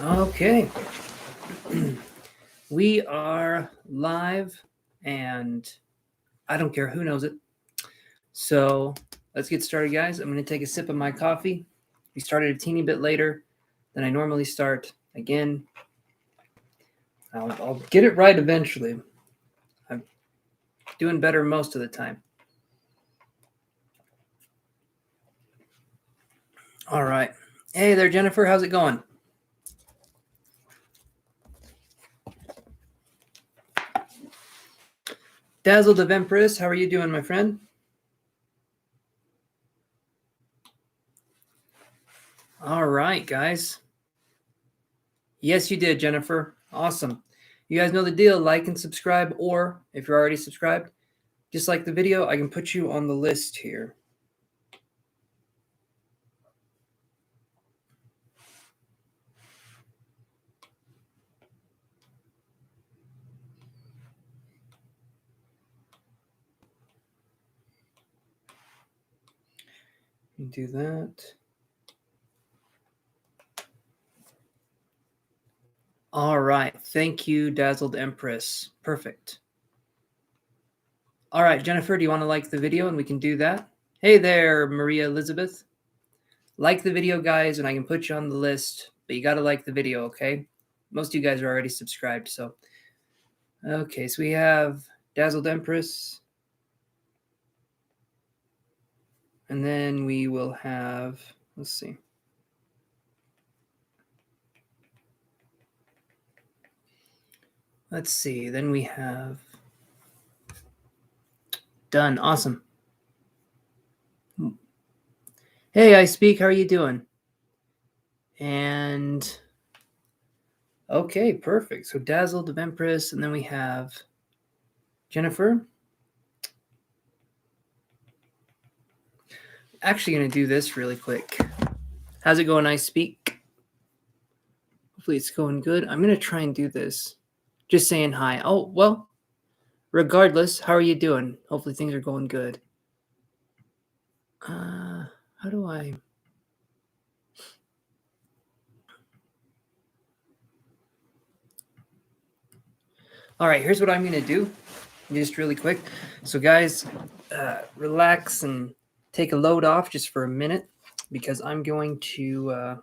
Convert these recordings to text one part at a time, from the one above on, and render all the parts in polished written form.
Okay. We are live, and I don't care who knows it. So let's get started, guys. I'm going to take a sip of my coffee. We started a teeny bit later than I normally start. Again, I'll get it right eventually. I'm doing better most of the time. All right. Hey there, Jennifer. How's it going? Dazzled of Empress, how are you doing, my friend? All right, guys. Yes, you did, Jennifer. Awesome. You guys know the deal. Like and subscribe, or if you're already subscribed, just like the video, I can put you on the list here. Do that. All right. Thank you, Dazzled Empress. Perfect. All right, Jennifer, do you want to like the video and we can do that? Hey there, Maria Elizabeth. Like the video, guys, and I can put you on the list, but you got to like the video, okay? Most of you guys are already subscribed, so. Okay, so we have Dazzled Empress. And then we will have, let's see. Let's see, then we have done. Awesome. Hey, I speak. How are you doing? And okay, perfect. So Dazzled of Empress, and then we have Jennifer. Actually, going to do this really quick. How's it going? I speak. Hopefully, it's going good. I'm going to try and do this. Just saying hi. Oh, well, regardless, how are you doing? Hopefully, things are going good. How do I? All right, here's what I'm going to do. Just really quick. So, guys, relax and take a load off just for a minute because I'm going to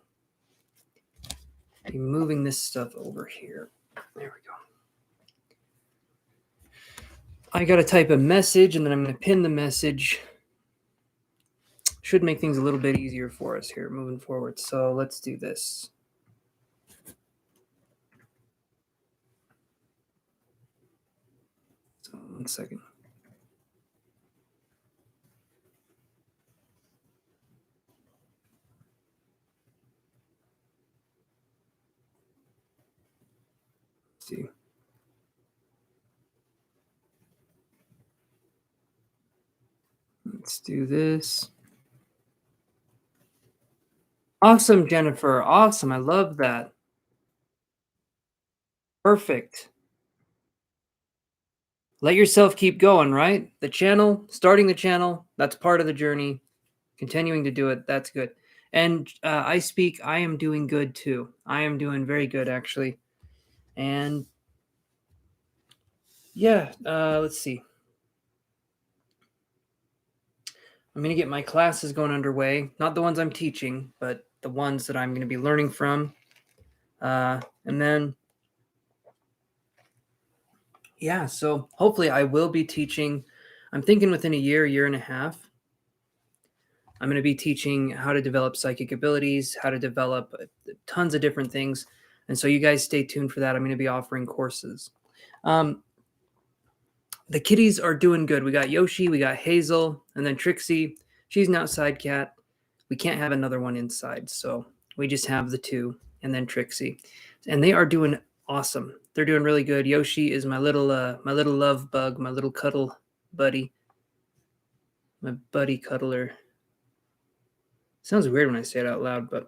be moving this stuff over here. There we go. I got to type a message and then I'm going to pin the message. Should make things a little bit easier for us here moving forward. So let's do this. So 1 second. Let's see. Let's do this. Awesome, Jennifer. Awesome. I love that. Perfect. Let yourself keep going, right? The channel, starting the channel, that's part of the journey. Continuing to do it, that's good. And I speak, I am doing good too. I am doing very good, actually. And yeah, let's see. I'm going to get my classes going underway. Not the ones I'm teaching, but the ones that I'm going to be learning from. And then, yeah, so hopefully I will be teaching. I'm thinking within a year and a half. I'm going to be teaching how to develop psychic abilities, how to develop tons of different things. And so you guys stay tuned for that. I'm going to be offering courses. The kitties are doing good. We got Yoshi, we got Hazel, and then Trixie. She's an outside cat. We can't have another one inside, so we just have the two, and then Trixie. And they are doing awesome. They're doing really good. Yoshi is my little love bug, my little cuddle buddy, my buddy cuddler. Sounds weird when I say it out loud, but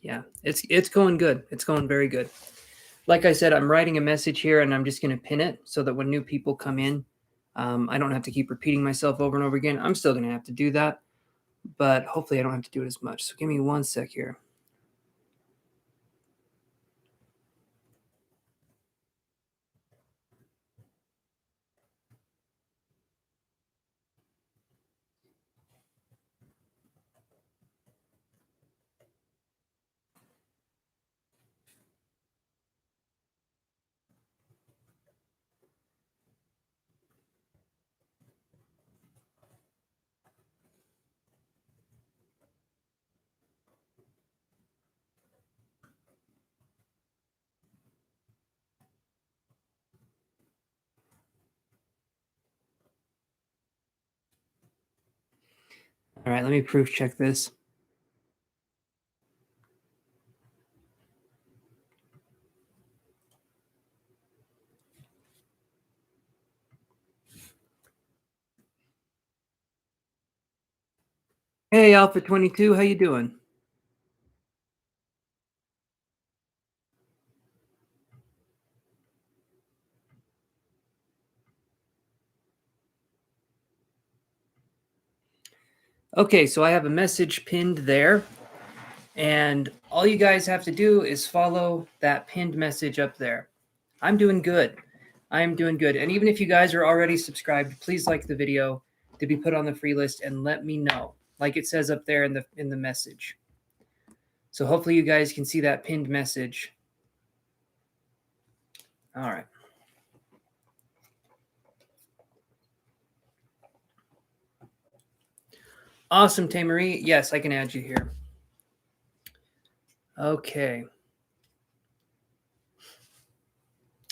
yeah, it's going good. It's going very good. Like I said, I'm writing a message here, and I'm just going to pin it so that when new people come in, I don't have to keep repeating myself over and over again. I'm still going to have to do that, but hopefully I don't have to do it as much. So give me 1 sec here. All right, let me proof check this. Hey, Alpha 22, how you doing? Okay, so I have a message pinned there, and all you guys have to do is follow that pinned message up there. I'm doing good. I'm doing good. And even if you guys are already subscribed, please like the video to be put on the free list and let me know, like it says up there in the message. So hopefully you guys can see that pinned message. All right. Awesome, Tamarie. Yes, I can add you here. Okay.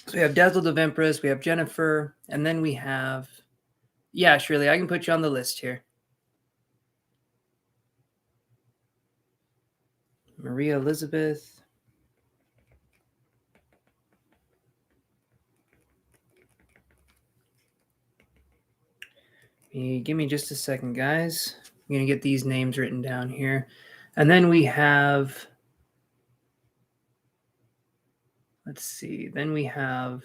So we have Dazzled of Empress, we have Jennifer, and then we have, yeah, Shirley, I can put you on the list here. Maria Elizabeth. Give me just a second, guys. I'm going to get these names written down here. And then we have, let's see, then we have,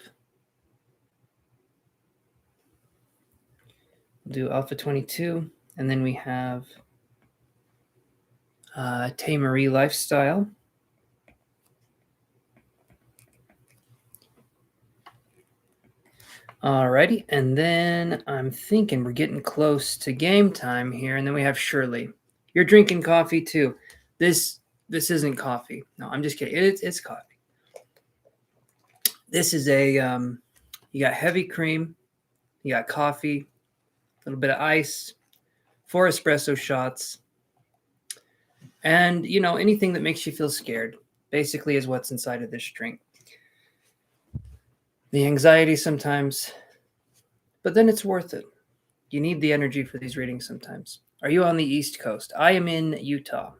we'll do Alpha 22, and then we have Tay Marie Lifestyle. Alrighty, and then I'm thinking we're getting close to game time here, and then we have Shirley. You're drinking coffee too. This isn't coffee. No, I'm just kidding. It's coffee. This is a you got heavy cream, you got coffee, a little bit of ice, 4 espresso shots, and anything that makes you feel scared basically is what's inside of this drink. The anxiety sometimes, but then it's worth it. You need the energy for these readings sometimes. Are you on the East Coast? I am in Utah.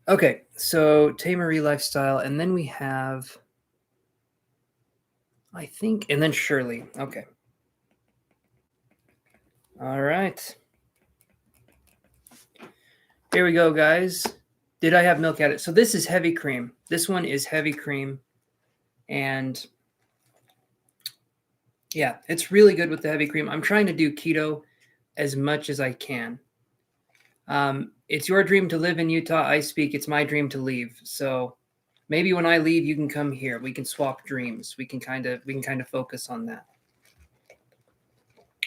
Okay, so Tay Marie Lifestyle, and then we have, I think, and then Shirley. Okay. All right. Here we go, guys. Did I have milk at it? So this is heavy cream. This one is heavy cream. And yeah, it's really good with the heavy cream. I'm trying to do keto as much as I can. It's your dream to live in Utah. I speak. It's my dream to leave. So maybe when I leave, you can come here. We can swap dreams. We can kind of focus on that.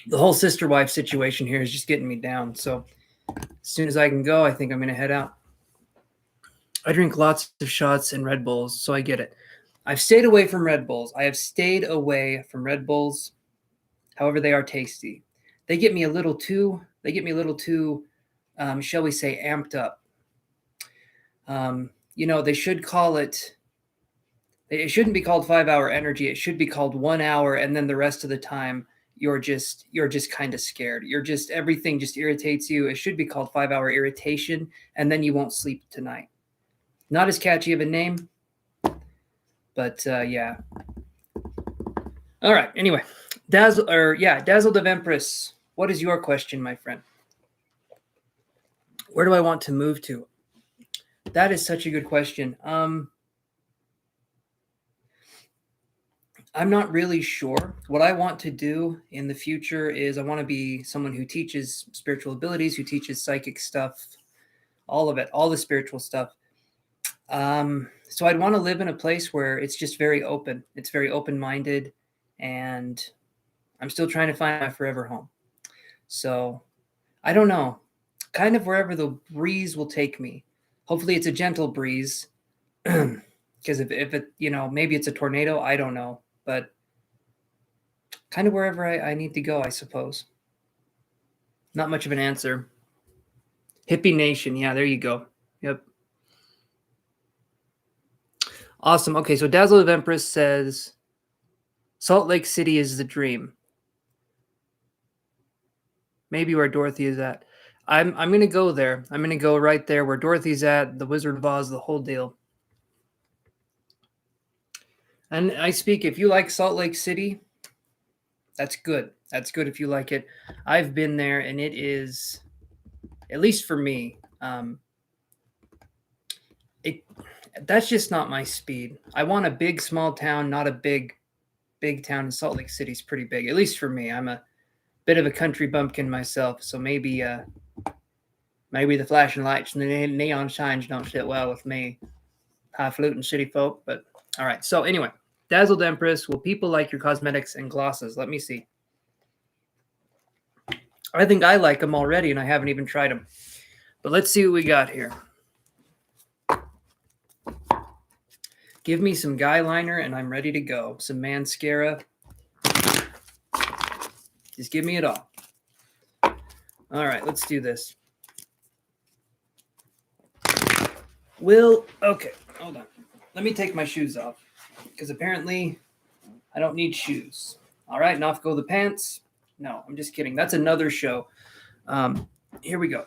The whole sister wife situation here is just getting me down. So as soon as I can go, I think I'm going to head out. I drink lots of shots and Red Bulls, so I get it. I've stayed away from Red Bulls. I have stayed away from Red Bulls. However, they are tasty. They get me a little too, shall we say, amped up. They should call it, it shouldn't be called 5-hour energy. It should be called 1 hour. And then the rest of the time, you're just kind of scared. Everything just irritates you. It should be called 5-hour irritation. And then you won't sleep tonight. Not as catchy of a name, but yeah. All right. Anyway, Dazzled of Empress. What is your question, my friend? Where do I want to move to? That is such a good question. I'm not really sure. What I want to do in the future is I want to be someone who teaches spiritual abilities, who teaches psychic stuff, all of it, all the spiritual stuff. So I'd want to live in a place where it's just very open. It's very open-minded, and I'm still trying to find my forever home. So I don't know, kind of wherever the breeze will take me. Hopefully it's a gentle breeze, because if it, maybe it's a tornado, I don't know, but kind of wherever I need to go, I suppose. Not much of an answer. Hippie Nation. Yeah, there you go. Yep. Awesome. Okay, so Dazzle of Empress says Salt Lake City is the dream. Maybe where Dorothy is at. I'm gonna go there. I'm gonna go right there where Dorothy's at, the Wizard of Oz, the whole deal. And I speak, if you like Salt Lake City, that's good. That's good if you like it. I've been there, and it is, at least for me, it that's just not my speed. I want a big small town, not a big town. And Salt Lake City's pretty big, at least for me. I'm a bit of a country bumpkin myself, so maybe the flashing lights and the neon signs don't sit well with me, highfalutin city folk. But all right. So anyway, Dazzled Empress. Will people like your cosmetics and glosses? Let me see. I think I like them already, and I haven't even tried them. But let's see what we got here. Give me some guy liner, and I'm ready to go. Some mascara. Just give me it all. All right, let's do this. Okay, hold on. Let me take my shoes off, because apparently I don't need shoes. All right, and off go the pants. No, I'm just kidding. That's another show. Here we go.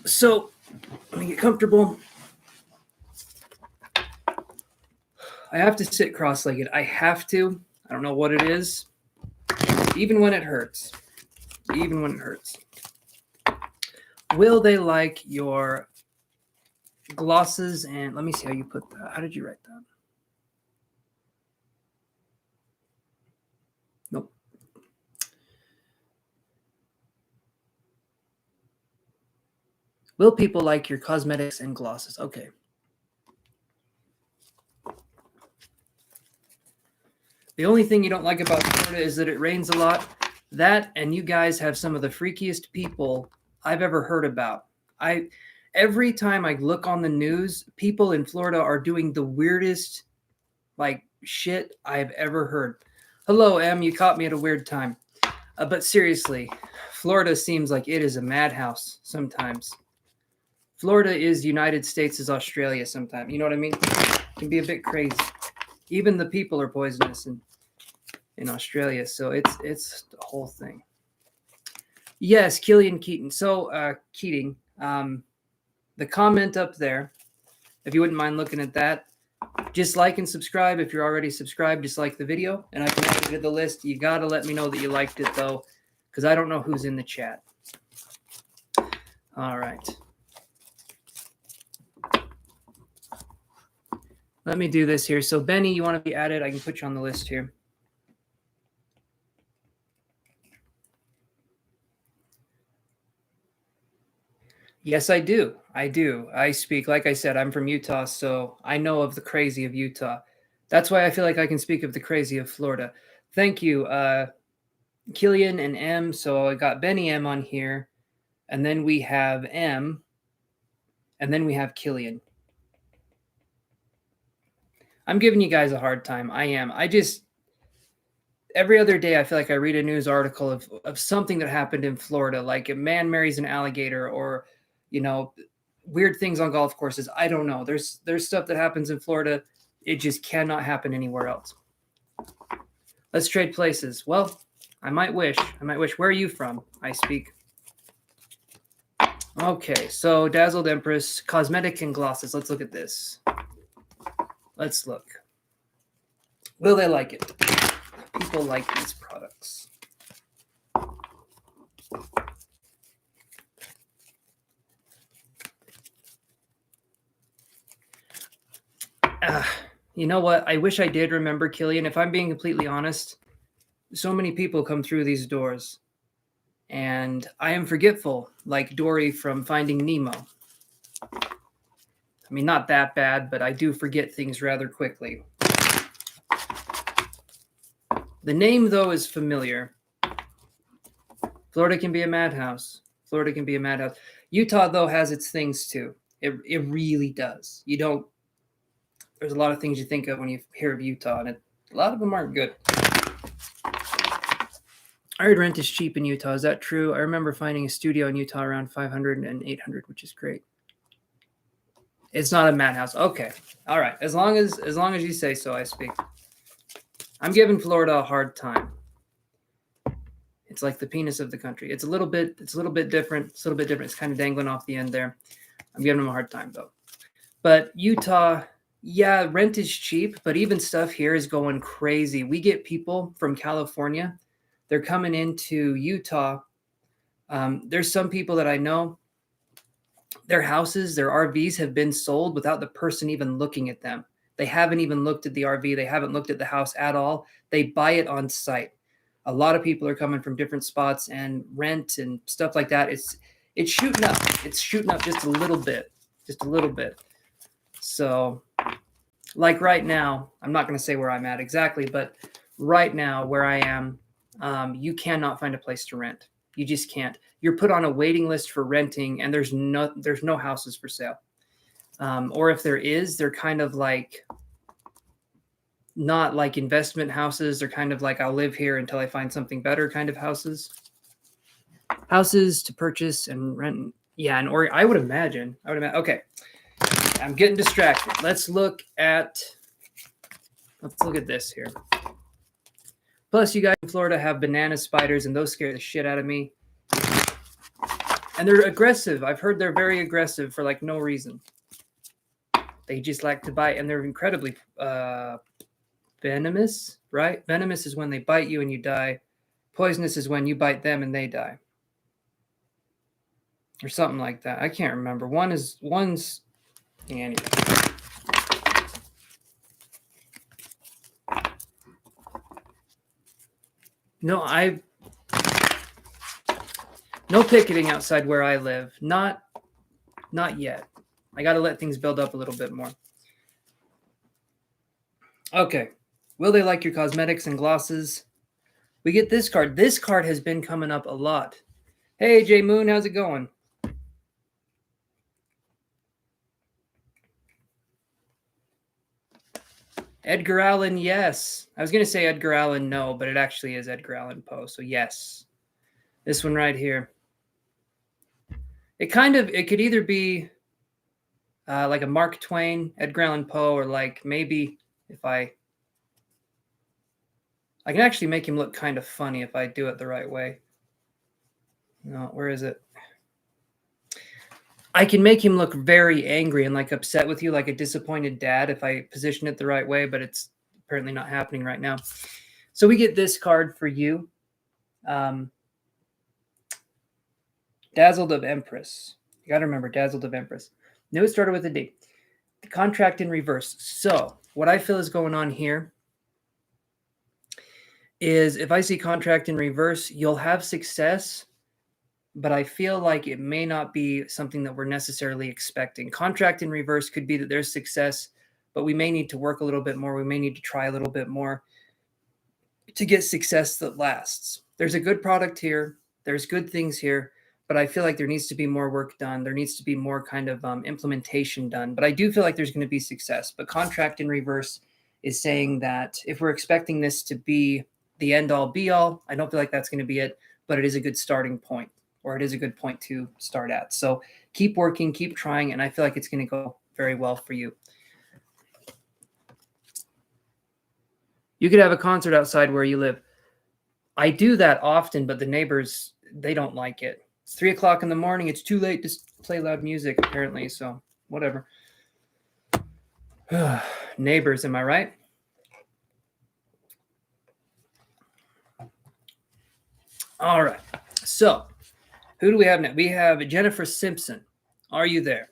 So, let me get comfortable. I have to sit cross-legged. I have to. I don't know what it is. Even when it hurts. Even when it hurts. Will they like your glosses? And let me see how you put that. How did you write that? Nope. Will people like your cosmetics and glosses? Okay. The only thing you don't like about Florida is that it rains a lot. That, and you guys have some of the freakiest people I've ever heard about. Every time I look on the news, people in Florida are doing the weirdest shit I've ever heard. Hello, Em, you caught me at a weird time. But seriously, Florida seems like it is a madhouse sometimes. Florida is United States is Australia sometimes. You know what I mean? It can be a bit crazy. Even the people are poisonous in Australia, so it's the whole thing. Yes, Killian Keaton. So Keating, the comment up there, if you wouldn't mind looking at that, just like and subscribe. If you're already subscribed, just like the video, and I can add it to the list. You gotta let me know that you liked it though, because I don't know who's in the chat. All right. Let me do this here. So Benny, you want to be added? I can put you on the list here. Yes, I do. I do. I speak, like I said, I'm from Utah, so I know of the crazy of Utah. That's why I feel like I can speak of the crazy of Florida. Thank you, Killian and M. So I got Benny M on here, and then we have M, and then we have Killian. I'm giving you guys a hard time. I am. Every other day I feel like I read a news article of something that happened in Florida, like a man marries an alligator, or weird things on golf courses. I don't know. There's stuff that happens in Florida. It just cannot happen anywhere else. Let's trade places. Well, I might wish. Where are you from? I speak. Okay, so Dazzled Empress, cosmetic and glosses. Let's look at this. Let's look. Will they like it? People like these products. You know what? I wish I did remember Killian. If I'm being completely honest, so many people come through these doors, and I am forgetful, like Dory from Finding Nemo. I mean, not that bad, but I do forget things rather quickly. The name, though, is familiar. Florida can be a madhouse. Utah, though, has its things, too. It really does. There's a lot of things you think of when you hear of Utah, and a lot of them aren't good. I heard rent is cheap in Utah. Is that true? I remember finding a studio in Utah around 500 and 800, which is great. It's not a madhouse. Okay. All right. As long as you say so, I speak. I'm giving Florida a hard time. It's like the penis of the country. It's a little bit different. It's a little bit different. It's kind of dangling off the end there. I'm giving them a hard time though. But Utah, yeah, rent is cheap, but even stuff here is going crazy. We get people from California. They're coming into Utah. There's some people that I know, their houses, their RVs have been sold without the person even looking at them. They haven't even looked at the RV. They haven't looked at the house at all. They buy it on site. A lot of people are coming from different spots, and rent and stuff like that. It's shooting up. It's shooting up just a little bit. So like right now, I'm not going to say where I'm at exactly, but right now where I am, you cannot find a place to rent. You just can't. You're put on a waiting list for renting, and there's no houses for sale. Or if there is, they're kind of like not like investment houses. They're kind of like, I'll live here until I find something better kind of houses. Houses to purchase and rent. Yeah, in Oregon, I would imagine. Okay, I'm getting distracted. Let's look at this here. Plus, you guys in Florida have banana spiders, and those scare the shit out of me. And they're aggressive. I've heard they're very aggressive for like no reason. They just like to bite, and they're incredibly venomous, right? Venomous is when they bite you and you die. Poisonous is when you bite them and they die. Or something like that. I can't remember. One's anyway. No picketing outside where I live. Not yet. I got to let things build up a little bit more. Okay. Will they like your cosmetics and glosses? We get this card. This card has been coming up a lot. Hey, J Moon, how's it going? Edgar Allan, yes. I was going to say Edgar Allan, no, but it actually is Edgar Allan Poe, so yes. This one right here. It could either be like a Mark Twain, Edgar Allan Poe, or like maybe if I can actually make him look kind of funny if I do it the right way. No, where is it? I can make him look very angry and like upset with you, like a disappointed dad if I position it the right way, but it's apparently not happening right now. So we get this card for you. Dazzled of Empress. You got to remember, Dazzled of Empress. No, it started with a D. The contract in reverse. So what I feel is going on here is if I see contract in reverse, you'll have success, but I feel like it may not be something that we're necessarily expecting. Contract in reverse could be that there's success, but we may need to work a little bit more. We may need to try a little bit more to get success that lasts. There's a good product here. There's good things here, but I feel like there needs to be more work done. There needs to be more kind of implementation done, but I do feel like there's going to be success. But contract in reverse is saying that if we're expecting this to be the end all be all, I don't feel like that's going to be it, but it is a good starting point, or it is a good point to start at. So keep working, keep trying, and I feel like it's going to go very well for you. You could have a concert outside where you live. I do that often, but the neighbors, they don't like it. It's 3 o'clock in the morning. It's too late to play loud music, apparently. So whatever. Neighbors, am I right? All right. So who do we have now? We have Jennifer Simpson. Are you there?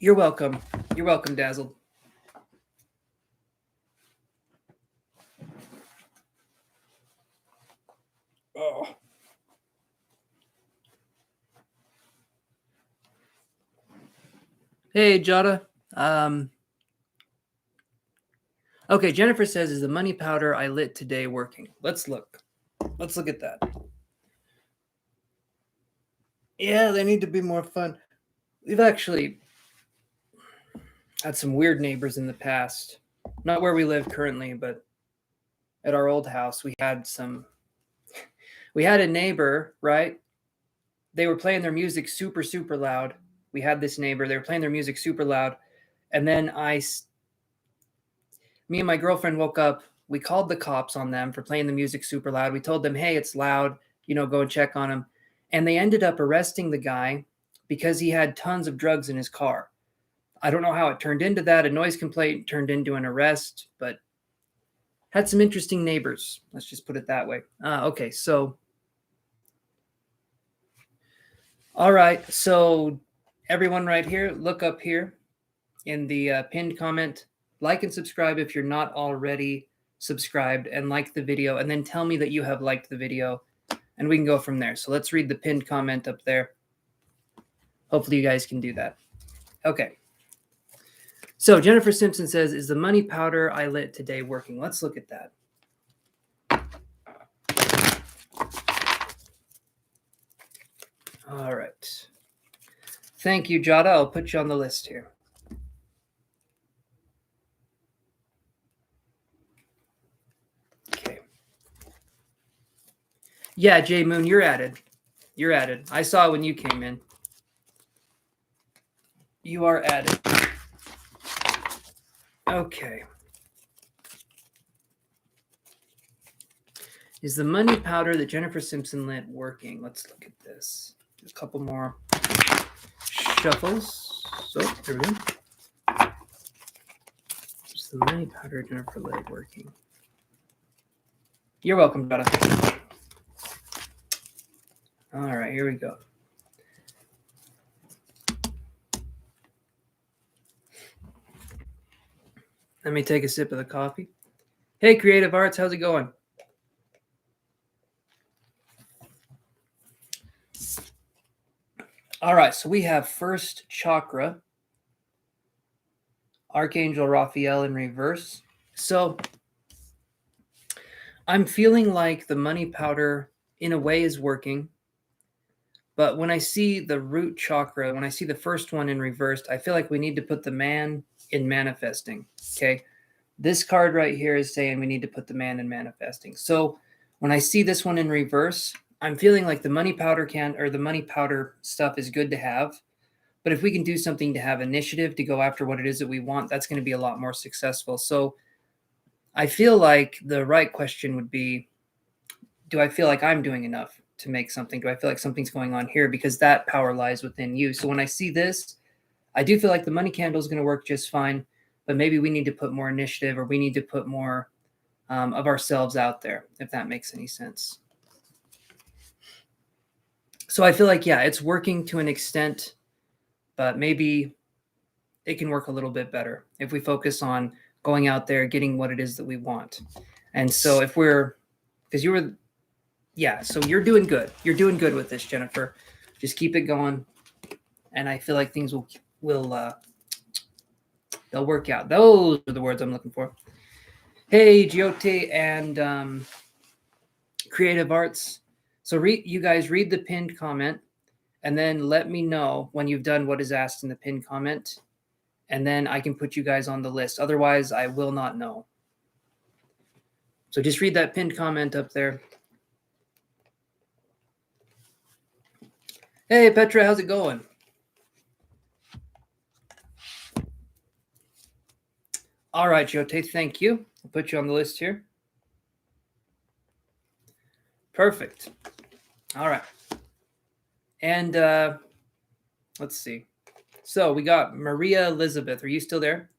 You're welcome. You're welcome, Dazzled. Oh. Hey, Jada. Okay, Jennifer says, is the money powder I lit today working? Let's look. Let's look at that. Yeah, they need to be more fun. We've actually had some weird neighbors in the past. Not where we live currently, but at our old house, we had a neighbor, right? They were playing their music super, super loud. We had this neighbor. They were playing their music super loud. And then I Me and my girlfriend woke up. We called the cops on them for playing the music super loud. We told them, hey, it's loud, go and check on them. And they ended up arresting the guy because he had tons of drugs in his car. I don't know how it turned into that. A noise complaint turned into an arrest, but had some interesting neighbors. Let's just put it that way. Okay, so. All right, so everyone right here, look up here in the pinned comment, like and subscribe if you're not already subscribed, and like the video, and then tell me that you have liked the video, and we can go from there. So let's read the pinned comment up there. Hopefully you guys can do that. Okay. So Jennifer Simpson says, is the money powder I lit today working? Let's look at that. All right. Thank you, Jada. I'll put you on the list here. Okay. Yeah, Jay Moon, you're added. You're added. I saw when you came in. You are added. Okay. Is the money powder that Jennifer Simpson lit working? Let's look at this. A couple more shuffles. So there we go. Is the money powder Jennifer lit working? You're welcome, Jada. All right, here we go. Let me take a sip of the coffee. Hey, Creative Arts, how's it going? All right, so we have first chakra, Archangel Raphael in reverse. So I'm feeling like the money powder in a way is working. But when I see the root chakra, when I see the first one in reversed, I feel like we need to put the man in manifesting. Okay. This card right here is saying we need to put the man in manifesting. So when I see this one in reverse, I'm feeling like the money powder the money powder stuff is good to have. But if we can do something to have initiative to go after what it is that we want, that's going to be a lot more successful. So I feel like the right question would be, do I feel like I'm doing enough to make something? Do I feel like something's going on here? Because that power lies within you. So when I see this, I do feel like the money candle is going to work just fine, but maybe we need to put more initiative, or we need to put more of ourselves out there, if that makes any sense. So I feel like, yeah, it's working to an extent, but maybe it can work a little bit better if we focus on going out there, getting what it is that we want. And so if because so you're doing good. You're doing good with this, Jennifer. Just keep it going. And I feel like things will they'll work out. Those are the words I'm looking for. Hey, Giote and Creative Arts. So you guys read the pinned comment, and then let me know when you've done what is asked in the pinned comment, and then I can put you guys on the list. Otherwise, I will not know. So just read that pinned comment up there. Hey, Petra, how's it going? All right, Giote, thank you. I'll put you on the list here. Perfect. All right. And let's see. So we got Maria Elizabeth. Are you still there?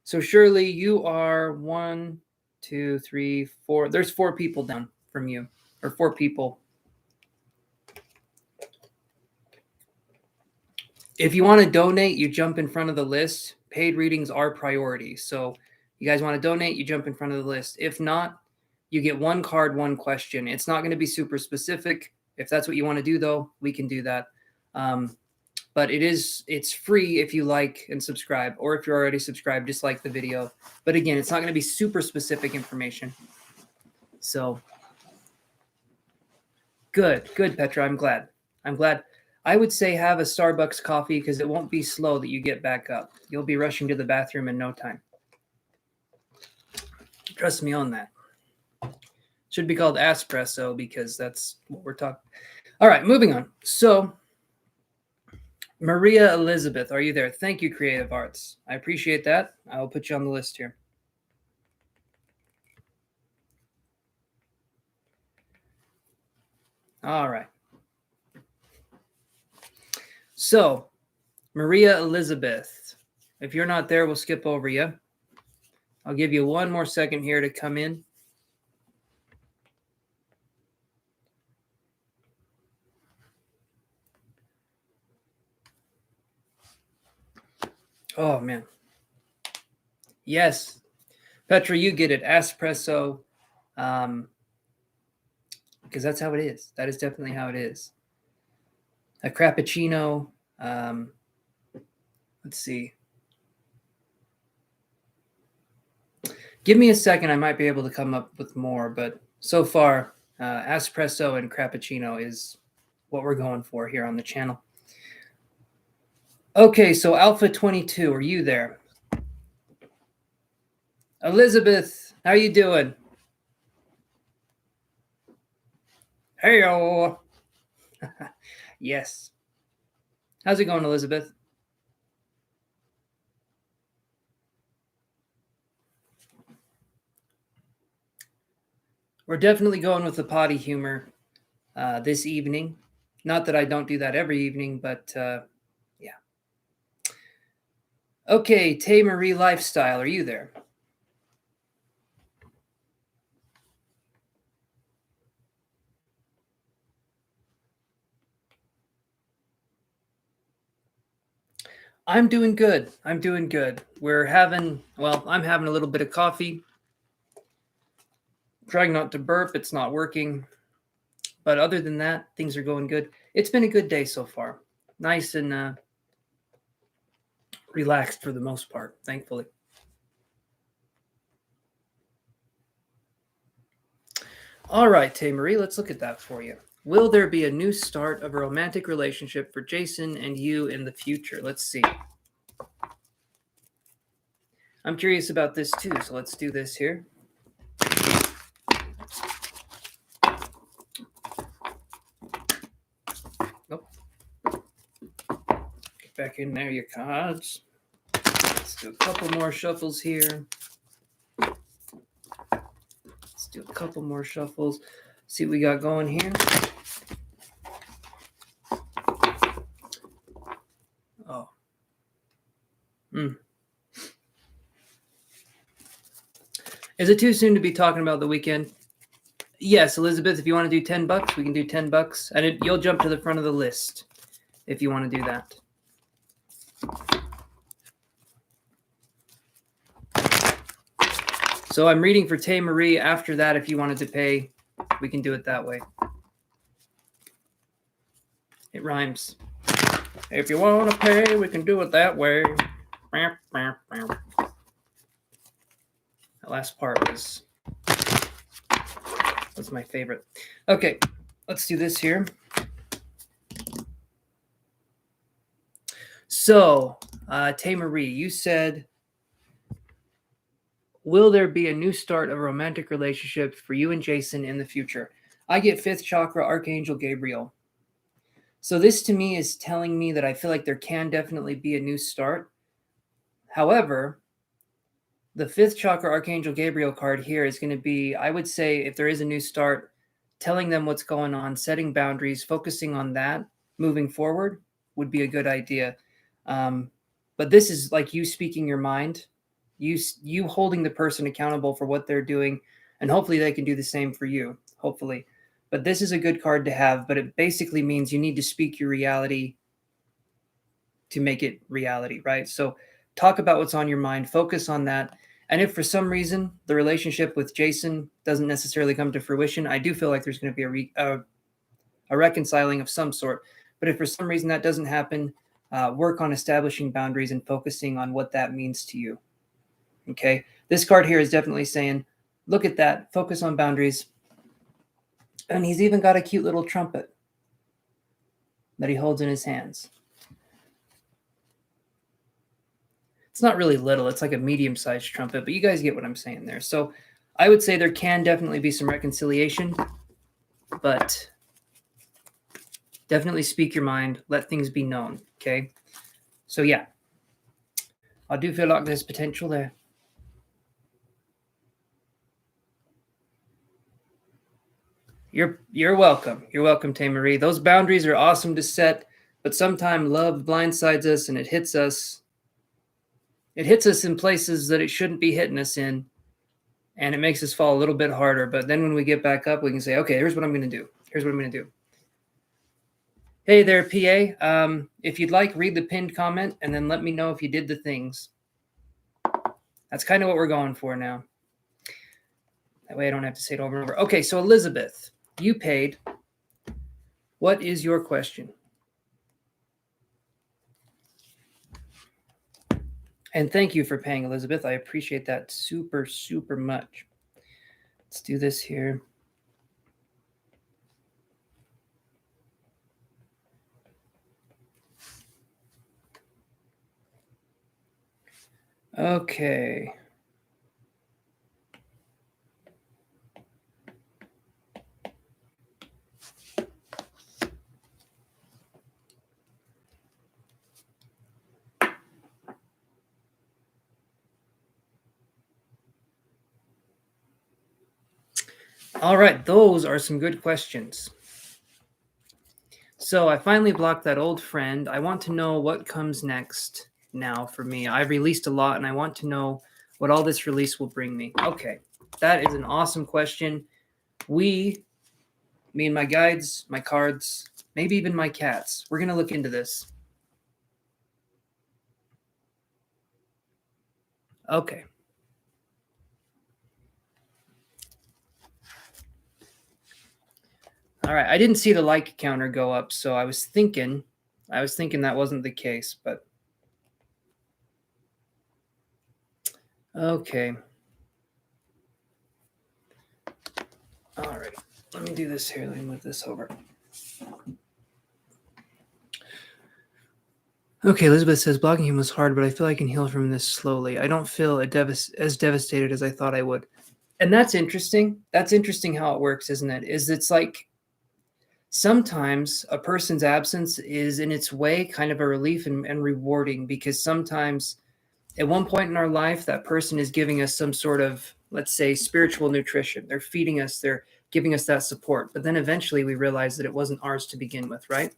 So Shirley, you are 1, 2, 3, 4. There's 4 people down from you, or 4 people. If you want to donate, you jump in front of the list. Paid readings are priority. So you guys want to donate, you jump in front of the list. If not, you get 1 card, 1 question. It's not going to be super specific. If that's what you want to do, though, we can do that. But it's free if you like and subscribe, or if you're already subscribed, just like the video. But again, it's not going to be super specific information. So good, Petra. I'm glad. I would say have a Starbucks coffee, because it won't be slow that you get back up. You'll be rushing to the bathroom in no time. Trust me on that. Should be called espresso, because that's what we're talking. All right, moving on. So Maria Elizabeth, are you there? Thank you, Creative Arts. I appreciate that. I will put you on the list here. All right. So, Maria Elizabeth, if you're not there, we'll skip over you. I'll give you one more second here to come in. Oh, man. Yes. Petra, you get it. Espresso. Because that's how it is. That is definitely how it is. A Crappuccino. Let's see. Give me a second. I might be able to come up with more. But so far, Espresso and Crappuccino is what we're going for here on the channel. Okay, so Alpha 22, are you there? Elizabeth, how you doing? Hey-o. Yes. How's it going, Elizabeth? We're definitely going with the potty humor this evening. Not that I don't do that every evening, but yeah. Okay, Tay Marie Lifestyle, are you there? I'm doing good. I'm doing good. I'm having a little bit of coffee. Trying not to burp. It's not working. But other than that, things are going good. It's been a good day so far. Nice and relaxed for the most part, thankfully. All right, Tay Marie, let's look at that for you. Will there be a new start of a romantic relationship for Jason and you in the future? Let's see. I'm curious about this too, so let's do this here. Nope. Get back in there, your cards. Let's do a couple more shuffles here. Let's do a couple more shuffles. See what we got going here. Oh. Is it too soon to be talking about the weekend? Yes, Elizabeth, if you want to do $10, we can do $10. And you'll jump to the front of the list if you want to do that. So I'm reading for Tay Marie. After that, if you wanted to pay, we can do it that way. It rhymes. If you want to pay, we can do it that way. That last part was my favorite. Okay, let's do this here. So, Tay Marie, you said, will there be a new start of a romantic relationship for you and Jason in the future? I get fifth chakra, Archangel Gabriel. So this to me is telling me that I feel like there can definitely be a new start. However, the fifth chakra, Archangel Gabriel card here is going to be, I would say, if there is a new start, telling them what's going on, setting boundaries, focusing on that, moving forward would be a good idea. But this is like you speaking your mind, you holding the person accountable for what they're doing, and hopefully they can do the same for you, hopefully. But this is a good card to have, but it basically means you need to speak your reality to make it reality, right? So talk about what's on your mind, focus on that. And if for some reason the relationship with Jason doesn't necessarily come to fruition, I do feel like there's going to be a reconciling of some sort. But if for some reason that doesn't happen, work on establishing boundaries and focusing on what that means to you. Okay. This card here is definitely saying, look at that, focus on boundaries. And he's even got a cute little trumpet that he holds in his hands. It's not really little, it's like a medium-sized trumpet, but you guys get what I'm saying there. So I would say there can definitely be some reconciliation, but definitely speak your mind, let things be known, okay? So yeah, I do feel like there's potential there. You're welcome. You're welcome, Tay Marie. Those boundaries are awesome to set, but sometimes love blindsides us and it hits us. It hits us in places that it shouldn't be hitting us in, and it makes us fall a little bit harder. But then when we get back up, we can say, okay, here's what I'm going to do. Here's what I'm going to do. Hey there, PA. If you'd like, read the pinned comment and then let me know if you did the things. That's kind of what we're going for now. That way I don't have to say it over and over. Okay, so Elizabeth, you paid. What is your question? And thank you for paying, Elizabeth. I appreciate that super, super much. Let's do this here. Okay. All right, those are some good questions. So I finally blocked that old friend. I want to know what comes next now for me. I've released a lot and I want to know what all this release will bring me. Okay, that is an awesome question. Me and my guides, my cards, maybe even my cats, we're going to look into this. Okay. All right, I didn't see the like counter go up, so I was thinking that wasn't the case, but okay. All right, let me do this here. Let me move this over. Okay, Elizabeth says blocking him was hard, but I feel I can heal from this slowly. I don't feel as devastated as I thought I would. And that's interesting. That's interesting how it works, isn't it? It's like sometimes a person's absence is in its way kind of a relief and rewarding, because sometimes at one point in our life, that person is giving us some sort of, let's say, spiritual nutrition. They're feeding us, they're giving us that support. But then eventually we realize that it wasn't ours to begin with, right?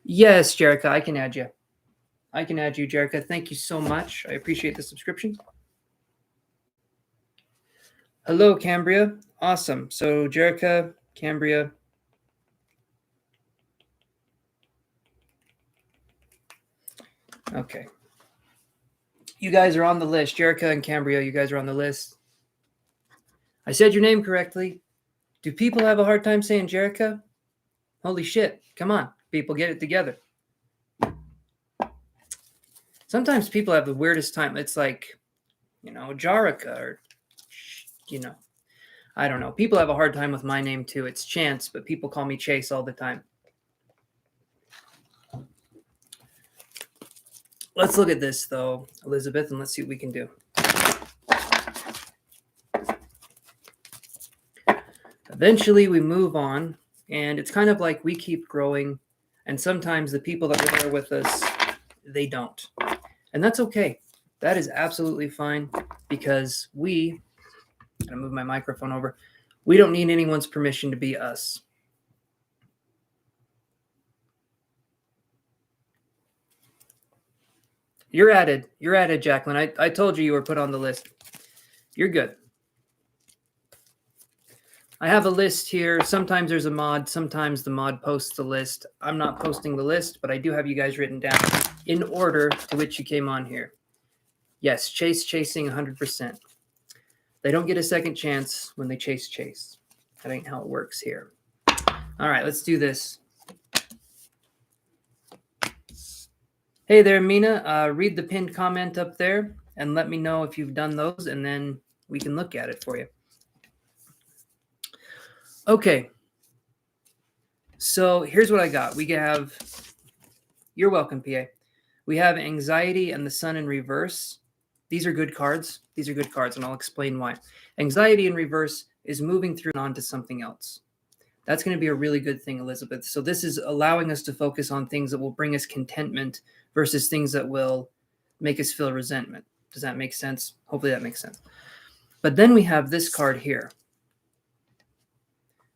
Yes, Jerica, I can add you. I can add you, Jerica. Thank you so much. I appreciate the subscription. Hello, Cambria. Awesome. So, Jerica, Cambria. Okay. You guys are on the list. Jerica and Cambria, you guys are on the list. I said your name correctly. Do people have a hard time saying Jerica? Holy shit. Come on, people, get it together. Sometimes people have the weirdest time. It's like, Jarica or, I don't know. People have a hard time with my name too. It's Chance, but people call me Chase all the time. Let's look at this, though, Elizabeth, and let's see what we can do. Eventually, we move on, and it's kind of like we keep growing, and sometimes the people that were there with us, they don't. And that's okay. That is absolutely fine, because I'm going to move my microphone over. We don't need anyone's permission to be us. You're added. You're added, Jacqueline. I told you were put on the list. You're good. I have a list here. Sometimes there's a mod. Sometimes the mod posts the list. I'm not posting the list, but I do have you guys written down in order to which you came on here. Yes, chasing 100%. They don't get a second chance when they chase. That ain't how it works here. All right, let's do this. Hey there, Mina. Read the pinned comment up there and let me know if you've done those, and then we can look at it for you. Okay. So here's what I got. We have, you're welcome, PA. We have Anxiety and the Sun in reverse. These are good cards. These are good cards, and I'll explain why. Anxiety in reverse is moving through on to something else. That's going to be a really good thing, Elizabeth. So this is allowing us to focus on things that will bring us contentment versus things that will make us feel resentment. Does that make sense? Hopefully that makes sense. But then we have this card here.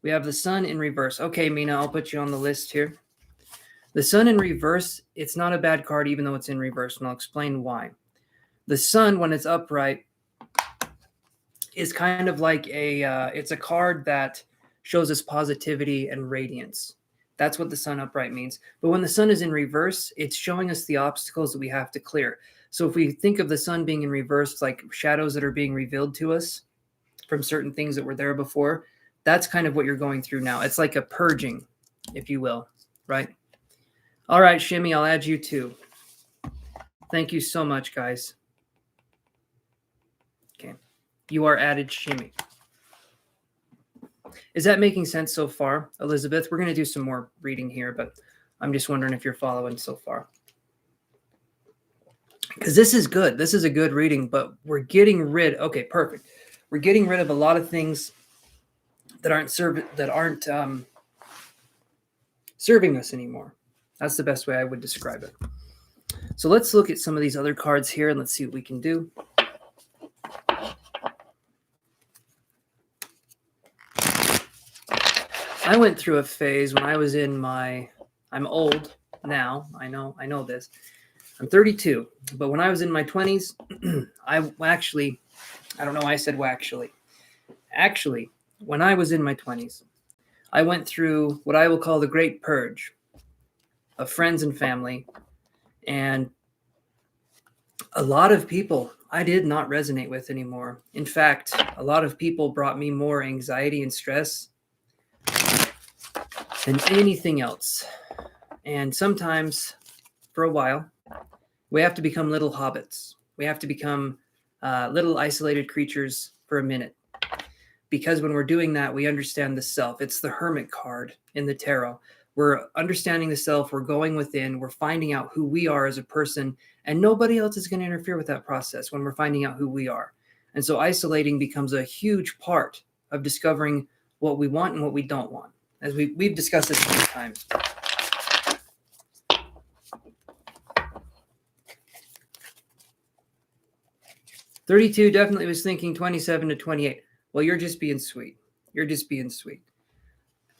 We have the sun in reverse. Okay, Mina, I'll put you on the list here. The sun in reverse, it's not a bad card even though it's in reverse, and I'll explain why. The sun, when it's upright, is kind of like it's a card that shows us positivity and radiance. That's what the sun upright means. But when the sun is in reverse, it's showing us the obstacles that we have to clear. So if we think of the sun being in reverse, it's like shadows that are being revealed to us from certain things that were there before. That's kind of what you're going through now. It's like a purging, if you will, right? All right, Shimmy, I'll add you too. Thank you so much, guys. Okay, you are added, Shimmy. Is that making sense so far, Elizabeth? We're going to do some more reading here, but I'm just wondering if you're following so far. Because this is good. This is a good reading, but we're getting rid. Okay, perfect. We're getting rid of a lot of things that aren't serving us anymore. That's the best way I would describe it. So let's look at some of these other cards here and let's see what we can do. I went through a phase when I was in I'm old now. I know this. I'm 32, but when I was in my 20s, I don't know why I said actually. Actually, when I was in my 20s, I went through what I will call the Great Purge of friends and family. And a lot of people I did not resonate with anymore. In fact, a lot of people brought me more anxiety and stress than anything else. And sometimes, for a while, we have to become little hobbits. We have to become little isolated creatures for a minute. Because when we're doing that, we understand the self. It's the Hermit card in the tarot. We're understanding the self. We're going within. We're finding out who we are as a person. And nobody else is going to interfere with that process when we're finding out who we are. And so isolating becomes a huge part of discovering what we want and what we don't want. As we've discussed this many times. "32 definitely was thinking 27 to 28. Well, you're just being sweet. You're just being sweet.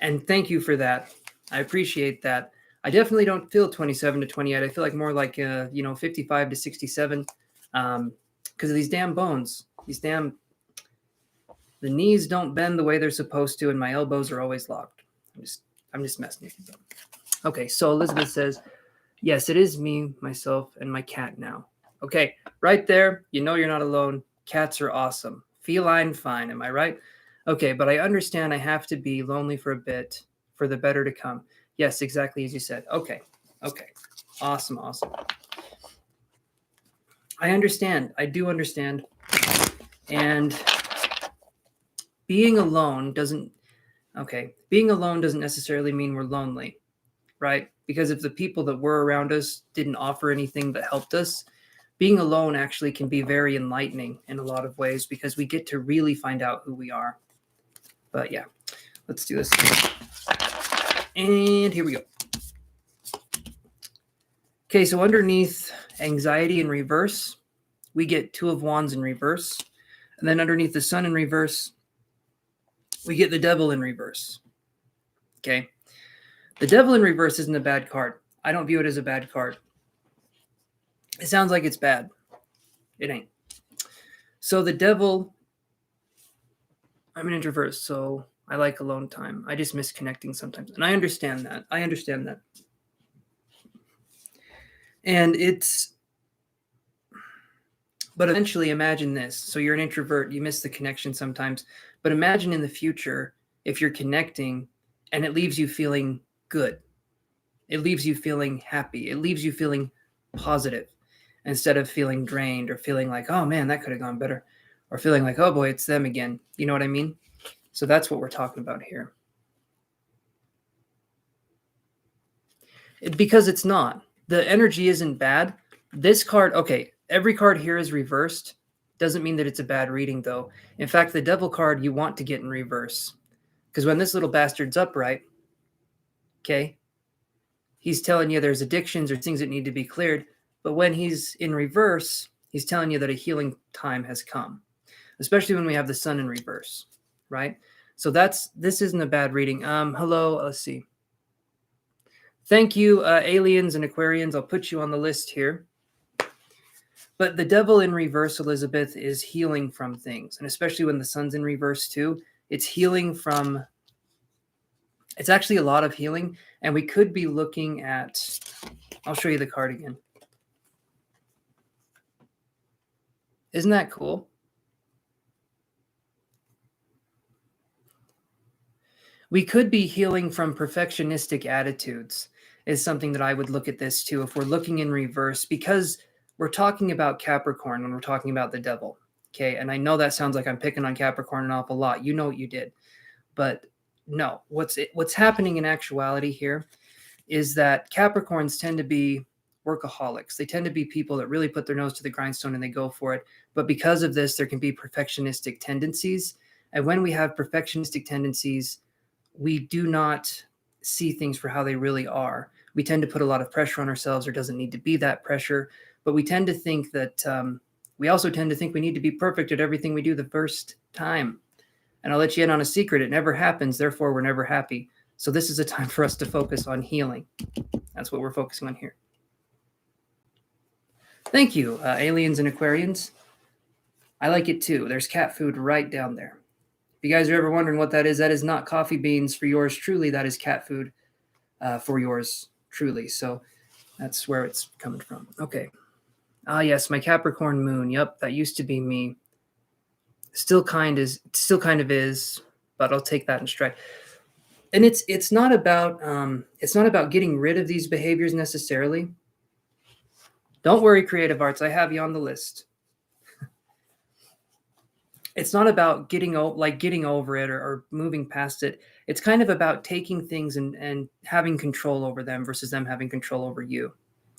And thank you for that. I appreciate that. I definitely don't feel 27 to 28. I feel like more like 55 to 67 because of these damn bones. The knees don't bend the way they're supposed to, and my elbows are always locked. I'm just messing with you. Okay, so Elizabeth says, yes, it is me, myself, and my cat now. Okay, right there, you know you're not alone. Cats are awesome. Feline fine, am I right? Okay, but I understand I have to be lonely for a bit for the better to come. Yes, exactly as you said. Okay. Awesome. I understand. I do understand. And being alone doesn't necessarily mean we're lonely, right? Because if the people that were around us didn't offer anything that helped us, being alone actually can be very enlightening in a lot of ways because we get to really find out who we are. But yeah, let's do this. And here we go. Okay, so underneath anxiety in reverse, we get Two of Wands in reverse. And then underneath the Sun in reverse, we get the Devil in reverse. Okay. The Devil in reverse isn't a bad card. I don't view it as a bad card. It sounds like it's bad. It ain't. So the Devil, I'm an introvert, so I like alone time. I just miss connecting sometimes. And I understand that. But eventually imagine this. So you're an introvert, you miss the connection sometimes. But imagine in the future, if you're connecting and it leaves you feeling good. It leaves you feeling happy. It leaves you feeling positive instead of feeling drained or feeling like, oh man, that could have gone better. Or feeling like, oh boy, it's them again. You know what I mean? So that's what we're talking about here. Because it's not. The energy isn't bad. This card, okay, every card here is reversed. Doesn't mean that it's a bad reading, though. In fact, the Devil card you want to get in reverse. Because when this little bastard's upright, okay, he's telling you there's addictions or things that need to be cleared. But when he's in reverse, he's telling you that a healing time has come. Especially when we have the Sun in reverse, right? So this isn't a bad reading. Hello, let's see. Thank you, aliens and Aquarians. I'll put you on the list here. But the devil in reverse, Elizabeth, is healing from things. And especially when the sun's in reverse too, it's healing from, it's actually a lot of healing. And we could be looking at, I'll show you the card again. Isn't that cool? We could be healing from perfectionistic attitudes is something that I would look at this too. If we're looking in reverse, because we're talking about Capricorn when we're talking about the devil. Okay. And I know that sounds like I'm picking on Capricorn an awful lot. You know what you did. But no, what's happening in actuality here is that Capricorns tend to be workaholics. They tend to be people that really put their nose to the grindstone and they go for it. But because of this, there can be perfectionistic tendencies. And when we have perfectionistic tendencies, we do not see things for how they really are. We tend to put a lot of pressure on ourselves. There doesn't need to be that pressure. But we tend to think that we also tend to think we need to be perfect at everything we do the first time. And I'll let you in on a secret. It never happens. Therefore, we're never happy. So this is a time for us to focus on healing. That's what we're focusing on here. Thank you, aliens and Aquarians. I like it too. There's cat food right down there. If you guys are ever wondering what that is not coffee beans for yours truly. That is cat food for yours truly. So that's where it's coming from. Okay. Ah, yes, my Capricorn moon. Yep, that used to be me. Still kind of is, but I'll take that in stride. And it's not about getting rid of these behaviors necessarily. Don't worry, Creative Arts, I have you on the list. It's not about getting over it or moving past it. It's kind of about taking things and having control over them versus them having control over you,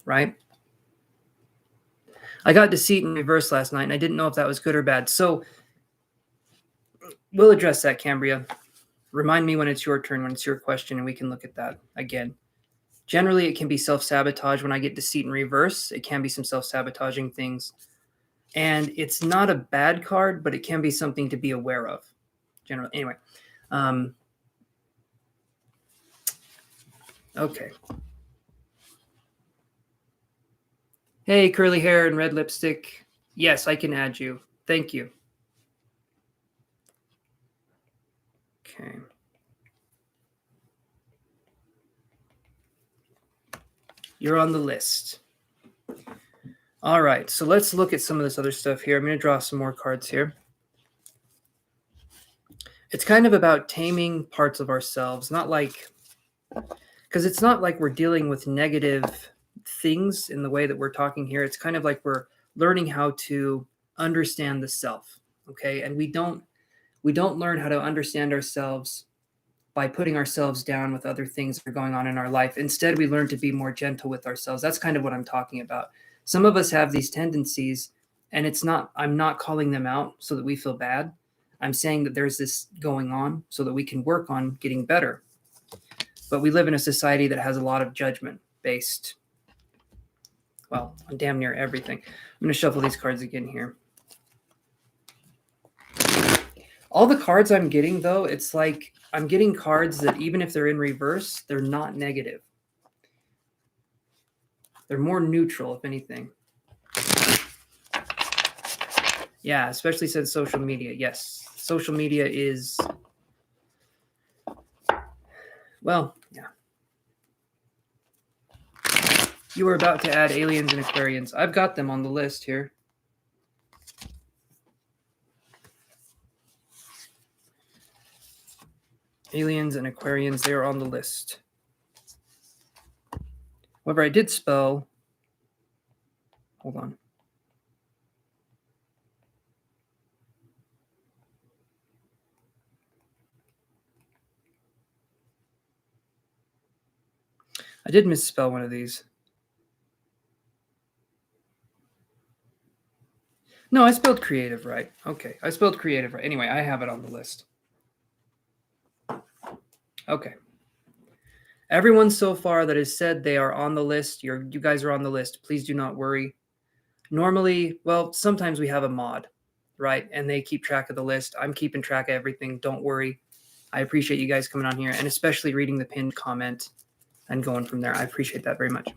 right? I got deceit in reverse last night, and I didn't know if that was good or bad. So we'll address that, Cambria. Remind me when it's your turn, when it's your question, and we can look at that again. Generally, it can be self-sabotage. When I get deceit in reverse, it can be some self-sabotaging things. And it's not a bad card, but it can be something to be aware of. Generally, anyway. Okay. Hey, curly hair and red lipstick. Yes, I can add you. Thank you. Okay. You're on the list. All right, so let's look at some of this other stuff here. I'm going to draw some more cards here. It's kind of about taming parts of ourselves, because it's not like we're dealing with negative things in the way that we're talking here. It's kind of like we're learning how to understand the self, okay? And we don't learn how to understand ourselves by putting ourselves down with other things that are going on in our life. Instead, we learn to be more gentle with ourselves. That's kind of what I'm talking about. Some of us have these tendencies, and I'm not calling them out so that we feel bad. I'm saying that there's this going on so that we can work on getting better. But we live in a society that has a lot of judgment based, well, on damn near everything. I'm going to shuffle these cards again here. All the cards I'm getting, though, it's like I'm getting cards that even if they're in reverse, they're not negative. They're more neutral, if anything. Yeah, especially since social media. Yes, social media is, well, yeah. You were about to add aliens and Aquarians. I've got them on the list here. Aliens and Aquarians, they are on the list. However, I did spell, hold on. I did misspell one of these. No, I spelled creative right. Okay, I spelled creative right. Anyway, I have it on the list. Okay. Everyone so far that has said they are on the list, you guys are on the list. Please do not worry. Normally, well, sometimes we have a mod, right? And they keep track of the list. I'm keeping track of everything. Don't worry. I appreciate you guys coming on here and especially reading the pinned comment and going from there. I appreciate that very much.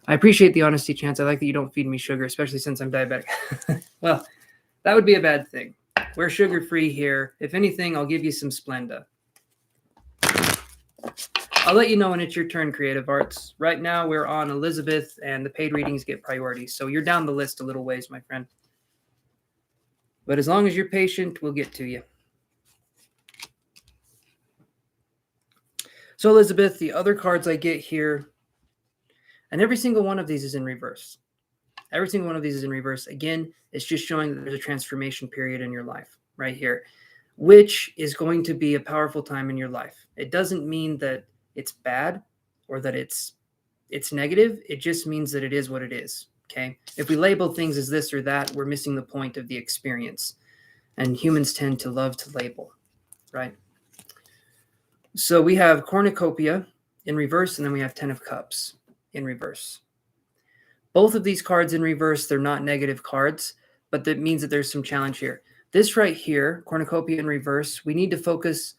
I appreciate the honesty, Chance. I like that you don't feed me sugar, especially since I'm diabetic. Well, that would be a bad thing. We're sugar-free here. If anything, I'll give you some Splenda. I'll let you know when it's your turn, Creative Arts. Right now, we're on Elizabeth, and the paid readings get priority. So you're down the list a little ways, my friend. But as long as you're patient, we'll get to you. So, Elizabeth, the other cards I get here, and every single one of these is in reverse. Every single one of these is in reverse. Again, it's just showing that there's a transformation period in your life right here, which is going to be a powerful time in your life. It doesn't mean that it's bad or that it's negative. It just means that it is what it is. Okay. If we label things as this or that, we're missing the point of the experience. And humans tend to love to label, right? So we have cornucopia in reverse, and then we have 10 of cups in reverse. Both of these cards in reverse, they're not negative cards, but that means that there's some challenge here. This right here, cornucopia in reverse, we need to focus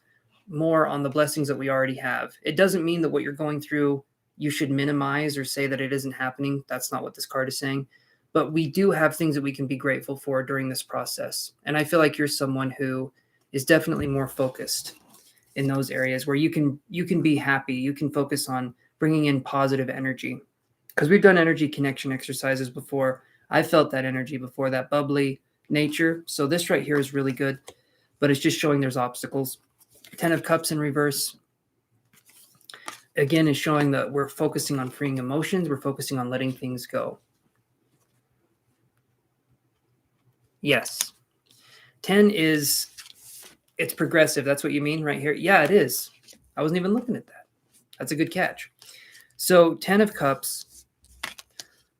more on the blessings that we already have. It doesn't mean that what you're going through, you should minimize or say that it isn't happening. That's not what this card is saying. But we do have things that we can be grateful for during this process. And I feel like you're someone who is definitely more focused in those areas where you can be happy. You can focus on bringing in positive energy. Because we've done energy connection exercises before. I felt that energy before, that bubbly nature. So this right here is really good, but it's just showing there's obstacles. 10 of Cups in reverse, again, is showing that we're focusing on freeing emotions. We're focusing on letting things go. Yes. 10 is, it's progressive. That's what you mean right here? Yeah, it is. I wasn't even looking at that. That's a good catch. So 10 of Cups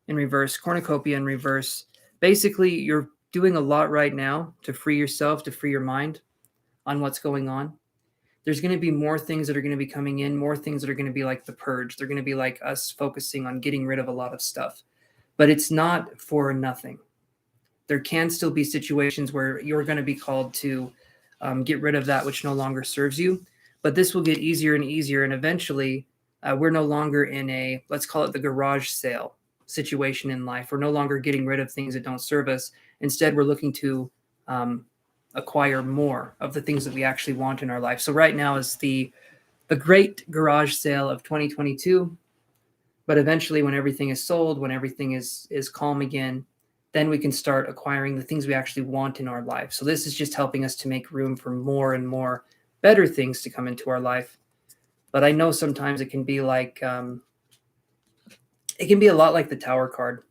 in reverse, cornucopia in reverse. Basically, you're doing a lot right now to free yourself, to free your mind on what's going on. There's going to be more things that are going to be coming in, more things that are going to be like the purge. They're going to be like us focusing on getting rid of a lot of stuff. But it's not for nothing. There can still be situations where you're going to be called to get rid of that which no longer serves you. But this will get easier and easier. And eventually, we're no longer in a, let's call it the garage sale situation in life. We're no longer getting rid of things that don't serve us. Instead, we're looking to acquire more of the things that we actually want in our life. So right now is the great garage sale of 2022. But eventually, when everything is sold, when everything is calm again, then we can start acquiring the things we actually want in our life. So this is just helping us to make room for more and more better things to come into our life. But I know sometimes it can be like, it can be a lot like the Tower card,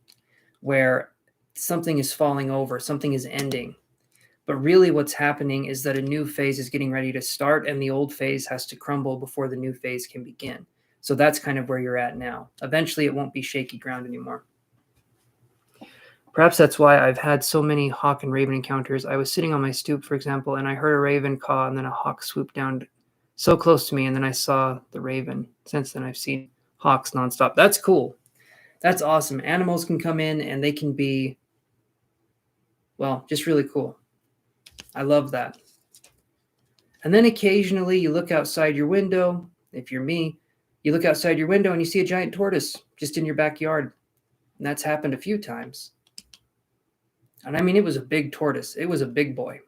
where something is falling over, something is ending. But really what's happening is that a new phase is getting ready to start, and the old phase has to crumble before the new phase can begin. So that's kind of where you're at now. Eventually, it won't be shaky ground anymore. Perhaps that's why I've had so many hawk and raven encounters. I was sitting on my stoop, for example, and I heard a raven caw, and then a hawk swooped down so close to me, and then I saw the raven. Since then, I've seen hawks nonstop. That's cool. That's awesome. Animals can come in, and they can be, well, just really cool. I love that. And then occasionally you look outside your window. If you're me, you look outside your window and you see a giant tortoise just in your backyard. And that's happened a few times. And I mean, it was a big tortoise. It was a big boy.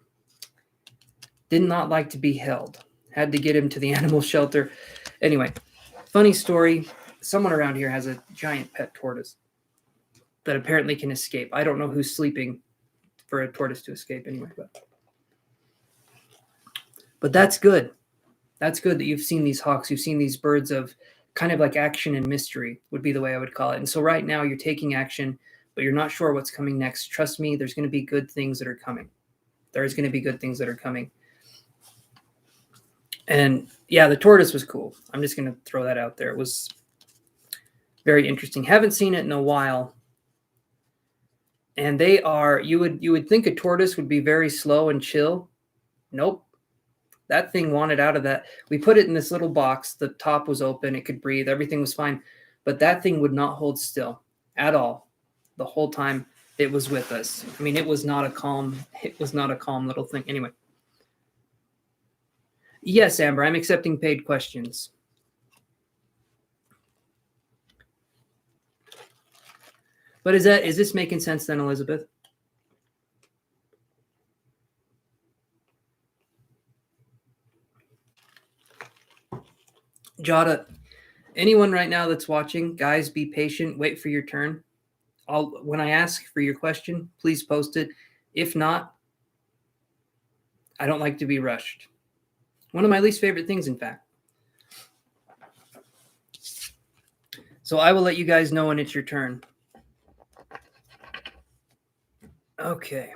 Did not like to be held. Had to get him to the animal shelter. Anyway, funny story. Someone around here has a giant pet tortoise that apparently can escape. I don't know who's sleeping for a tortoise to escape anyway. But that's good. That's good that you've seen these hawks. You've seen these birds of kind of like action and mystery would be the way I would call it. And so right now you're taking action, but you're not sure what's coming next. Trust me, there's going to be good things that are coming. There's going to be good things that are coming. And yeah, the tortoise was cool. I'm just going to throw that out there. It was very interesting. Haven't seen it in a while. And they are, you would think a tortoise would be very slow and chill. Nope. That thing wanted out of that. We put it in this little box. The top was open. It could breathe. Everything was fine. But that thing would not hold still at all. The whole time it was with us. I mean, it was not a calm little thing. Anyway. Yes, Amber, I'm accepting paid questions. But is this making sense then, Elizabeth? Jada, anyone right now that's watching, guys, be patient. Wait for your turn. When I ask for your question, please post it. If not, I don't like to be rushed. One of my least favorite things, in fact. So I will let you guys know when it's your turn. Okay.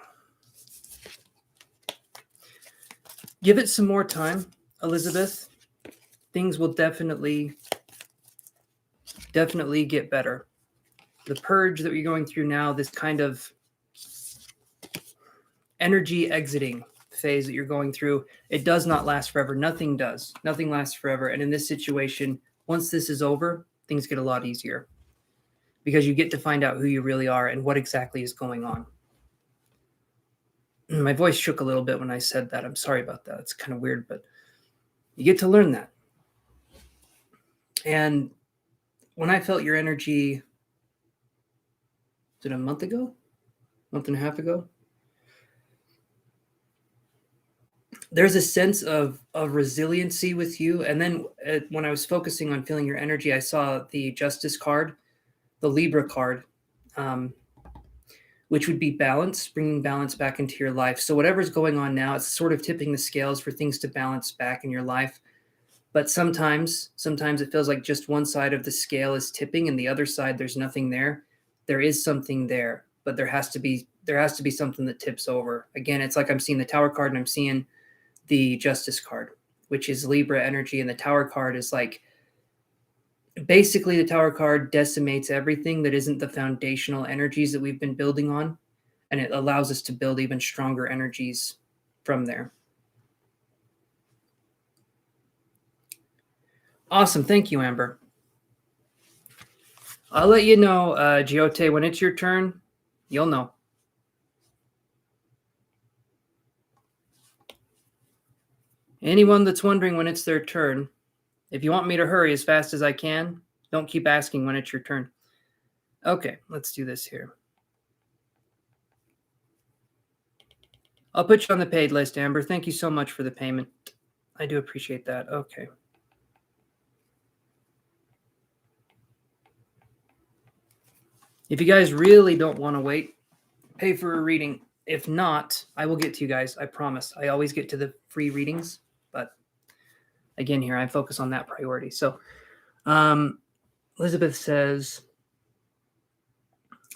Give it some more time, Elizabeth. Things will definitely get better. The purge that you're going through now, this kind of energy exiting phase that you're going through, it does not last forever. Nothing does. Nothing lasts forever. And in this situation, once this is over, things get a lot easier because you get to find out who you really are and what exactly is going on. My voice shook a little bit when I said that. I'm sorry about that. It's kind of weird, but you get to learn that. And when I felt your energy, was it a month ago? Month and a half ago? There's a sense of resiliency with you. And then when I was focusing on feeling your energy, I saw the Justice card, the Libra card, which would be balance, bringing balance back into your life. So whatever's going on now, it's sort of tipping the scales for things to balance back in your life. But sometimes it feels like just one side of the scale is tipping and the other side, there's nothing there. There is something there, but there has to be something that tips over. Again, it's like I'm seeing the Tower card and I'm seeing the Justice card, which is Libra energy. And the Tower card is like, basically the Tower card decimates everything that isn't the foundational energies that we've been building on. And it allows us to build even stronger energies from there. Awesome. Thank you, Amber. I'll let you know, Giote, when it's your turn, you'll know. Anyone that's wondering when it's their turn, if you want me to hurry as fast as I can, don't keep asking when it's your turn. Okay, let's do this here. I'll put you on the paid list, Amber. Thank you so much for the payment. I do appreciate that. Okay. If you guys really don't want to wait, pay for a reading. If not, I will get to you guys. I promise. I always get to the free readings, but again, here I focus on that priority. So, Elizabeth says,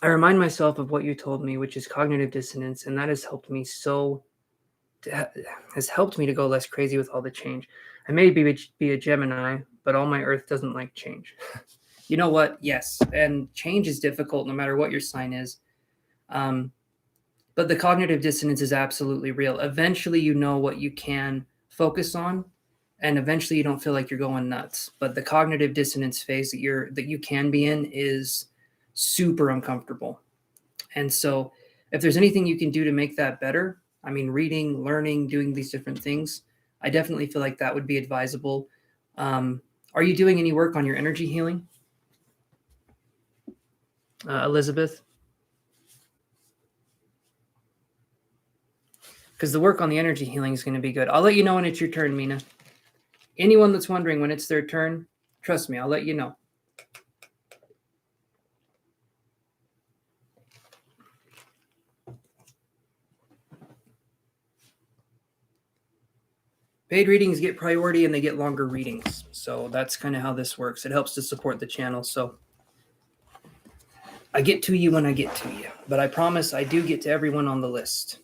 I remind myself of what you told me, which is cognitive dissonance, and that has helped me to go less crazy with all the change. I may be a Gemini, but all my Earth doesn't like change. You know what? Yes, and change is difficult no matter what your sign is. But the cognitive dissonance is absolutely real. Eventually, you know what you can focus on, and eventually you don't feel like you're going nuts. But the cognitive dissonance phase that you can be in is super uncomfortable. And so if there's anything you can do to make that better, I mean, reading, learning, doing these different things, I definitely feel like that would be advisable. Are you doing any work on your energy healing, Elizabeth? Because the work on the energy healing is going to be good. I'll let you know when it's your turn, Mina. Anyone that's wondering when it's their turn, trust me, I'll let you know. Paid readings get priority and they get longer readings. So that's kind of how this works. It helps to support the channel. So I get to you when I get to you. But I promise I do get to everyone on the list.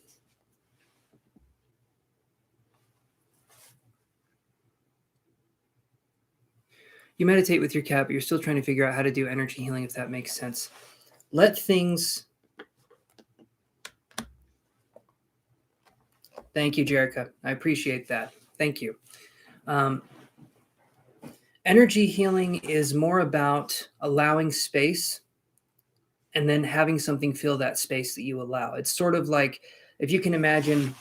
You meditate with your cat, but you're still trying to figure out how to do energy healing, if that makes sense. Let things... Thank you, Jerica. I appreciate that. Thank you. Energy healing is more about allowing space and then having something fill that space that you allow. It's sort of like, if you can imagine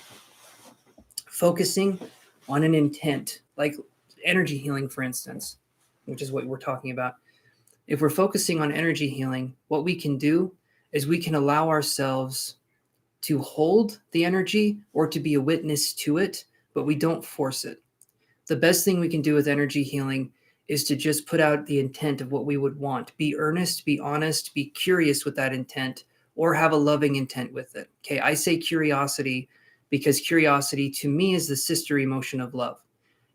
focusing on an intent, like energy healing, for instance, which is what we're talking about. If we're focusing on energy healing, what we can do is we can allow ourselves to hold the energy or to be a witness to it, but we don't force it. The best thing we can do with energy healing is to just put out the intent of what we would want. Be earnest, be honest, be curious with that intent, or have a loving intent with it. Okay, I say curiosity because curiosity to me is the sister emotion of love.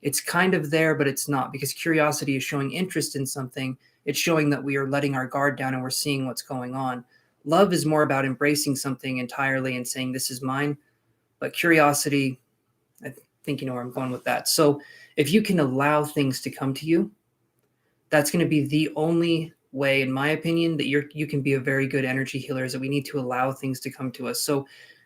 It's kind of there, but it's not, because curiosity is showing interest in something. It's showing that we are letting our guard down and we're seeing what's going on. Love is more about embracing something entirely and saying, this is mine. But curiosity, I think you know where I'm going with that. So if you can allow things to come to you, that's going to be the only way, in my opinion, that you can be a very good energy healer, is that we need to allow things to come to us. So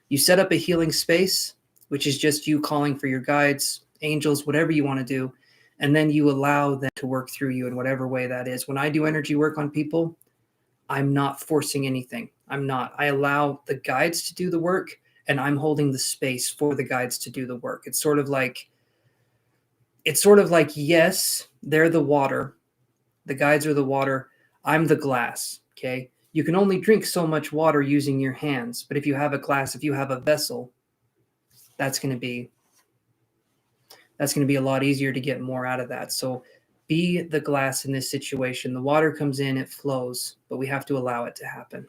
you set up a healing space, which is just you calling for your guides, angels, whatever you want to do. And then you allow them to work through you in whatever way that is. When I do energy work on people, I'm not forcing anything. I'm not. I allow the guides to do the work, and I'm holding the space for the guides to do the work. It's sort of like, yes, they're the water. The guides are the water. I'm the glass. Okay. You can only drink so much water using your hands. But if you have a glass, if you have a vessel, that's going to be a lot easier to get more out of that. So be the glass in this situation. The water comes in, it flows, but we have to allow it to happen.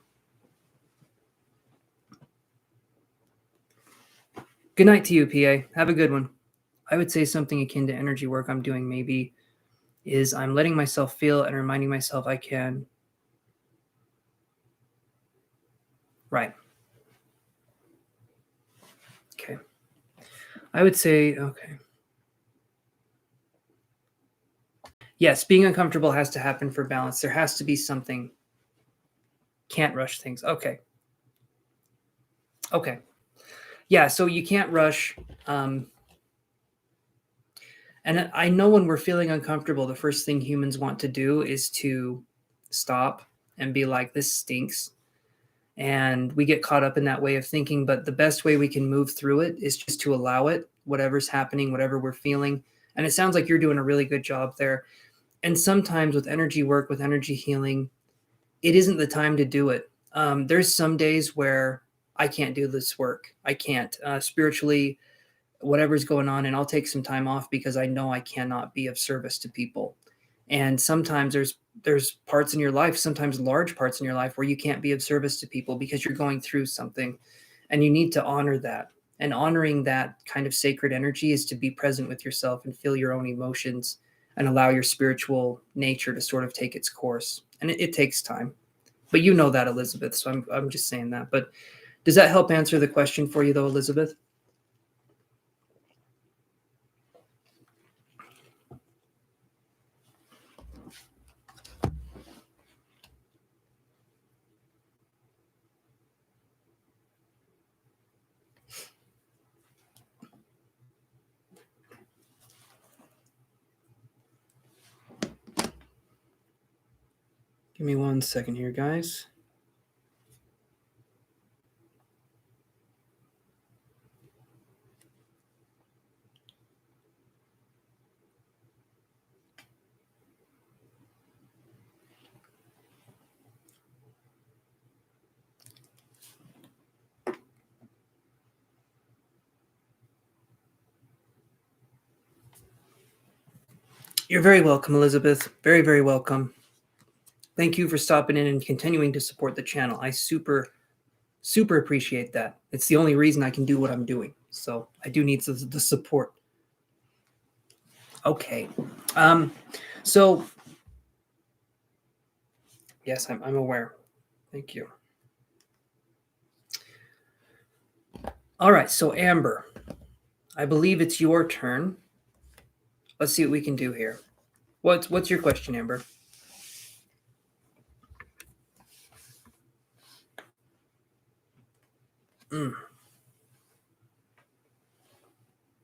Good night to you, PA. Have a good one. I would say something akin to energy work I'm doing maybe is I'm letting myself feel and reminding myself I can. Right. Okay. I would say, okay. Yes, being uncomfortable has to happen for balance. There has to be something. Can't rush things. Okay. Okay. Yeah, so you can't rush. And I know when we're feeling uncomfortable, the first thing humans want to do is to stop and be like, this stinks. And we get caught up in that way of thinking. But the best way we can move through it is just to allow it, whatever's happening, whatever we're feeling. And it sounds like you're doing a really good job there. And sometimes with energy work, with energy healing, it isn't the time to do it. There's some days where I can't do this work. I can't spiritually, whatever's going on, and I'll take some time off because I know I cannot be of service to people. And sometimes there's parts in your life, sometimes large parts in your life, where you can't be of service to people because you're going through something, and you need to honor that. And honoring that kind of sacred energy is to be present with yourself and feel your own emotions and allow your spiritual nature to sort of take its course. And it takes time. But you know that, Elizabeth, so I'm just saying that. But does that help answer the question for you, though, Elizabeth? Give me 1 second here, guys. You're very welcome, Elizabeth. Very, very welcome. Thank you for stopping in and continuing to support the channel. I super appreciate that. It's the only reason I can do what I'm doing. So I do need the support. Okay. So yes, I'm aware. Thank you. All right. So Amber, I believe it's your turn. Let's see what we can do here. What's your question, Amber? Mm.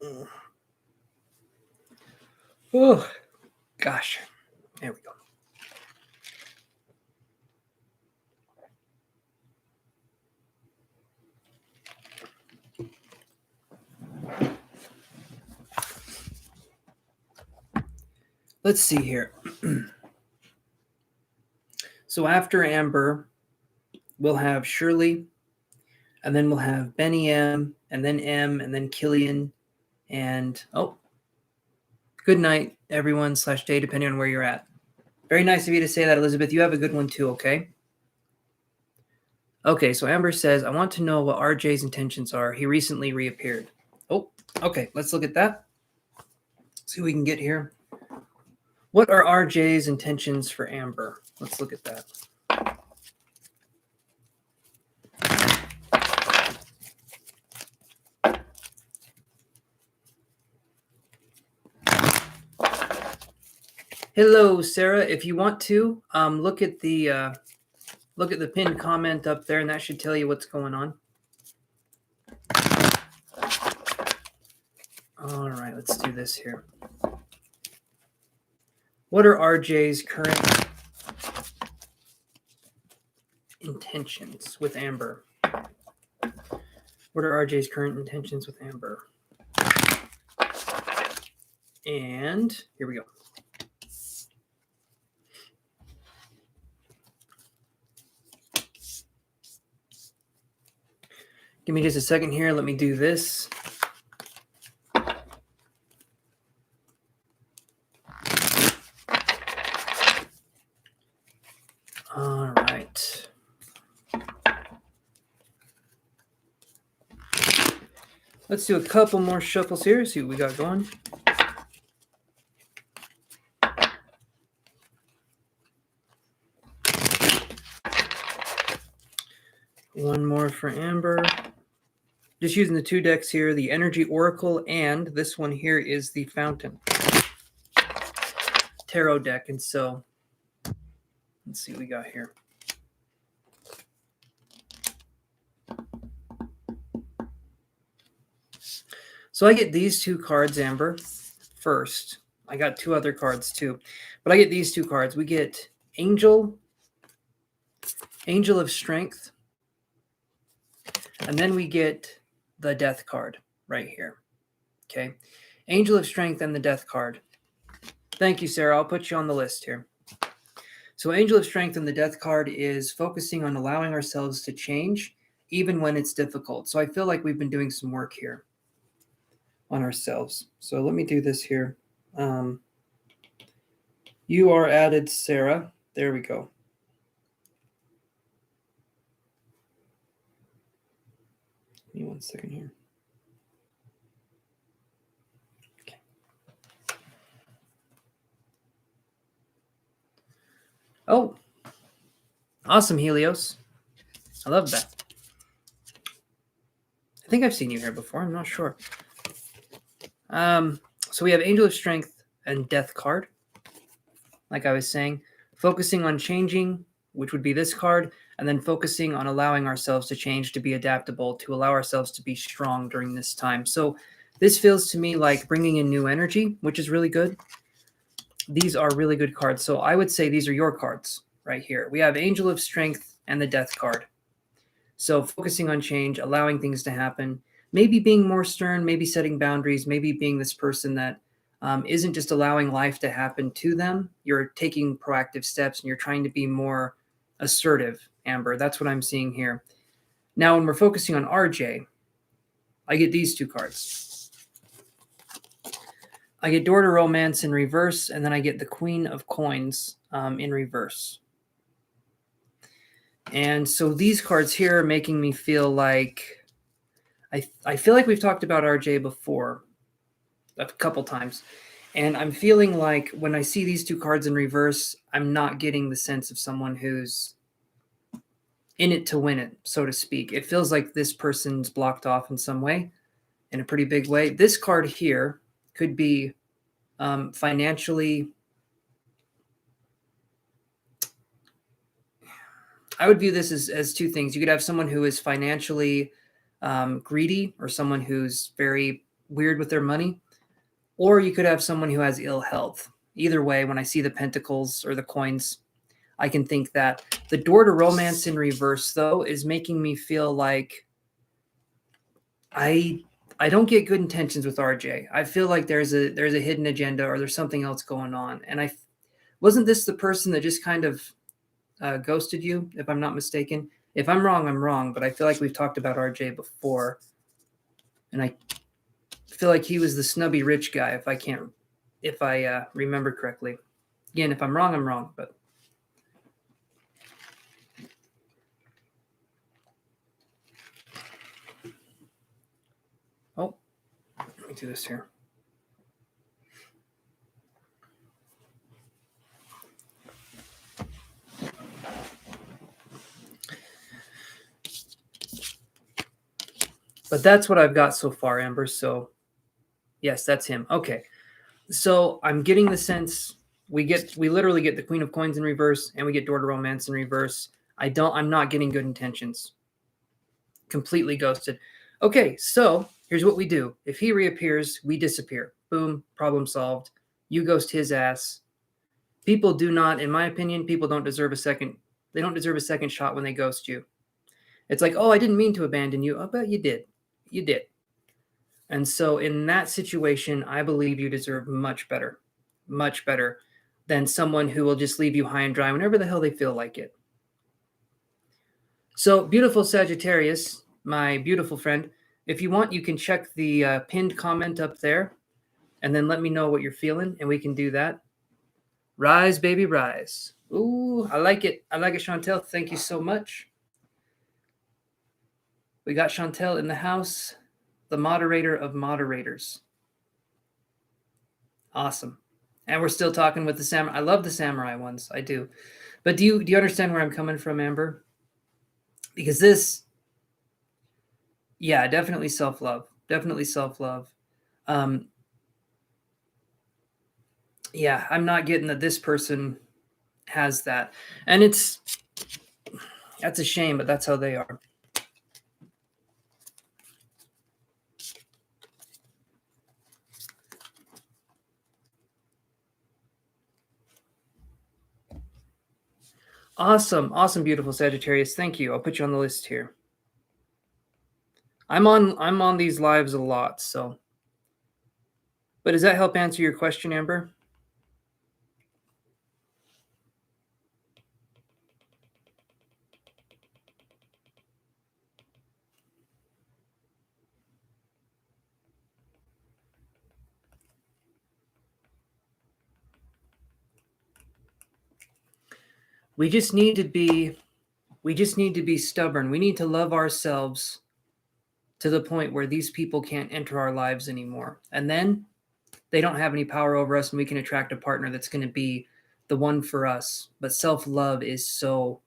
Mm. Oh, gosh. There we go. let's see here. So after Amber, we'll have Shirley, and then we'll have Benny M, and then Killian, and good night, everyone / day, depending on where you're at. Very nice of you to say that, Elizabeth. You have a good one too, okay? Okay, so Amber says, I want to know what RJ's intentions are. He recently reappeared. Oh, okay, let's look at that. See what we can get here. What are RJ's intentions for Amber? Let's look at that. Hello, Sarah. If you want to, look at the pinned comment up there, and that should tell you what's going on. All right, let's do this here. What are RJ's current intentions with Amber? What are RJ's current intentions with Amber? And here we go. Give me just a second here. Let me do this. All right. Let's do a couple more shuffles here. See what we got going. One more for Amber. Just using the two decks here, the Energy Oracle, and this one here is the Fountain Tarot deck. And so, let's see what we got here. So I get these two cards, Amber, first. I got two other cards too, but I get these two cards. We get Angel of Strength, and then we get the Death card right here. Okay. Angel of Strength and the Death card. Thank you, Sarah. I'll put you on the list here. So Angel of Strength and the Death card is focusing on allowing ourselves to change even when it's difficult. So I feel like we've been doing some work here on ourselves. So let me do this here. You are added, Sarah. There we go. Give me 1 second here. Okay. Oh, awesome, Helios. I love that. I think I've seen you here before. I'm not sure. So we have Angel of Strength and Death card. Like I was saying, focusing on changing, which would be this card, and then focusing on allowing ourselves to change, to be adaptable, to allow ourselves to be strong during this time. So this feels to me like bringing in new energy, which is really good. These are really good cards. So I would say these are your cards right here. We have Angel of Strength and the Death card. So focusing on change, allowing things to happen, maybe being more stern, maybe setting boundaries, maybe being this person that isn't just allowing life to happen to them. You're taking proactive steps and you're trying to be more assertive, Amber. That's what I'm seeing here. Now, when we're focusing on RJ, I get these two cards. I get Door to Romance in reverse, and then I get the Queen of Coins in reverse. And so these cards here are making me feel like, I feel like we've talked about RJ before a couple times. And I'm feeling like when I see these two cards in reverse, I'm not getting the sense of someone who's in it to win it, so to speak. It feels like this person's blocked off in some way, in a pretty big way. This card here could be financially. I would view this as two things. You could have someone who is financially greedy, or someone who's very weird with their money. Or you could have someone who has ill health. Either way, when I see the pentacles or the coins, I can think that. The Door to Romance in reverse, though, is making me feel like I I don't get good intentions with RJ. I feel like there's a hidden agenda or there's something else going on. And wasn't this the person that just kind of ghosted you, if I'm not mistaken? If I'm wrong, I'm wrong. But I feel like we've talked about RJ before, and I feel like he was the snubby rich guy. If I remember correctly. Again, if I'm wrong, I'm wrong. But oh, let me do this here. But that's what I've got so far, Amber. So yes, that's him. Okay. So I'm getting the sense we literally get the Queen of Coins in reverse and we get Door to Romance in reverse. I'm not getting good intentions. Completely ghosted. Okay, so here's what we do. If he reappears, we disappear. Boom, problem solved. You ghost his ass. People do not, in my opinion, people don't deserve a second. They don't deserve a second shot when they ghost you. It's like, oh, I didn't mean to abandon you. Oh, but you did. You did. And so in that situation, I believe you deserve much better than someone who will just leave you high and dry whenever the hell they feel like it. So beautiful Sagittarius, my beautiful friend, if you want, you can check the pinned comment up there and then let me know what you're feeling and we can do that. Rise, baby, rise. Ooh, I like it. I like it, Chantel. Thank you so much. We got Chantel in the house, the moderator of moderators. Awesome. And we're still talking with the samurai. I love the samurai ones. I do. But do you understand where I'm coming from, Amber? Because this, yeah, definitely self-love. Definitely self-love. Yeah, I'm not getting that this person has that. And that's a shame, but that's how they are. Awesome. Awesome, beautiful Sagittarius. Thank you. I'll put you on the list here. I'm on these lives a lot, so. But does that help answer your question, Amber? We just need to be stubborn. We need to love ourselves to the point where these people can't enter our lives anymore. And then they don't have any power over us and we can attract a partner that's going to be the one for us. But self-love is so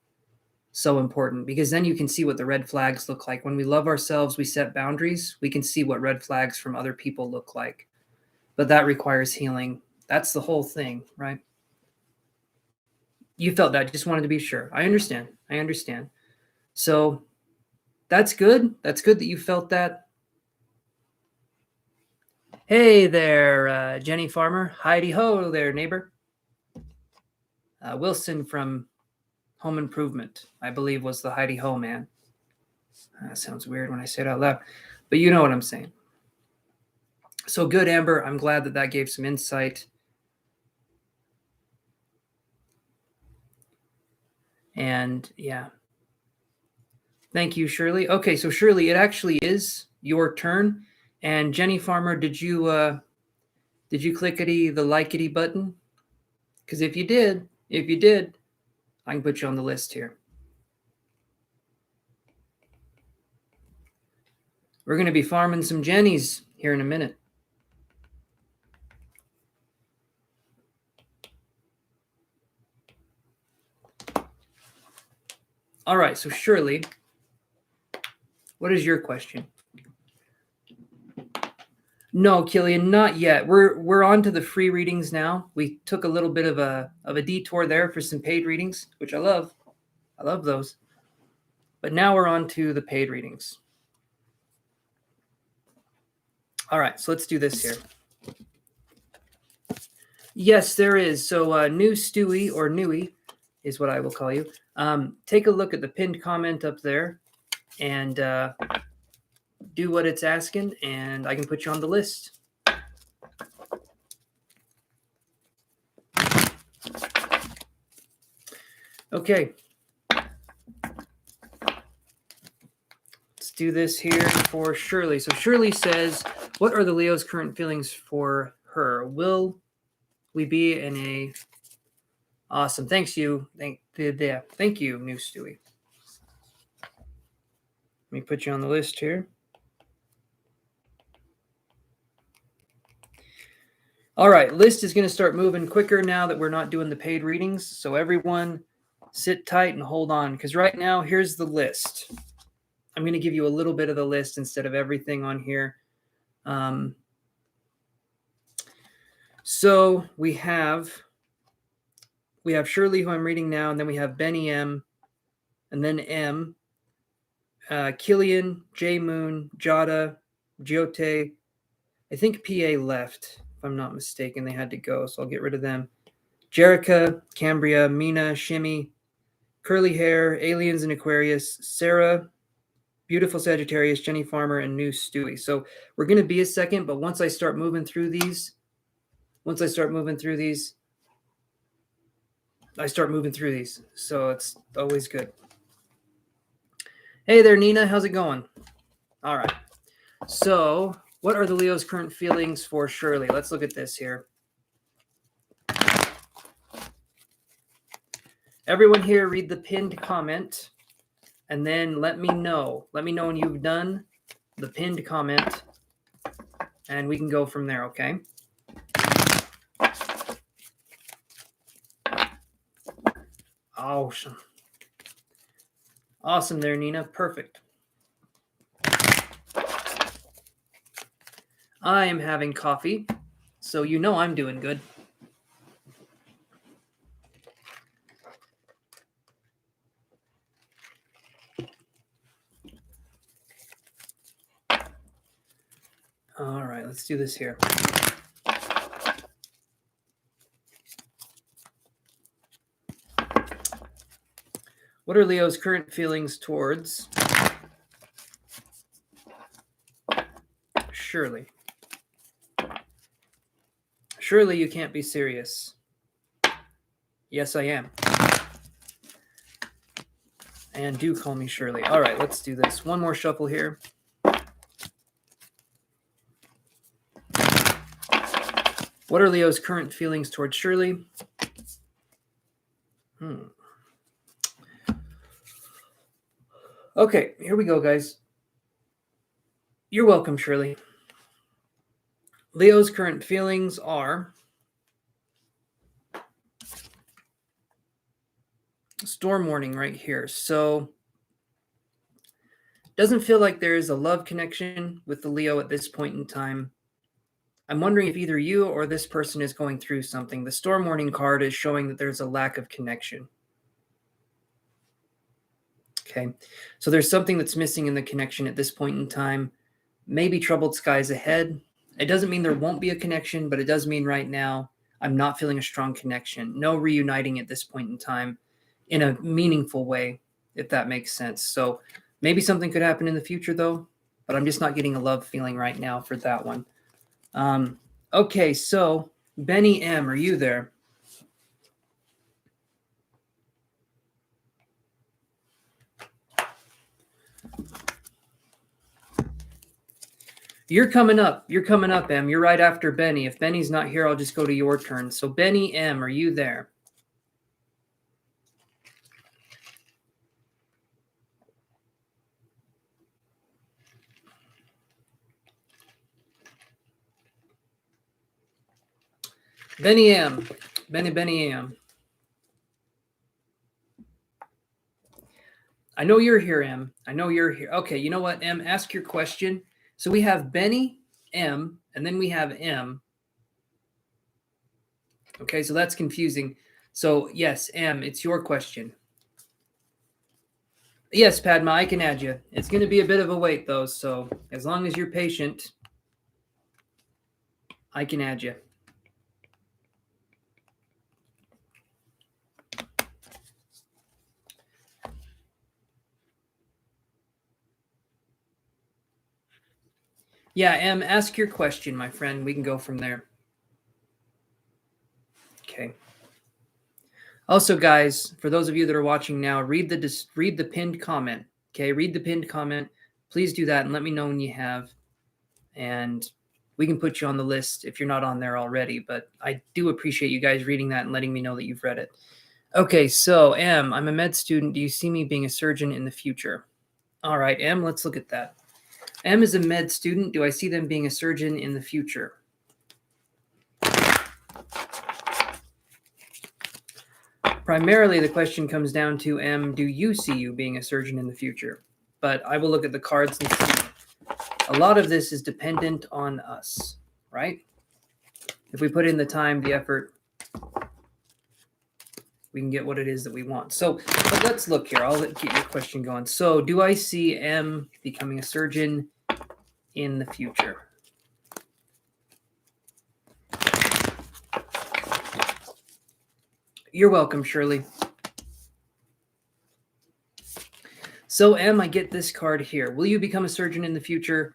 important because then you can see what the red flags look like. When we love ourselves, we set boundaries, we can see what red flags from other people look like. But that requires healing. That's the whole thing, right? You felt that, just wanted to be sure. I understand. So that's good. That's good that you felt that. Hey there, Jenny Farmer. Heidi ho there, neighbor. Wilson from Home Improvement, I believe, was the Heidi ho man. That sounds weird when I say it out loud, but you know what I'm saying. So good, Amber. I'm glad that gave some insight. And yeah. Thank you, Shirley. Okay, so Shirley, it actually is your turn. And Jenny Farmer, did you clickety the likety button? Because if you did, I can put you on the list here. We're going to be farming some Jennies here in a minute. All right, so Shirley, what is your question? No, Killian, not yet. We're on to the free readings now. We took a little bit of a detour there for some paid readings, which I love. I love those. But now we're on to the paid readings. All right, so let's do this here. Yes, there is. So new Stewie or Newy is what I will call you. Take a look at the pinned comment up there and do what it's asking, and I can put you on the list. Okay. Let's do this here for Shirley. So Shirley says, what are the Leo's current feelings for her? Will we be in a... Awesome. Thanks you. Thank you, New Stewie. Let me put you on the list here. All right, list is going to start moving quicker now that we're not doing the paid readings. So everyone sit tight and hold on, because right now, here's the list. I'm going to give you a little bit of the list instead of everything on here. So we have Shirley, who I'm reading now, and then we have Benny M, and then M, Killian, J Moon, Jada, Giote. I think PA left, if I'm not mistaken. They had to go, so I'll get rid of them. Jerica, Cambria, Mina, Shimmy, Curly Hair, Aliens and Aquarius, Sarah, Beautiful Sagittarius, Jenny Farmer, and New Stewie. So we're going to be a second, but once I start moving through these, I start moving through these. So it's always good. Hey there, Nina. How's it going? All right. So what are the Leo's current feelings for Shirley? Let's look at this here. Everyone here, read the pinned comment, and then let me know. Let me know when you've done the pinned comment, and we can go from there, okay? Awesome. Awesome there, Nina. Perfect. I am having coffee, so you know I'm doing good. All right, let's do this here. What are Leo's current feelings towards Shirley? Surely you can't be serious. Yes, I am. And do call me Shirley. All right, let's do this. One more shuffle here. What are Leo's current feelings towards Shirley? Okay, here we go, guys. You're welcome, Shirley. Leo's current feelings are storm warning right here. So doesn't feel like there is a love connection with the Leo at this point in time. I'm wondering if either you or this person is going through something. The storm warning card is showing that there's a lack of connection. Okay, so there's something that's missing in the connection at this point in time. Maybe troubled skies ahead. It doesn't mean there won't be a connection, but it does mean right now I'm not feeling a strong connection. No reuniting at this point in time in a meaningful way, if that makes sense. So maybe something could happen in the future, though, but I'm just not getting a love feeling right now for that one. Okay, so Benny M, are you there? You're coming up. You're coming up, Em. You're right after Benny. If Benny's not here, I'll just go to your turn. So Benny M, are you there? Benny M. Benny M. I know you're here, Em. I know you're here. Okay, you know what, Em? Ask your question. So we have Benny M, and then we have M. Okay, so that's confusing. So yes, M, it's your question. Yes, Padma, I can add you. It's going to be a bit of a wait, though, so as long as you're patient, I can add you. Yeah, Em, ask your question, my friend. We can go from there. Okay. Also, guys, for those of you that are watching now, read the pinned comment. Okay, read the pinned comment. Please do that and let me know when you have, and we can put you on the list if you're not on there already. But I do appreciate you guys reading that and letting me know that you've read it. Okay, so M, I'm a med student. Do you see me being a surgeon in the future? All right, M, let's look at that. M is a med student. Do I see them being a surgeon in the future? Primarily, the question comes down to M, do you see you being a surgeon in the future? But I will look at the cards and see. A lot of this is dependent on us, right? If we put in the time, the effort, we can get what it is that we want. So but let's look here. I'll get your question going. So do I see M becoming a surgeon in the future? You're welcome, Shirley. So M, I get this card here. Will you become a surgeon in the future?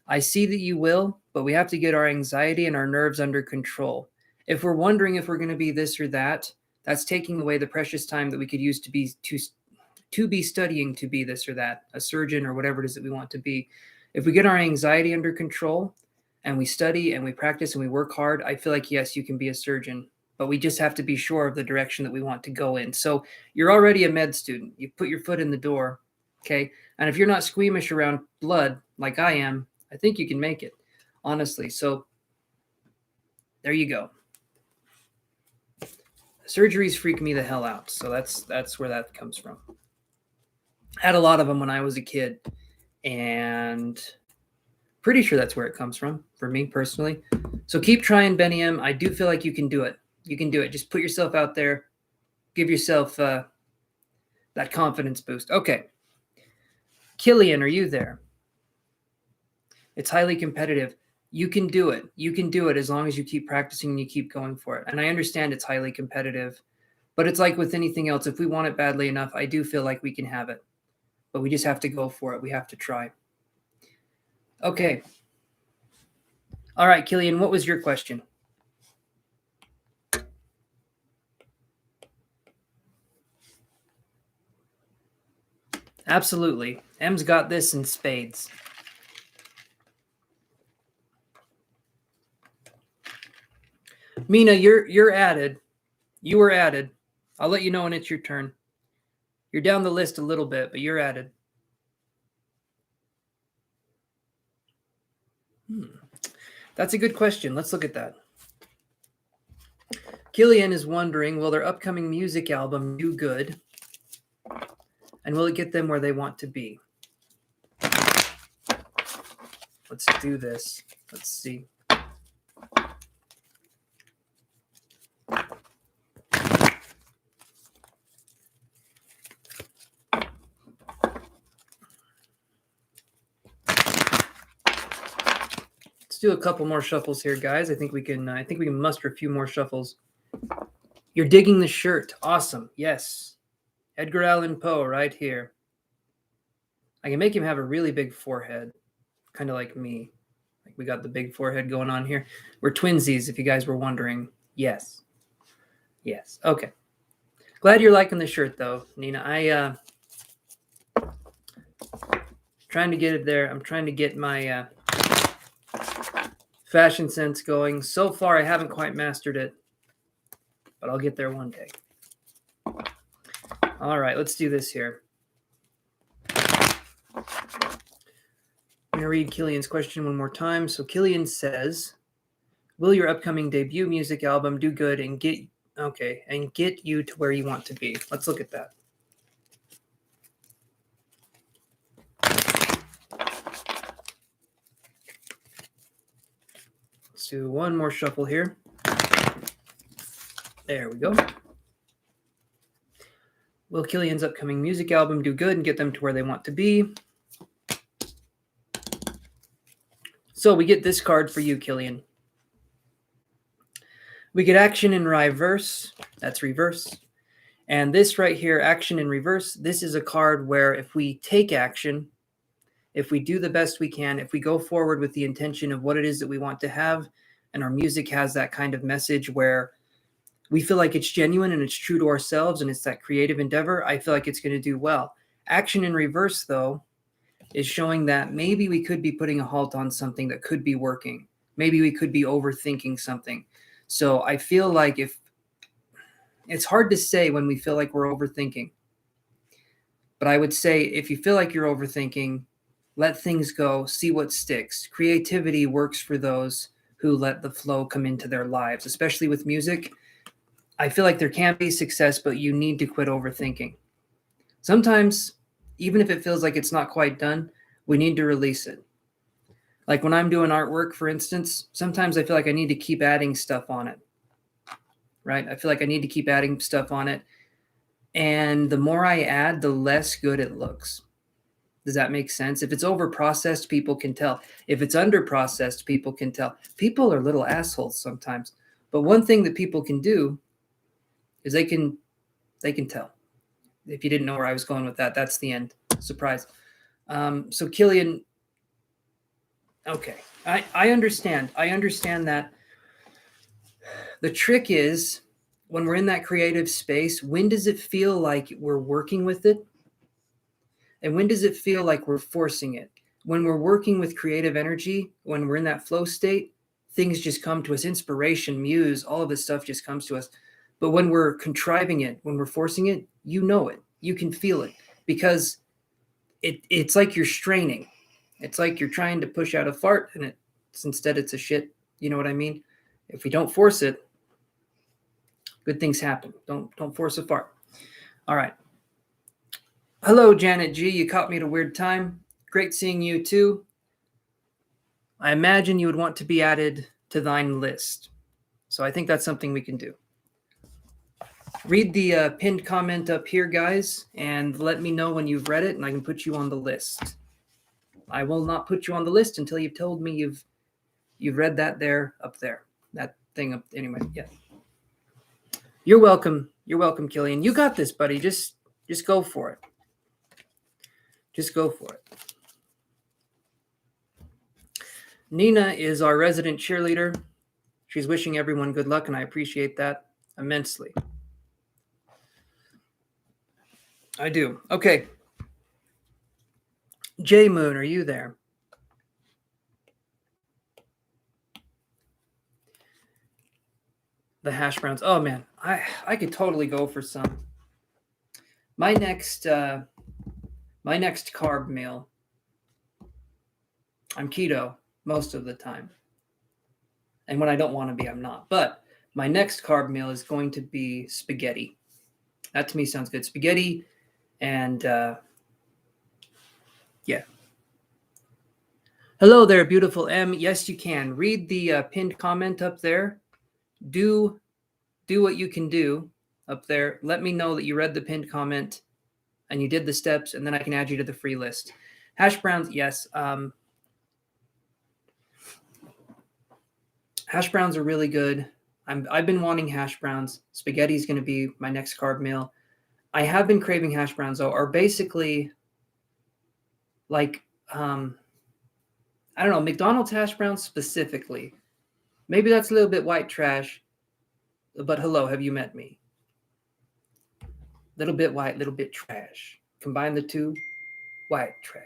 I see that you will, but we have to get our anxiety and our nerves under control. If we're wondering if we're going to be this or that, that's taking away the precious time that we could use to be studying to be this or that, a surgeon or whatever it is that we want to be. If we get our anxiety under control and we study and we practice and we work hard, I feel like, yes, you can be a surgeon, but we just have to be sure of the direction that we want to go in. So you're already a med student. You put your foot in the door, okay? And if you're not squeamish around blood like I am, I think you can make it, honestly. So there you go. Surgeries freak me the hell out. So that's where that comes from. I had a lot of them when I was a kid, and pretty sure that's where it comes from for me personally. So keep trying, Benny M. I do feel like you can do it. You can do it. Just put yourself out there. Give yourself that confidence boost. Okay. Killian, are you there? It's highly competitive. You can do it. You can do it as long as you keep practicing and you keep going for it. And I understand it's highly competitive, but it's like with anything else. If we want it badly enough, I do feel like we can have it, but we just have to go for it. We have to try. Okay. All right, Killian, what was your question? Absolutely. M's got this in spades. Mina, you're added. You were added. I'll let you know when it's your turn. You're down the list a little bit, but you're added. That's a good question. Let's look at that. Killian is wondering, will their upcoming music album do good? And will it get them where they want to be? Let's do this. Let's see. Let's do a couple more shuffles here, guys. I think we can muster a few more shuffles. You're digging the shirt. Awesome. Yes. Edgar Allan Poe right here. I can make him have a really big forehead, kind of like me. Like we got the big forehead going on here. We're twinsies, if you guys were wondering. Yes. Yes. Okay. Glad you're liking the shirt, though, Nina. Trying to get it there. I'm trying to get my fashion sense going. So far, I haven't quite mastered it, but I'll get there one day. All right, let's do this here. I'm going to read Killian's question one more time. So Killian says, will your upcoming debut music album do good and get you to where you want to be? Let's look at that. Let's do one more shuffle here. There we go. Will Killian's upcoming music album do good and get them to where they want to be? So we get this card for you, Killian. We get action in reverse. That's reverse. And this right here, action in reverse, this is a card where if we take action if we do the best we can, if we go forward with the intention of what it is that we want to have, and our music has that kind of message where we feel like it's genuine and it's true to ourselves and it's that creative endeavor, I feel like it's going to do well. Action in reverse, though, is showing that maybe we could be putting a halt on something that could be working. Maybe we could be overthinking something. So I feel like if it's hard to say when we feel like we're overthinking, but I would say if you feel like you're overthinking, let things go, see what sticks. Creativity works for those who let the flow come into their lives, especially with music. I feel like there can be success, but you need to quit overthinking. Sometimes, even if it feels like it's not quite done, we need to release it. Like when I'm doing artwork, for instance, sometimes I feel like I need to keep adding stuff on it, right? I feel like I need to keep adding stuff on it. And the more I add, the less good it looks. Does that make sense? If it's over processed, people can tell. If it's under processed, people can tell. People are little assholes sometimes. But one thing that people can do is they can tell. If you didn't know where I was going with that, that's the end. Surprise. So Killian, okay, I understand. I understand that the trick is when we're in that creative space, when does it feel like we're working with it? And when does it feel like we're forcing it? When we're working with creative energy, when we're in that flow state, things just come to us. Inspiration, muse, all of this stuff just comes to us. But when we're contriving it, when we're forcing it, you know it. You can feel it because it's like you're straining. It's like you're trying to push out a fart and it's a shit. You know what I mean? If we don't force it, good things happen. Don't force a fart. All right. Hello, Janet G. You caught me at a weird time. Great seeing you too. I imagine you would want to be added to thine list. So I think that's something we can do. Read the pinned comment up here, guys, and let me know when you've read it, and I can put you on the list. I will not put you on the list until you've told me you've read that there, up there. That thing up, anyway, yeah. You're welcome. You're welcome, Killian. You got this, buddy. Just go for it. Just go for it. Nina is our resident cheerleader. She's wishing everyone good luck, and I appreciate that immensely. I do. Okay. J Moon, are you there? The hash browns. Oh man, I could totally go for some. My next carb meal. I'm keto most of the time. And when I don't want to be, I'm not. But my next carb meal is going to be spaghetti. That to me sounds good. Spaghetti and yeah. Hello there, beautiful M. Yes, you can. Read the pinned comment up there. Do what you can do up there. Let me know that you read the pinned comment and you did the steps, and then I can add you to the free list. Hash browns, yes. Hash browns are really good. I've been wanting hash browns. Spaghetti is going to be my next carb meal. I have been craving hash browns, though, are basically like, I don't know, McDonald's hash browns specifically. Maybe that's a little bit white trash, but hello, have you met me? Little bit white, little bit trash. Combine the two, white trash.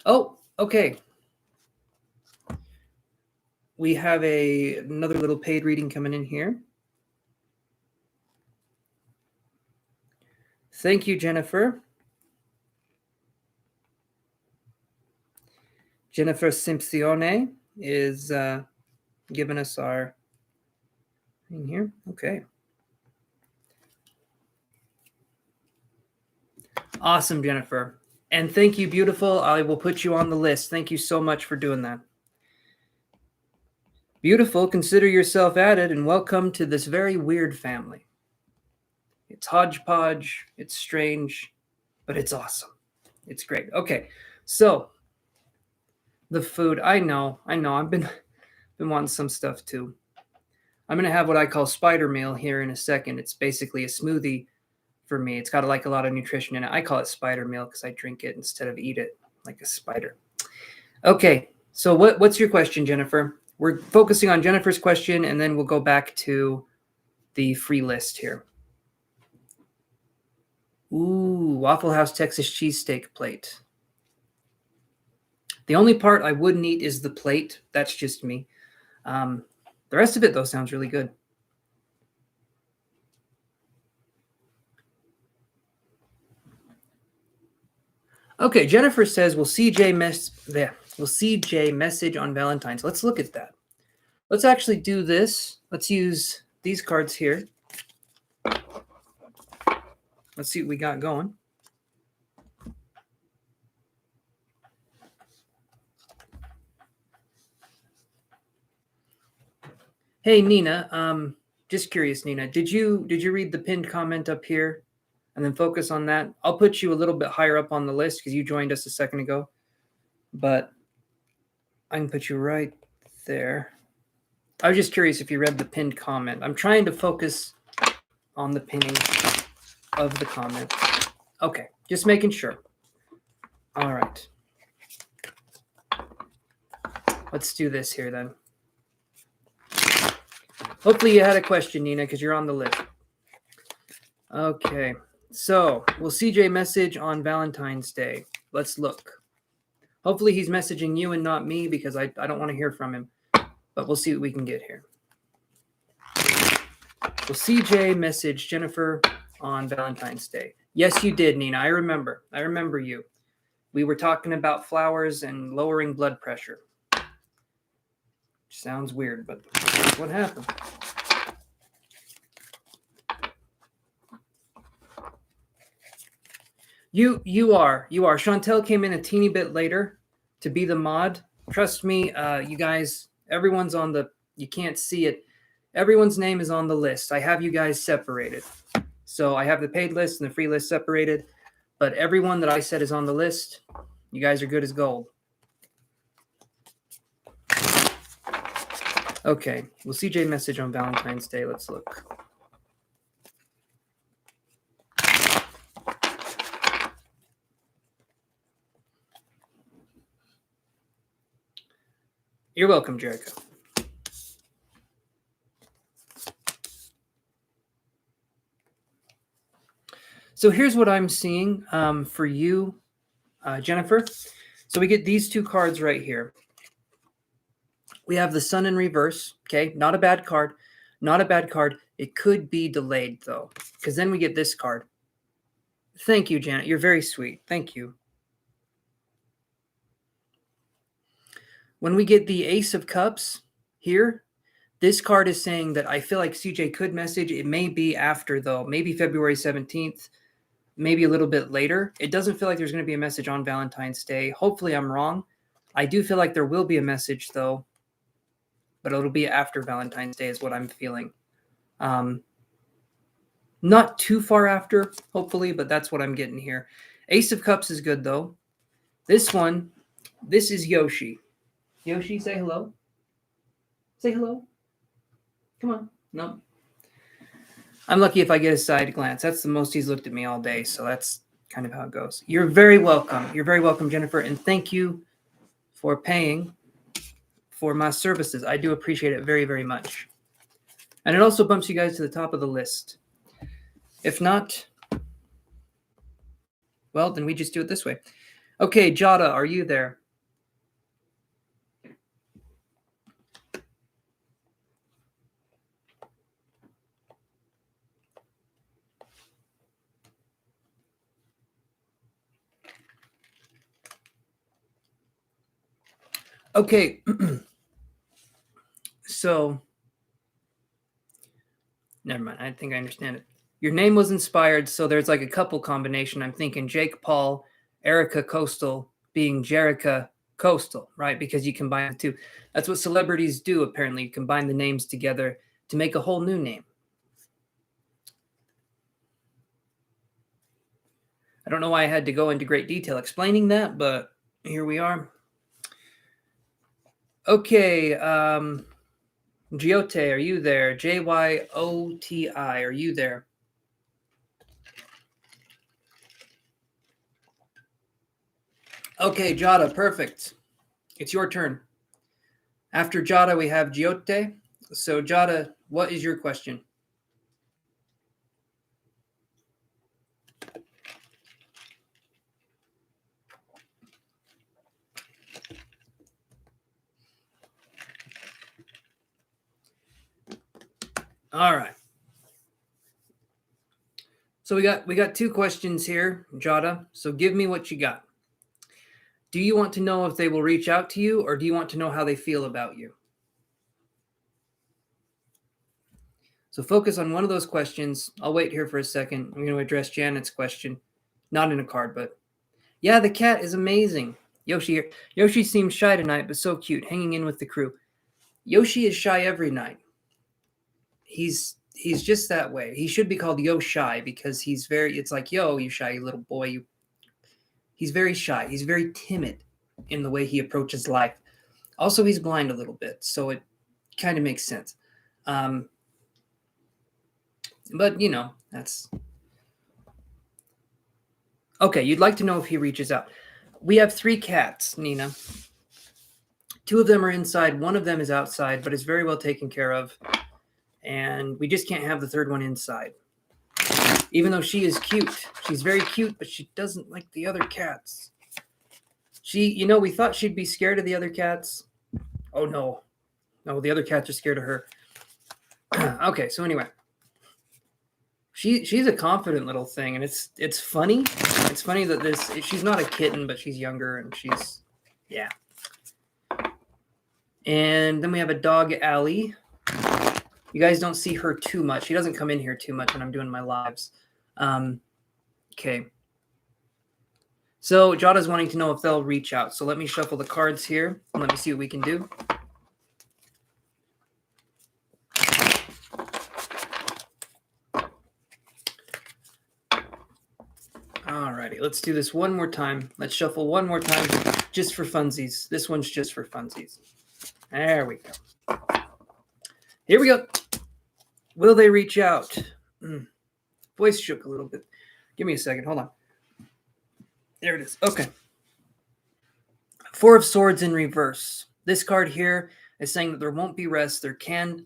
Oh, okay. We have another little paid reading coming in here. Thank you, Jennifer. Jennifer Simpcione is giving us our thing here. Okay. Awesome, Jennifer. And thank you, beautiful. I will put you on the list. Thank you so much for doing that. Beautiful, consider yourself added and welcome to this very weird family. It's hodgepodge, it's strange, but it's awesome. It's great. Okay, so the food, I know. I've been wanting some stuff too. I'm going to have what I call spider meal here in a second. It's basically a smoothie for me. It's got like a lot of nutrition in it. I call it spider meal because I drink it instead of eat it. like a spider. Okay, so what's your question, Jennifer? We're focusing on Jennifer's question, and then we'll go back to the free list here. Ooh, Waffle House Texas cheesesteak plate. The only part I wouldn't eat is the plate. That's just me. The rest of it, though, sounds really good. Okay, Jennifer says, will CJ message on Valentine's? Let's look at that. Let's actually do this. Let's use these cards here. Let's see what we got going. Hey, Nina. Just curious, Nina, did you read the pinned comment up here and then focus on that? I'll put you a little bit higher up on the list because you joined us a second ago, but I can put you right there. I was just curious if you read the pinned comment. I'm trying to focus on the pinning of the comment. Okay, just making sure. All right. Let's do this here then. Hopefully you had a question, Nina, because you're on the list. Okay, so will CJ message on Valentine's Day? Let's look. Hopefully he's messaging you and not me because I don't want to hear from him. But we'll see what we can get here. Will CJ message Jennifer on Valentine's Day? Yes, you did, Nina. I remember. I remember you. We were talking about flowers and lowering blood pressure. Sounds weird, but that's what happened. You are. Chantel came in a teeny bit later to be the mod. Trust me, you guys, everyone's on the, you can't see it. Everyone's name is on the list. I have you guys separated. So I have the paid list and the free list separated, but everyone that I said is on the list. You guys are good as gold. Okay, will CJ message on Valentine's Day? Let's look. You're welcome, Jericho. So here's what I'm seeing for you, Jennifer. So we get these two cards right here. We have the Sun in reverse. Okay, not a bad card. Not a bad card. It could be delayed, though, because then we get this card. Thank you, Janet. You're very sweet. Thank you. When we get the Ace of Cups here, this card is saying that I feel like CJ could message. It may be after, though. Maybe February 17th. Maybe a little bit later. It doesn't feel like there's going to be a message on Valentine's Day. Hopefully I'm wrong. I do feel like there will be a message, though, but it'll be after Valentine's Day is what I'm feeling. Not too far after, hopefully, but that's what I'm getting here. Ace of Cups is good, though. This one, this is Yoshi. Yoshi, say hello. Say hello. Come on. No. I'm lucky if I get a side glance. That's the most he's looked at me all day, so that's kind of how it goes. You're very welcome. You're very welcome, Jennifer, and thank you for paying for my services. I do appreciate it very, very much. And it also bumps you guys to the top of the list. If not, well, then we just do it this way. Okay, Jada, are you there? Okay, so never mind. I think I understand it. Your name was inspired, so there's like a couple combination. I'm thinking Jake Paul, Erica Coastal being Jerica Coastal, right? Because you combine the two. That's what celebrities do, apparently. You combine the names together to make a whole new name. I don't know why I had to go into great detail explaining that, but here we are. Okay, Giote, are you there? Jyoti, are you there? Okay, Jada, perfect. It's your turn. After Jada, we have Giote. So, Jada, what is your question? All right. So we got two questions here, Jada. So give me what you got. Do you want to know if they will reach out to you, or do you want to know how they feel about you? So focus on one of those questions. I'll wait here for a second. I'm going to address Janet's question. Not in a card, but yeah, the cat is amazing. Yoshi seems shy tonight, but so cute, hanging in with the crew. Yoshi is shy every night. He's just that way. He should be called Yo Shy because he's very. It's like, yo, you shy little boy. He's very shy. He's very timid in the way he approaches life. Also, he's blind a little bit, so it kind of makes sense. Um, but that's okay. You'd like to know if he reaches out. We have 3 cats, Nina. 2 of them are inside. 1 of them is outside, but is very well taken care of. And we just can't have the 3rd one inside. Even though she is cute. She's very cute, but she doesn't like the other cats. We thought she'd be scared of the other cats. Oh, no. No, the other cats are scared of her. Okay, so anyway. She's a confident little thing, and it's funny. It's funny that she's not a kitten, but she's younger, and yeah. And then we have a dog, Allie. You guys don't see her too much. She doesn't come in here too much when I'm doing my lives. Okay. So Jada's wanting to know if they'll reach out. So let me shuffle the cards here, and let me see what we can do. Alrighty, let's do this one more time. Let's shuffle one more time, just for funsies. This one's just for funsies. There we go. Here we go. Will they reach out? Voice shook a little bit. Give me a second. Hold on. There it is. Okay. 4 of Swords in reverse. This card here is saying that there won't be rest.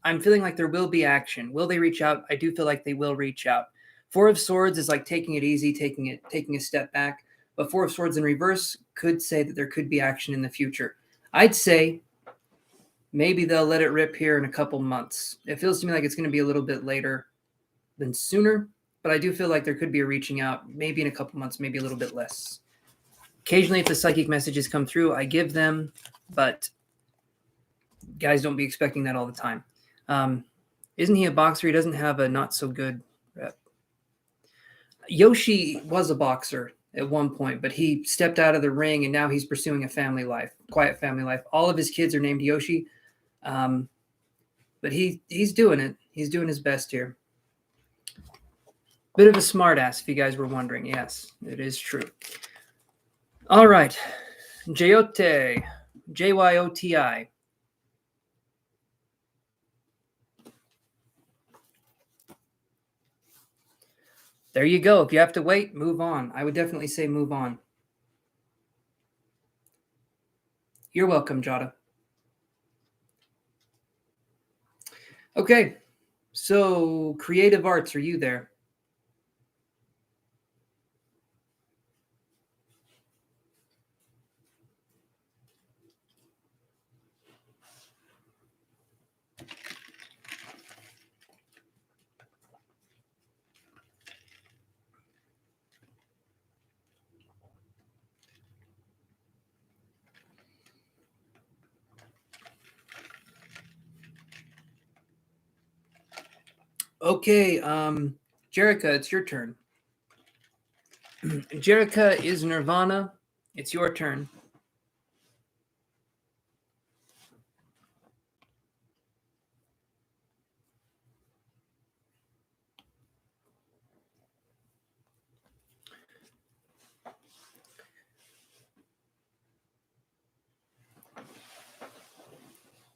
I'm feeling like there will be action. Will they reach out? I do feel like they will reach out. 4 of Swords is like taking it easy, taking a step back. But 4 of Swords in reverse could say that there could be action in the future. I'd say maybe they'll let it rip here in a couple months. It feels to me like it's going to be a little bit later than sooner, but I do feel like there could be a reaching out, maybe in a couple months, maybe a little bit less. Occasionally, if the psychic messages come through, I give them, but guys, don't be expecting that all the time. Isn't he a boxer? He doesn't have a not so good rep. Yoshi was a boxer at one point, but he stepped out of the ring and now he's pursuing a family life, quiet family life. All of his kids are named Yoshi, but he's doing it. He's doing his best here. Bit of a smartass, if you guys were wondering. Yes, it is true. All right, Jyoti, Jyoti. There you go. If you have to wait, move on. I would definitely say move on. You're welcome, Jada. Okay, so creative arts, are you there? Okay, Jerica, it's your turn. Jerica is Nirvana. It's your turn.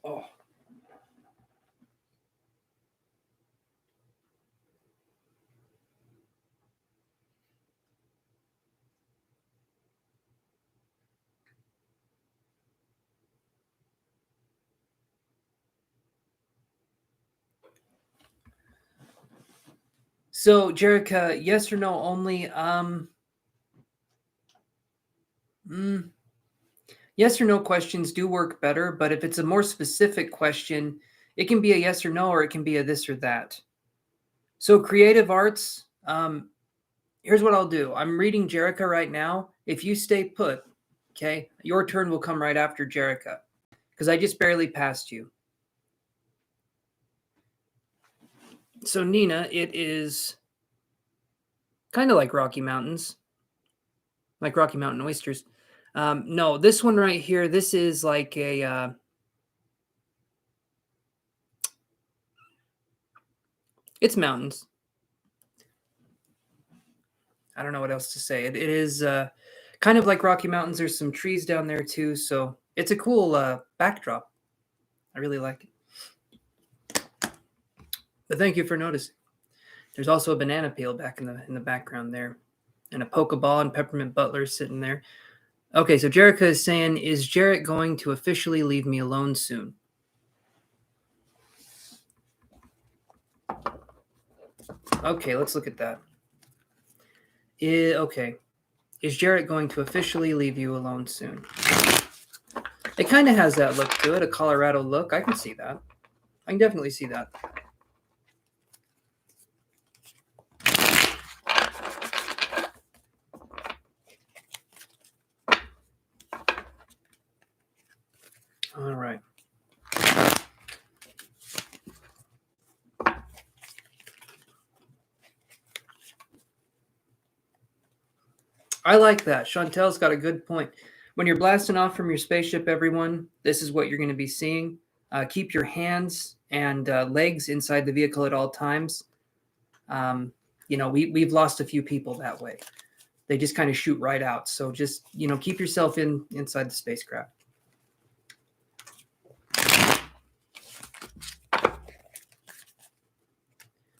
Oh. So, Jerica, yes or no only? Yes or no questions do work better, but if it's a more specific question, it can be a yes or no, or it can be a this or that. So, creative arts, here's what I'll do. I'm reading Jerica right now. If you stay put, okay, your turn will come right after Jerica because I just barely passed you. So, Nina, it is kind of like Rocky Mountains, like Rocky Mountain oysters. No, this one right here, this is like a, it's mountains. I don't know what else to say. It is kind of like Rocky Mountains. There's some trees down there too, so it's a cool backdrop. I really like it. But thank you for noticing. There's also a banana peel back in the background there, and a Pokeball and Peppermint Butler sitting there. Okay, so Jerica is saying, is Jarrett going to officially leave me alone soon? Okay, let's look at that. Okay. Is Jarrett going to officially leave you alone soon? It kind of has that look to it, a Colorado look. I can see that. I can definitely see that. All right. I like that. Chantel's got a good point. When you're blasting off from your spaceship, everyone, this is what you're going to be seeing. Keep your hands and legs inside the vehicle at all times. We've lost a few people that way. They just kind of shoot right out. So just, keep yourself inside the spacecraft.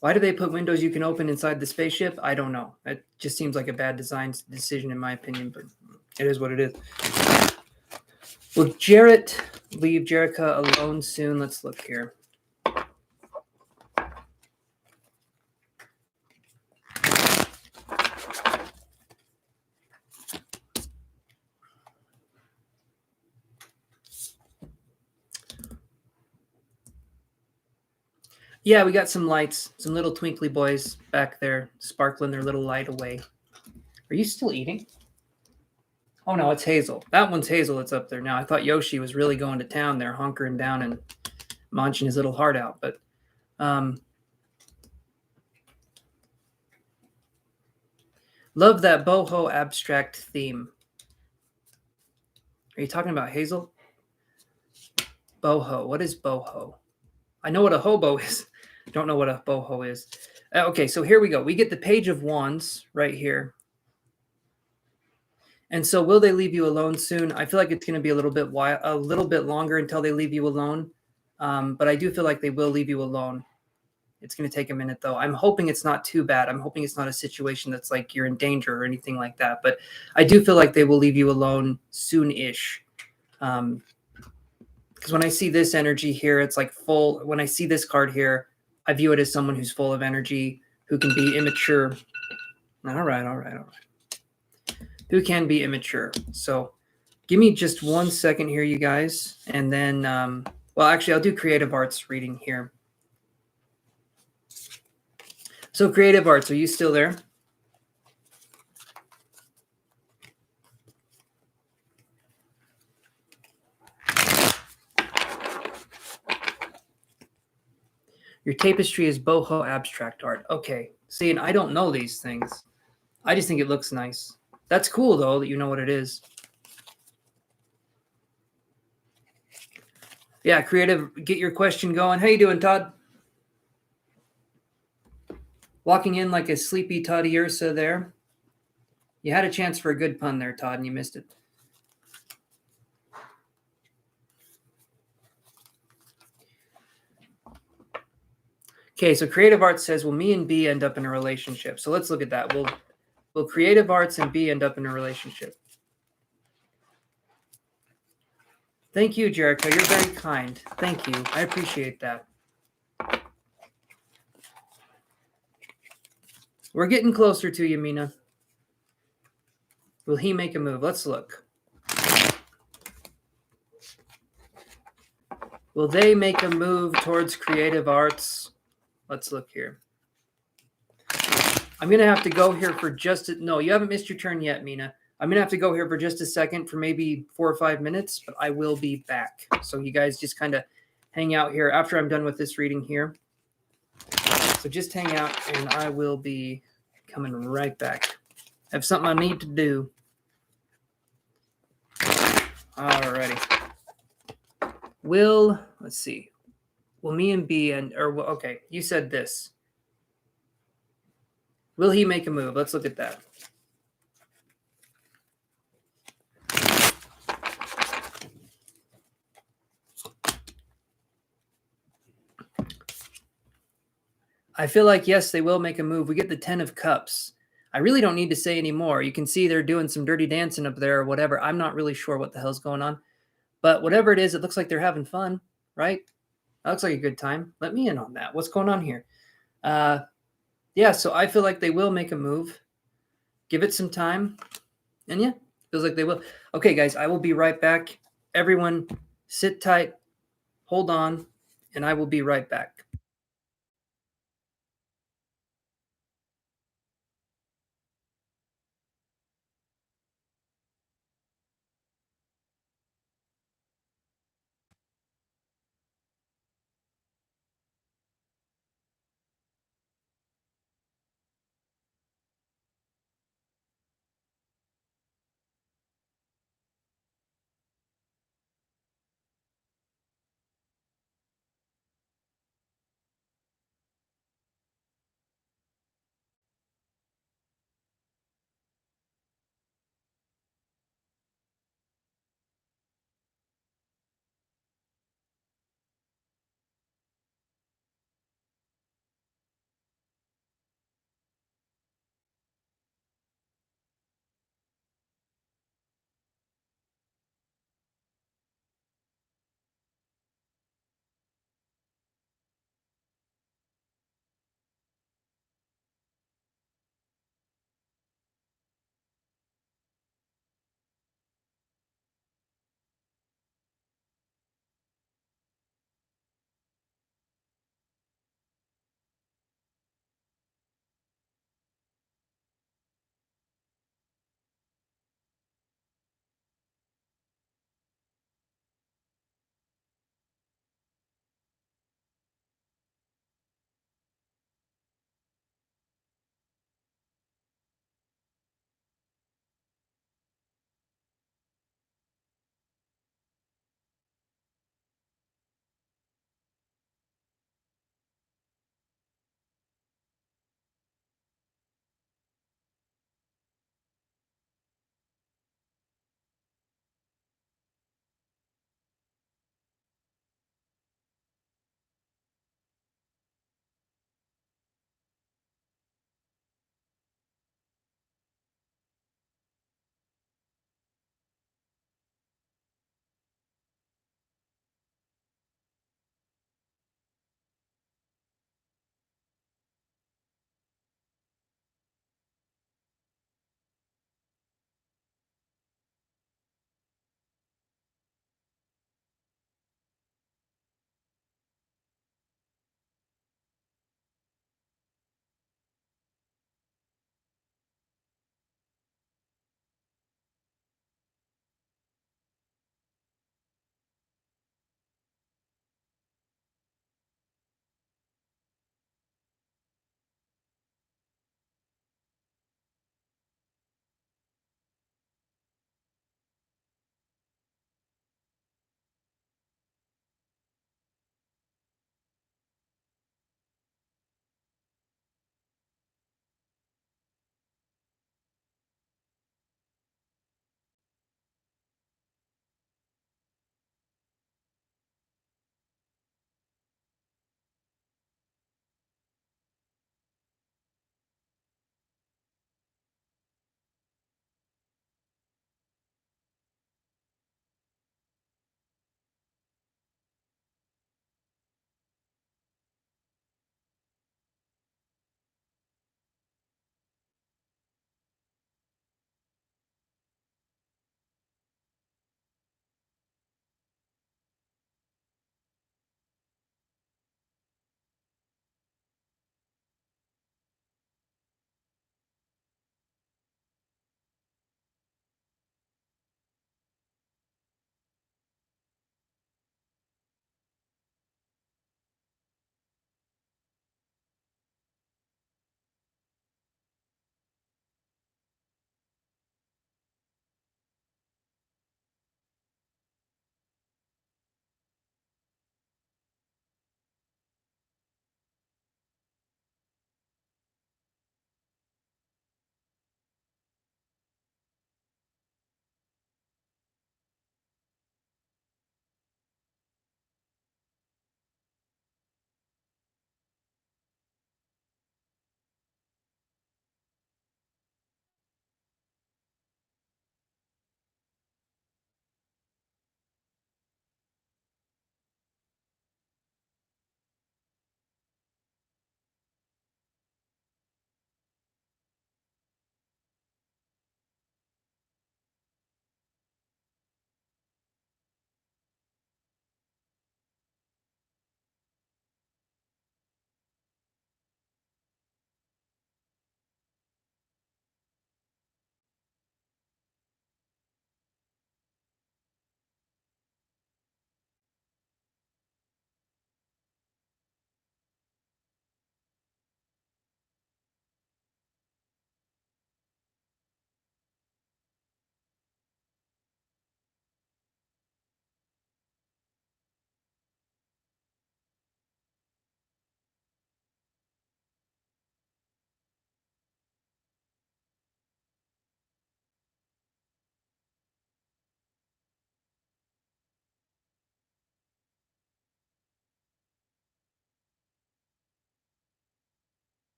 Why do they put windows you can open inside the spaceship? I don't know. It just seems like a bad design decision in my opinion, but it is what it is. Will Jarrett leave Jerica alone soon? Let's look here. Yeah, we got some lights, some little twinkly boys back there sparkling their little light away. Are you still eating? Oh no, it's Hazel. That one's Hazel that's up there now. I thought Yoshi was really going to town there, hunkering down and munching his little heart out. But love that boho abstract theme. Are you talking about Hazel? Boho. What is boho? I know what a hobo is. Don't know what a boho is. Okay, so here we go. We get the Page of Wands right here. And so will they leave you alone soon? I feel like it's going to be a little bit longer until they leave you alone. But I do feel like they will leave you alone. It's going to take a minute, though. I'm hoping it's not too bad. I'm hoping it's not a situation that's like you're in danger or anything like that. But I do feel like they will leave you alone soon-ish. Because when I see this energy here, it's like full. When I see this card here, I view it as someone who's full of energy, who can be immature. All right. Who can be immature. So give me just 1 second here, you guys. And then, well, actually, I'll do creative arts reading here. So creative arts, are you still there? Your tapestry is boho abstract art. Okay. See, and I don't know these things. I just think it looks nice. That's cool, though, that you know what it is. Yeah, creative, get your question going. How you doing, Todd? Walking in like a sleepy Toddy Ursa there. You had a chance for a good pun there, Todd, and you missed it. Okay, so creative arts says, will me and B end up in a relationship? So let's look at that. Will creative arts and B end up in a relationship? Thank you, Jericho. You're very kind. Thank you. I appreciate that. We're getting closer to you, Mina. Will he make a move? Let's look. Will they make a move towards creative arts? Let's look here. I'm going to have to go here for just a, no, you haven't missed your turn yet, Mina. I'm going to have to go here for just a second for maybe 4 or 5 minutes, but I will be back. So you guys just kind of hang out here after I'm done with this reading here. So just hang out and I will be coming right back. I have something I need to do. Alrighty. Let's see. Will me and B okay, you said this. Will he make a move? Let's look at that. I feel like, yes, they will make a move. We get the 10 of Cups. I really don't need to say any more. You can see they're doing some dirty dancing up there or whatever. I'm not really sure what the hell's going on. But whatever it is, it looks like they're having fun, right? That looks like a good time. Let me in on that. What's going on here? Yeah, so I feel like they will make a move. Give it some time. And yeah, feels like they will. Okay, guys, I will be right back. Everyone, sit tight, hold on, and I will be right back.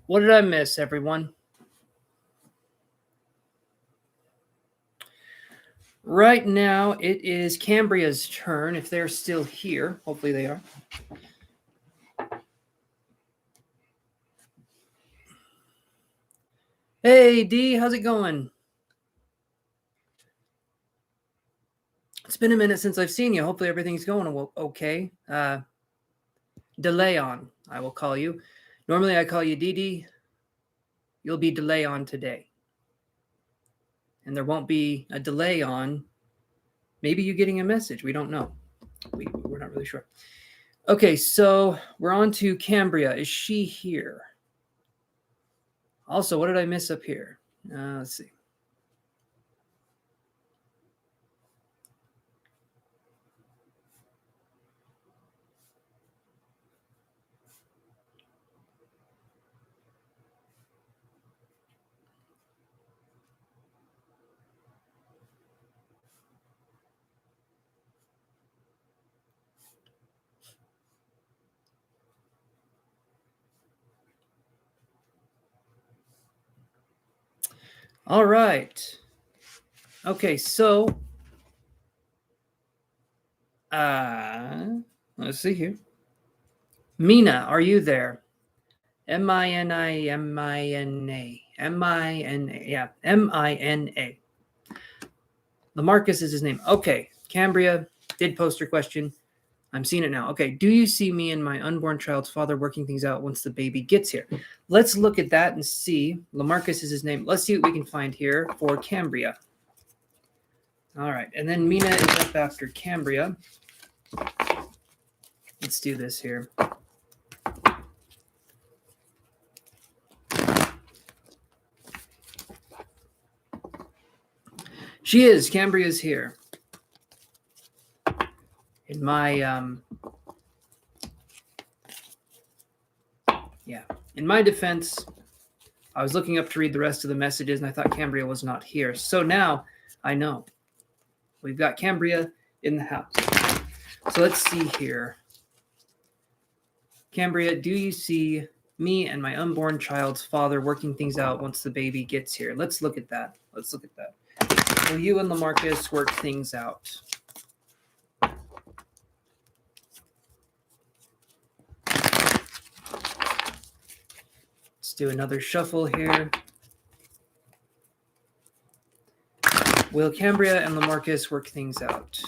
What did I miss, everyone? Right now, it is Cambria's turn, if they're still here. Hopefully they are. Hey, D, how's it going? It's been a minute since I've seen you. Hopefully everything's going okay. Delay on, I will call you. Normally I call you Dee. You'll be delay on today. And there won't be a delay on maybe you getting a message. We don't know. We're not really sure. Okay, so we're on to Cambria. Is she here? Also, what did I miss up here? Let's see. All right. Okay, so let's see here. Mina, are you there? Mina. Yeah, Mina. Lamarcus is his name. Okay, Cambria did post her question. I'm seeing it now. Okay, do you see me and my unborn child's father working things out once the baby gets here? Let's look at that and see. Lamarcus is his name. Let's see what we can find here for Cambria. All right, and then Mina is up after Cambria. Let's do this here. She is. Cambria's here. In my in my defense, I was looking up to read the rest of the messages and I thought Cambria was not here. So now I know. We've got Cambria in the house. So let's see here. Cambria, do you see me and my unborn child's father working things out once the baby gets here? Let's look at that. Will you and Lamarcus work things out? Let's do another shuffle here. Will Cambria and Lamarcus work things out?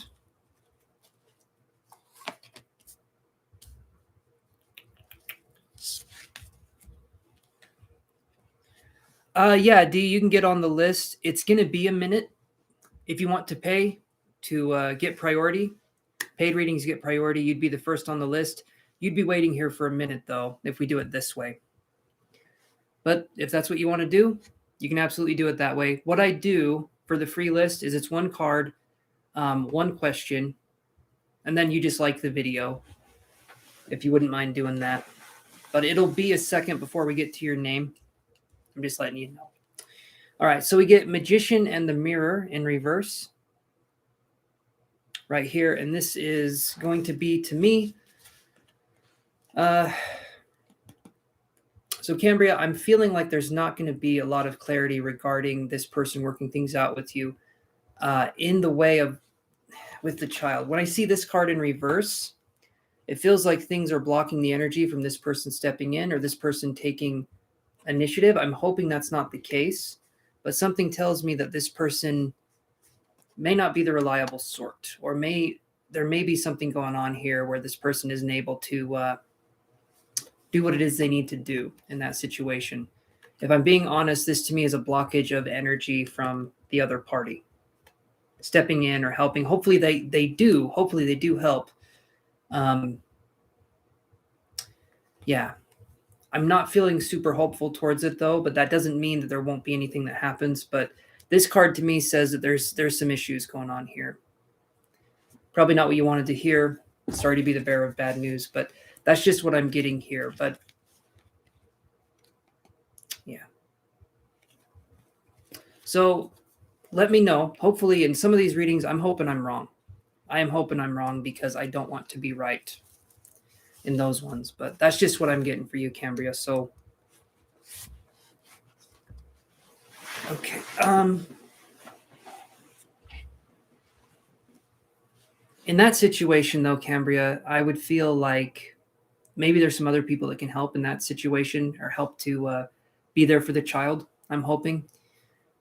Yeah, D, you can get on the list. It's going to be a minute if you want to pay to get priority. Paid readings get priority. You'd be the first on the list. You'd be waiting here for a minute, though, if we do it this way. But if that's what you want to do, you can absolutely do it that way. What I do for the free list is it's one card, one question, and then you just like the video, if you wouldn't mind doing that. But it'll be a second before we get to your name. I'm just letting you know. All right, so we get Magician and the Mirror in reverse right here, and this is going to be to me. So Cambria, I'm feeling like there's not going to be a lot of clarity regarding this person working things out with you in the way of with the child. When I see this card in reverse, it feels like things are blocking the energy from this person stepping in or this person taking initiative. I'm hoping that's not the case, but something tells me that this person may not be the reliable sort, or there may be something going on here where this person isn't able to do what it is they need to do in that situation. If I'm being honest, this to me is a blockage of energy from the other party stepping in or helping. Hopefully they do help. Yeah. I'm not feeling super hopeful towards it though, but that doesn't mean that there won't be anything that happens. But this card to me says that there's some issues going on here. Probably not what you wanted to hear. Sorry to be the bearer of bad news, but that's just what I'm getting here. But yeah. So let me know. Hopefully in some of these readings, I'm hoping I'm wrong. I am hoping I'm wrong because I don't want to be right. in those ones. But that's just what I'm getting for you, Cambria. So, okay. In that situation, though, Cambria, I would feel like maybe there's some other people that can help in that situation or help to be there for the child. I'm hoping,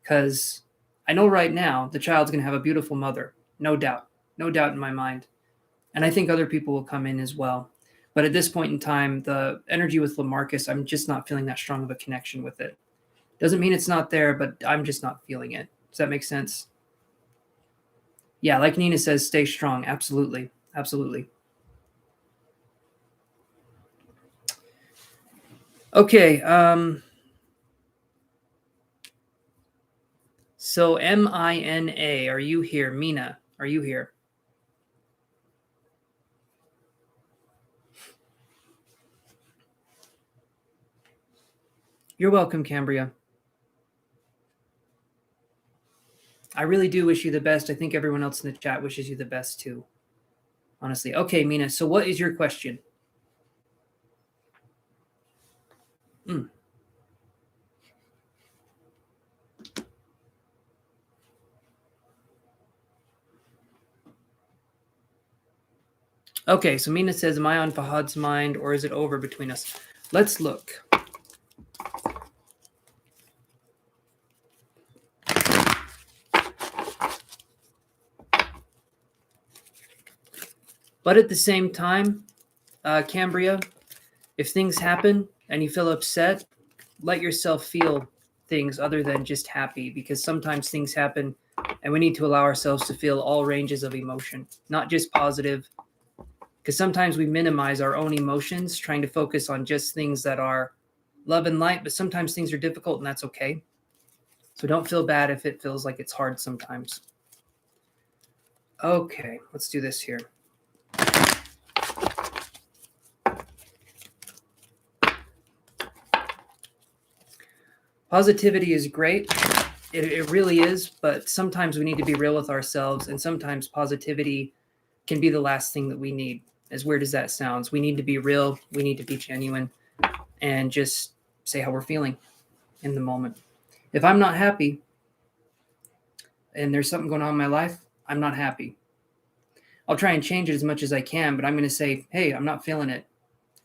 because I know right now the child's going to have a beautiful mother, no doubt, no doubt in my mind. And I think other people will come in as well. But at this point in time, the energy with LaMarcus, I'm just not feeling that strong of a connection with it. Doesn't mean it's not there, but I'm just not feeling it. Does that make sense? Yeah, like Nina says, stay strong. Absolutely. Absolutely. Okay. So Mina, are you here? Mina, are you here? You're welcome, Cambria. I really do wish you the best. I think everyone else in the chat wishes you the best too. Honestly. Okay, Mina. So what is your question? Mm. Okay, so Mina says, am I on Fahad's mind or is it over between us? Let's look. But at the same time, Cambria, if things happen and you feel upset, let yourself feel things other than just happy, because sometimes things happen and we need to allow ourselves to feel all ranges of emotion, not just positive, because sometimes we minimize our own emotions trying to focus on just things that are love and light, but sometimes things are difficult and that's okay. So don't feel bad if it feels like it's hard sometimes. Okay, let's do this here. Positivity is great. It really is, but sometimes we need to be real with ourselves, and sometimes positivity can be the last thing that we need. As weird as that sounds, we need to be real, we need to be genuine, and just say how we're feeling in the moment. If I'm not happy and there's something going on in my life, I'm not happy. I'll try and change it as much as I can, but I'm going to say, hey, I'm not feeling it.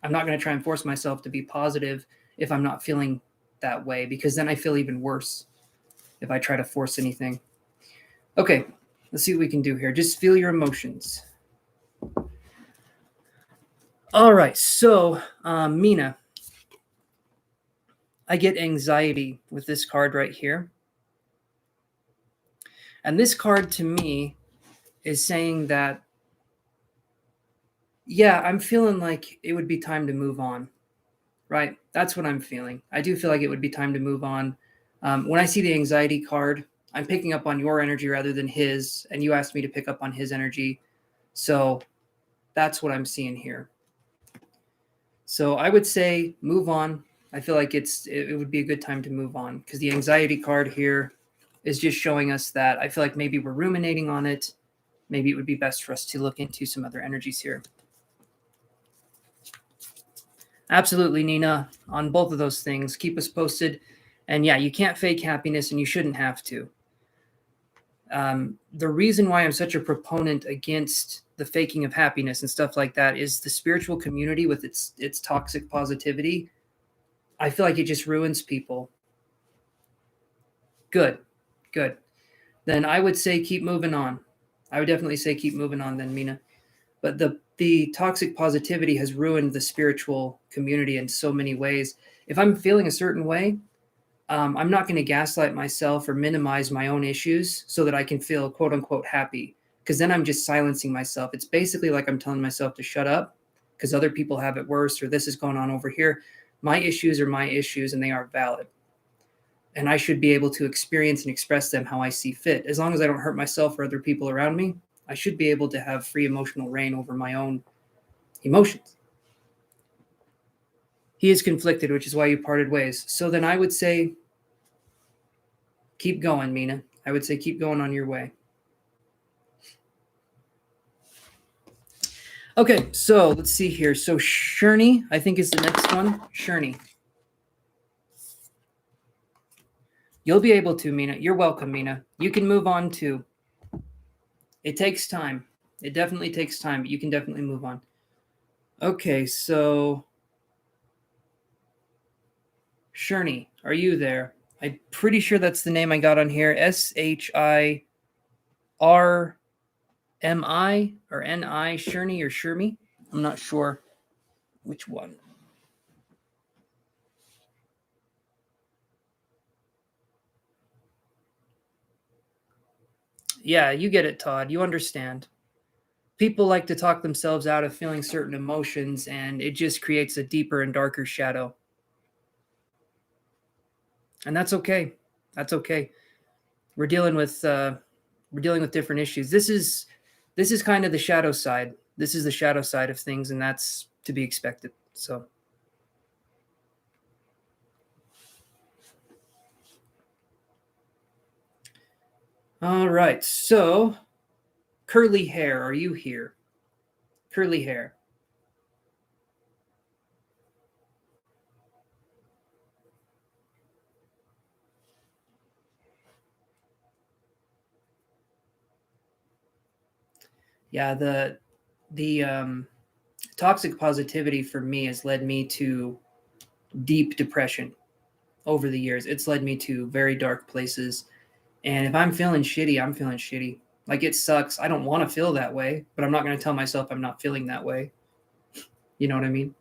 I'm not going to try and force myself to be positive if I'm not feeling that way, because then I feel even worse if I try to force anything. Okay, let's see what we can do here. Just feel your emotions. All right, so Mina, I get anxiety with this card right here. And this card to me is saying that, yeah, I'm feeling like it would be time to move on, right? That's what I'm feeling. I do feel like it would be time to move on. When I see the anxiety card, I'm picking up on your energy rather than his, and you asked me to pick up on his energy. So that's what I'm seeing here. So I would say move on. I feel like it would be a good time to move on, because the anxiety card here is just showing us that I feel like maybe we're ruminating on it. Maybe it would be best for us to look into some other energies here. Absolutely, Nina, on both of those things. Keep us posted. And yeah, you can't fake happiness and you shouldn't have to. The reason why I'm such a proponent against the faking of happiness and stuff like that is the spiritual community with its toxic positivity. I feel like it just ruins people. Good. Then I would say keep moving on. I would definitely say keep moving on then, Mina. But the toxic positivity has ruined the spiritual community in so many ways. If I'm feeling a certain way, I'm not going to gaslight myself or minimize my own issues so that I can feel quote unquote happy, because then I'm just silencing myself. It's basically like I'm telling myself to shut up because other people have it worse, or this is going on over here. My issues are my issues and they are valid. And I should be able to experience and express them how I see fit. As long as I don't hurt myself or other people around me, I should be able to have free emotional reign over my own emotions. He is conflicted, which is why you parted ways. So then I would say, keep going, Mina. I would say keep going on your way. Okay, so let's see here. So Sherney, I think, is the next one. Sherney. You'll be able to, Mina. You're welcome, Mina. You can move on too. It takes time. It definitely takes time, but you can definitely move on. Okay, so Sherney, are you there? I'm pretty sure that's the name I got on here. SHIRMI or NI, Sherney or Shermy. I'm not sure which one. Yeah, you get it, Todd. You understand. People like to talk themselves out of feeling certain emotions, and it just creates a deeper and darker shadow. And that's okay. That's okay. We're dealing with different issues. This is kind of the shadow side. This is the shadow side of things, and that's to be expected. So, all right. So, curly hair, are you here? Curly hair. Yeah, the toxic positivity for me has led me to deep depression over the years. It's led me to very dark places. And if I'm feeling shitty, I'm feeling shitty. Like it sucks. I don't want to feel that way, but I'm not going to tell myself I'm not feeling that way. You know what I mean?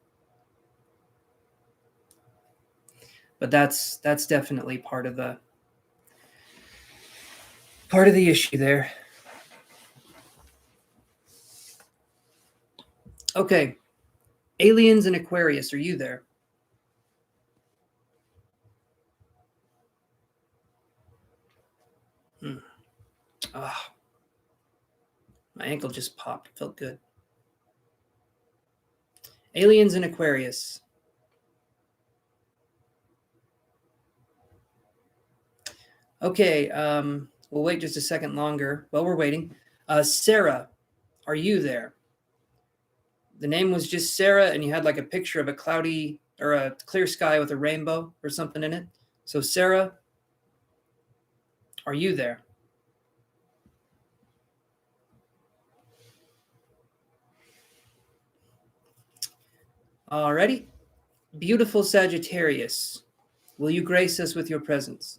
But that's definitely part of the issue there. Okay. Aliens and Aquarius, are you there? Oh, my ankle just popped. It felt good. Aliens and Aquarius. Okay, we'll wait just a second longer. While we're waiting, Sarah, are you there? The name was just Sarah, and you had like a picture of a cloudy or a clear sky with a rainbow or something in it. So, Sarah, are you there? Alrighty. Beautiful Sagittarius, will you grace us with your presence?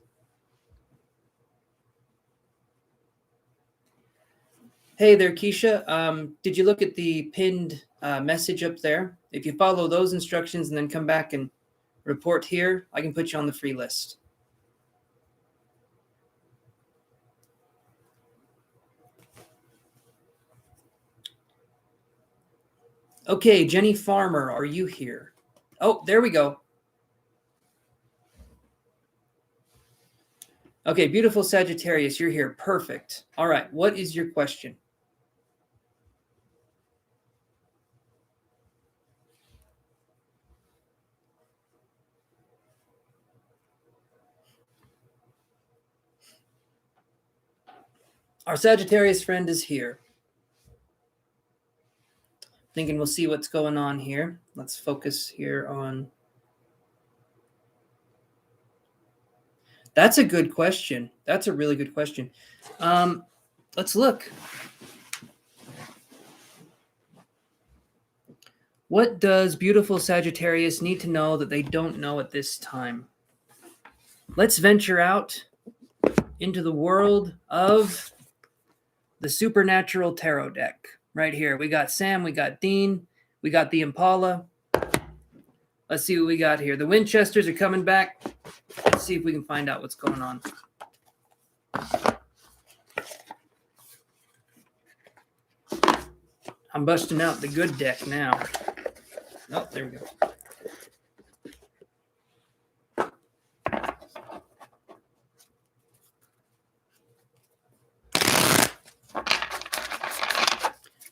Hey there, Keisha. Did you look at the pinned message up there? If you follow those instructions and then come back and report here, I can put you on the free list. Okay, Jenny Farmer, are you here? Oh, there we go. Okay, beautiful Sagittarius, you're here. Perfect. All right, what is your question? Our Sagittarius friend is here. Thinking we'll see what's going on here. Let's focus here on. That's a good question. That's a really good question. Let's look. What does beautiful Sagittarius need to know that they don't know at this time? Let's venture out into the world of the Supernatural Tarot deck. Right here. We got Sam, we got Dean, we got the Impala. Let's see what we got here. The Winchesters are coming back. Let's see if we can find out what's going on. I'm busting out the good deck now. Oh, there we go.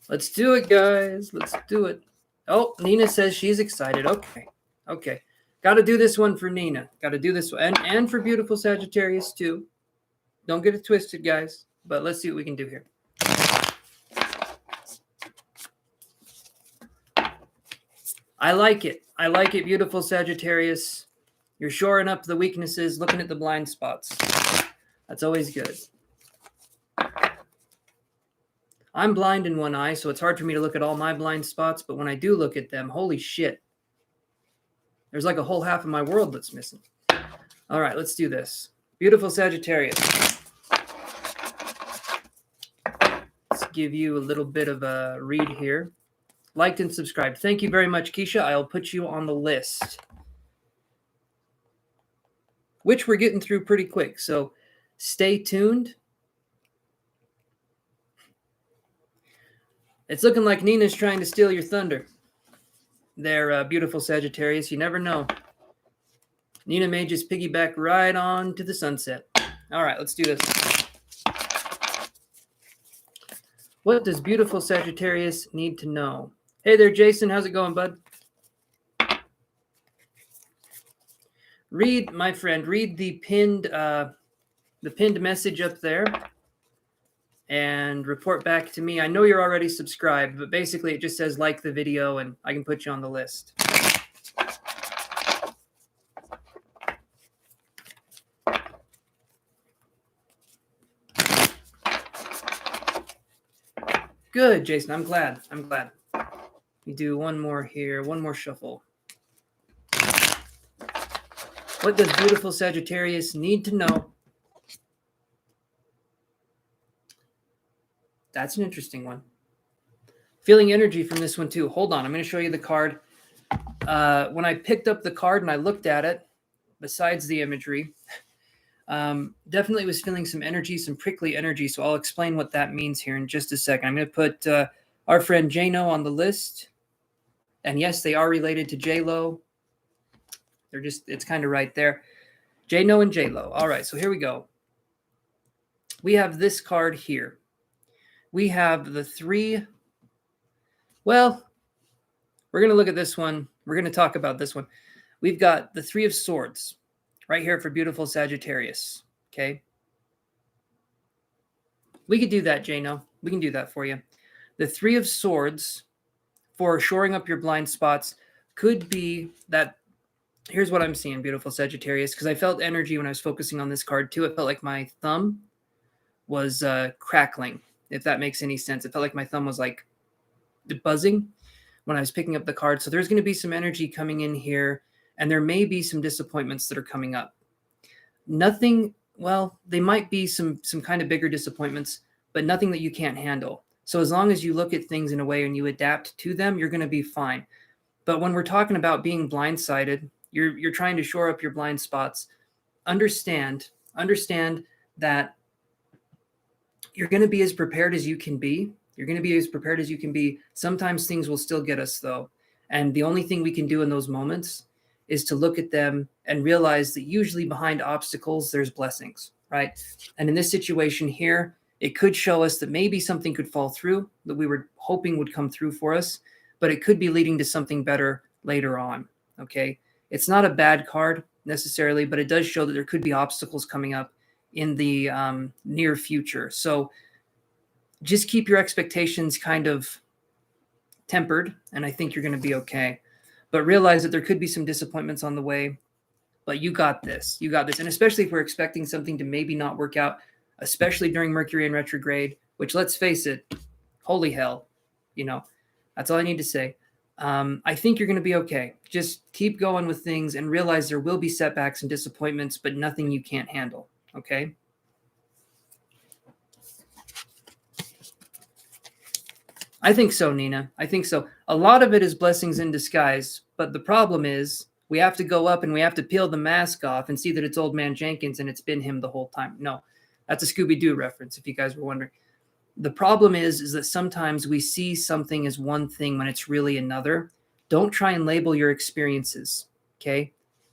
Let's do it, guys. Let's do it. Oh, Nina says she's excited. Okay. Okay. Got to do this one for Nina. Got to do this one. And for beautiful Sagittarius, too. Don't get it twisted, guys. But let's see what we can do here. I like it. I like it, beautiful Sagittarius. You're shoring up the weaknesses, looking at the blind spots. That's always good. I'm blind in one eye, so it's hard for me to look at all my blind spots, but when I do look at them, holy shit. There's like a whole half of my world that's missing. All right, let's do this. Beautiful Sagittarius. Let's give you a little bit of a read here. Liked and subscribed. Thank you very much, Keisha. I'll put you on the list, which we're getting through pretty quick. So stay tuned. It's looking like Nina's trying to steal your thunder. There, beautiful Sagittarius. You never know. Nina may just piggyback right on to the sunset. All right, let's do this. What does beautiful Sagittarius need to know? Hey there, Jason. How's it going, bud? Read, my friend, read the pinned message up there and report back to me. I know you're already subscribed, but basically it just says like the video and I can put you on the list. Good, Jason. I'm glad. I'm glad. We do one more here, one more shuffle. What does beautiful Sagittarius need to know? That's an interesting one. Feeling energy from this one too. Hold on. I'm going to show you the card. When I picked up the card and I looked at it, besides the imagery, definitely was feeling some energy, some prickly energy. So I'll explain what that means here in just a second. I'm going to put our friend Jano on the list. And yes, they are related to J-Lo. They're just, it's kind of right there. Jano and J-Lo. All right, so here we go. We have this card here. We have the three. Well, we're going to look at this one. We're going to talk about this one. We've got the Three of Swords right here for beautiful Sagittarius. Okay. We could do that, Jano. We can do that for you. The Three of Swords for shoring up your blind spots could be that. Here's what I'm seeing, beautiful Sagittarius, because I felt energy when I was focusing on this card too. It felt like my thumb was crackling, if that makes any sense. It felt like my thumb was like buzzing when I was picking up the card. So there's going to be some energy coming in here, and there may be some disappointments that are coming up. Nothing, well, they might be some kind of bigger disappointments, but nothing that you can't handle. So as long as you look at things in a way and you adapt to them, you're going to be fine. But when we're talking about being blindsided, you're trying to shore up your blind spots. Understand that you're going to be as prepared as you can be. You're going to be as prepared as you can be. Sometimes things will still get us, though. And the only thing we can do in those moments is to look at them and realize that usually behind obstacles, there's blessings, right? And in this situation here, it could show us that maybe something could fall through that we were hoping would come through for us, but it could be leading to something better later on, okay? It's not a bad card necessarily, but it does show that there could be obstacles coming up in the near future. So just keep your expectations kind of tempered, and I think you're going to be okay. But realize that there could be some disappointments on the way, but you got this. You got this. And especially if we're expecting something to maybe not work out, especially during Mercury in retrograde, which, let's face it, holy hell, you know, that's all I need to say. I think you're going to be okay. Just keep going with things and realize there will be setbacks and disappointments, but nothing you can't handle. Okay. I think so, Nina. I think so. A lot of it is blessings in disguise, but the problem is we have to go up and we have to peel the mask off and see that it's old man Jenkins and it's been him the whole time. No, that's a Scooby-Doo reference, if you guys were wondering. The problem is that sometimes we see something as one thing when it's really another. Don't try and label your experiences, okay?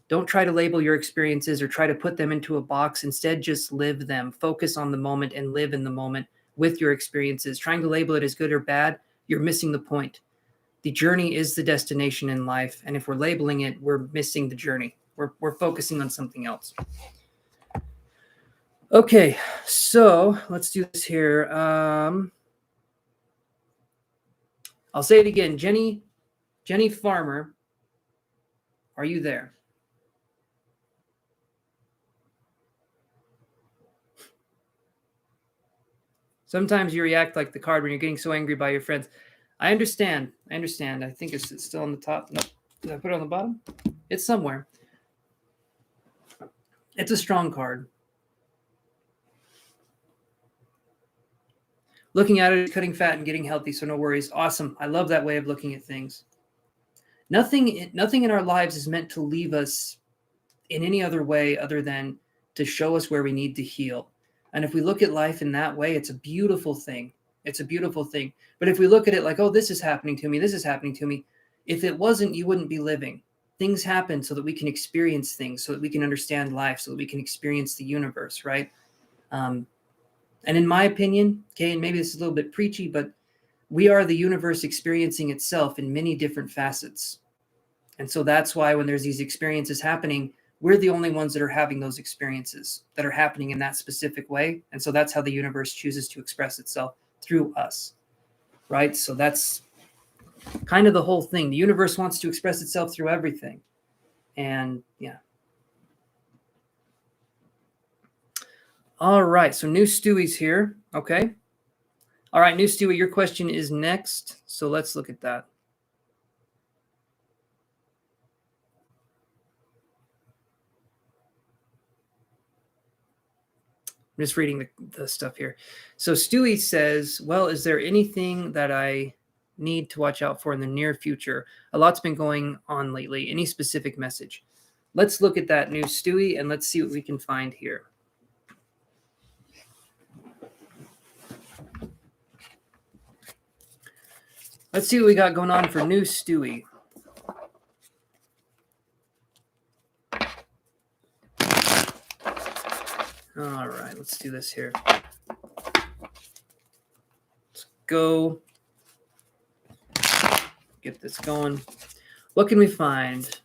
Don't try to label your experiences or try to put them into a box. Instead, just live them. Focus on the moment and live in the moment with your experiences. Trying to label it as good or bad, you're missing the point. The journey is the destination in life, and if we're labeling it, we're missing the journey. We're focusing on something else. Okay, so let's do this here. I'll say it again. Jenny Farmer Are you there? Sometimes you react like the card when you're getting so angry by your friends. I understand. I think it's still on the top. No, did I put it on the bottom? It's somewhere. It's a strong card. Looking at it, cutting fat and getting healthy, so no worries. Awesome. I love that way of looking at things. Nothing in our lives is meant to leave us in any other way other than to show us where we need to heal. And if we look at life in that way, it's a beautiful thing. It's a beautiful thing. But if we look at it like, oh, this is happening to me, if it wasn't, you wouldn't be living. Things happen so that we can experience things, so that we can understand life, so that we can experience the universe, right? And in my opinion, okay, and maybe this is a little bit preachy, but we are the universe experiencing itself in many different facets. And so that's why when there's these experiences happening, we're the only ones that are having those experiences that are happening in that specific way. And so that's how the universe chooses to express itself, through us, right? So that's kind of the whole thing. The universe wants to express itself through everything. And yeah. All right. So new Stewie's here. Okay. All right, new Stewie, your question is next. So let's look at that. I'm just reading the stuff here. So Stewie says, well, is there anything that I need to watch out for in the near future? A lot's been going on lately. Any specific message? Let's look at that, new Stewie, and let's see what we can find here. Let's see what we got going on for new Stewie. All right, let's do this here. Let's go. Get this going. What can we find?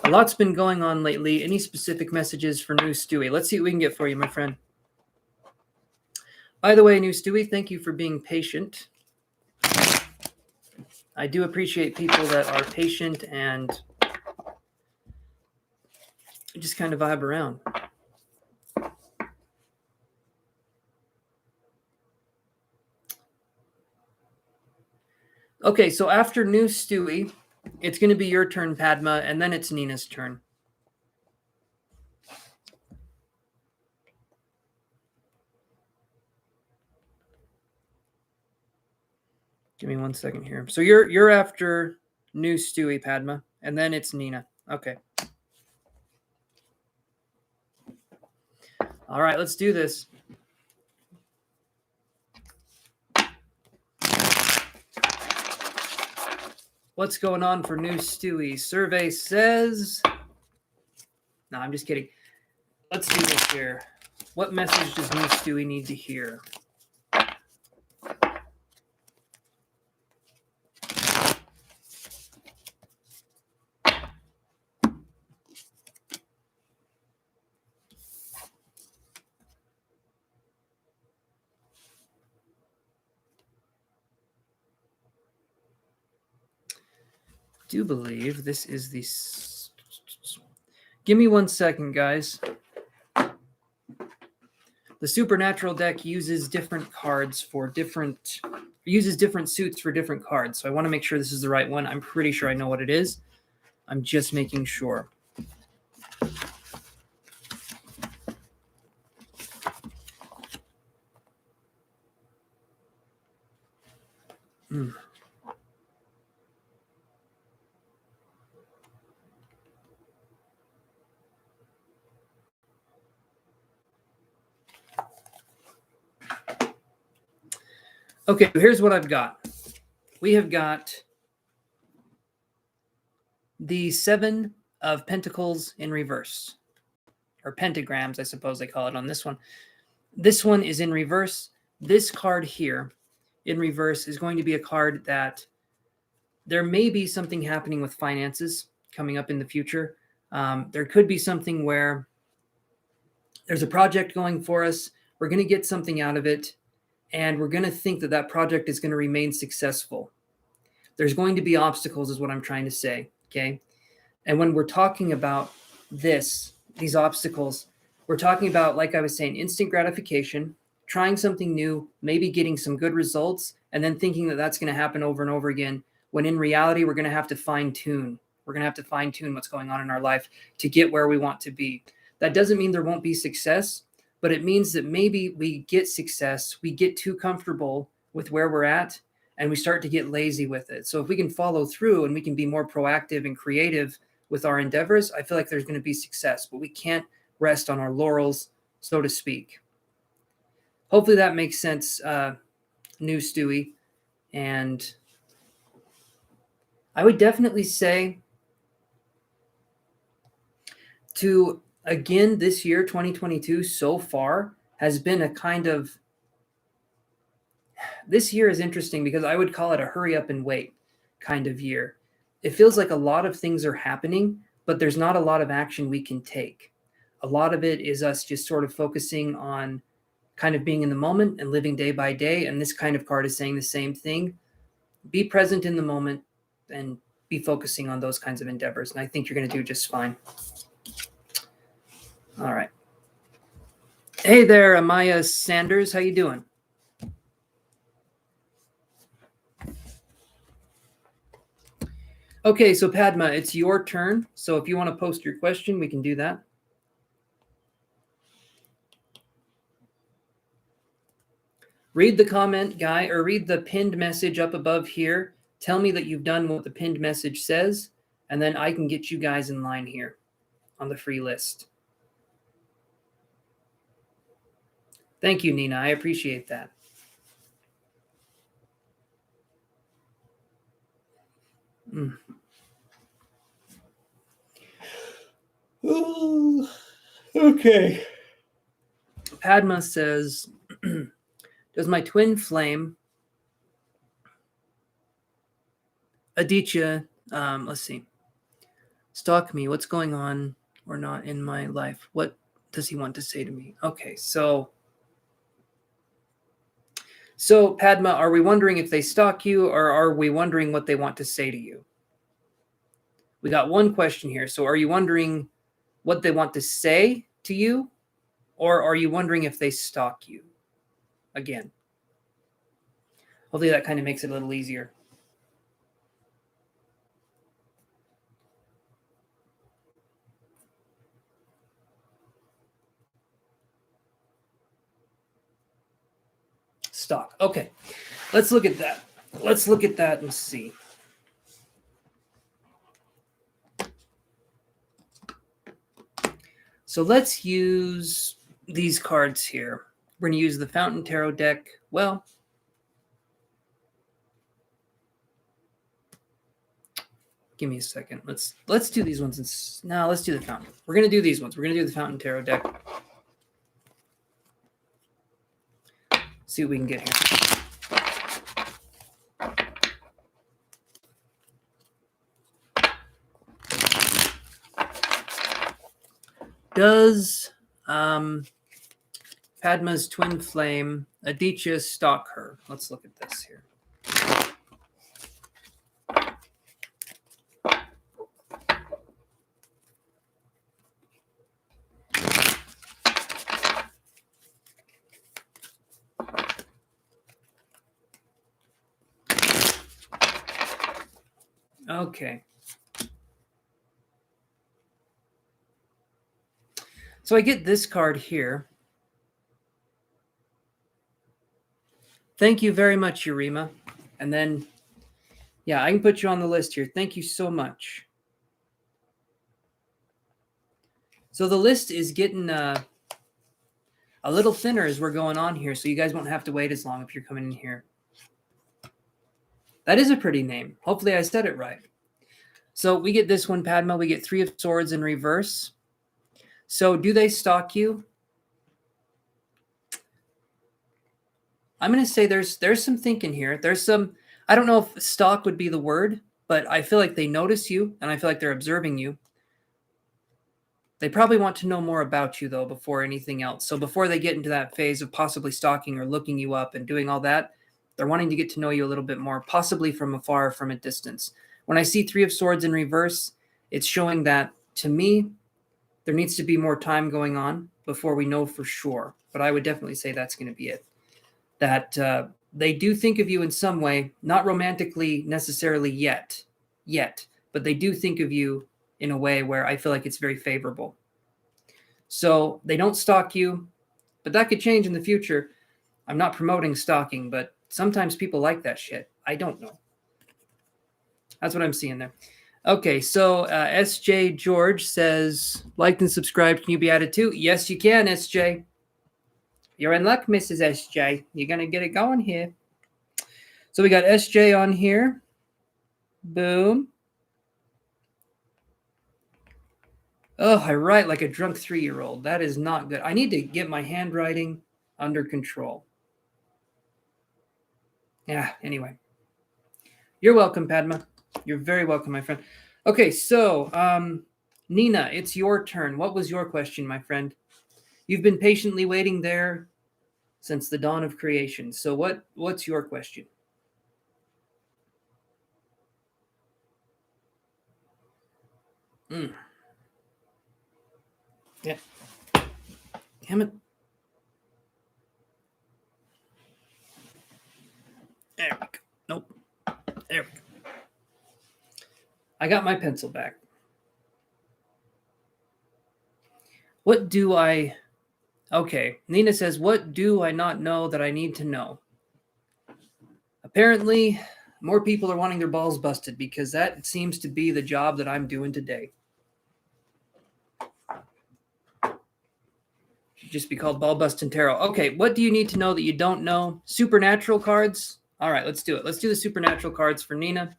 A lot's been going on lately. Any specific messages for new Stewie? Let's see what we can get for you, my friend. By the way, new Stewie, thank you for being patient. I do appreciate people that are patient and just kind of vibe around. Okay, so after new Stewie, it's going to be your turn, Padma, and then it's Nina's turn. Give me 1 second here. So you're after new Stewie, Padma, and then it's Nina. Okay. All right, let's do this. What's going on for new Stewie? Survey says... No, I'm just kidding. Let's do this here. What message does new Stewie need to hear? Do believe this is the... Give me 1 second, guys. The Supernatural deck uses different cards for different... uses different suits for different cards. So I want to make sure this is the right one. I'm pretty sure I know what it is. I'm just making sure. Okay, here's what I've got. We have got the 7 of Pentacles in reverse, or pentagrams, I suppose they call it on this one. This one is in reverse. This card here in reverse is going to be a card that there may be something happening with finances coming up in the future. There could be something where there's a project going for us. We're going to get something out of it, and we're going to think that that project is going to remain successful. There's going to be obstacles is what I'm trying to say, okay? And when we're talking about these obstacles, we're talking about, like I was saying, instant gratification, trying something new, maybe getting some good results, and then thinking that that's going to happen over and over again, when in reality, we're going to have to fine tune. We're going to have to fine tune what's going on in our life to get where we want to be. That doesn't mean there won't be success, but it means that maybe we get success, we get too comfortable with where we're at, and we start to get lazy with it. So if we can follow through and we can be more proactive and creative with our endeavors, I feel like there's going to be success, but we can't rest on our laurels, so to speak. Hopefully that makes sense, new Stewie. And I would definitely say to, again, this year, 2022, so far has been a kind of, this year is interesting because I would call it a hurry up and wait kind of year. It feels like a lot of things are happening, but there's not a lot of action we can take. A lot of it is us just sort of focusing on kind of being in the moment and living day by day. And this kind of card is saying the same thing. Be present in the moment and be focusing on those kinds of endeavors. And I think you're going to do just fine. All right. Hey there, Amaya Sanders. How you doing? Okay, so Padma, it's your turn. So if you want to post your question, we can do that. Read the comment, guy, or read the pinned message up above here. Tell me that you've done what the pinned message says, and then I can get you guys in line here on the free list. Thank you, Nina. I appreciate that. Oh, okay. Padma says, does my twin flame, Aditya, let's see, stalk me? What's going on or not in my life? What does he want to say to me? Okay, so Padma, are we wondering if they stalk you, or are we wondering what they want to say to you? We got one question here. So are you wondering what they want to say to you, or are you wondering if they stalk you? Again, hopefully that kind of makes it a little easier. Stalk. Okay, let's look at that. Let's look at that and see. So let's use these cards here. We're going to use the Fountain Tarot deck. Well, give me a second. Let's do these ones. No, let's do the Fountain. We're going to do these ones. We're going to do the Fountain Tarot deck. See what we can get here. Does Padma's twin flame, Aditya, stalk her? Let's look at this here. Okay. So I get this card here. Thank you very much, Yurima. And then, yeah, I can put you on the list here. Thank you so much. So the list is getting a little thinner as we're going on here, so you guys won't have to wait as long if you're coming in here. That is a pretty name. Hopefully I said it right. So we get this one, Padma. We get 3 of Swords in reverse. So do they stalk you? I'm going to say there's some thinking here. There's some, I don't know if stalk would be the word, but I feel like they notice you, and I feel like they're observing you. They probably want to know more about you, though, before anything else. So before they get into that phase of possibly stalking or looking you up and doing all that, They're wanting to get to know you a little bit more, possibly from afar, from a distance. When I see Three of Swords in reverse, it's showing that, to me, there needs to be more time going on before we know for sure. But I would definitely say that's going to be it. That they do think of you in some way, not romantically necessarily yet, but they do think of you in a way where I feel like it's very favorable. So they don't stalk you, but that could change in the future. I'm not promoting stalking, but sometimes people like that shit. I don't know. That's what I'm seeing there. Okay, so SJ George says, liked and subscribed. Can you be added too? Yes, you can, SJ. You're in luck, Mrs. SJ. You're going to get it going here. So we got SJ on here. Boom. Oh, I write like a drunk 3-year-old. That is not good. I need to get my handwriting under control. Yeah, anyway. You're welcome, Padma. You're very welcome, my friend. Okay, so Nina, it's your turn. What was your question, my friend? You've been patiently waiting there since the dawn of creation. So what's your question? Yeah. Damn it. There we go. Nope. There we go. I got my pencil back. What do I... Okay, Nina says, what do I not know that I need to know? Apparently, more people are wanting their balls busted because that seems to be the job that I'm doing today. Should just be called Ball Bustin' Tarot. Okay, what do you need to know that you don't know? Supernatural cards? All right, let's do it. Let's do the supernatural cards for Nina.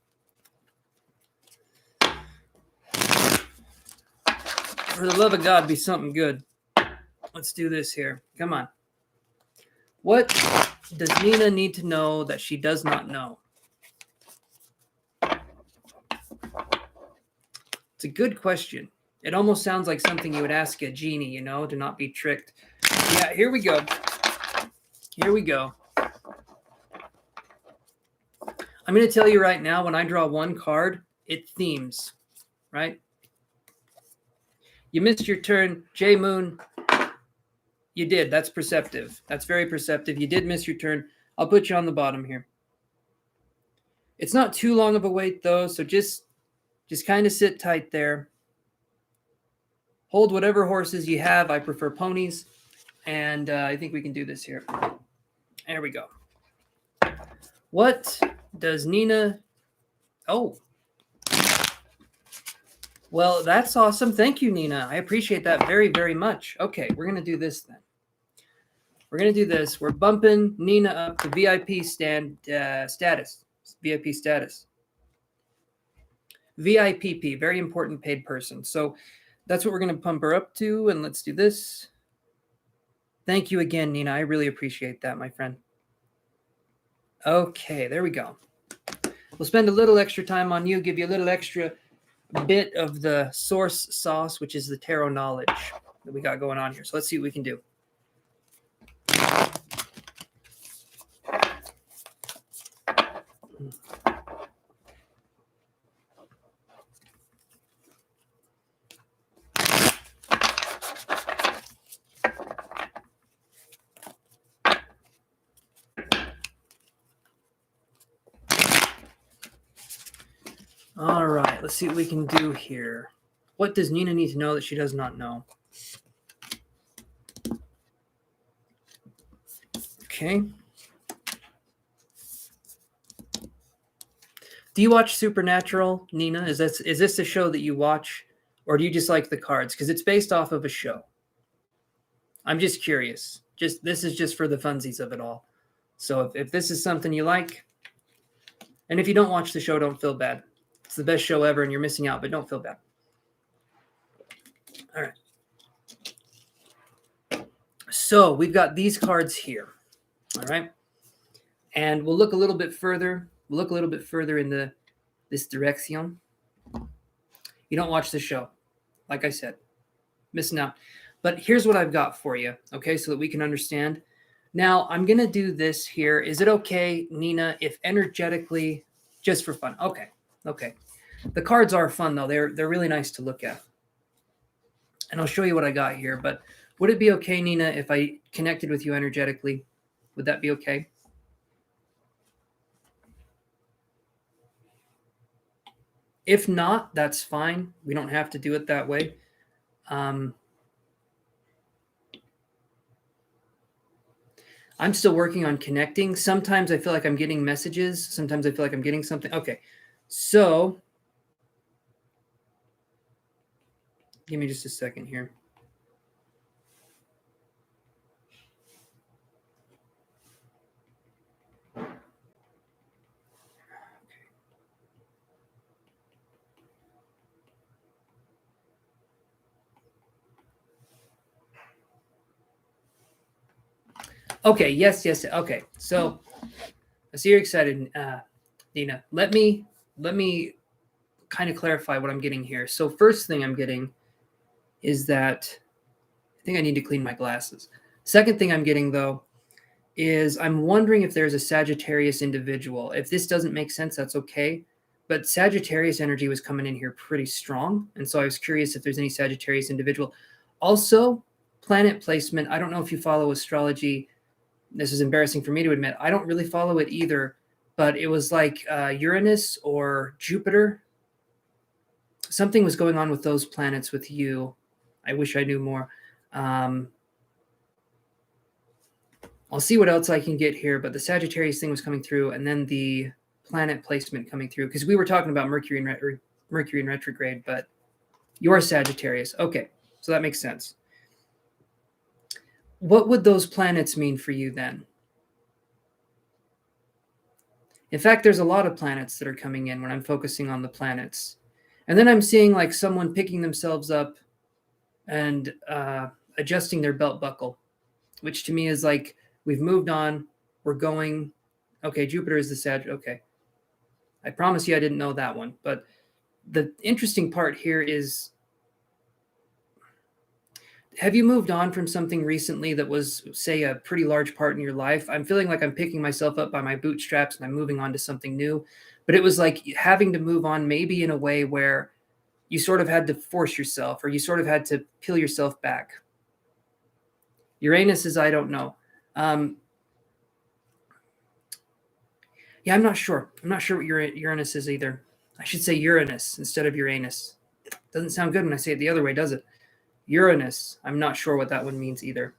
For the love of God, be something good. Let's do this here. Come on. What does Nina need to know that she does not know? It's a good question. It almost sounds like something you would ask a genie, you know, to not be tricked. Yeah, here we go. Here we go. I'm going to tell you right now, when I draw one card, it themes, right? You missed your turn, J Moon. You did. That's perceptive. That's very perceptive. You did miss your turn. I'll put you on the bottom here. It's not too long of a wait, though, so just kind of sit tight there. Hold whatever horses you have. I prefer ponies, and I think we can do this here. There we go. What does Nina... Oh. Well, that's awesome. Thank you, Nina. I appreciate that very, very much. Okay, we're going to do this then. We're going to do this. We're bumping Nina up to VIP status. VIP status. VIPP, very important paid person. So that's what we're going to pump her up to, and let's do this. Thank you again, Nina. I really appreciate that, my friend. Okay, there we go. We'll spend a little extra time on you, give you a little extra bit of the source sauce, which is the tarot knowledge that we got going on here. So let's see what we can do. All right, let's see what we can do here. What does Nina need to know that she does not know? Okay. Do you watch Supernatural, Nina? Is this a show that you watch, or do you just like the cards? Because it's based off of a show. I'm just curious. This is just for the funsies of it all. So if this is something you like, and if you don't watch the show, don't feel bad. It's the best show ever, and you're missing out, but don't feel bad. All right. So we've got these cards here. All right. And we'll look a little bit further. We'll look a little bit further in this direction. You don't watch the show. Like I said, missing out. But here's what I've got for you, okay, so that we can understand. Now I'm going to do this here. Is it okay, Nina, if energetically, just for fun? Okay. Okay. The cards are fun though. They're really nice to look at. And I'll show you what I got here, but would it be okay, Nina, if I connected with you energetically? Would that be okay? If not, that's fine. We don't have to do it that way. I'm still working on connecting. Sometimes I feel like I'm getting messages. Sometimes I feel like I'm getting something. Okay. So give me just a second here. Okay. Yes. Yes. Okay. So I see you're excited, Nina. Let me kind of clarify what I'm getting here. So first thing I'm getting is that I think I need to clean my glasses. Second thing I'm getting though is I'm wondering if there's a Sagittarius individual. If this doesn't make sense, that's okay. But Sagittarius energy was coming in here pretty strong. And so I was curious if there's any Sagittarius individual. Also, planet placement. I don't know if you follow astrology. This is embarrassing for me to admit. I don't really follow it either. But it was like Uranus or Jupiter. Something was going on with those planets with you. I wish I knew more. I'll see what else I can get here, but the Sagittarius thing was coming through, and then the planet placement coming through, because we were talking about Mercury in retrograde, but you're Sagittarius. Okay, so that makes sense. What would those planets mean for you then? In fact, there's a lot of planets that are coming in when I'm focusing on the planets. And then I'm seeing like someone picking themselves up and adjusting their belt buckle, which to me is like, we've moved on. We're going. Okay, Jupiter is the Sag. Okay. I promise you I didn't know that one. But the interesting part here is, have you moved on from something recently that was, say, a pretty large part in your life? I'm feeling like I'm picking myself up by my bootstraps and I'm moving on to something new. But it was like having to move on maybe in a way where you sort of had to force yourself or you sort of had to peel yourself back. Uranus is I don't know. Yeah, I'm not sure. I'm not sure what Uranus is either. I should say Uranus instead of Uranus. Doesn't sound good when I say it the other way, does it? Uranus. I'm not sure what that one means either.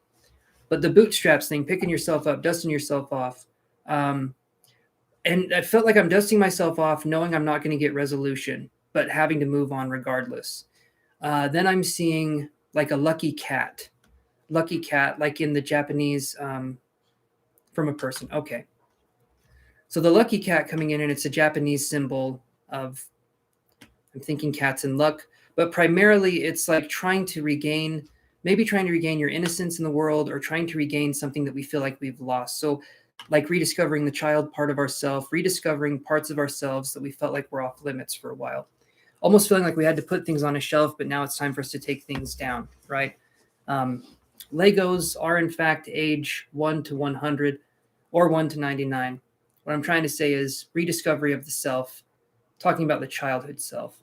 But the bootstraps thing, picking yourself up, dusting yourself off. And I felt like I'm dusting myself off, knowing I'm not going to get resolution, but having to move on regardless. Then I'm seeing like a lucky cat, like in the Japanese from a person. Okay. So the lucky cat coming in, and it's a Japanese symbol of, I'm thinking cats and luck, but primarily it's like trying to regain your innocence in the world or trying to regain something that we feel like we've lost. So like rediscovering the child part of ourselves, rediscovering parts of ourselves that we felt like were off limits for a while. Almost feeling like we had to put things on a shelf, but now it's time for us to take things down, right? Legos are in fact age 1 to 100 or 1 to 99. What I'm trying to say is rediscovery of the self, talking about the childhood self.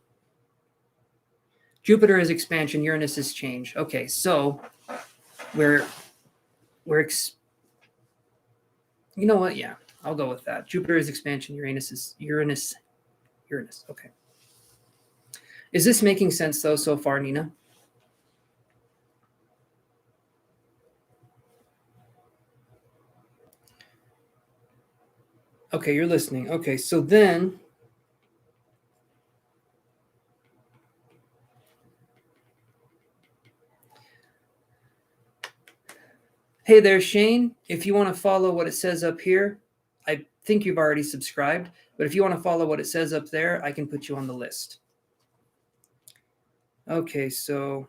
Jupiter is expansion, Uranus is change. Okay, so you know what? Yeah, I'll go with that. Jupiter is expansion, Uranus is Uranus. Okay. Is this making sense though so far, Nina? Okay, you're listening. Okay, so then hey there, Shane. If you want to follow what it says up here, I think you've already subscribed, but if you want to follow what it says up there, I can put you on the list. Okay, so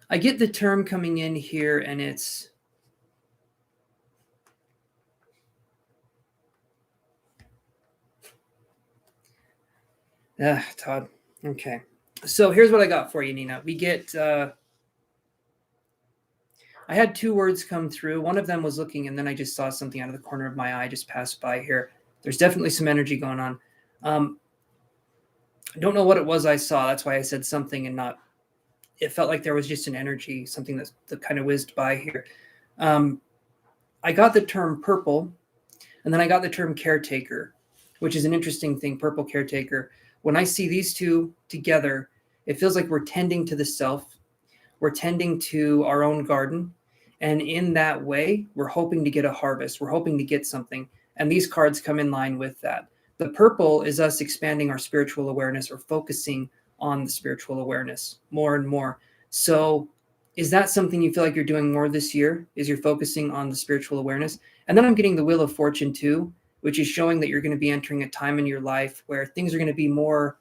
I get the term coming in here, and it's Todd. Okay. So here's what I got for you, Nina. We get I had two words come through. One of them was looking, and then I just saw something out of the corner of my eye just pass by here. There's definitely some energy going on. I don't know what it was I saw. That's why I said something and not. It felt like there was just an energy, something that kind of whizzed by here. I got the term purple, and then I got the term caretaker, which is an interesting thing, purple caretaker. When I see these two together, it feels like we're tending to the self. We're tending to our own garden. And in that way, we're hoping to get a harvest. We're hoping to get something. And these cards come in line with that. The purple is us expanding our spiritual awareness or focusing on the spiritual awareness more and more. So is that something you feel like you're doing more this year? Is you're focusing on the spiritual awareness? And then I'm getting the Wheel of Fortune too, which is showing that you're going to be entering a time in your life where things are going to be more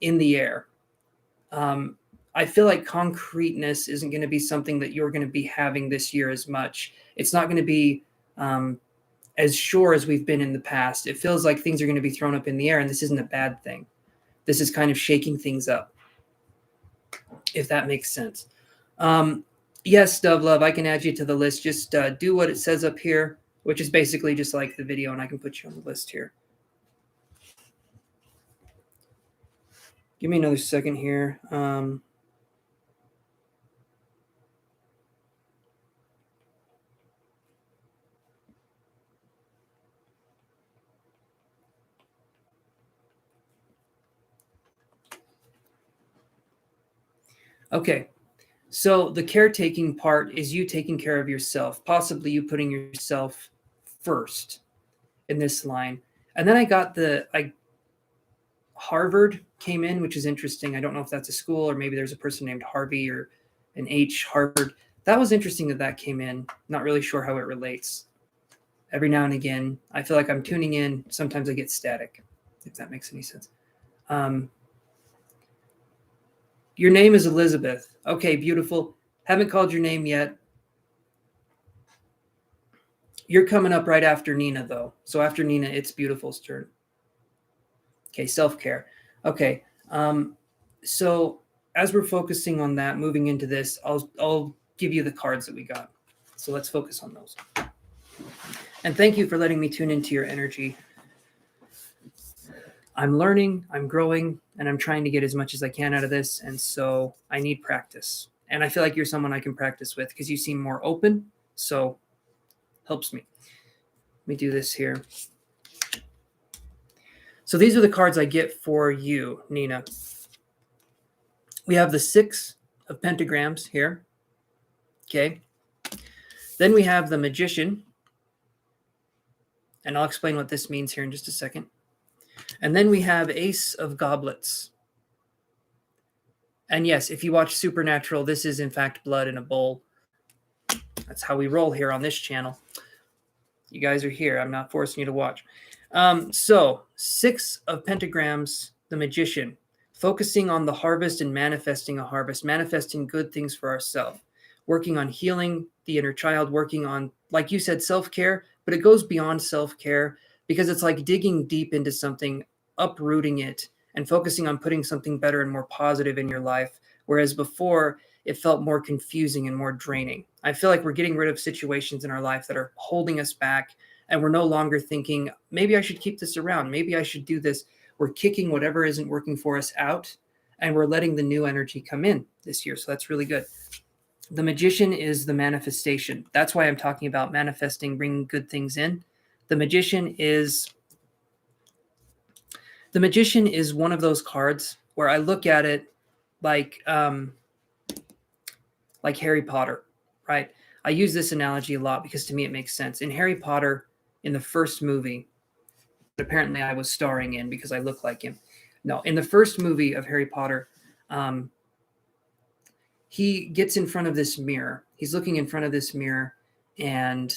in the air. I feel like concreteness isn't going to be something that you're going to be having this year as much. It's not going to be as sure as we've been in the past. It feels like things are going to be thrown up in the air, and this isn't a bad thing. This is kind of shaking things up, if that makes sense. Yes, Dove Love, I can add you to the list. Just do what it says up here, which is basically just like the video, and I can put you on the list here. Give me another second here. Okay, so the caretaking part is you taking care of yourself, possibly you putting yourself first in this line. And then I got Harvard came in, which is interesting. I don't know if that's a school or maybe there's a person named Harvey or an H Harvard. That was interesting that came in. Not really sure how it relates. Every now and again, I feel like I'm tuning in. Sometimes I get static, if that makes any sense. Your name is Elizabeth. Okay, beautiful. Haven't called your name yet. You're coming up right after Nina, though. So after Nina, it's Beautiful's turn. Okay, self-care. Okay, so as we're focusing on that, moving into this, I'll give you the cards that we got. So let's focus on those. And thank you for letting me tune into your energy. I'm learning, I'm growing, and I'm trying to get as much as I can out of this. And so I need practice. And I feel like you're someone I can practice with because you seem more open. So helps me. Let me do this here. So these are the cards I get for you, Nina. We have the 6 of Pentagrams here. Okay. Then we have the Magician. And I'll explain what this means here in just a second. And then we have Ace of Goblets. And yes, if you watch Supernatural, this is in fact blood in a bowl. That's how we roll here on this channel. You guys are here. I'm not forcing you to watch. So 6 of Pentagrams, the Magician, focusing on the harvest and manifesting a harvest, manifesting good things for ourselves, working on healing the inner child, working on, like you said, self-care, but it goes beyond self-care because it's like digging deep into something, uprooting it, and focusing on putting something better and more positive in your life. Whereas before, it felt more confusing and more draining. I feel like we're getting rid of situations in our life that are holding us back, and we're no longer thinking, maybe I should keep this around. Maybe I should do this. We're kicking whatever isn't working for us out, and we're letting the new energy come in this year. So that's really good. The Magician is the manifestation. That's why I'm talking about manifesting, bringing good things in. The Magician is one of those cards where I look at it like Harry Potter, right? I use this analogy a lot because to me it makes sense. In Harry Potter, in the first movie, apparently I was starring in because I look like him. No, in the first movie of Harry Potter, he gets in front of this mirror. He's looking in front of this mirror and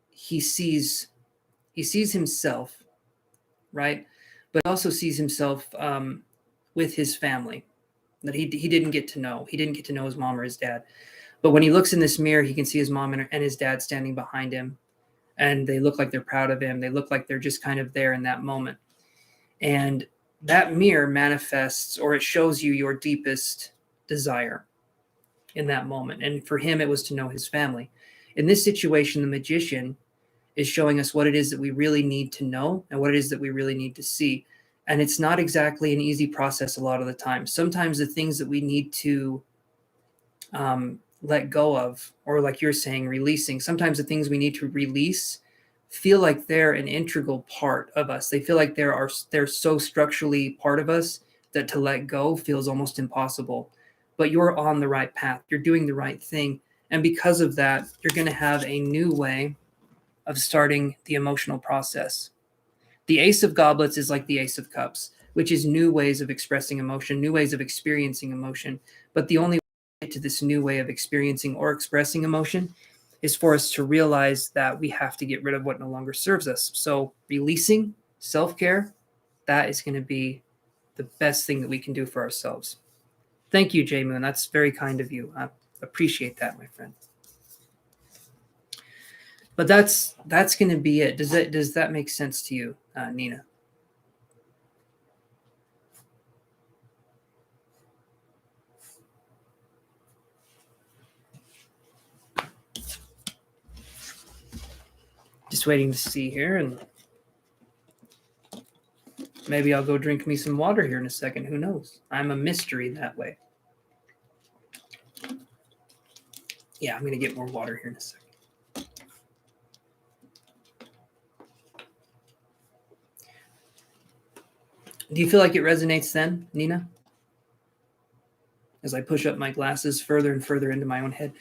he sees himself, right? But also sees himself with his family that he didn't get to know. He didn't get to know his mom or his dad. But when he looks in this mirror, he can see his mom and his dad standing behind him. And they look like they're proud of him. They look like they're just kind of there in that moment. And that mirror manifests, or it shows you your deepest desire. in that moment. And for him, it was to know his family. In this situation, the magician is showing us what it is that we really need to know and what it is that we really need to see. And it's not exactly an easy process a lot of the time. Sometimes the things that we need to let go of, or like you're saying, releasing, sometimes the things we need to release feel like they're an integral part of us. They feel like they're so structurally part of us that to let go feels almost impossible. But you're on the right path. You're doing the right thing. And because of that, you're going to have a new way of starting the emotional process. The Ace of Goblets is like the Ace of Cups, which is new ways of expressing emotion, new ways of experiencing emotion. But the only way to get to this new way of experiencing or expressing emotion is for us to realize that we have to get rid of what no longer serves us. So releasing, self-care, that is going to be the best thing that we can do for ourselves. Thank you, J Moon. That's very kind of you. I appreciate that, my friend. But that's going to be it. Does that make sense to you, Nina? Just waiting to see here, and maybe I'll go drink me some water here in a second. Who knows? I'm a mystery that way. Yeah, I'm going to get more water here in a second. Do you feel like it resonates then, Nina? As I push up my glasses further and further into my own head,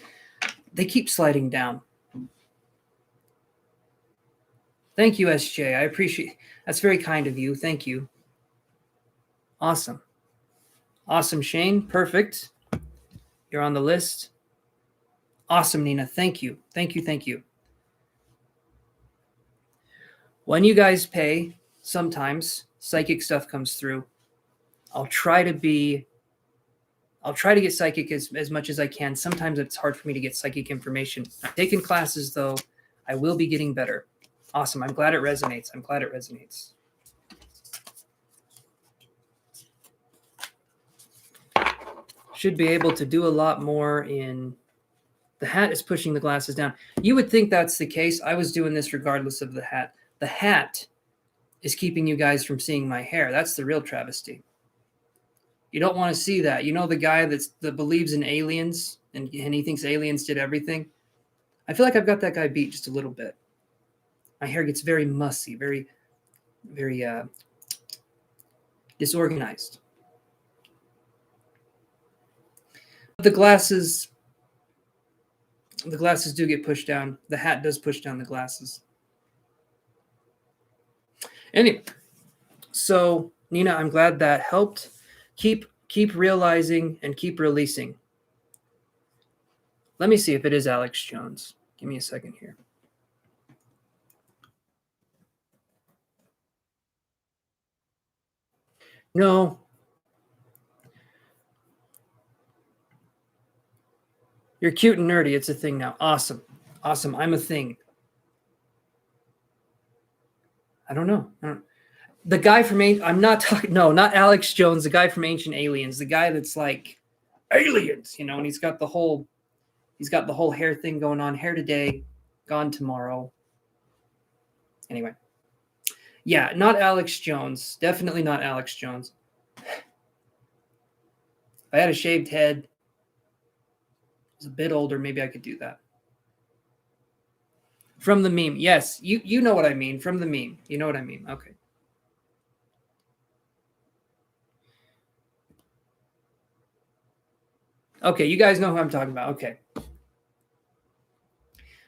they keep sliding down. Thank you, SJ. I appreciate. That's very kind of you. Thank you. Awesome. Awesome, Shane. Perfect. You're on the list. Awesome, Nina. Thank you. Thank you. Thank you. When you guys pay, sometimes psychic stuff comes through. I'll try to get psychic as much as I can. Sometimes it's hard for me to get psychic information. I'm taking classes, though. I will be getting better. Awesome. I'm glad it resonates. I'm glad it resonates. Should be able to do a lot more in... The hat is pushing the glasses down. You would think that's the case. I was doing this regardless of the hat. The hat is keeping you guys from seeing my hair. That's the real travesty. You don't want to see that. You know the guy that believes in aliens and he thinks aliens did everything? I feel like I've got that guy beat just a little bit. My hair gets very mussy, very, very disorganized. The glasses do get pushed down. The hat does push down the glasses. Anyway, so Nina, I'm glad that helped. Keep realizing and keep releasing. Let me see if it is Alex Jones. Give me a second here. No. You're cute and nerdy. It's a thing now. Awesome. Awesome. I'm a thing. I don't know. The guy from I'm not talking. No, not Alex Jones. The guy from Ancient Aliens. The guy that's like aliens, and he's got the whole hair thing going on. Hair today, gone tomorrow. Anyway, yeah, not Alex Jones. Definitely not Alex Jones. If I had a shaved head, was a bit older, maybe I could do that. From the meme, yes, you know what I mean. From the meme, you know what I mean. Okay. Okay, you guys know who I'm talking about. Okay.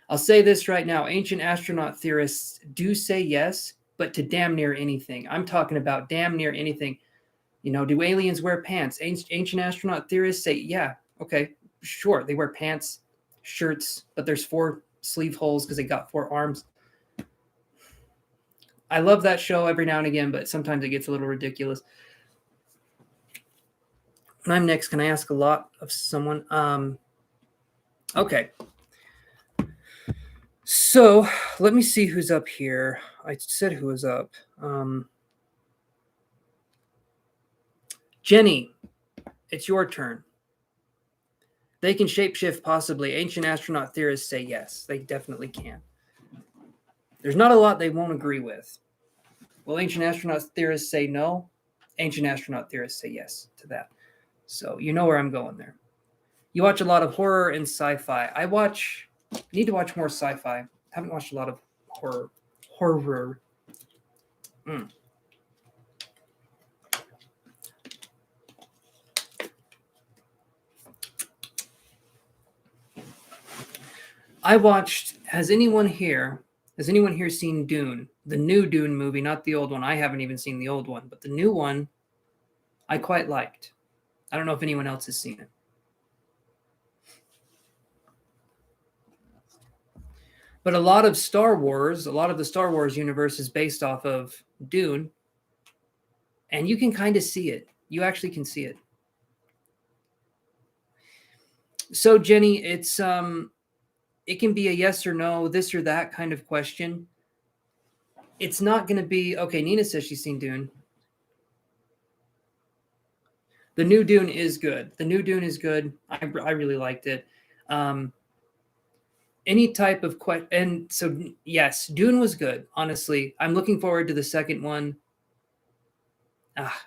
I'll say this right now. Ancient astronaut theorists do say yes, but to damn near anything. I'm talking about damn near anything. Do aliens wear pants? Ancient astronaut theorists say, yeah, okay, sure. They wear pants, shirts, but there's 4 sleeve holes because they got 4 arms. I love that show every now and again, but sometimes it gets a little ridiculous. When I'm next, can I ask a lot of someone? Okay. So let me see who's up here. I said who was up. Jenny, it's your turn. They can shapeshift possibly. Ancient astronaut theorists say yes. They definitely can. There's not a lot they won't agree with. Will ancient astronaut theorists say no? Ancient astronaut theorists say yes to that. So you know where I'm going there. You watch a lot of horror and sci-fi. Need to watch more sci-fi. Haven't watched a lot of horror. Has anyone here seen Dune? The new Dune movie, not the old one. I haven't even seen the old one, but the new one I quite liked. I don't know if anyone else has seen it. But a lot of the Star Wars universe is based off of Dune. And you can kind of see it. You actually can see it. So Jenny, it can be a yes or no, this or that kind of question. It's not going to be, okay, Nina says she's seen Dune. The new Dune is good. I really liked it. Any type of question. And so, yes, Dune was good, honestly. I'm looking forward to the second one.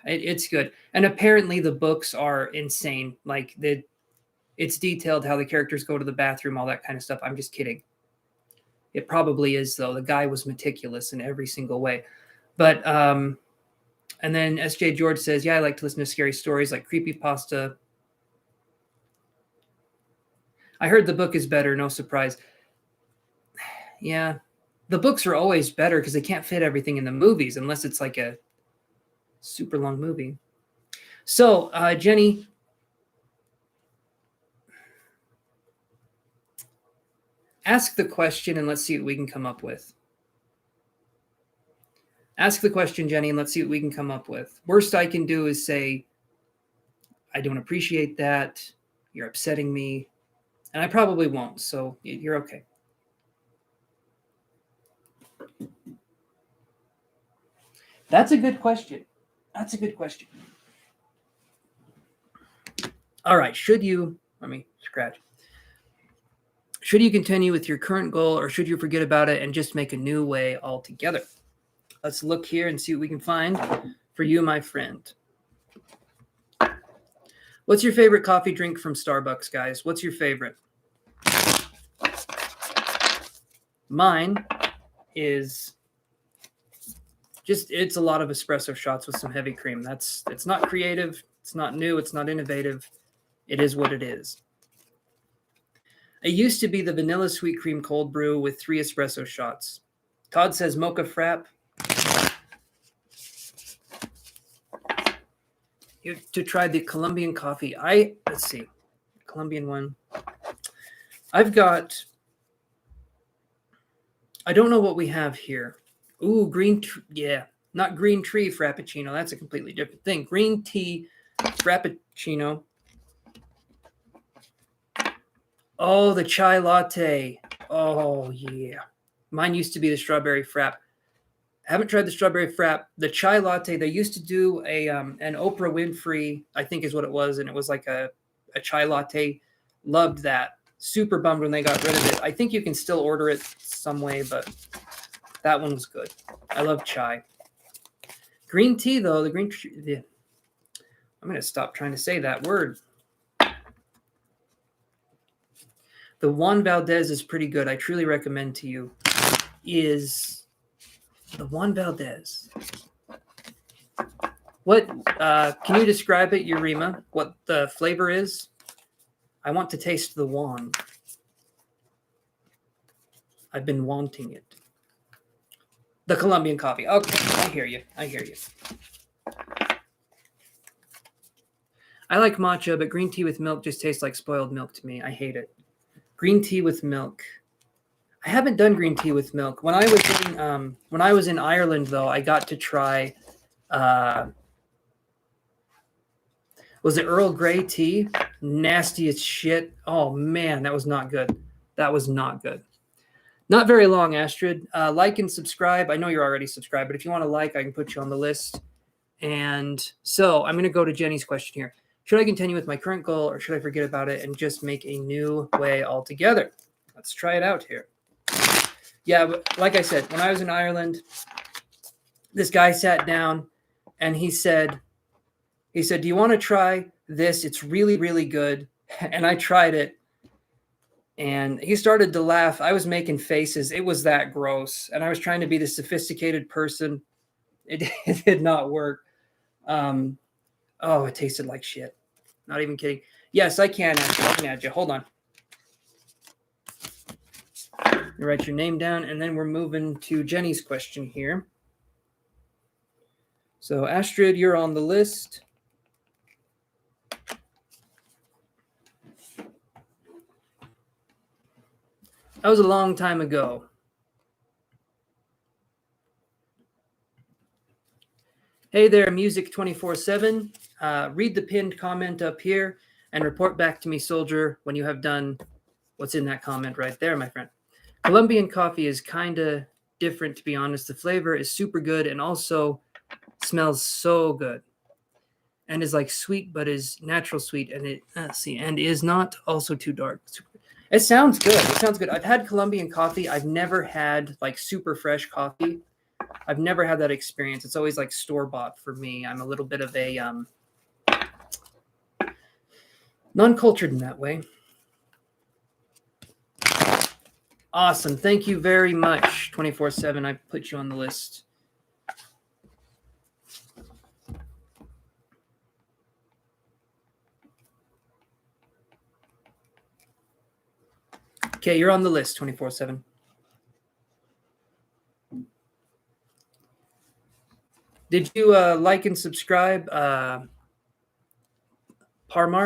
It's good. And apparently the books are insane. Like, it's detailed how the characters go to the bathroom, all that kind of stuff. I'm just kidding. It probably is, though. The guy was meticulous in every single way. But, and then S.J. George says, yeah, I like to listen to scary stories like creepypasta. I heard the book is better, no surprise. Yeah, the books are always better because they can't fit everything in the movies unless it's like a super long movie. So, Jenny, ask the question and let's see what we can come up with. Ask the question, Jenny, and let's see what we can come up with. Worst I can do is say, I don't appreciate that. You're upsetting me. And I probably won't, so you're okay. That's a good question. All right, should you continue with your current goal or should you forget about it and just make a new way altogether? Let's look here and see what we can find for you, my friend. What's your favorite coffee drink from Starbucks, guys? What's your favorite? Mine is it's a lot of espresso shots with some heavy cream. It's not creative. It's not new. It's not innovative. It is what it is. It used to be the vanilla sweet cream cold brew with 3 espresso shots. Todd says mocha frap. You have to try the Colombian coffee. Let's see. Colombian one. I don't know what we have here. Ooh, not green tree frappuccino. That's a completely different thing. Green tea frappuccino. Oh, the chai latte. Oh, yeah. Mine used to be the strawberry frap. I haven't tried the strawberry frap. The chai latte, they used to do an Oprah Winfrey, I think is what it was, and it was like a chai latte. Loved that. Super bummed when they got rid of it. I think you can still order it some way, but that one was good. I love chai. Green tea, though, I'm going to stop trying to say that word. The Juan Valdez is pretty good. I truly recommend to you. Is the Juan Valdez. What, can you describe it, Urema? What the flavor is? I want to taste the Juan. I've been wanting it. The Colombian coffee. Okay, I hear you. I like matcha, but green tea with milk just tastes like spoiled milk to me. I hate it. Green tea with milk. I haven't done green tea with milk. When I was in Ireland, though, I got to try. Was it Earl Grey tea? Nasty as shit. Oh man, that was not good. Not very long, Astrid. Like and subscribe. I know you're already subscribed, but if you want to like, I can put you on the list. And so I'm going to go to Jenny's question here. Should I continue with my current goal or should I forget about it and just make a new way altogether? Let's try it out here. Yeah, but like I said, when I was in Ireland, this guy sat down and he said, do you want to try this? It's really, really good. And I tried it. And he started to laugh. I was making faces. It was that gross. And I was trying to be the sophisticated person. It did not work. Oh, it tasted like shit. Not even kidding. Yes, I can actually. I can add you. Hold on. You write your name down, and then we're moving to Jenny's question here. So, Astrid, you're on the list. That was a long time ago. Hey there, Music 24/7. Read the pinned comment up here and report back to me, soldier, when you have done what's in that comment right there, my friend. Colombian coffee is kind of different, to be honest. The flavor is super good and also smells so good and is like sweet, but is natural sweet. And it and is not also too dark. It sounds good. It sounds good. I've had Colombian coffee. I've never had like super fresh coffee. I've never had that experience. It's always like store-bought for me. I'm a little bit of a non-cultured in that way. Awesome. Thank you very much, 24/7. I put you on the list. Okay, you're on the list, 24/7. Did you like and subscribe, Parmar?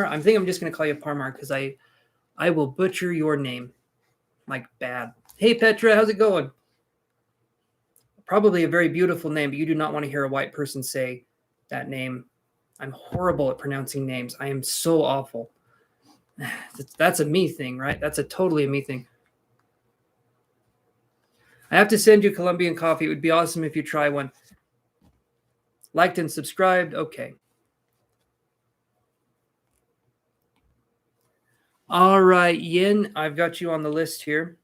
I think I'm just going to call you Parmar because I will butcher your name like bad. Hey, Petra, how's it going? Probably a very beautiful name, but you do not want to hear a white person say that name. I'm horrible at pronouncing names. I am so awful. That's a me thing, right? That's a totally a me thing. I have to send you Colombian coffee. It would be awesome if you try one. Liked and subscribed. Okay. All right, Yin, I've got you on the list here.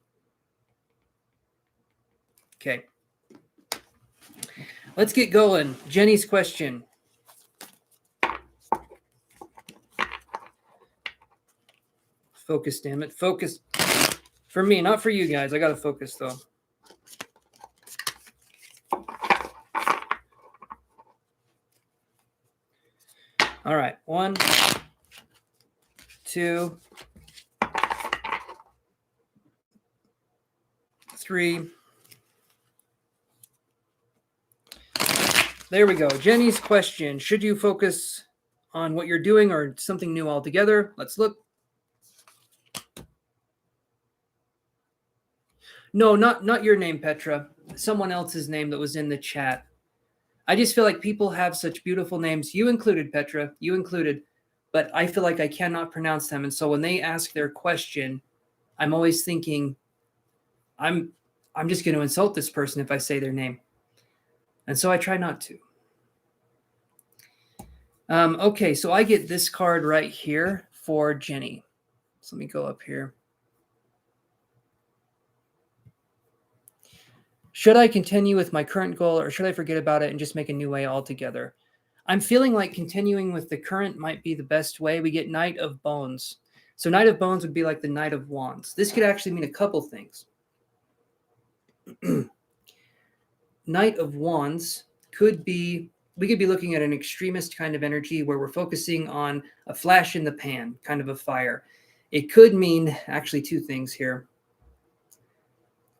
Okay. Let's get going. Jenny's question. Focus, damn it. Focus. For me, not for you guys. I got to focus, though. All right. 1, 2, 3. There we go. Jenny's question. Should you focus on what you're doing or something new altogether? Let's look. No, not your name, Petra. Someone else's name that was in the chat. I just feel like people have such beautiful names. You included, Petra. You included. But I feel like I cannot pronounce them. And so when they ask their question, I'm always thinking, I'm just going to insult this person if I say their name. And so I try not to. Okay, so I get this card right here for Jenny. So let me go up here. Should I continue with my current goal or should I forget about it and just make a new way altogether? I'm feeling like continuing with the current might be the best way. We get Knight of Bones. So Knight of Bones would be like the Knight of Wands. This could actually mean a couple things. Knight of Wands could be, we could be looking at an extremist kind of energy where we're focusing on a flash in the pan, kind of a fire. It could mean actually two things here.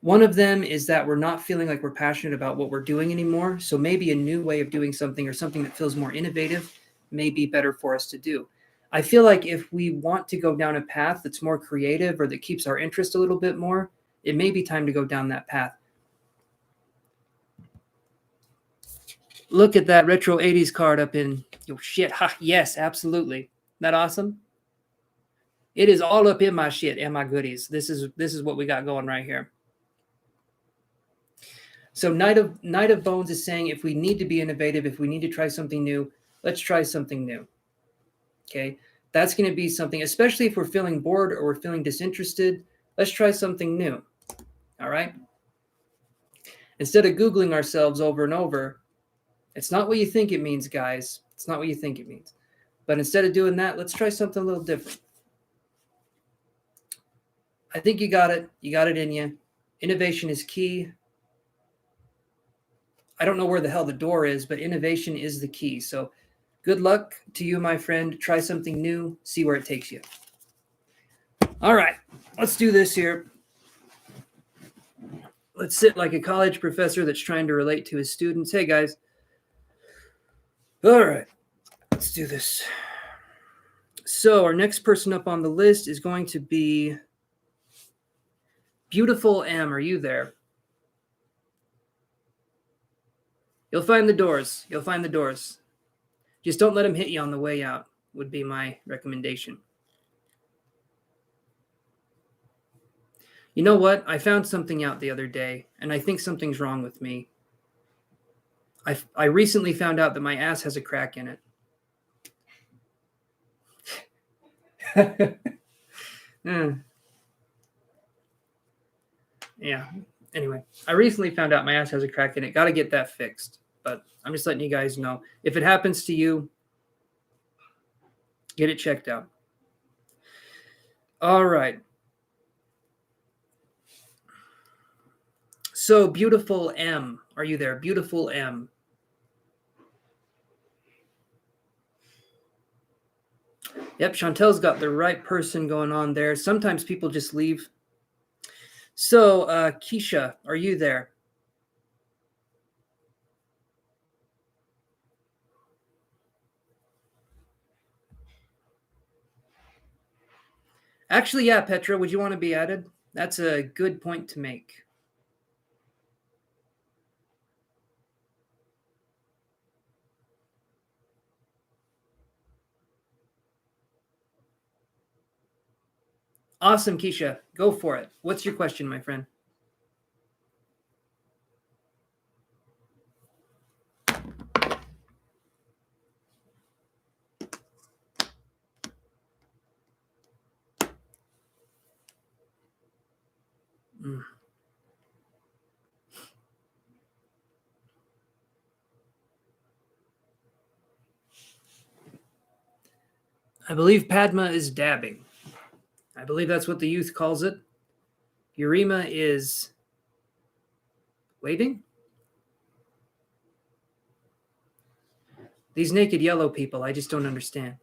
One of them is that we're not feeling like we're passionate about what we're doing anymore. So maybe a new way of doing something or something that feels more innovative may be better for us to do. I feel like if we want to go down a path that's more creative or that keeps our interest a little bit more, it may be time to go down that path. Look at that retro 80s card up in, oh shit, ha, yes, absolutely. Isn't that awesome? It is all up in my shit and my goodies. This is what we got going right here. So Knight of Bones is saying if we need to be innovative, if we need to try something new, let's try something new. Okay, that's going to be something, especially if we're feeling bored or we're feeling disinterested. Let's try something new. All right. Instead of Googling ourselves over and over, it's not what you think it means, guys. It's not what you think it means. But instead of doing that, let's try something a little different. I think you got it. You got it in you. Innovation is key. I don't know where the hell the door is, but innovation is the key. So good luck to you, my friend. Try something new. See where it takes you. All right. Let's do this here. Let's sit like a college professor that's trying to relate to his students. Hey, guys. All right. Let's do this. So our next person up on the list is going to be Beautiful M. Are you there? You'll find the doors. You'll find the doors. Just don't let them hit you on the way out, would be my recommendation. You know what? I found something out the other day, and I think something's wrong with me. I recently found out that my ass has a crack in it. Yeah. Anyway, I recently found out my ass has a crack in it. Got to get that fixed. But I'm just letting you guys know. If it happens to you, get it checked out. All right. So, Beautiful M. Are you there? Beautiful M. Yep, Chantel's got the right person going on there. Sometimes people just leave. So, Keisha, are you there? Actually, yeah, Petra, would you want to be added? That's a good point to make. Awesome, Keisha. Go for it. What's your question, my friend? I believe Padma is dabbing. I believe that's what the youth calls it. Urema is waving. These naked yellow people, I just don't understand.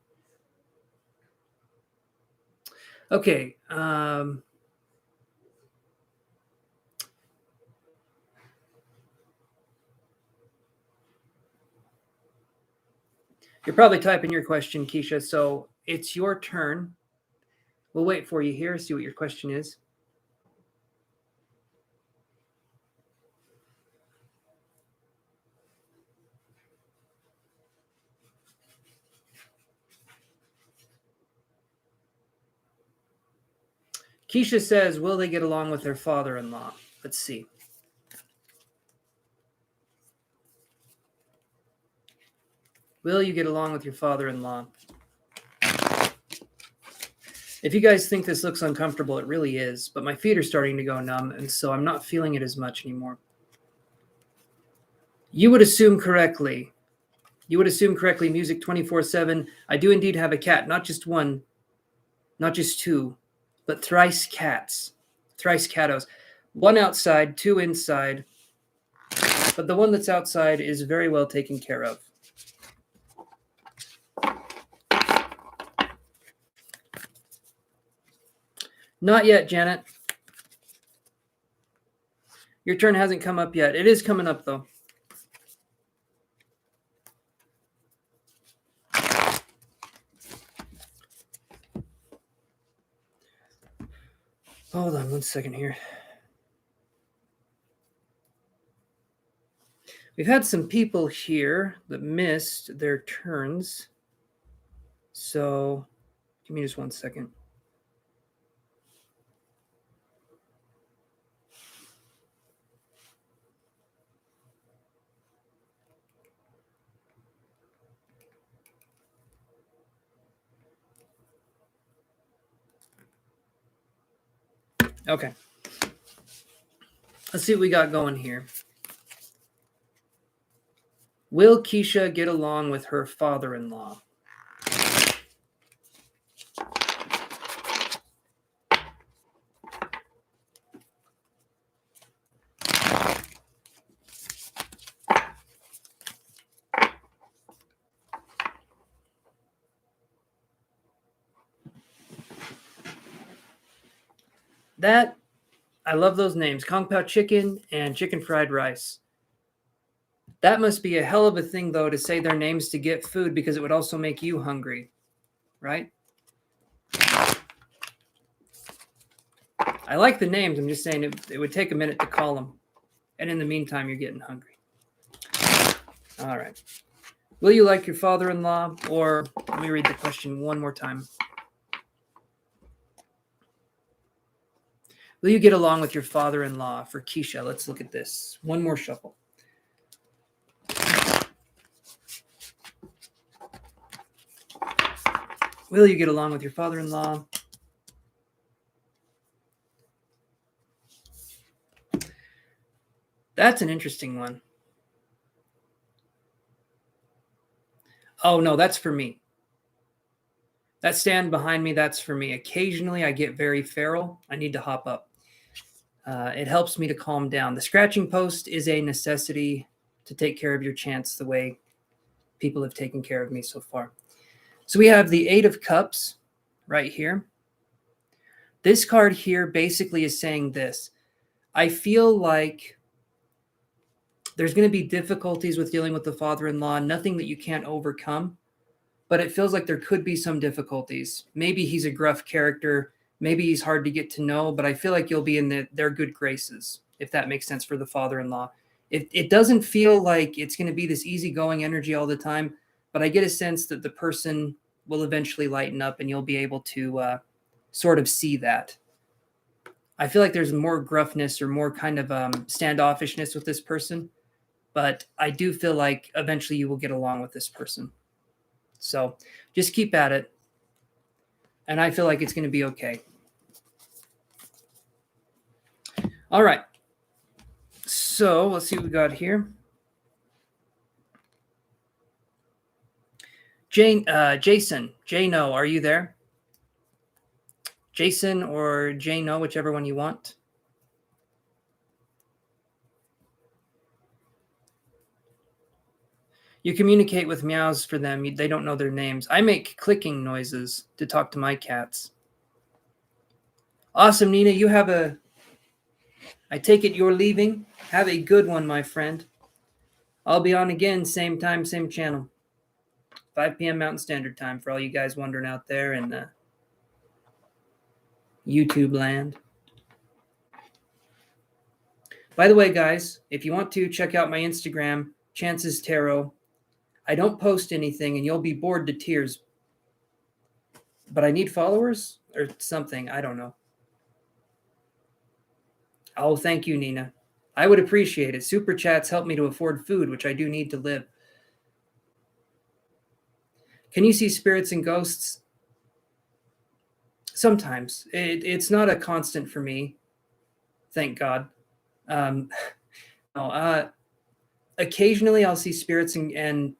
Okay. You're probably typing your question, Keisha, so it's your turn. We'll wait for you here, see what your question is. Keisha says, will they get along with their father-in-law? Let's see. Will you get along with your father-in-law? If you guys think this looks uncomfortable, it really is, but my feet are starting to go numb, and so I'm not feeling it as much anymore. You would assume correctly. Music 24/7. I do indeed have a cat, not just one, not just two, but thrice cats. Thrice cattos. One outside, two inside. But the one that's outside is very well taken care of. Not yet, Janet. Your turn hasn't come up yet. It is coming up, though. Hold on one second here. We've had some people here that missed their turns. So give me just 1 second. Okay. Let's see what we got going here. Will Keisha get along with her father-in-law? That, I love those names. Kung Pao Chicken and Chicken Fried Rice. That must be a hell of a thing, though, to say their names to get food, because it would also make you hungry, right? I like the names. I'm just saying it would take a minute to call them. And in the meantime, you're getting hungry. All right. Will you like your father-in-law? Or let me read the question one more time. Will you get along with your father-in-law? For Keisha, let's look at this. One more shuffle. Will you get along with your father-in-law? That's an interesting one. Oh, no, that's for me. That stand behind me, that's for me. Occasionally, I get very feral. I need to hop up. It helps me to calm down. The scratching post is a necessity to take care of your chance the way people have taken care of me so far. So we have the Eight of Cups right here. This card here basically is saying this. I feel like there's going to be difficulties with dealing with the father-in-law, nothing that you can't overcome, but it feels like there could be some difficulties. Maybe he's a gruff character. Maybe he's hard to get to know, but I feel like you'll be in their good graces, if that makes sense for the father-in-law. It doesn't feel like it's going to be this easygoing energy all the time, but I get a sense that the person will eventually lighten up and you'll be able to sort of see that. I feel like there's more gruffness or more kind of standoffishness with this person, but I do feel like eventually you will get along with this person. So just keep at it. And I feel like it's going to be okay. All right. So let's see what we got here. Jason, Jano, are you there? Jason or Jano, whichever one you want. You communicate with meows for them. They don't know their names. I make clicking noises to talk to my cats. Awesome, Nina. You have I take it you're leaving. Have a good one, my friend. I'll be on again, same time, same channel. 5 p.m. Mountain Standard Time for all you guys wondering out there in YouTube land. By the way, guys, if you want to check out my Instagram, Chances Tarot, I don't post anything and you'll be bored to tears. But I need followers or something. I don't know. Oh, thank you, Nina. I would appreciate it. Super chats help me to afford food, which I do need to live. Can you see spirits and ghosts? Sometimes. It's not a constant for me. Thank God. Occasionally I'll see spirits and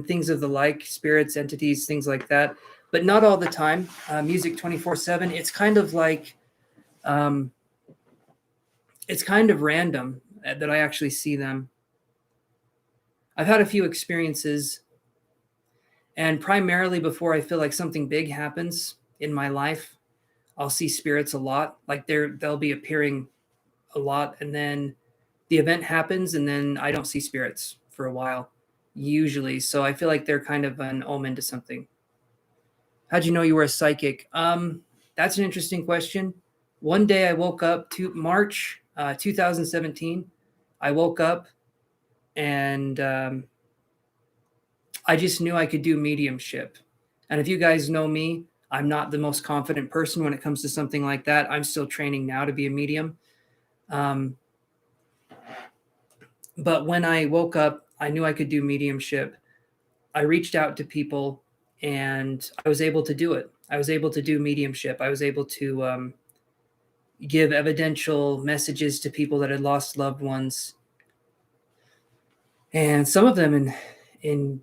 things of the like, spirits, entities, things like that, but not all the time. Music 24/7. It's kind of like, it's kind of random that I actually see them. I've had a few experiences, and primarily before I feel like something big happens in my life, I'll see spirits a lot. Like they'll be appearing a lot, and then the event happens, and then I don't see spirits for a while, usually. So I feel like they're kind of an omen to something. How'd you know you were a psychic? That's an interesting question. One day I woke up to March 2017. I woke up and I just knew I could do mediumship. And if you guys know me, I'm not the most confident person when it comes to something like that. I'm still training now to be a medium. But when I woke up, I knew I could do mediumship. I reached out to people and I was able to do it. I was able to do mediumship. I was able to give evidential messages to people that had lost loved ones, and some of them in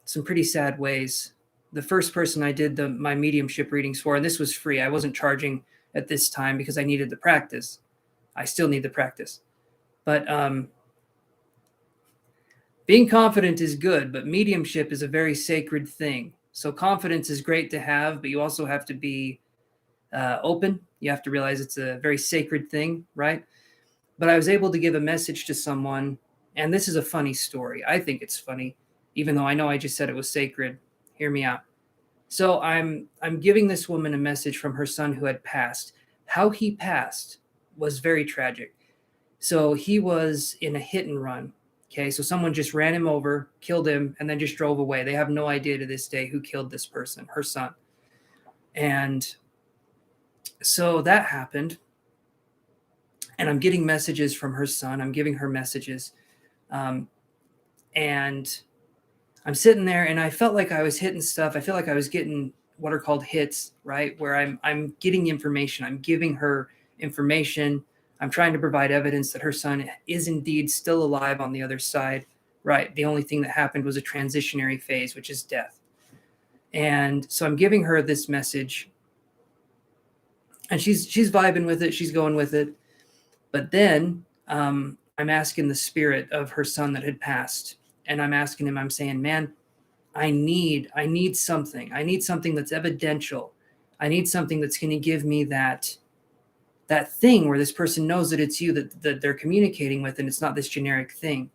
some pretty sad ways. The first person I did my mediumship readings for, and this was free. I wasn't charging at this time because I needed the practice. I still need the practice. But being confident is good, but mediumship is a very sacred thing. So confidence is great to have, but you also have to be open. You have to realize it's a very sacred thing, right? But I was able to give a message to someone, and this is a funny story. I think it's funny, even though I know I just said it was sacred. Hear me out. So I'm giving this woman a message from her son who had passed. How he passed was very tragic. So he was in a hit and run. Okay, so someone just ran him over, killed him, and then just drove away. They have no idea to this day who killed this person, her son. And so that happened. And I'm getting messages from her son. I'm giving her messages. And I'm sitting there and I felt like I was hitting stuff. I feel like I was getting what are called hits, right? Where I'm getting information. I'm giving her information. I'm trying to provide evidence that her son is indeed still alive on the other side, right? The only thing that happened was a transitionary phase, which is death. And so I'm giving her this message, and she's vibing with it. She's going with it. But then I'm asking the spirit of her son that had passed, and I'm asking him, I'm saying, man, I need something. I need something that's evidential. I need something that's going to give me that thing where this person knows that it's you that they're communicating with, and it's not this generic thing.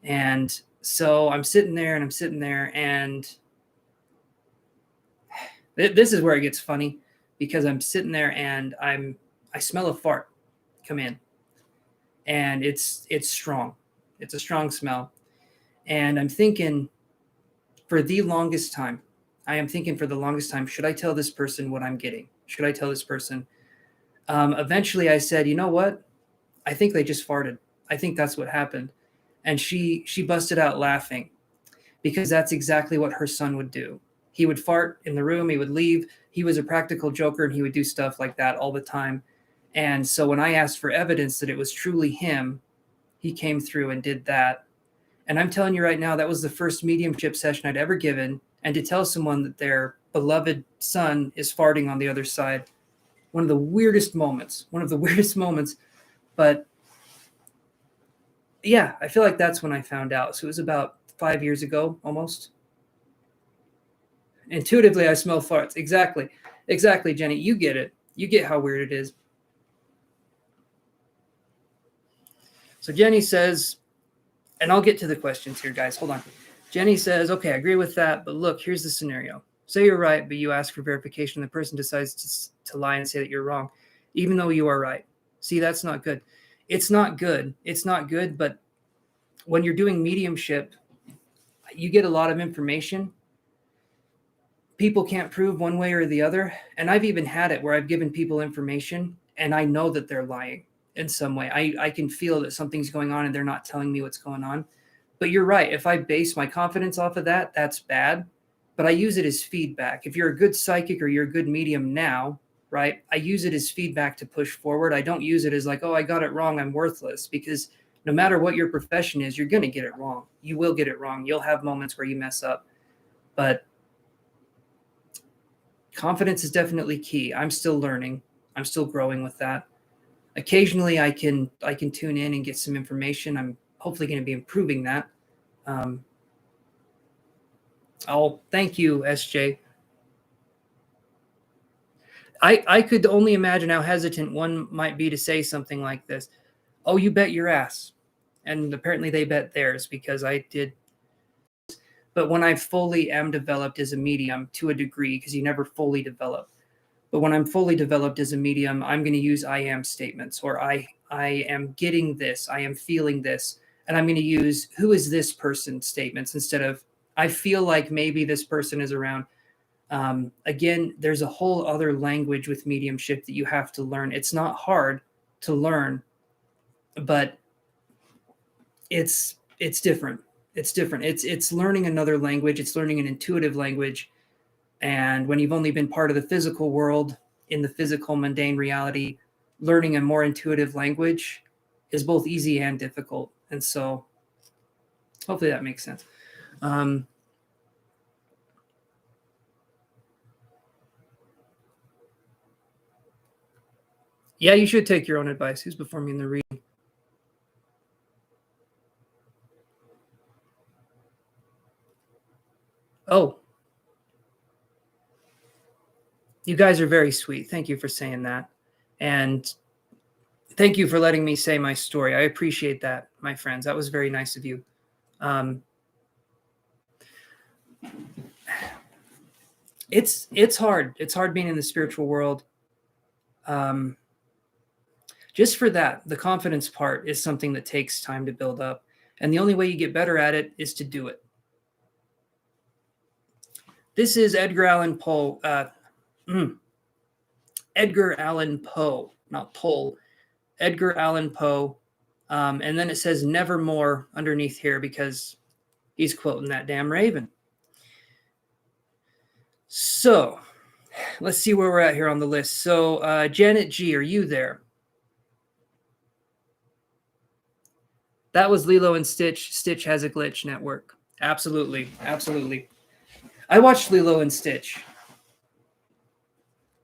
And so I'm sitting there, and this is where it gets funny, because I'm sitting there and I smell a fart come in, and it's strong. It's a strong smell. And I'm thinking for the longest time, should I tell this person what I'm getting? Should I tell this person? Eventually I said, you know what? I think they just farted. I think that's what happened. And she busted out laughing, because that's exactly what her son would do. He would fart in the room. He would leave. He was a practical joker, and he would do stuff like that all the time. And so when I asked for evidence that it was truly him, he came through and did that. And I'm telling you right now, that was the first mediumship session I'd ever given. And to tell someone that their beloved son is farting on the other side, one of the weirdest moments. But yeah, I feel like that's when I found out. So it was about 5 years ago, almost. Intuitively, I smell farts. Exactly, Jenny. You get it. You get how weird it is. So Jenny says, and I'll get to the questions here, guys. Hold on. Jenny says, okay, I agree with that, but look, here's the scenario. Say you're right, but you ask for verification. The person decides to lie and say that you're wrong, even though you are right. See, that's not good. It's not good. But when you're doing mediumship, you get a lot of information. People can't prove one way or the other. And I've even had it where I've given people information and I know that they're lying in some way. I can feel that something's going on and they're not telling me what's going on. But you're right. If I base my confidence off of that, that's bad. But I use it as feedback. If you're a good psychic or you're a good medium now, right, I use it as feedback to push forward. I don't use it as like, oh, I got it wrong, I'm worthless. Because no matter what your profession is, you're going to get it wrong. You will get it wrong. You'll have moments where you mess up. But confidence is definitely key. I'm still learning. I'm still growing with that. Occasionally I can tune in and get some information. I'm hopefully going to be improving that. I'll thank you, SJ. I could only imagine how hesitant one might be to say something like this. Oh, you bet your ass. And apparently they bet theirs, because I did. But when I fully am developed as a medium to a degree, because you never fully develop, but when I'm fully developed as a medium, I'm going to use I am statements, or I am getting this, I am feeling this. And I'm going to use who is this person statements instead of I feel like maybe this person is around. Again, there's a whole other language with mediumship that you have to learn. It's not hard to learn, but it's different. It's different. It's learning another language. It's learning an intuitive language. And when you've only been part of the physical world, in the physical, mundane reality, learning a more intuitive language is both easy and difficult. And so hopefully that makes sense. Yeah, you should take your own advice. Who's before me in the reading? Oh, you guys are very sweet. Thank you for saying that. And thank you for letting me say my story. I appreciate that, my friends. That was very nice of you. It's hard. It's hard being in the spiritual world. Just for that, the confidence part is something that takes time to build up. And the only way you get better at it is to do it. This is Edgar Allan Poe. Edgar Allan Poe, not Poe. Edgar Allan Poe. And then it says nevermore underneath here because he's quoting that damn raven. So let's see where we're at here on the list. So Janet G, are you there? That was Lilo and Stitch. Stitch has a glitch network. Absolutely. Absolutely. I watched Lilo and Stitch.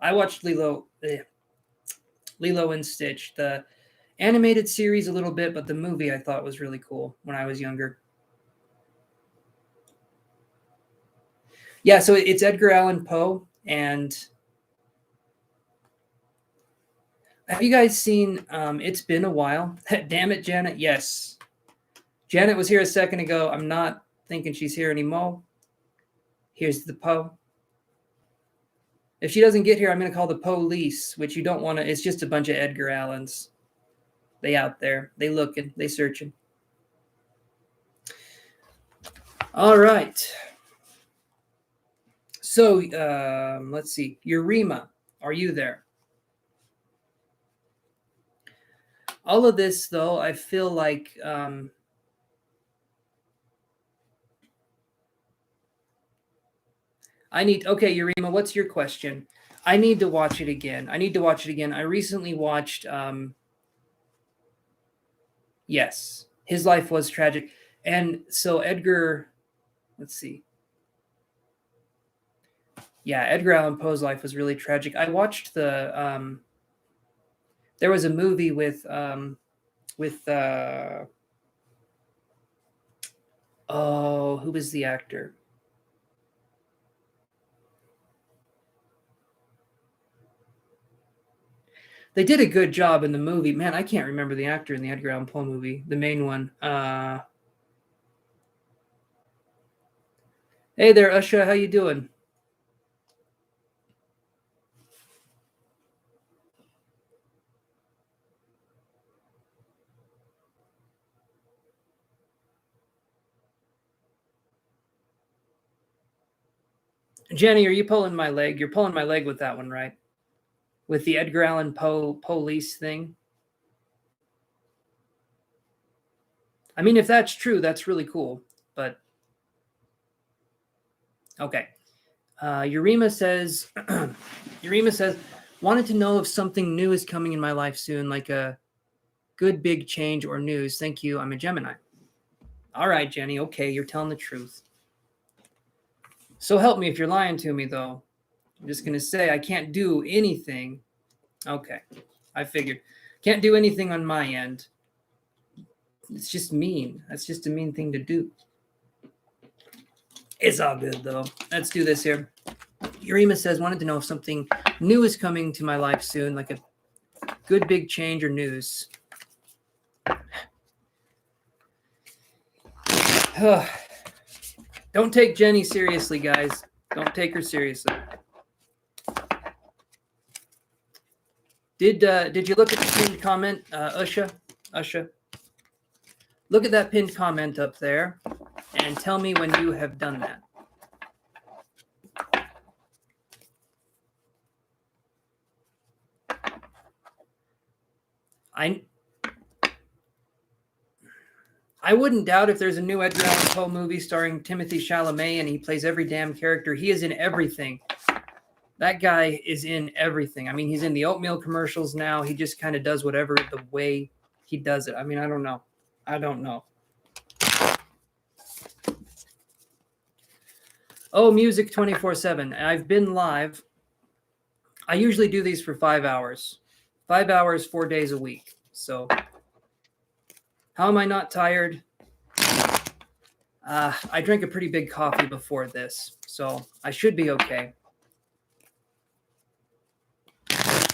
I watched Lilo and Stitch, the animated series a little bit, but the movie I thought was really cool when I was younger. Yeah, so it's Edgar Allan Poe. And have you guys seen It's Been a While? Damn it, Janet. Yes. Janet was here a second ago. I'm not thinking she's here anymore. Here's the Poe. If she doesn't get here, I'm going to call the police, which you don't want to. It's just a bunch of Edgar Allans. They out there. They looking. They searching. All right. So let's see. Urema, are you there? All of this, though, I feel like okay, Urema, what's your question? I need to watch it again. I recently watched, yes, His Life Was Tragic. And so Edgar, let's see. Yeah, Edgar Allan Poe's life was really tragic. I watched there was a movie with who was the actor? They did a good job in the movie. Man, I can't remember the actor in the Edgar Allan Poe movie, the main one. Hey there, Usha, how you doing? Jenny, are you pulling my leg? You're pulling my leg with that one, right? With the Edgar Allan Poe police thing. I mean, if that's true, that's really cool. But okay. Urema says, wanted to know if something new is coming in my life soon, like a good big change or news. Thank you. I'm a Gemini. All right, Jenny. Okay, you're telling the truth. So help me if you're lying to me, though. I'm just going to say I can't do anything. Okay, I figured. Can't do anything on my end. It's just mean. That's just a mean thing to do. It's all good, though. Let's do this here. Urema says, wanted to know if something new is coming to my life soon, like a good big change or news. Don't take Jenny seriously, guys. Don't take her seriously. Did you look at the pinned comment, Usha? Look at that pinned comment up there and tell me when you have done that. I wouldn't doubt if there's a new Edgar Allan Poe movie starring Timothée Chalamet and he plays every damn character. He is in everything. That guy is in everything. I mean, he's in the oatmeal commercials now. He just kind of does whatever the way he does it. I mean, I don't know. I don't know. Oh, music 24/7. I've been live. I usually do these for 5 hours. 5 hours, 4 days a week. So how am I not tired? I drank a pretty big coffee before this, so I should be okay.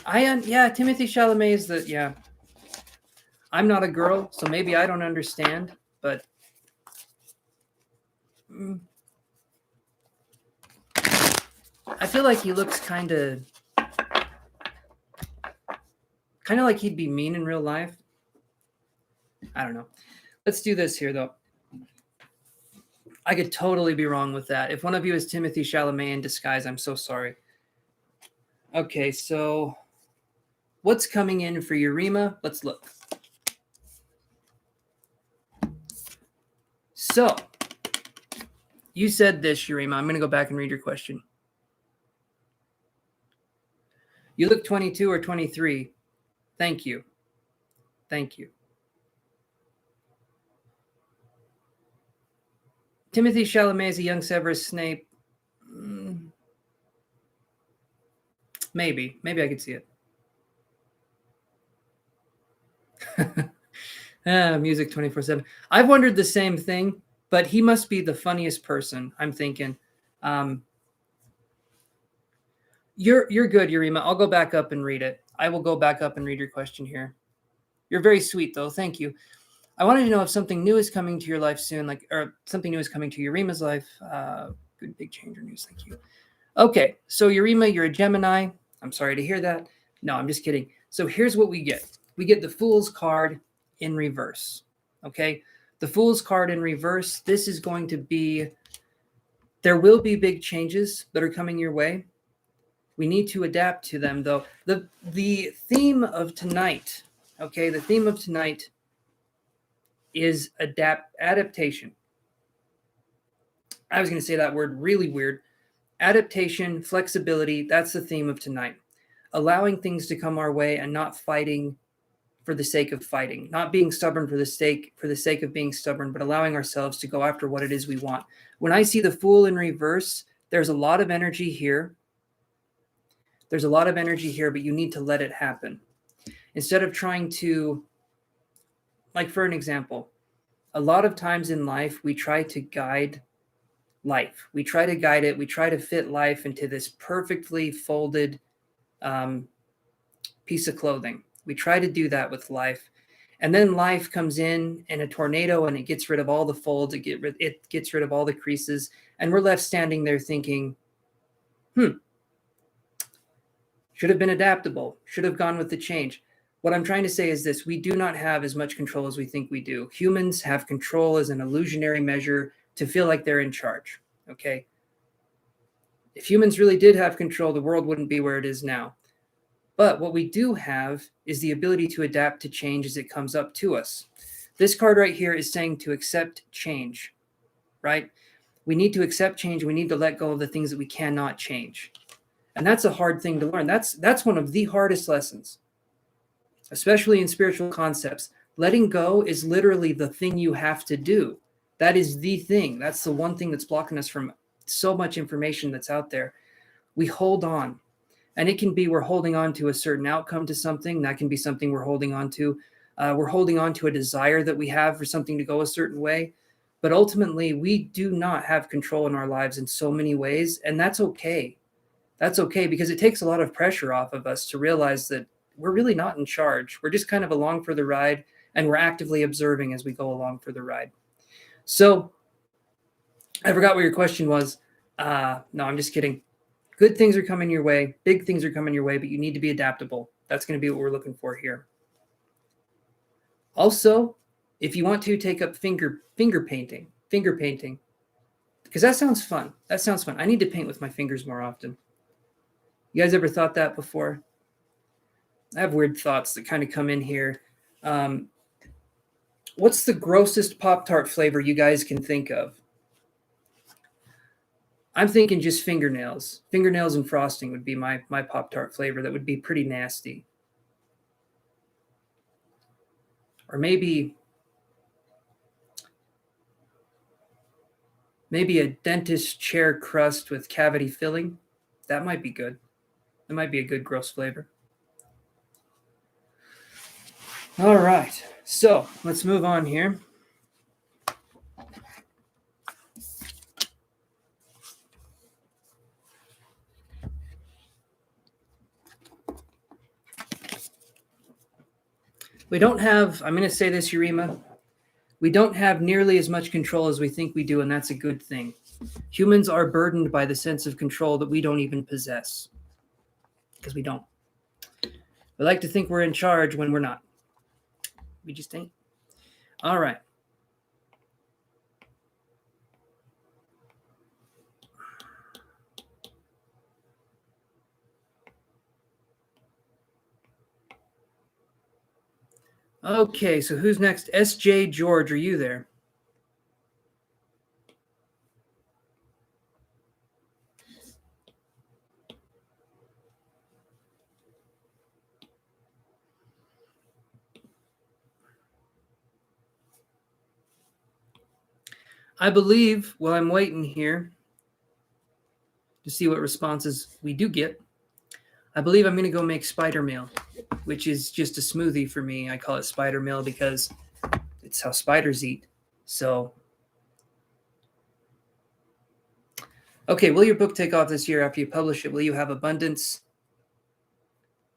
Yeah, Timothy Chalamet is yeah. I'm not a girl, so maybe I don't understand, but I feel like he looks kind of like he'd be mean in real life. I don't know. Let's do this here, though. I could totally be wrong with that. If one of you is Timothy Chalamet in disguise, I'm so sorry. Okay, so what's coming in for Urema? Let's look. So, you said this, Urema. I'm going to go back and read your question. You look 22 or 23. Thank you. Thank you. Timothy Chalamet is a young Severus Snape. Maybe I could see it. Music 24/7. I've wondered the same thing, but he must be the funniest person. I'm thinking. You're good, Urema. I'll go back up and read it. I will go back up and read your question here. You're very sweet, though. Thank you. I wanted to know if something new is coming to your life soon, or something new is coming to Urema's life. Good big change or news. Thank you. Okay, so Urema, you're a Gemini. I'm sorry to hear that. No, I'm just kidding. So here's what we get. We get the Fool's card in reverse. Okay, the Fool's card in reverse. This is going to be, there will be big changes that are coming your way. We need to adapt to them, though. The theme of tonight, okay, the theme of tonight is adaptation. I was going to say that word really weird. Adaptation, flexibility, that's the theme of tonight. Allowing things to come our way and not fighting for the sake of fighting, not being stubborn for the sake of being stubborn, but allowing ourselves to go after what it is we want. When I see the Fool in reverse, there's a lot of energy here. There's a lot of energy here, but you need to let it happen. Instead of trying to, like for an example, a lot of times in life, we try to guide life. We try to guide it. We try to fit life into this perfectly folded piece of clothing. We try to do that with life. And then life comes in a tornado and it gets rid of all the folds. It gets rid of all the creases. And we're left standing there thinking, should have been adaptable, should have gone with the change. What I'm trying to say is this: we do not have as much control as we think we do. Humans have control as an illusionary measure to feel like they're in charge, okay? If humans really did have control, the world wouldn't be where it is now. But what we do have is the ability to adapt to change as it comes up to us. This card right here is saying to accept change, right? We need to accept change. We need to let go of the things that we cannot change. And that's a hard thing to learn. That's one of the hardest lessons, especially in spiritual concepts. Letting go is literally the thing you have to do. That is the thing. That's the one thing that's blocking us from so much information that's out there. We hold on. And it can be we're holding on to a certain outcome to something. That can be something we're holding on to. We're holding on to a desire that we have for something to go a certain way. But ultimately, we do not have control in our lives in so many ways. And that's okay. That's okay, because it takes a lot of pressure off of us to realize that we're really not in charge. We're just kind of along for the ride, and we're actively observing as we go along for the ride. So I forgot what your question was. No, I'm just kidding. Good things are coming your way. Big things are coming your way, but you need to be adaptable. That's going to be what we're looking for here. Also, if you want to take up finger painting, because that sounds fun. That sounds fun. I need to paint with my fingers more often. You guys ever thought that before? I have weird thoughts that kind of come in here. What's the grossest Pop-Tart flavor you guys can think of? I'm thinking just fingernails. Fingernails and frosting would be my Pop-Tart flavor. That would be pretty nasty. Or maybe a dentist chair crust with cavity filling. That might be good. That might be a good gross flavor. All right. So let's move on here. We don't have, I'm going to say this, Urema, we don't have nearly as much control as we think we do, and that's a good thing. Humans are burdened by the sense of control that we don't even possess, because we don't. We like to think we're in charge when we're not. We just ain't. All right. Okay, so who's next? SJ George, are you there? I believe, while I'm waiting here to see what responses we do get, I believe I'm going to go make spider meal, which is just a smoothie for me. I call it spider meal because it's how spiders eat. So, okay, will your book take off this year after you publish it? Will you have abundance?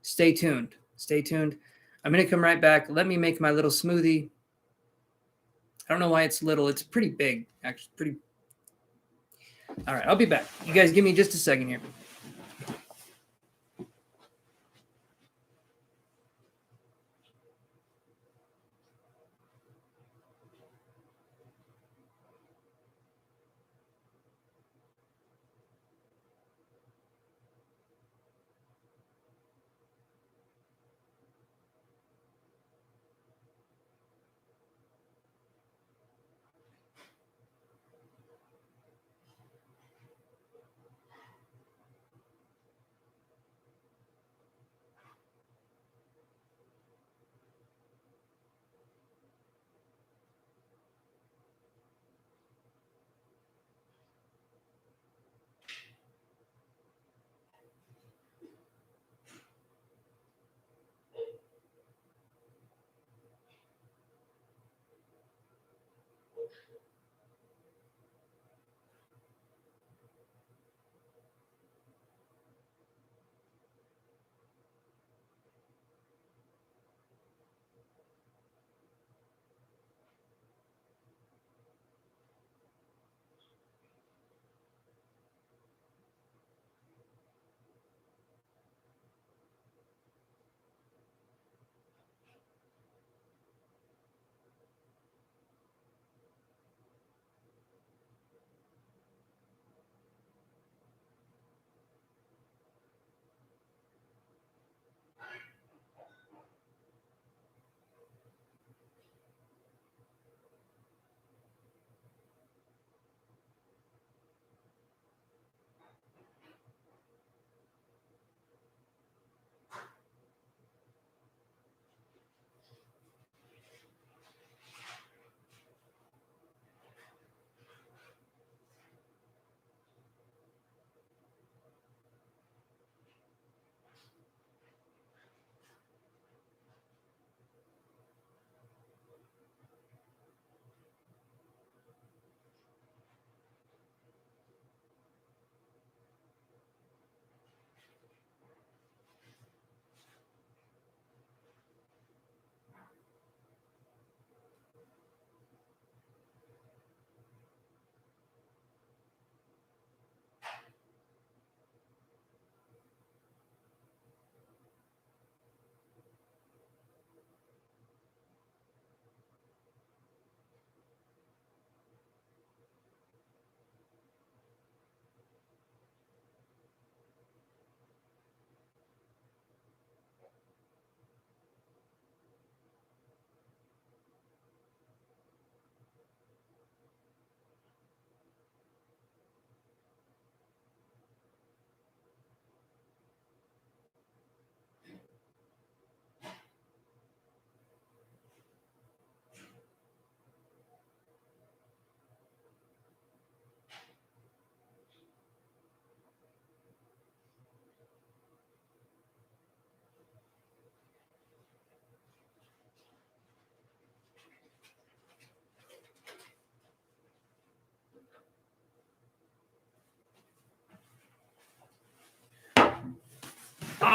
Stay tuned. Stay tuned. I'm going to come right back. Let me make my little smoothie. I don't know why it's little. It's pretty big, actually. Pretty. All right, I'll be back. You guys give me just a second here.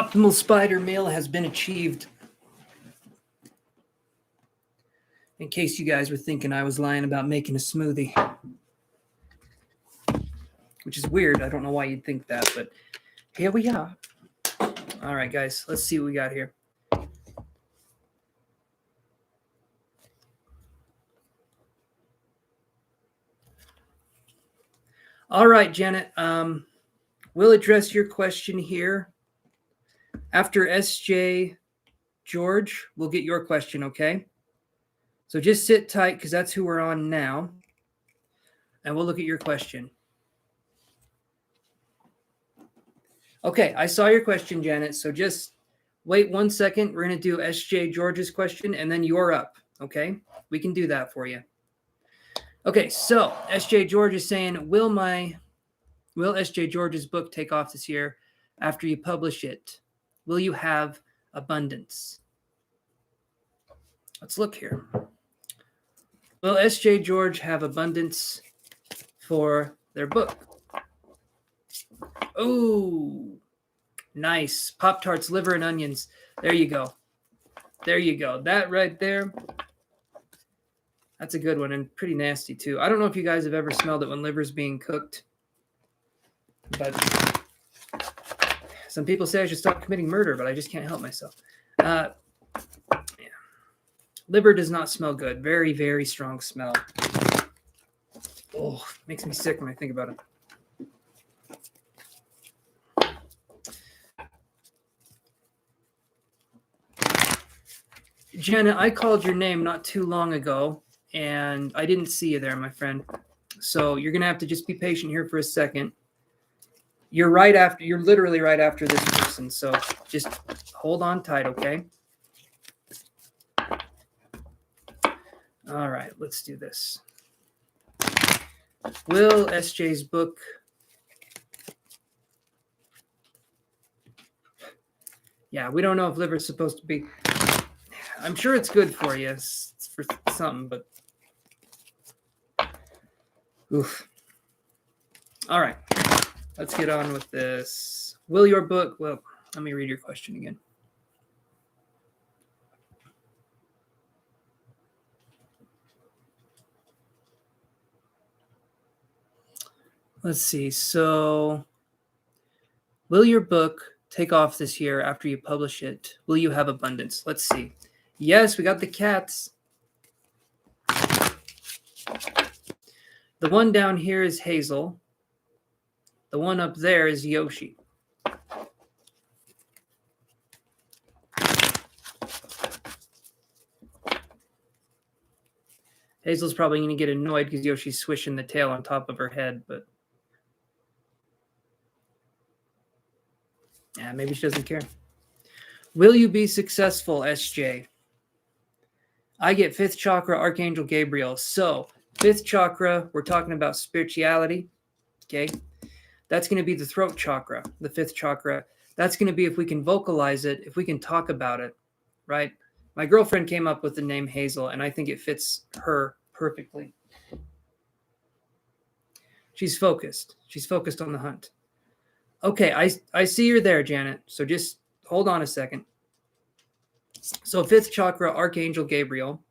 Optimal spider meal has been achieved. In case you guys were thinking I was lying about making a smoothie. Which is weird. I don't know why you'd think that, but here we are. All right, guys, let's see what we got here. All right, Janet, we'll address your question here. After SJ George, we'll get your question, okay? So just sit tight because that's who we're on now. And we'll look at your question. Okay, I saw your question, Janet. So just wait 1 second. We're going to do SJ George's question, and then you're up, okay? We can do that for you. Okay, so SJ George is saying, will SJ George's book take off this year after you publish it? Will you have abundance? Let's look here. Will SJ George have abundance for their book? Oh, nice. Pop-Tarts, liver, and onions. There you go. There you go. That right there. That's a good one and pretty nasty too. I don't know if you guys have ever smelled it when liver's being cooked, but some people say I should stop committing murder, but I just can't help myself. Yeah. Liver does not smell good. Very, very strong smell. Oh, makes me sick when I think about it. Jenna, I called your name not too long ago, and I didn't see you there, my friend. So you're going to have to just be patient here for a second. You're literally right after this person, so just hold on tight, okay? All right, let's do this. Will SJ's book... Yeah, we don't know if liver's supposed to be... I'm sure it's good for you. It's for something, but... Oof. All right, let's get on with this. Will your book... Well, let me read your question again. Let's see. So, will your book take off this year after you publish it? Will you have abundance? Let's see. Yes, we got the cats. The one down here is Hazel. The one up there is Yoshi. Hazel's probably going to get annoyed because Yoshi's swishing the tail on top of her head, but yeah, maybe she doesn't care. Will you be successful, SJ? I get 5th chakra, Archangel Gabriel. So 5th chakra, we're talking about spirituality, okay? That's going to be the throat chakra, the 5th chakra. That's going to be if we can vocalize it, if we can talk about it, right? My girlfriend came up with the name Hazel, and I think it fits her perfectly. She's focused. She's focused on the hunt. Okay, I see you're there, Janet. So just hold on a second. So 5th chakra, Archangel Gabriel,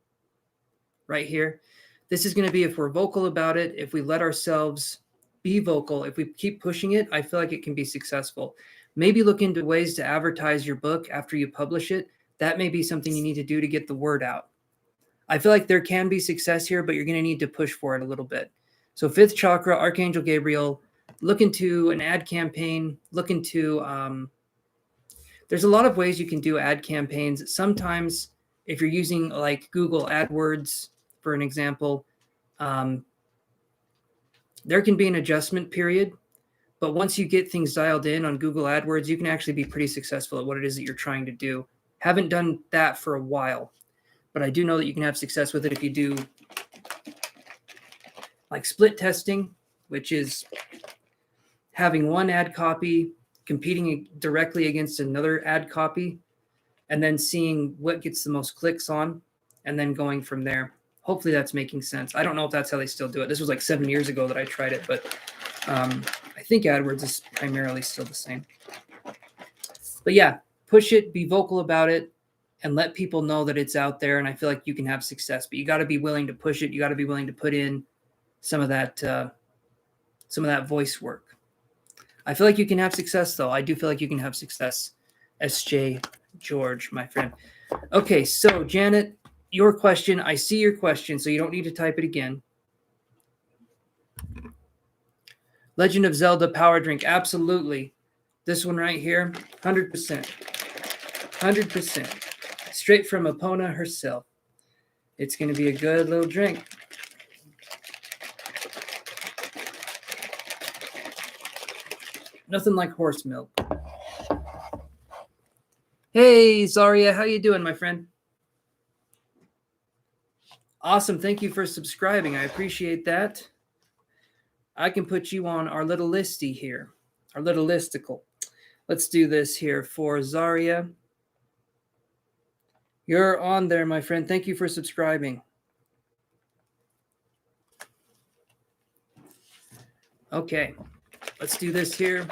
right here. This is going to be if we're vocal about it, if we let ourselves be vocal, if we keep pushing it, I feel like it can be successful. Maybe look into ways to advertise your book after you publish it. That may be something you need to do to get the word out. I feel like there can be success here, but you're going to need to push for it a little bit. So 5th chakra, Archangel Gabriel, look into an ad campaign, look into, there's a lot of ways you can do ad campaigns. Sometimes if you're using like Google AdWords, for an example, there can be an adjustment period, but once you get things dialed in on Google AdWords, you can actually be pretty successful at what it is that you're trying to do. Haven't done that for a while, but I do know that you can have success with it if you do like split testing, which is having one ad copy competing directly against another ad copy and then seeing what gets the most clicks on and then going from there. Hopefully that's making sense. I don't know if that's how they still do it. This was like 7 years ago that I tried it, but I think AdWords is primarily still the same. But yeah, push it, be vocal about it, and let people know that it's out there. And I feel like you can have success, but you got to be willing to push it. You got to be willing to put in some of that voice work. I feel like you can have success, though. I do feel like you can have success. S.J. George, my friend. Okay, so Janet, your question. I see your question, so you don't need to type it again. Legend of Zelda power drink. Absolutely. This one right here, 100%. 100%. Straight from Epona herself. It's going to be a good little drink. Nothing like horse milk. Hey, Zaria, how you doing, my friend? Awesome. Thank you for subscribing. I appreciate that. I can put you on our little listy here, our little listicle. Let's do this here for Zaria. You're on there, my friend. Thank you for subscribing. Okay, let's do this here.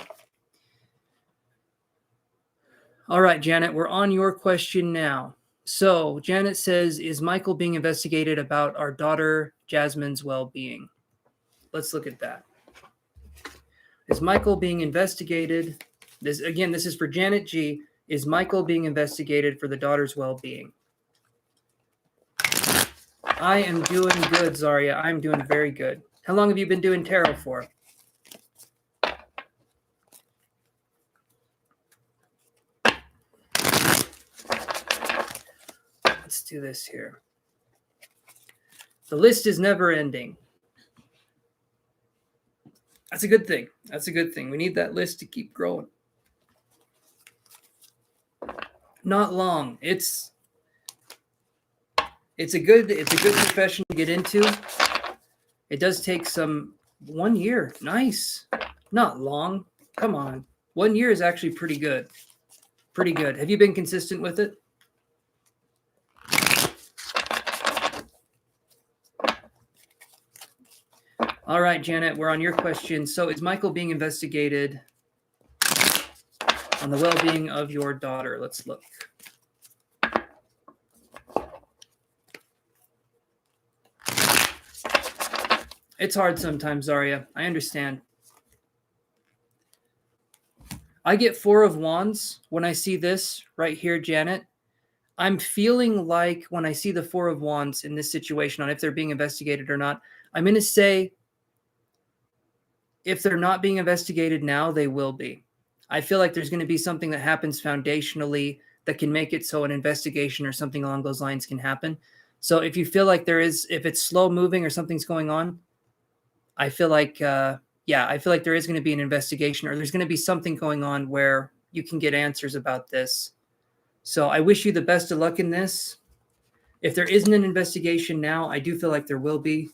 All right, Janet, we're on your question now. So Janet says, is Michael being investigated about our daughter Jasmine's well-being? Let's look at that. Is Michael being investigated? This is for Janet G. Is Michael being investigated for the daughter's well-being? I am doing good, Zaria. I'm doing very good. How long have you been doing tarot for? Let's do this here. The list is never ending. That's a good thing. That's a good thing. We need that list to keep growing. Not long. It's a good profession to get into. It does take 1 year. Nice. Not long. Come on. 1 year is actually pretty good. Pretty good. Have you been consistent with it? All right, Janet, we're on your question. So is Michael being investigated on the well-being of your daughter? Let's look. It's hard sometimes, Zaria. I understand. I get 4 of Wands when I see this right here, Janet. I'm feeling like when I see the 4 of Wands in this situation on if they're being investigated or not, I'm going to say if they're not being investigated now, they will be. I feel like there's going to be something that happens foundationally that can make it so an investigation or something along those lines can happen. So if you feel like if it's slow moving or something's going on, I feel like, I feel like there is going to be an investigation or there's going to be something going on where you can get answers about this. So I wish you the best of luck in this. If there isn't an investigation now, I do feel like there will be.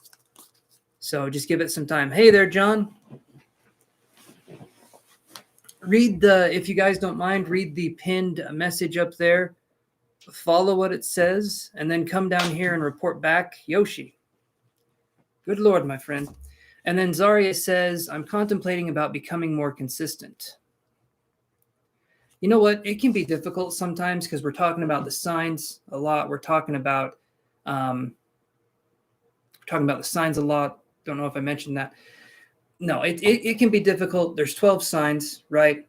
So just give it some time. Hey there, John. If you guys don't mind, read the pinned message up there. Follow what it says, and then come down here and report back. Yoshi. Good Lord, my friend. And then Zaria says, I'm contemplating about becoming more consistent. You know what? It can be difficult sometimes because we're talking about the signs a lot. We're talking about the signs a lot. Don't know if I mentioned that. No, it can be difficult. There's 12 signs, right?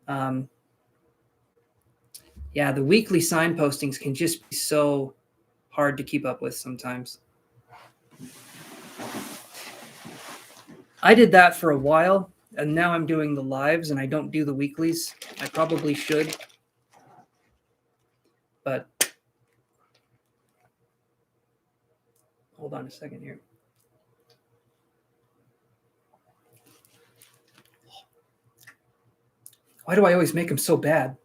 The weekly sign postings can just be so hard to keep up with sometimes. I did that for a while, and now I'm doing the lives, and I don't do the weeklies. I probably should. But hold on a second here. Why do I always make them so bad?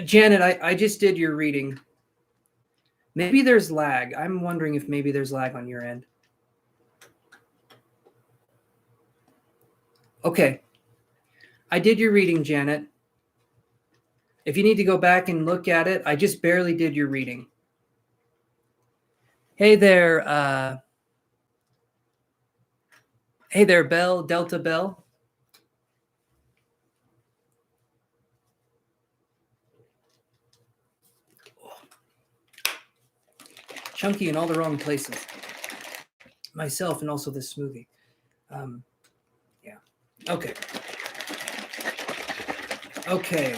Janet, I just did your reading. Maybe there's lag. I'm wondering if maybe there's lag on your end. Okay. I did your reading, Janet. If you need to go back and look at it, I just barely did your reading. Hey there, Bell, Delta Bell. chunky in all the wrong places. Myself and also this smoothie. Yeah. Okay. Okay.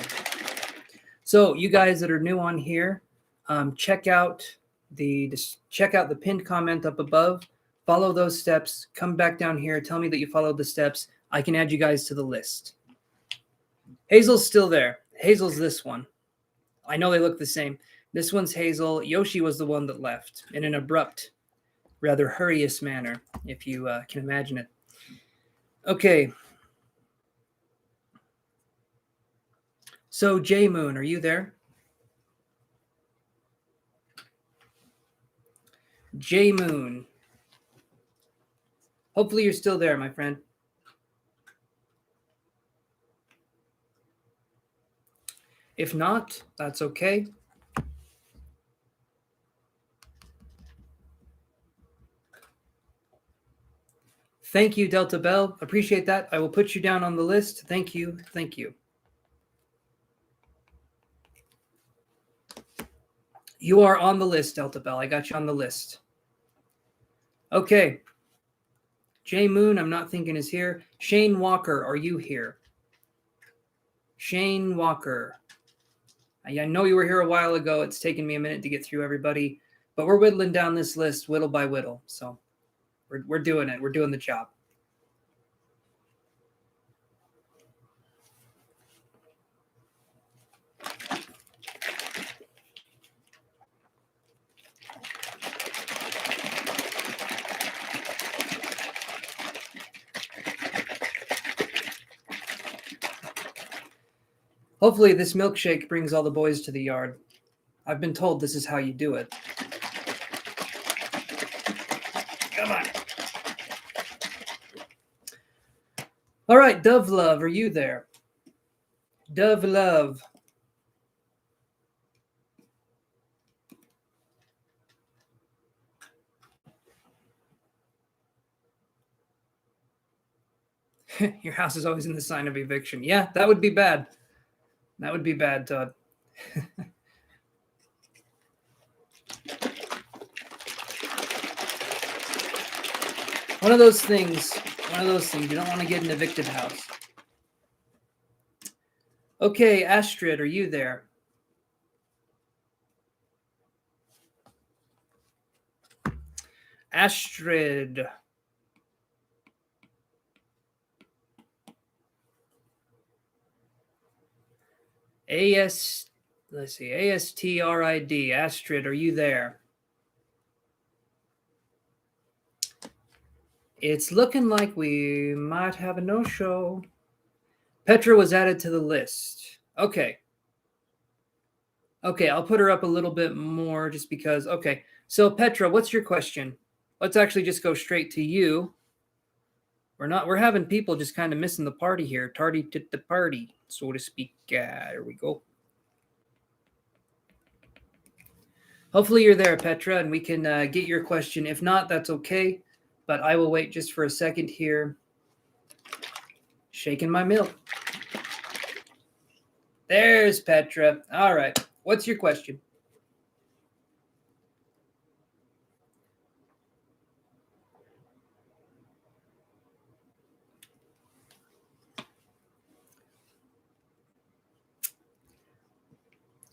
So you guys that are new on here, check out the pinned comment up above. Follow those steps. Come back down here. Tell me that you followed the steps. I can add you guys to the list. Hazel's still there. Hazel's this one. I know they look the same. This one's Hazel. Yoshi was the one that left in an abrupt, rather hurrious manner, if you can imagine it. Okay. So, J Moon, are you there? J Moon. Hopefully you're still there, my friend. If not, that's okay. Thank you, Delta Bell. Appreciate that. I will put you down on the list. Thank you. Thank you. You are on the list, Delta Bell. I got you on the list. Okay. J Moon, I'm not thinking is here. Shane Walker, are you here? Shane Walker. I know you were here a while ago. It's taken me a minute to get through everybody, but we're whittling down this list whittle by whittle. So we're doing it. We're doing the job. Hopefully this milkshake brings all the boys to the yard. I've been told this is how you do it. Come on. All right, Dove Love, are you there? Dove Love. Your house is always in the sign of eviction. Yeah, that would be bad. That would be bad, Todd. One of those things. You don't want to get an evicted house. Okay, Astrid, are you there? Astrid. Let's see, ASTRID. Astrid, are you there? It's looking like we might have a no-show. Petra was added to the list. Okay. Okay, I'll put her up a little bit more just because. Okay, so Petra, what's your question? Let's actually just go straight to you. We're having people just kind of missing the party here. Tardy to the party, so to speak. There we go. Hopefully you're there, Petra, and we can get your question. If not, that's okay, but I will wait just for a second here. Shaking my milk. There's Petra. All right. What's your question?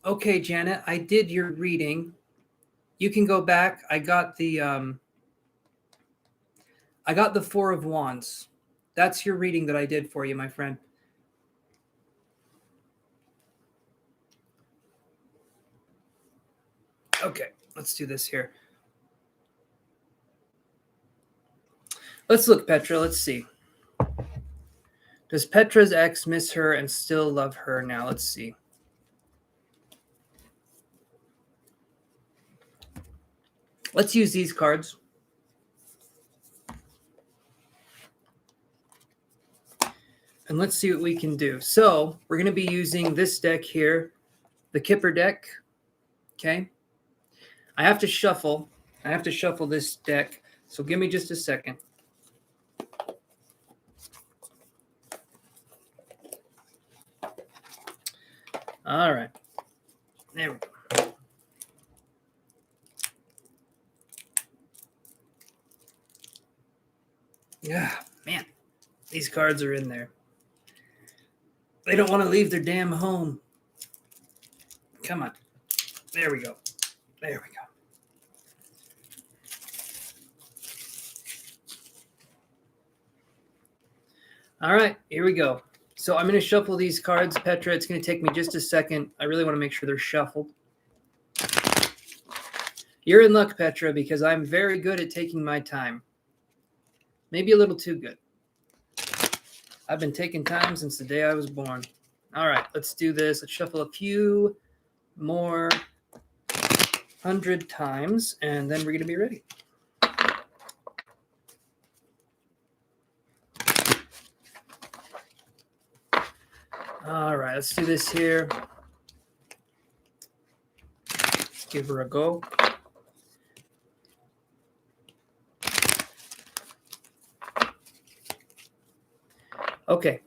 Okay, Janet, I did your reading. You can go back. I got the Four of Wands. That's your reading that I did for you, my friend. Okay, let's do this here. Let's look, Petra. Let's see. Does Petra's ex miss her and still love her now? Let's see. Let's use these cards. And let's see what we can do. So we're going to be using this deck here, the Kipper deck. Okay. I have to shuffle this deck. So give me just a second. All right. There we go. Yeah, man, these cards are in there. They don't want to leave their damn home. Come on. There we go. There we go. All right, here we go. So I'm going to shuffle these cards, Petra. It's going to take me just a second. I really want to make sure they're shuffled. You're in luck, Petra, because I'm very good at taking my time. Maybe a little too good. I've been taking time since the day I was born. All right, let's do this. Let's shuffle a few more 100 times, and then we're going to be ready. All right, let's do this here. Let's give her a go. Okay.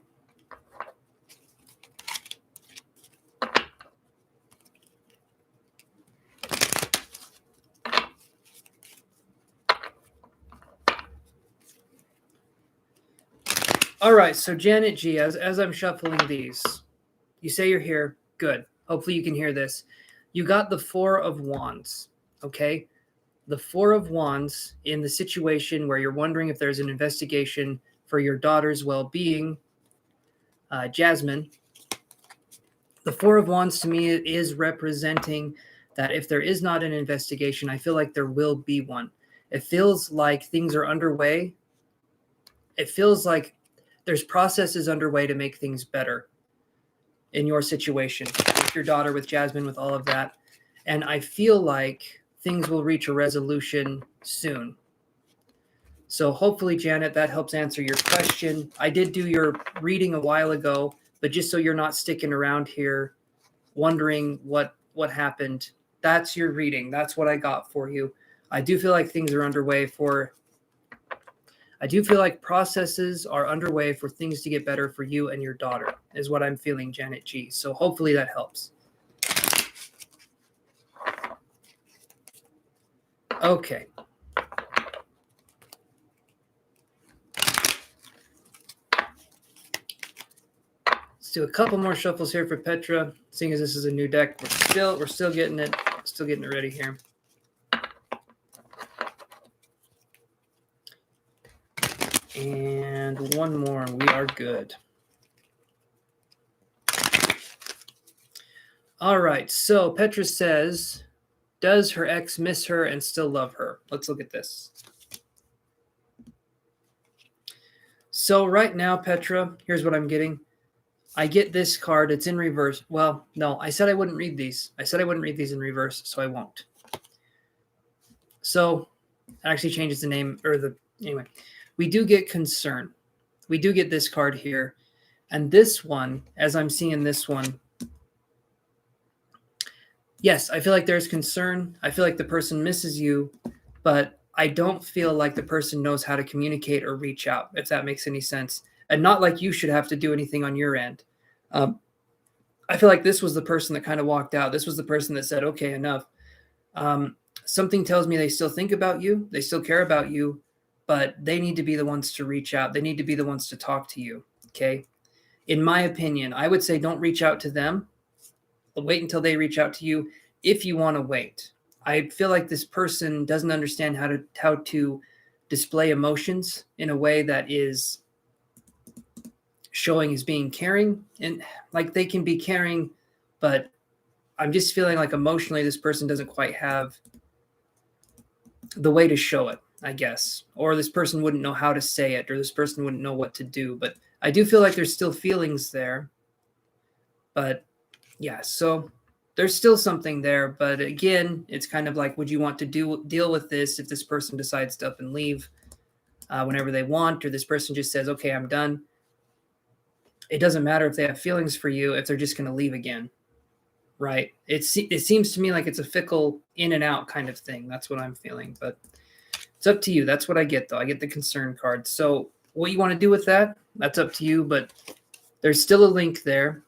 All right, so Janet G, as I'm shuffling these, you say you're here. Good. Hopefully you can hear this. You got the Four of Wands, okay? The Four of Wands in the situation where you're wondering if there's an investigation for your daughter's well-being, Jasmine. The Four of Wands to me is representing that if there is not an investigation, I feel like there will be one. It feels like things are underway. It feels like there's processes underway to make things better in your situation with your daughter, with Jasmine, with all of that. And I feel like things will reach a resolution soon. So hopefully, Janet, that helps answer your question. I did do your reading a while ago, but just so you're not sticking around here wondering what happened, that's your reading. That's what I got for you. I do feel like things are underway I do feel like processes are underway for things to get better for you and your daughter, is what I'm feeling, Janet G. So hopefully that helps. Okay. Let's do a couple more shuffles here for Petra. Seeing as this is a new deck, we're still getting it ready here. And one more, and we are good. All right, so Petra says, does her ex miss her and still love her? Let's look at this. So right now, Petra, here's what I'm getting. I get this card. It's in reverse. Well, no, I said I wouldn't read these. I said I wouldn't read these in reverse, so I won't. So it actually changes the name, anyway. We do get concern. We do get this card here. And this one, as I'm seeing this one, yes, I feel like there's concern. I feel like the person misses you, but I don't feel like the person knows how to communicate or reach out, if that makes any sense. And not like you should have to do anything on your end. I feel like this was the person that kind of walked out. This was the person that said, okay, enough. Something tells me they still think about you. They still care about you, but they need to be the ones to reach out. They need to be the ones to talk to you. Okay. In my opinion, I would say don't reach out to them. Wait until they reach out to you if you want to wait. I feel like this person doesn't understand how to display emotions in a way that is showing as being caring, and like they can be caring, but I'm just feeling like emotionally this person doesn't quite have the way to show it, I guess, or this person wouldn't know how to say it, or this person wouldn't know what to do. But I do feel like there's still feelings there, but yeah, so there's still something there. But again, it's kind of like, would you want to deal with this if this person decides to up and leave whenever they want, or this person just says, okay, I'm done? It doesn't matter if they have feelings for you if they're just going to leave again, right? It seems to me like it's a fickle in and out kind of thing. That's what I'm feeling, but it's up to you. That's what I get, though. I get the concern card. So what you want to do with that, that's up to you, but there's still a link there.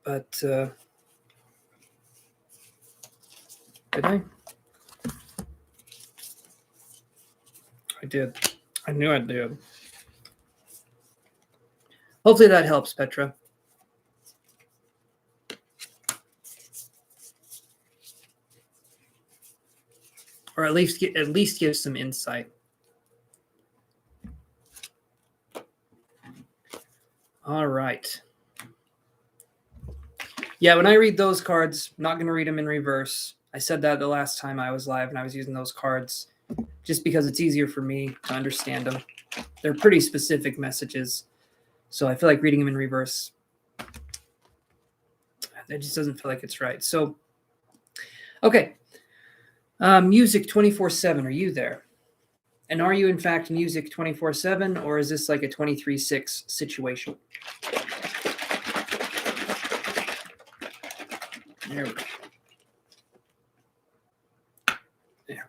But did I? did. I knew I did. Hopefully that helps, Petra. Or at least give some insight. All right. Yeah, when I read those cards, I'm not going to read them in reverse. I said that the last time I was live and I was using those cards just because it's easier for me to understand them. They're pretty specific messages. So I feel like reading them in reverse, it just doesn't feel like it's right. So, okay. Music 24/7, are you there? And are you in fact music 24/7, or is this like a 23/6 situation? There we go. There we go.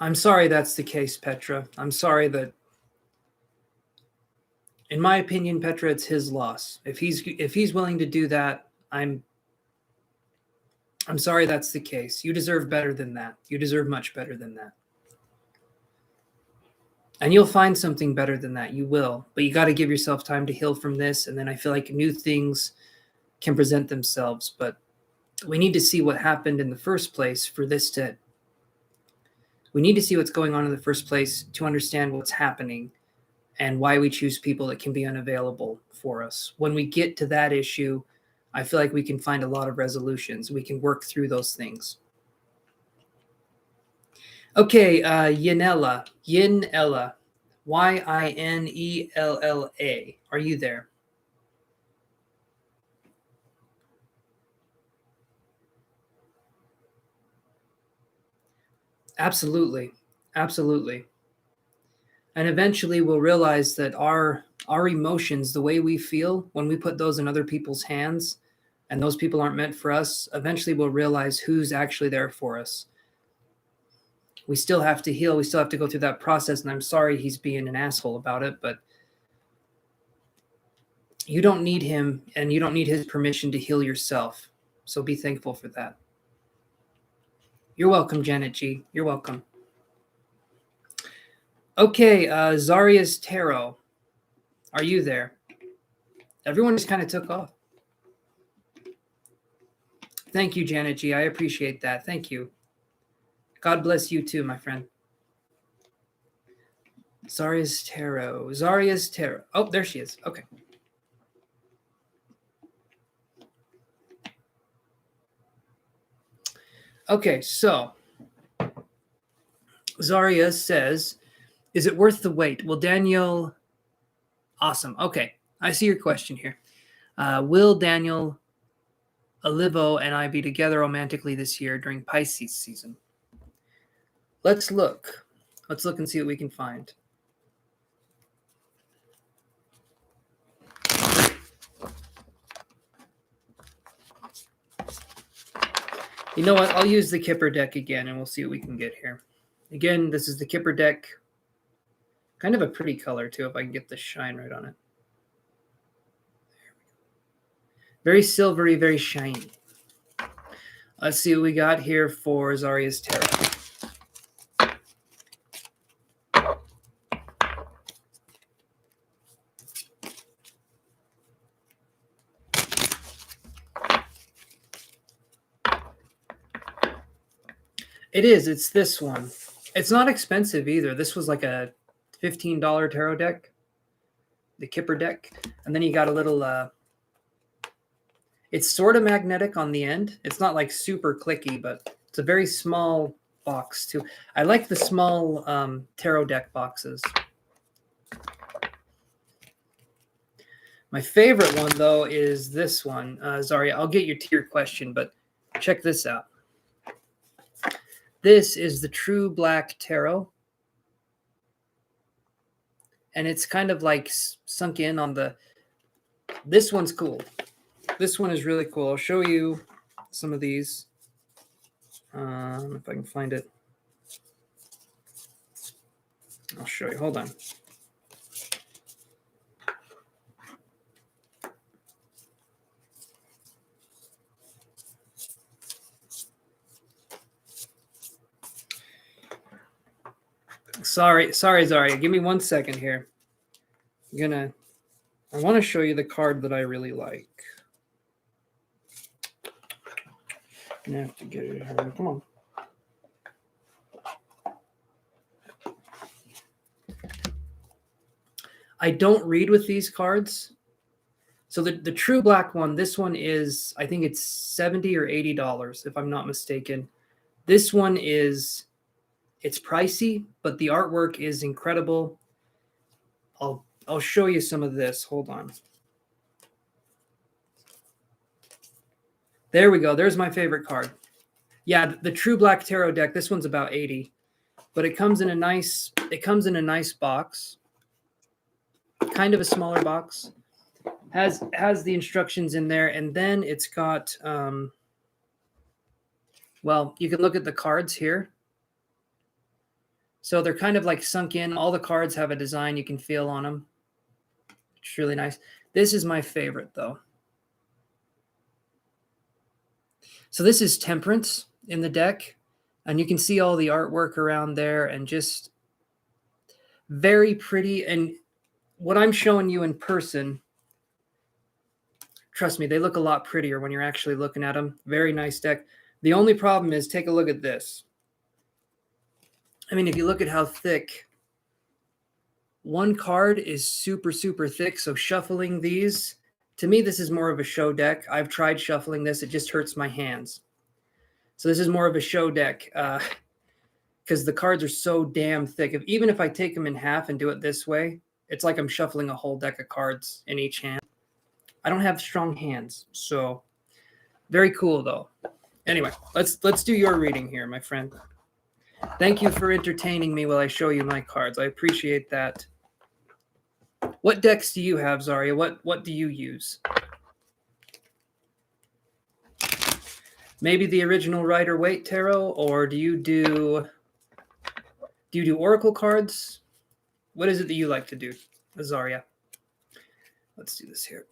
I'm sorry that's the case, Petra. I'm sorry that, in my opinion, Petra, it's his loss. If he's willing to do that, I'm sorry that's the case. You deserve better than that. You deserve much better than that. And you'll find something better than that. You will. But you got to give yourself time to heal from this. And then I feel like new things can present themselves. But we need to see what happened in the first place for this to. We need to see what's going on in the first place to understand what's happening and why we choose people that can be unavailable for us. When we get to that issue, I feel like we can find a lot of resolutions. We can work through those things. Okay, Yinella, Yinella, Yinella. Are you there? Absolutely. Absolutely. And eventually we'll realize that our emotions, the way we feel when we put those in other people's hands and those people aren't meant for us, eventually we'll realize who's actually there for us. We still have to heal. We still have to go through that process. And I'm sorry he's being an asshole about it, but you don't need him and you don't need his permission to heal yourself. So be thankful for that. You're welcome, Janet G. You're welcome. Okay, Zaria's Tarot. Are you there? Everyone just kind of took off. Thank you, Janet G. I appreciate that. Thank you. God bless you too, my friend. Zaria's Tarot. Zaria's Tarot. Oh, there she is. Okay. Okay, so Zaria says, is it worth the wait? Will Daniel... Awesome. Okay, I see your question here. Will Daniel Olivo and I be together romantically this year during Pisces season? Let's look. Let's look and see what we can find. You know what? I'll use the Kipper deck again and we'll see what we can get here. Again, this is the Kipper deck. Kind of a pretty color too, if I can get the shine right on it. Very silvery, very shiny. Let's see what we got here for Zaria's Tarot. It is. It's this one. It's not expensive either. This was like a $15 tarot deck, the Kipper deck. And then you got a little... it's sort of magnetic on the end. It's not like super clicky, but it's a very small box too. I like the small tarot deck boxes. My favorite one, though, is this one. Zaria, I'll get you to your question, but check this out. This is the True Black Tarot. And it's kind of like sunk in on the... This one's cool. This one is really cool. I'll show you some of these. If I can find it. I'll show you. Hold on. Sorry, Zaria. Give me 1 second here. I want to show you the card that I really like. I'm gonna have to get it here. Come on. I don't read with these cards. So the true black one, this one is, I think it's $70 or $80, if I'm not mistaken. This one it's pricey, but the artwork is incredible. I'll show you some of this. Hold on. There we go. There's my favorite card. Yeah, the True Black Tarot deck. This one's about 80, but it comes in a nice box, kind of a smaller box. Has the instructions in there, and then it's got well, you can look at the cards here. So they're kind of like sunk in. All the cards have a design you can feel on them. It's really nice. This is my favorite, though. So this is Temperance in the deck, and you can see all the artwork around there, and just very pretty. And what I'm showing you in person, trust me, they look a lot prettier when you're actually looking at them. Very nice deck. The only problem is, take a look at this. I mean, if you look at how thick, one card is super, super thick. So shuffling these, to me, this is more of a show deck. I've tried shuffling this. It just hurts my hands. So this is more of a show deck because the cards are so damn thick. Even if I take them in half and do it this way, it's like I'm shuffling a whole deck of cards in each hand. I don't have strong hands, so very cool, though. Anyway, let's do your reading here, my friend. Thank you for entertaining me while I show you my cards. I appreciate that. What decks do you have, Zaria? What do you use? Maybe the original Rider-Waite Tarot, or do you do Oracle cards? What is it that you like to do, Zaria? Let's do this here.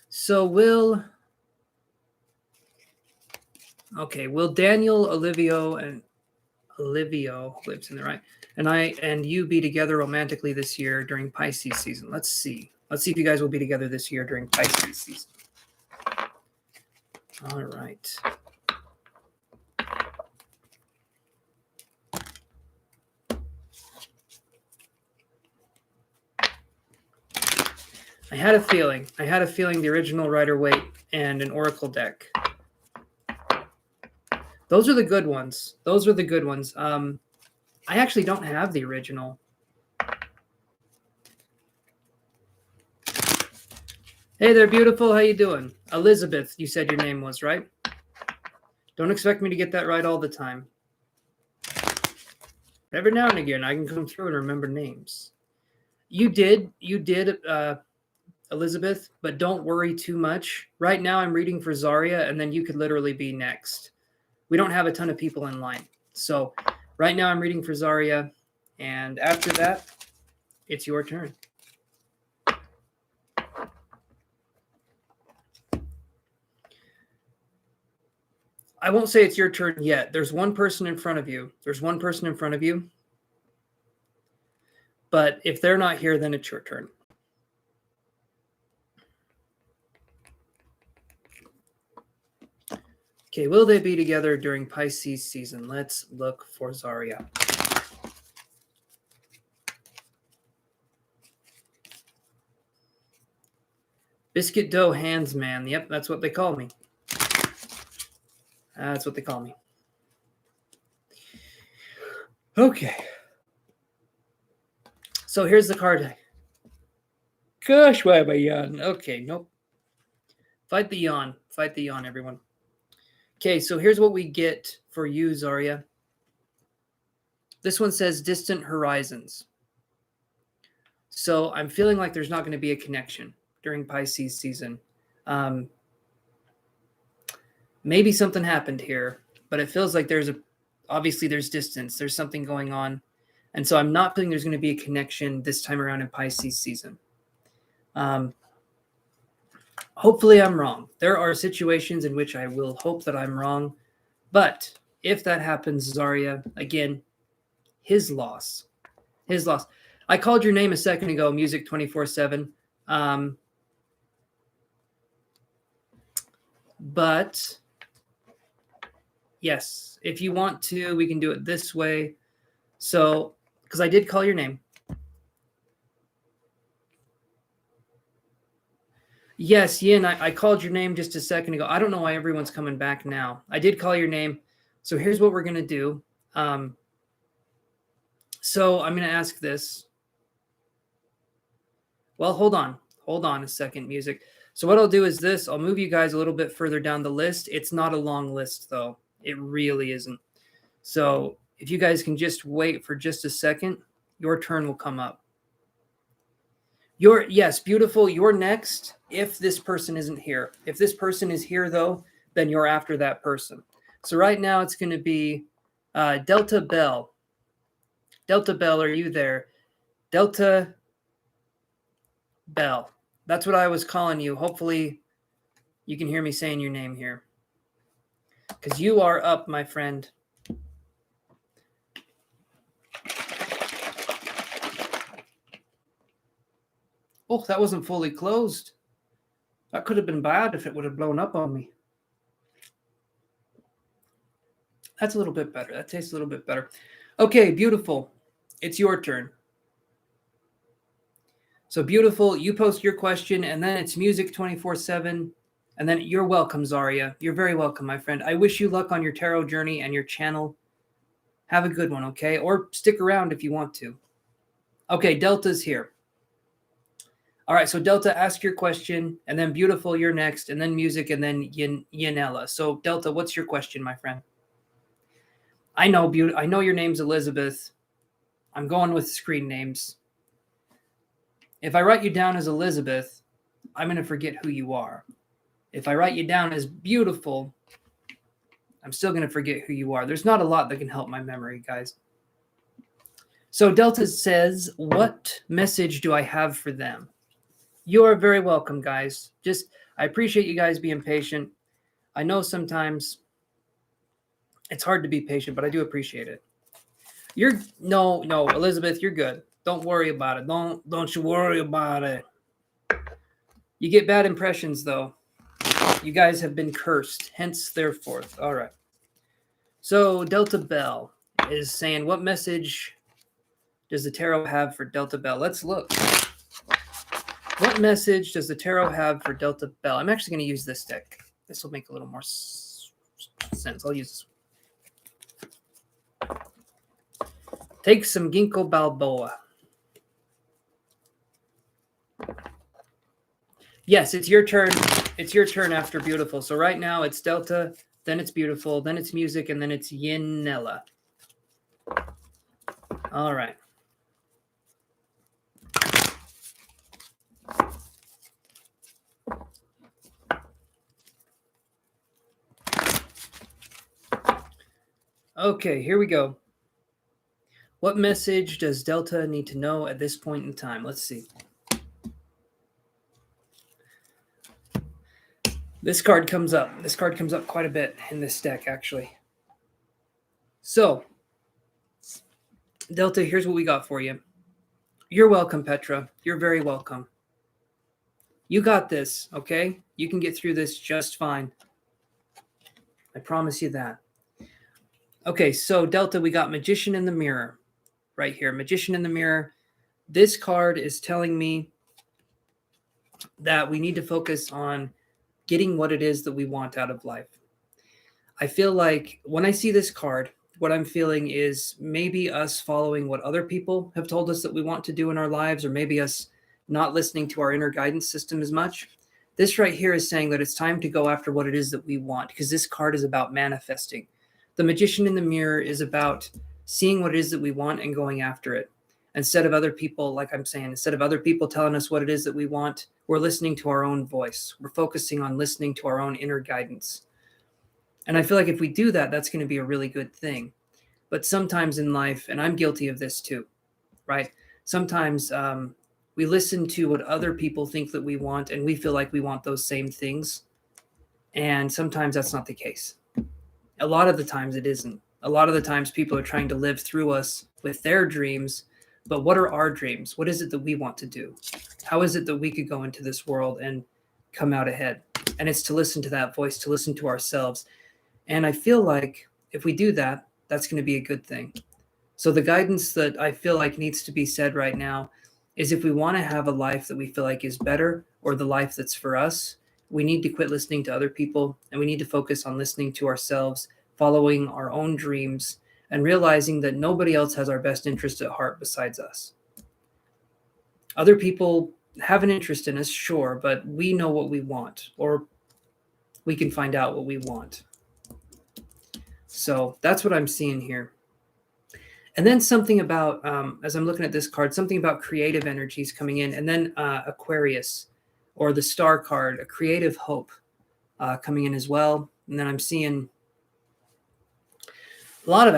So will Daniel, Olivio lives in there, right? And you be together romantically this year during Pisces season? Let's see. Let's see if you guys will be together this year during Pisces season. All right. I had a feeling the original Rider-Waite and an Oracle deck. Those are the good ones. I actually don't have the original. Hey there, beautiful. How you doing? Elizabeth, you said your name was, right? Don't expect me to get that right all the time. Every now and again, I can come through and remember names. You did, Elizabeth, but don't worry too much. Right now, I'm reading for Zaria, and then you could literally be next. We don't have a ton of people in line. So right now, I'm reading for Zaria, and after that, it's your turn. I won't say it's your turn yet. There's one person in front of you. But if they're not here, then it's your turn. Okay, will they be together during Pisces season? Let's look for Zaria. Biscuit dough hands man. Yep, that's what they call me. That's what they call me. Okay. So here's the card. Gosh, why am I yawn? Okay, nope. Fight the yawn, everyone. Okay, so here's what we get for you, Zaria. This one says Distant Horizons. So I'm feeling like there's not going to be a connection during Pisces season. Maybe something happened here, but it feels like obviously there's distance. There's something going on. And so I'm not feeling there's going to be a connection this time around in Pisces season. Hopefully I'm wrong. There are situations in which I will hope that I'm wrong. But if that happens, Zarya, again, his loss. His loss. I called your name a second ago, Music 24/7. But yes, if you want to, we can do it this way. So, because I did call your name. Yes, Yin, I called your name just a second ago. I don't know why everyone's coming back now. I did call your name. So here's what we're going to do. So I'm going to ask this. Well, hold on. Hold on a second, Music. So what I'll do is this. I'll move you guys a little bit further down the list. It's not a long list, though. It really isn't. So if you guys can just wait for just a second, your turn will come up. Yes, beautiful. You're next if this person isn't here. If this person is here, though, then you're after that person. So right now it's going to be Delta Bell. Delta Bell, are you there? Delta Bell. That's what I was calling you. Hopefully you can hear me saying your name here. Because you are up, my friend. Oh, that wasn't fully closed. That could have been bad if it would have blown up on me. That's a little bit better. That tastes a little bit better. Okay, beautiful. It's your turn. So beautiful. You post your question, and then it's Music 24/7. And then you're welcome, Zarya. You're very welcome, my friend. I wish you luck on your tarot journey and your channel. Have a good one, okay? Or stick around if you want to. Okay, Delta's here. All right, so Delta, ask your question, and then beautiful, you're next, and then Music, and then Yanela. So Delta, what's your question, my friend? I know your name's Elizabeth. I'm going with screen names. If I write you down as Elizabeth, I'm going to forget who you are. If I write you down as beautiful, I'm still going to forget who you are. There's not a lot that can help my memory, guys. So Delta says, what message do I have for them? You are very welcome, guys. I appreciate you guys being patient. I know sometimes it's hard to be patient, but I do appreciate it. No, Elizabeth, you're good. Don't worry about it. Don't you worry about it. You get bad impressions, though. You guys have been cursed, hence therefore. All right. So Delta Bell is saying, what message does the tarot have for Delta Bell? Let's look. What message does the tarot have for Delta Bell? I'm actually going to use this deck. This will make a little more sense. I'll use this one. Take some Ginkgo Balboa. Yes, it's your turn. It's your turn after beautiful. So right now it's Delta, then it's beautiful, then it's Music, and then it's Yanela. All right. Okay, here we go. What message does Delta need to know at this point in time? Let's see. This card comes up. This card comes up quite a bit in this deck, actually. So, Delta, here's what we got for you. You're welcome, Petra. You're very welcome. You got this, okay? You can get through this just fine. I promise you that. Okay, so Delta, we got Magician in the Mirror right here. Magician in the Mirror. This card is telling me that we need to focus on getting what it is that we want out of life. I feel like when I see this card, what I'm feeling is maybe us following what other people have told us that we want to do in our lives, or maybe us not listening to our inner guidance system as much. This right here is saying that it's time to go after what it is that we want, because this card is about manifesting. The Magician in the Mirror is about seeing what it is that we want and going after it. Instead of other people, like I'm saying, instead of other people telling us what it is that we want, we're listening to our own voice. We're focusing on listening to our own inner guidance. And I feel like if we do that, that's going to be a really good thing. But sometimes in life, and I'm guilty of this too, right? Sometimes we listen to what other people think that we want, and we feel like we want those same things. And sometimes that's not the case. A lot of the times it isn't. A lot of the times people are trying to live through us with their dreams. But what are our dreams? What is it that we want to do? How is it that we could go into this world and come out ahead? And it's to listen to that voice, to listen to ourselves. And I feel like if we do that, that's going to be a good thing. So the guidance that I feel like needs to be said right now is if we want to have a life that we feel like is better, or the life that's for us, we need to quit listening to other people, and we need to focus on listening to ourselves, following our own dreams, and realizing that nobody else has our best interest at heart besides us. Other people have an interest in us, sure, but we know what we want, or we can find out what we want. So that's what I'm seeing here. And then something about, as I'm looking at this card, something about creative energies coming in, and then Aquarius, or the star card, a creative hope coming in as well. And then I'm seeing a lot of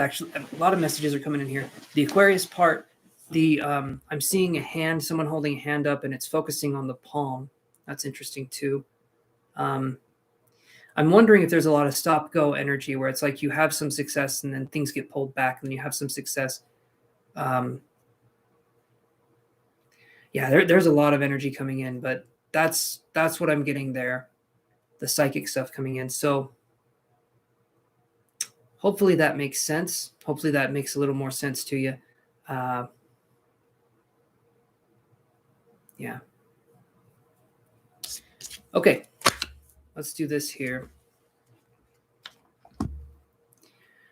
messages are coming in here. The Aquarius part, I'm seeing a hand, someone holding a hand up, and it's focusing on the palm. That's interesting too. I'm wondering if there's a lot of stop-go energy where it's like you have some success and then things get pulled back, and you have some success. There's a lot of energy coming in, but that's what I'm getting there, the psychic stuff coming in. So hopefully that makes sense. Hopefully that makes a little more sense to you. Yeah. Okay, let's do this here.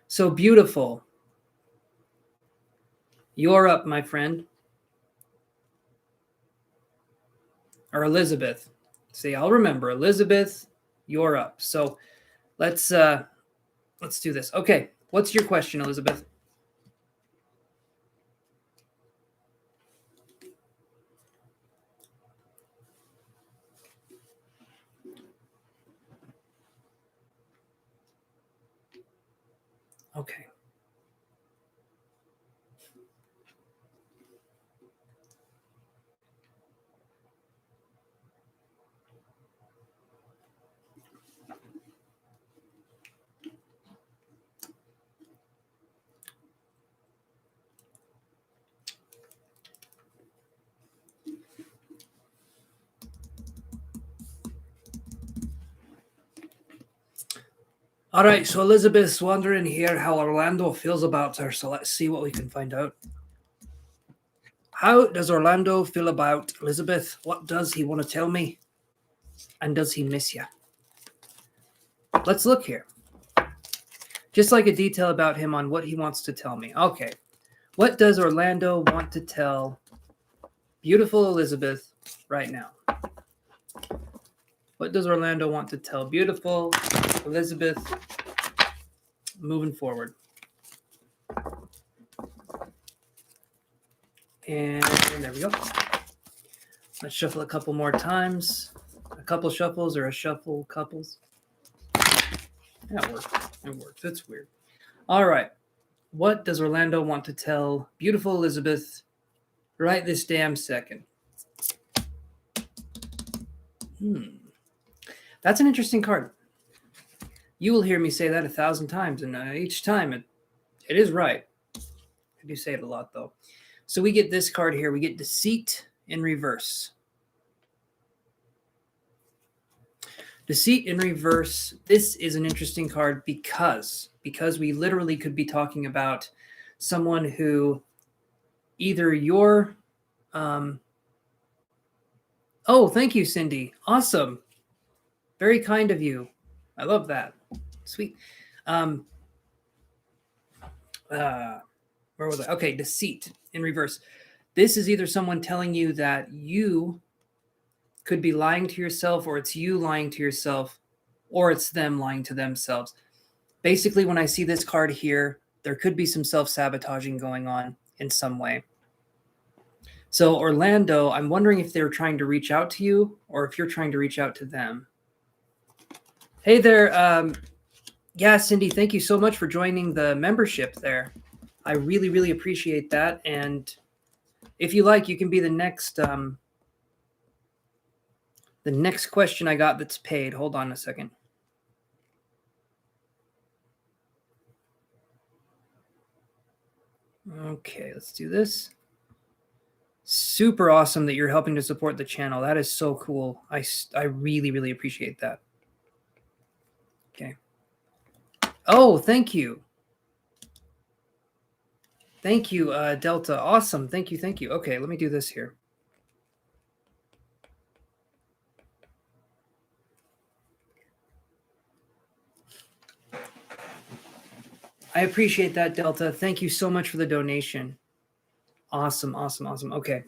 So beautiful. You're up, my friend. Or Elizabeth. See, I'll remember. Elizabeth, you're up. So let's do this. Okay, what's your question, Elizabeth? Okay. All right, so Elizabeth's wondering here how Orlando feels about her, so let's see what we can find out. How does Orlando feel about Elizabeth? What does he want to tell me? And does he miss you? Let's look here. Just like a detail about him on what he wants to tell me. Okay, what does Orlando want to tell beautiful Elizabeth right now? What does Orlando want to tell beautiful Elizabeth moving forward? And there we go. Let's shuffle a couple more times. A couple shuffles or a shuffle couples. That works. It works. It's weird. All right. What does Orlando want to tell beautiful Elizabeth right this damn second? That's an interesting card. You will hear me say that 1,000 times, and each time it is right. I do say it a lot, though. So we get this card here. We get Deceit in reverse. Deceit in reverse. This is an interesting card because we literally could be talking about someone who either you're oh, thank you, Cindy. Awesome. Very kind of you. I love that. Sweet. Where was I? Okay, deceit in reverse. This is either someone telling you that you could be lying to yourself, or it's you lying to yourself, or it's them lying to themselves. Basically, when I see this card here, there could be some self-sabotaging going on in some way. So Orlando, I'm wondering if they're trying to reach out to you or if you're trying to reach out to them. Hey there. Yeah, Cindy, thank you so much for joining the membership there. I really, really appreciate that. And if you like, you can be the next question I got that's paid. Hold on a second. Okay, let's do this. Super awesome that you're helping to support the channel. That is so cool. I really, really appreciate that. Okay. Oh, thank you. Thank you, Delta. Awesome. Thank you. Thank you. Okay, let me do this here. I appreciate that, Delta. Thank you so much for the donation. Awesome, awesome, awesome. Okay.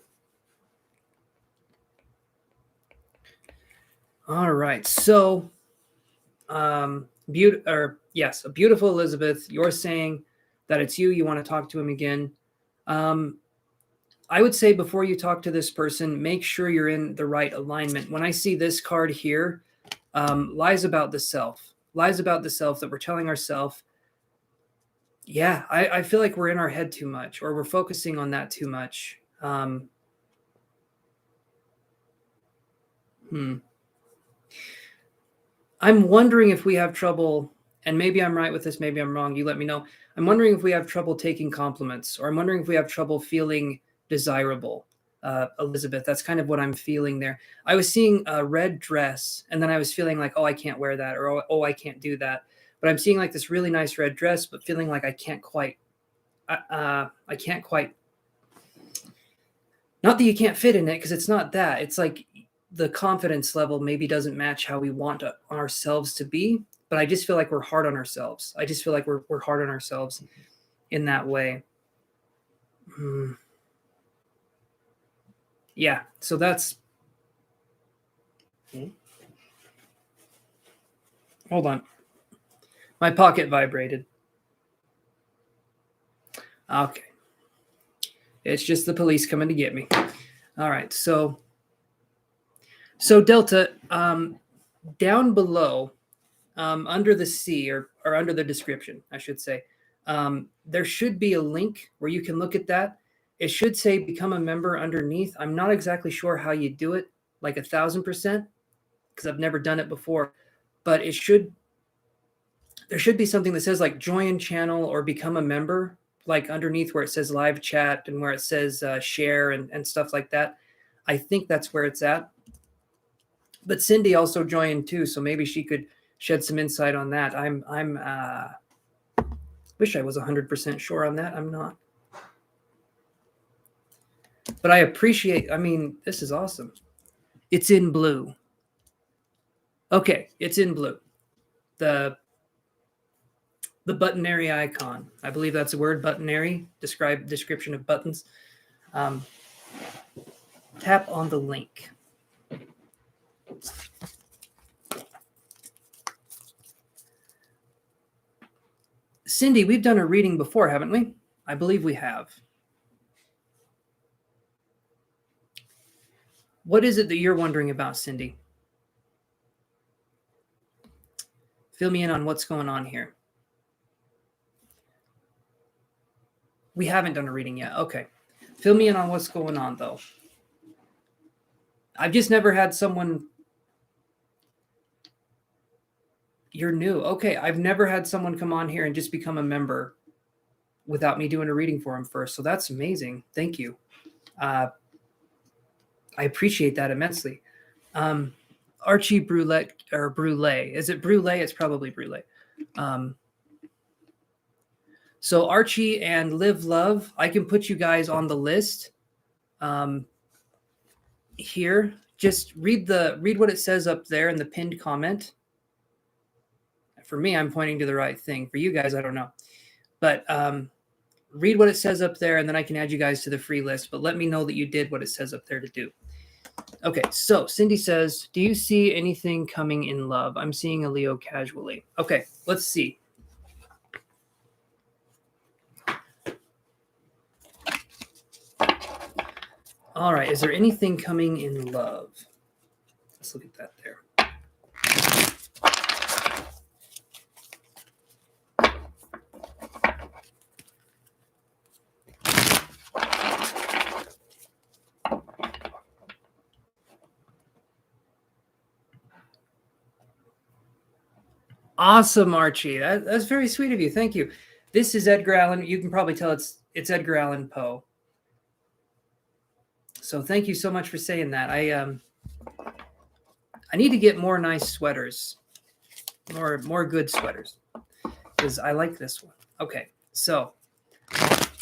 All right. So, yes, a beautiful Elizabeth, you're saying that it's you. You want to talk to him again. I would say before you talk to this person, make sure you're in the right alignment. When I see this card here, lies about the self that we're telling ourselves. Yeah, I feel like we're in our head too much, or we're focusing on that too much. I'm wondering if we have trouble, and maybe I'm right with this, maybe I'm wrong. You let me know. I'm wondering if we have trouble taking compliments, or I'm wondering if we have trouble feeling desirable. Elizabeth, that's kind of what I'm feeling there. I was seeing a red dress, and then I was feeling like, oh, I can't wear that, or oh, I can't do that. But I'm seeing like this really nice red dress, but feeling like I can't quite. I can't quite. Not that you can't fit in it, because it's not that. It's like the confidence level maybe doesn't match how we want ourselves to be, but I just feel like we're hard on ourselves. I just feel like we're hard on ourselves in that way. Yeah, so that's. Hold on. My pocket vibrated. Okay. It's just the police coming to get me. All right, so Delta, down below, under the C, or under the description, I should say, there should be a link where you can look at that. It should say become a member underneath. I'm not exactly sure how you do it, like 1,000%, because I've never done it before, but there should be something that says like join channel or become a member, like underneath where it says live chat and where it says share and stuff like that. I think that's where it's at. But Cindy also joined too, so maybe she could shed some insight on that. I'm wish I was 100% sure on that. I'm not. But I appreciate, this is awesome. It's in blue. Okay, it's in blue. The buttonary icon. I believe that's a word, buttonary, description of buttons. Tap on the link. Cindy, we've done a reading before, haven't we? I believe we have. What is it that you're wondering about, Cindy? Fill me in on what's going on here. We haven't done a reading yet. Okay. Fill me in on what's going on, though. I've just never had someone. You're new. Okay. I've never had someone come on here and just become a member without me doing a reading for them first. So that's amazing. Thank you. I appreciate that immensely. Archie Brulette, or Brule. Is it Brule? It's probably Brule. So Archie and Live Love, I can put you guys on the list. Here, just read what it says up there in the pinned comment. For me, I'm pointing to the right thing. For you guys, I don't know. But read what it says up there, and then I can add you guys to the free list. But let me know that you did what it says up there to do. Okay, so Cindy says, do you see anything coming in love? I'm seeing a Leo casually. Okay, let's see. All right. Is there anything coming in love? Let's look at that there. Awesome, Archie. That's very sweet of you. Thank you. This is Edgar Allan. You can probably tell it's Edgar Allan Poe. So thank you so much for saying that. I need to get more nice sweaters, more good sweaters, because I like this one. Okay, so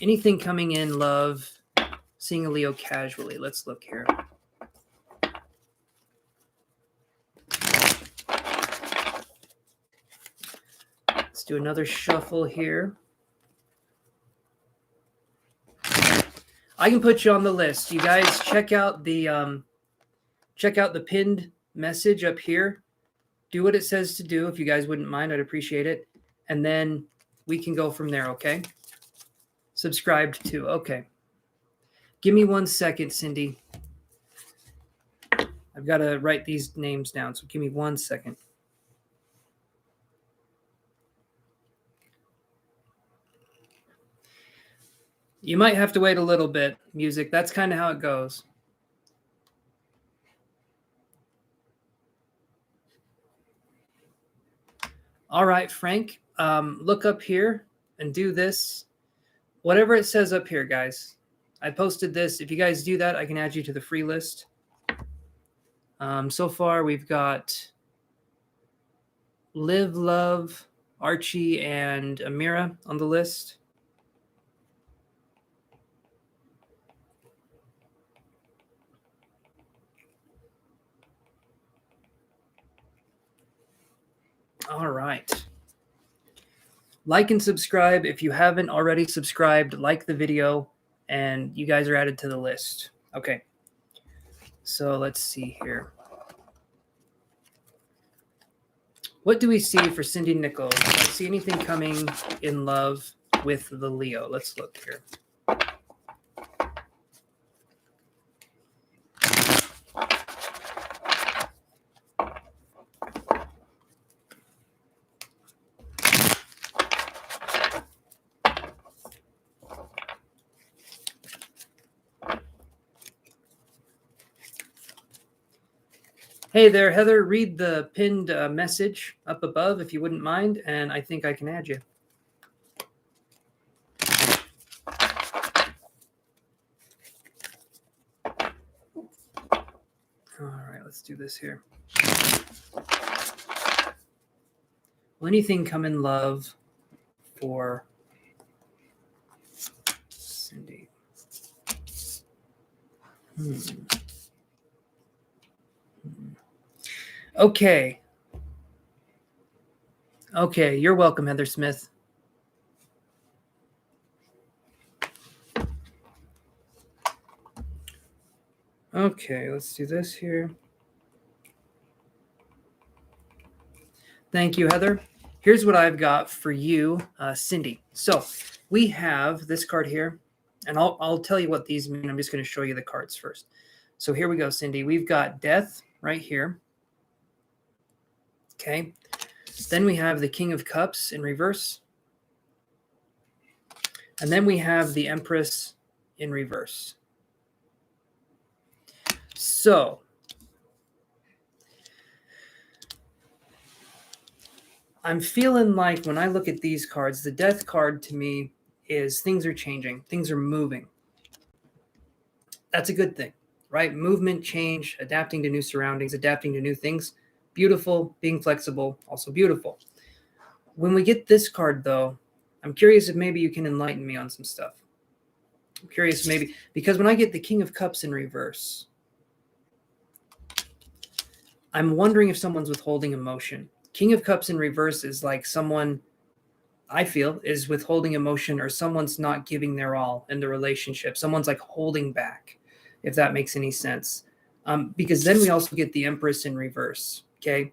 anything coming in love, seeing a Leo casually. Let's look here. Let's do another shuffle here. I can put you on the list. You guys check out the pinned message up here. Do what it says to do. If you guys wouldn't mind, I'd appreciate it. And then we can go from there, okay? Subscribed to. Okay. Give me 1 second, Cindy. I've got to write these names down, so give me 1 second. You might have to wait a little bit, music. That's kind of how it goes. All right, Frank, look up here and do this. Whatever it says up here, guys. I posted this. If you guys do that, I can add you to the free list. So far, we've got Liv, Love, Archie, and Amira on the list. All right. Like and subscribe. If you haven't already subscribed, like the video, and you guys are added to the list. Okay. So let's see here. What do we see for Cindy Nichols? Do I see anything coming in love with the Leo? Let's look here. Hey there, Heather. Read the pinned message up above if you wouldn't mind, and I think I can add you. All right, let's do this here. Will anything come in love for Cindy? Okay. Okay, you're welcome, Heather Smith. Okay, let's do this here. Thank you, Heather. Here's what I've got for you, Cindy. So we have this card here, and I'll tell you what these mean. I'm just going to show you the cards first. So here we go, Cindy. We've got Death right here. Okay. Then we have the King of Cups in reverse. And then we have the Empress in reverse. So I'm feeling like when I look at these cards, the Death card to me is things are changing. Things are moving. That's a good thing, right? Movement, change, adapting to new surroundings, adapting to new things. Beautiful, being flexible, also beautiful. When we get this card, though, I'm curious if maybe you can enlighten me on some stuff. I'm curious maybe, because when I get the King of Cups in reverse, I'm wondering if someone's withholding emotion. King of Cups in reverse is like someone, I feel, is withholding emotion, or someone's not giving their all in the relationship. Someone's like holding back, if that makes any sense. Because then we also get the Empress in reverse. Okay.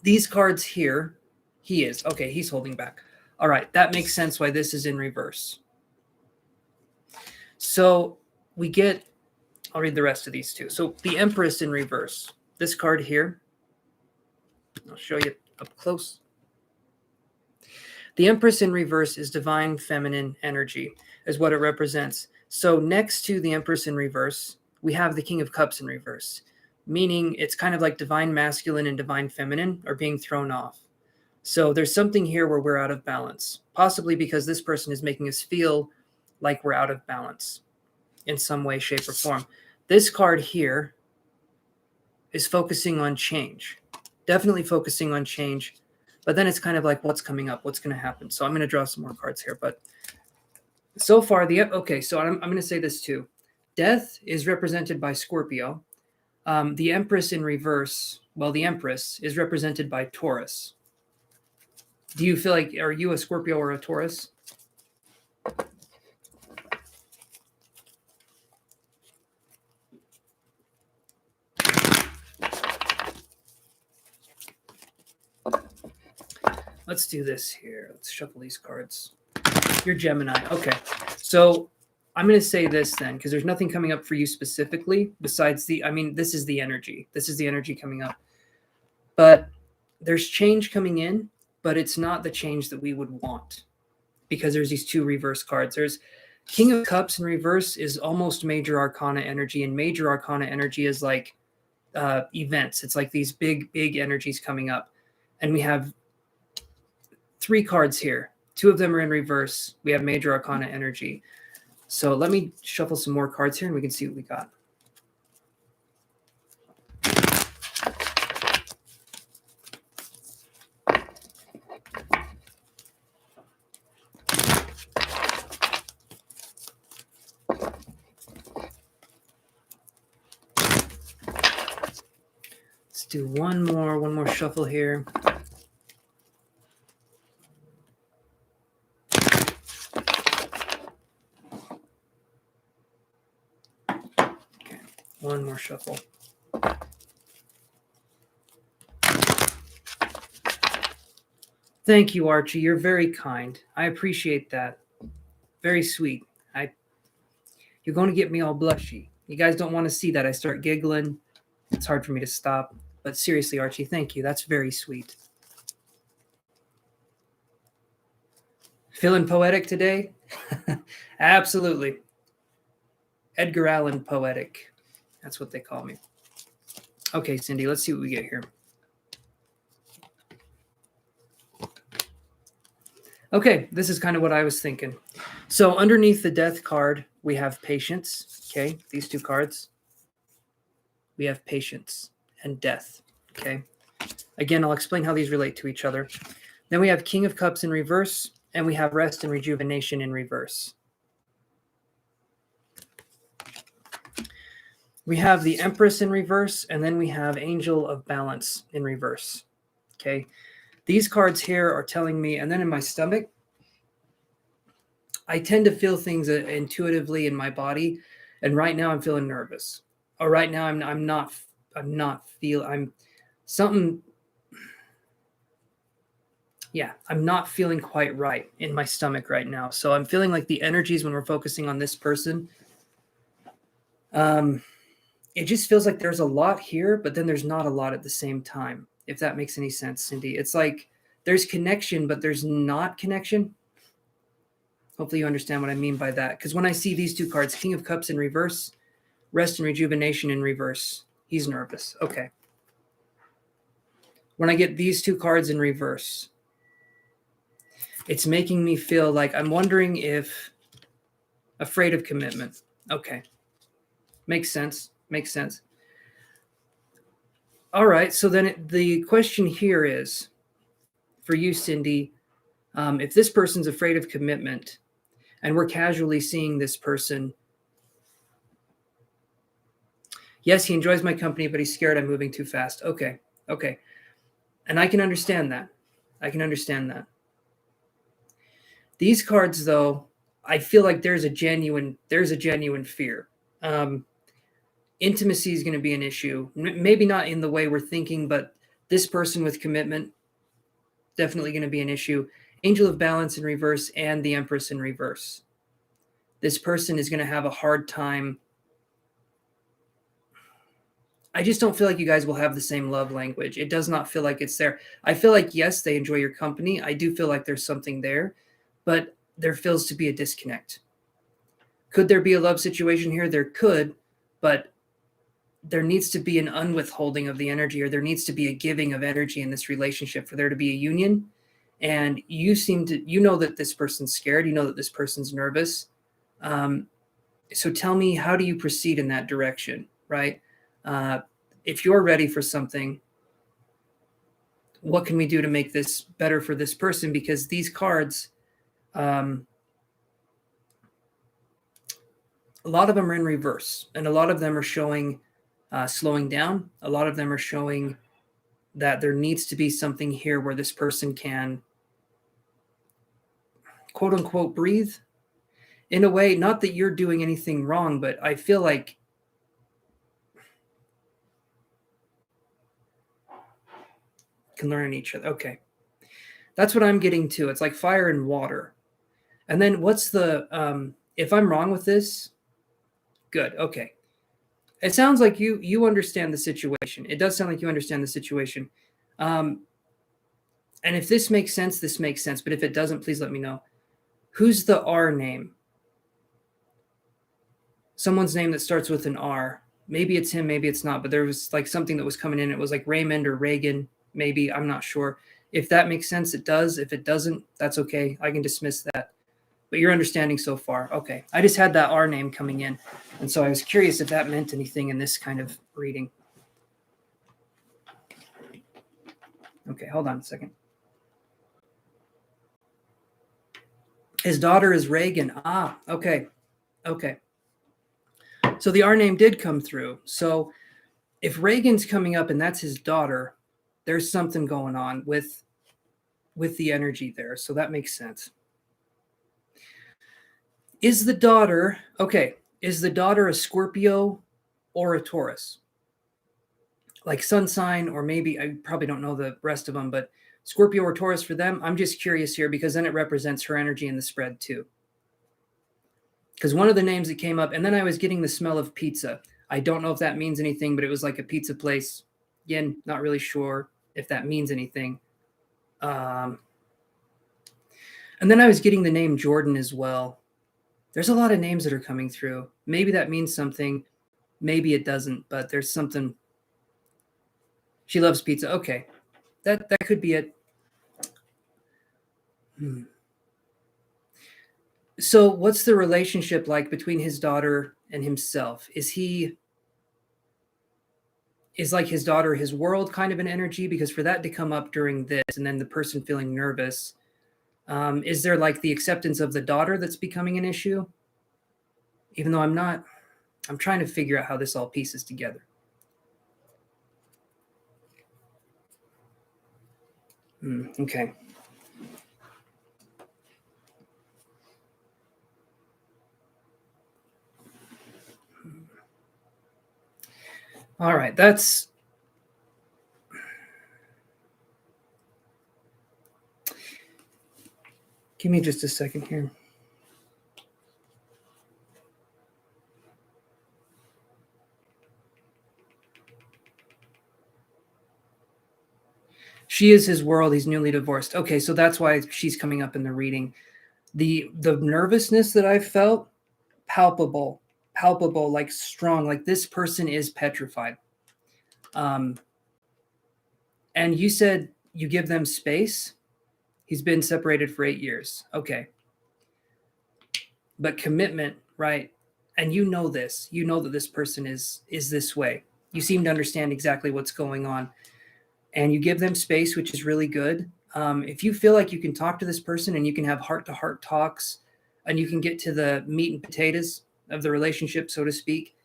These cards here, he is. Okay, he's holding back. All right, that makes sense why this is in reverse. So we get, I'll read the rest of these two. So the Empress in reverse. This card here, I'll show you up close. The Empress in reverse is divine feminine energy, is what it represents. So next to the Empress in reverse, we have the King of Cups in reverse, meaning it's kind of like divine masculine and divine feminine are being thrown off. So there's something here where we're out of balance, possibly because this person is making us feel like we're out of balance in some way, shape, or form. This card here is focusing on change, definitely focusing on change. But then it's kind of like what's coming up, what's going to happen. So I'm going to draw some more cards here. But so far, so I'm going to say this too. Death is represented by Scorpio. The Empress in reverse, the Empress is represented by Taurus. Do you feel like, are you a Scorpio or a Taurus? Let's do this here. Let's shuffle these cards. You're Gemini. Okay. So I'm going to say this then, because there's nothing coming up for you specifically besides this is the energy. This is the energy coming up. But there's change coming in, but it's not the change that we would want because there's these two reverse cards. There's King of Cups in reverse is almost major arcana energy, and major arcana energy is like events. It's like these big energies coming up. And we have 3 cards here. 2 of them are in reverse. We have major arcana energy. So let me shuffle some more cards here and we can see what we got. Let's do one more shuffle here. One more shuffle. Thank you, Archie. You're very kind. I appreciate that. Very sweet. You're going to get me all blushy. You guys don't want to see that. I start giggling. It's hard for me to stop. But seriously, Archie, thank you. That's very sweet. Feeling poetic today? Absolutely. Edgar Allan poetic. That's what they call me. Okay, Cindy, let's see what we get here. Okay, this is kind of what I was thinking. So underneath the death card, we have patience. Okay, these 2 cards. We have patience and death. Okay. Again, I'll explain how these relate to each other. Then we have King of Cups in reverse, and we have rest and rejuvenation in reverse. We have the Empress in reverse, and then we have Angel of Balance in reverse. Okay. These cards here are telling me, and then in my stomach, I tend to feel things intuitively in my body. And right now I'm feeling nervous. Or right now I'm not feeling quite right in my stomach right now. So I'm feeling like the energies when we're focusing on this person, it just feels like there's a lot here, but then there's not a lot at the same time, if that makes any sense, Cindy. It's like there's connection, but there's not connection. Hopefully you understand what I mean by that. Because when I see these 2 cards, King of Cups in reverse, rest and rejuvenation in reverse, he's nervous. Okay. When I get these 2 cards in reverse, it's making me feel like I'm wondering if afraid of commitment. Okay. Makes sense. All right. So then the question here is for you, Cindy, if this person's afraid of commitment and we're casually seeing this person, yes, he enjoys my company, but he's scared I'm moving too fast. Okay. And I can understand that. These cards, though, I feel like there's a genuine fear. Intimacy is going to be an issue. Maybe not in the way we're thinking, but this person with commitment, definitely going to be an issue. Angel of Balance in reverse and the Empress in reverse. this person is going to have a hard time. I just don't feel like you guys will have the same love language. It does not feel like it's there. I feel like, yes, they enjoy your company. I do feel like there's something there, but there feels to be a disconnect. Could there be a love situation here? There could, but there needs to be an unwithholding of the energy, or there needs to be a giving of energy in this relationship for there to be a union. And you seem to, you know that this person's scared. You know that this person's nervous. So tell me, how do you proceed in that direction, right? If you're ready for something, what can we do to make this better for this person? Because these cards, a lot of them are in reverse, and a lot of them are showing slowing down. A lot of them are showing that there needs to be something here where this person can, quote unquote, breathe. In a way, not that you're doing anything wrong, but I feel like can learn each other. Okay. That's what I'm getting to. It's like fire and water. And then what's the, if I'm wrong with this, good. Okay. It sounds like you understand the situation. It does sound like you understand the situation. And if this makes sense, this makes sense. But if it doesn't, please let me know. Who's the R name? Someone's name that starts with an R. Maybe it's him, maybe it's not. But there was like something that was coming in. It was like Raymond or Reagan. Maybe, I'm not sure. If that makes sense, it does. If it doesn't, that's okay. I can dismiss that. But you're understanding so far. Okay. I just had that R name coming in. And so I was curious if that meant anything in this kind of reading. Okay, hold on a second. His daughter is Reagan. Ah, okay. Okay. So the R name did come through. So if Reagan's coming up and that's his daughter, there's something going on with the energy there. So that makes sense. Is the daughter a Scorpio or a Taurus? Like sun sign, or maybe, I probably don't know the rest of them, but Scorpio or Taurus for them. I'm just curious here because then it represents her energy in the spread too. Because one of the names that came up, and then I was getting the smell of pizza. I don't know if that means anything, but it was like a pizza place. Again, not really sure if that means anything. And then I was getting the name Jordan as well. There's a lot of names that are coming through. Maybe that means something. Maybe it doesn't, but there's something. She loves pizza. Okay. That could be it. So what's the relationship like between his daughter and himself? Is like his daughter his world kind of an energy? Because for that to come up during this and then the person feeling nervous, is there like the acceptance of the daughter that's becoming an issue? Even though I'm trying to figure out how this all pieces together. Okay. All right, that's give me just a second here. She is his world. He's newly divorced. Okay, so that's why she's coming up in the reading. The nervousness that I felt, palpable, like strong, like this person is petrified. And you said you give them space. He's been separated for 8 years. Okay. But commitment, right? And you know this. You know that this person is this way. You seem to understand exactly what's going on. And you give them space, which is really good. If you feel like you can talk to this person and you can have heart-to-heart talks and you can get to the meat and potatoes of the relationship, so to speak,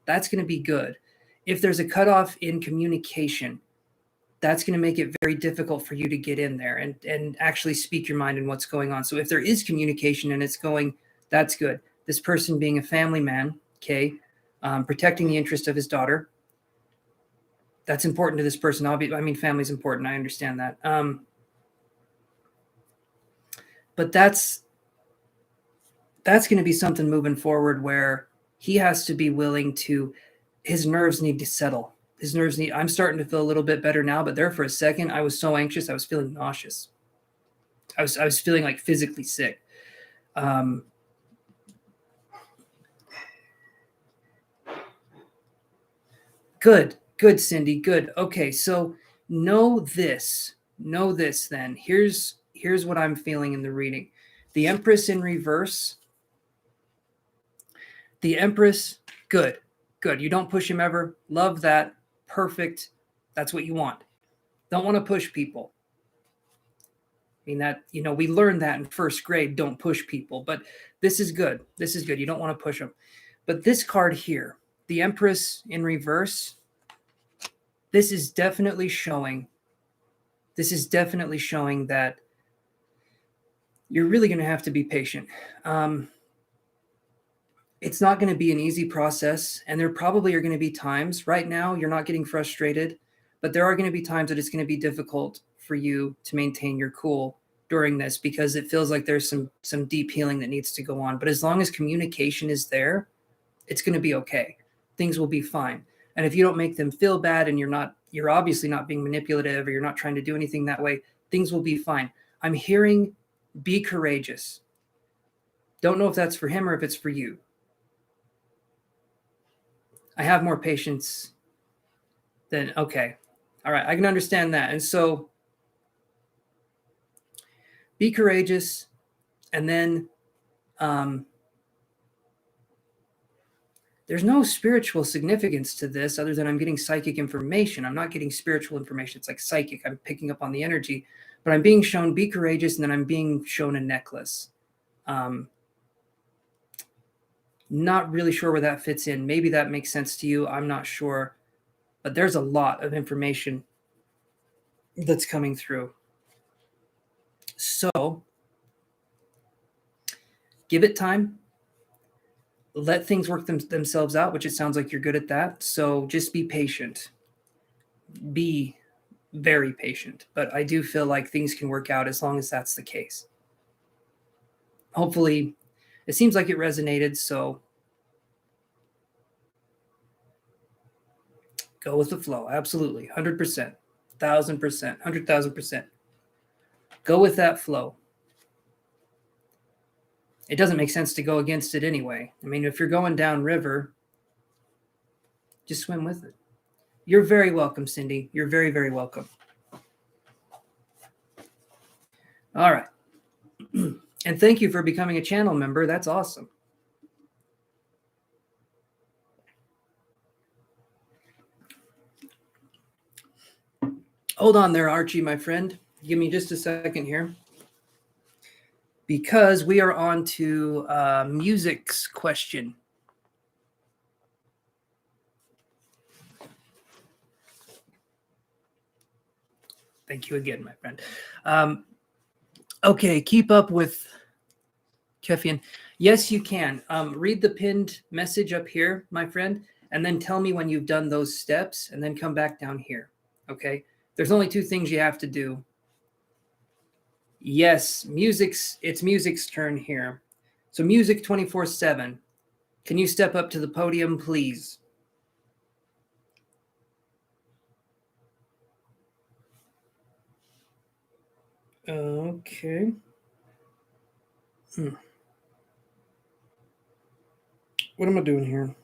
that's going to be good. If there's a cutoff in communication, that's going to make it very difficult for you to get in there and actually speak your mind and what's going on. So if there is communication and it's going, that's good. This person being a family man, okay, protecting the interest of his daughter, that's important to this person. I mean, family's important. I understand that. But that's that's going to be something moving forward where he has to be willing to, his nerves need to settle. I'm starting to feel a little bit better now, but there for a second, I was so anxious. I was feeling nauseous. I was feeling like physically sick. Good, Cindy. Good. Okay. So know this then. Here's what I'm feeling in the reading. The Empress in reverse. The Empress, good. You don't push him ever. Love that. Perfect. That's what you want. Don't want to push people. I mean, that, we learned that in first grade, don't push people, but this is good. You don't want to push them. But this card here, the Empress in reverse, this is definitely showing that you're really going to have to be patient. It's not going to be an easy process, and there probably are going to be times. Right now you're not getting frustrated, but there are going to be times that it's going to be difficult for you to maintain your cool during this, because it feels like there's some deep healing that needs to go on. But as long as communication is there, it's going to be okay. Things will be fine. And if you don't make them feel bad, and you're obviously not being manipulative, or you're not trying to do anything that way, things will be fine. I'm hearing be courageous. Don't know if that's for him or if it's for you. I have more patience than, okay. All right. I can understand that. And so be courageous. And then there's no spiritual significance to this other than I'm getting psychic information. I'm not getting spiritual information. It's like psychic. I'm picking up on the energy, but I'm being shown be courageous, and then I'm being shown a necklace. Not really sure where that fits in. Maybe that makes sense to you. I'm not sure. But there's a lot of information that's coming through. So give it time. Let things work themselves out, which it sounds like you're good at that. So just be patient. Be very patient. But I do feel like things can work out as long as that's the case. Hopefully, it seems like it resonated, so go with the flow. Absolutely. 100%, 1,000%, 100,000%. Go with that flow. It doesn't make sense to go against it anyway. I mean, if you're going down river, just swim with it. You're very welcome, Cindy. You're very, very welcome. All right. And thank you for becoming a channel member. That's awesome. Hold on there, Archie, my friend. Give me just a second here, because we are on to music's question. Thank you again, my friend. Okay, keep up with Kefian. Yes, you can. Read the pinned message up here, my friend, and then tell me when you've done those steps, and then come back down here, okay? There's only 2 things you have to do. Yes, it's music's turn here. So music 24/7. Can you step up to the podium, please? Okay. What am I doing here?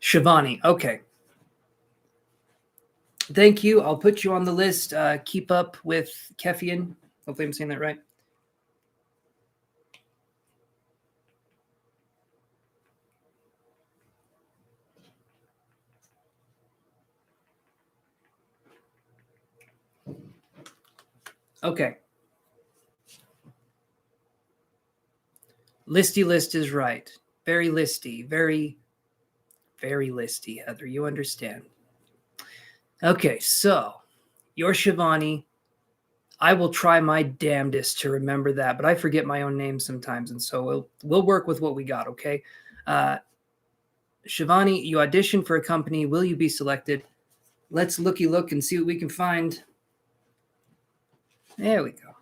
Shivani. Okay. Thank you. I'll put you on the list. Keep up with Kefian. Hopefully I'm saying that right. Okay. Listy list is right. Very listy. Very, very listy, Heather. You understand. Okay, so you're Shivani. I will try my damnedest to remember that, but I forget my own name sometimes, and so we'll work with what we got, okay? Shivani, you auditioned for a company. Will you be selected? Let's look and see what we can find. There we go.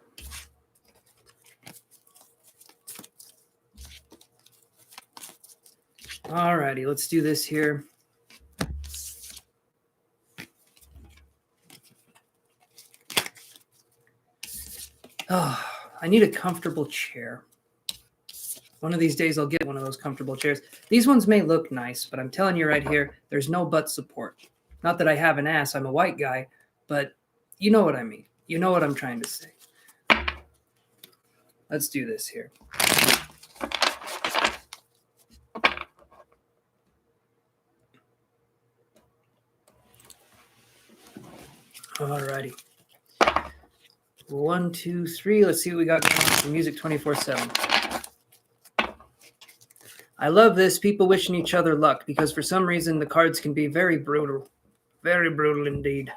Alrighty, let's do this here. Oh, I need a comfortable chair. One of these days I'll get one of those comfortable chairs. These ones may look nice, but I'm telling you right here, there's no butt support. Not that I have an ass, I'm a white guy, but you know what I mean. You know what I'm trying to say. Let's do this here. Alrighty. 1, 2, 3. Let's see what we got going on for Music 24/7. I love this. People wishing each other luck because for some reason the cards can be very brutal. Very brutal indeed.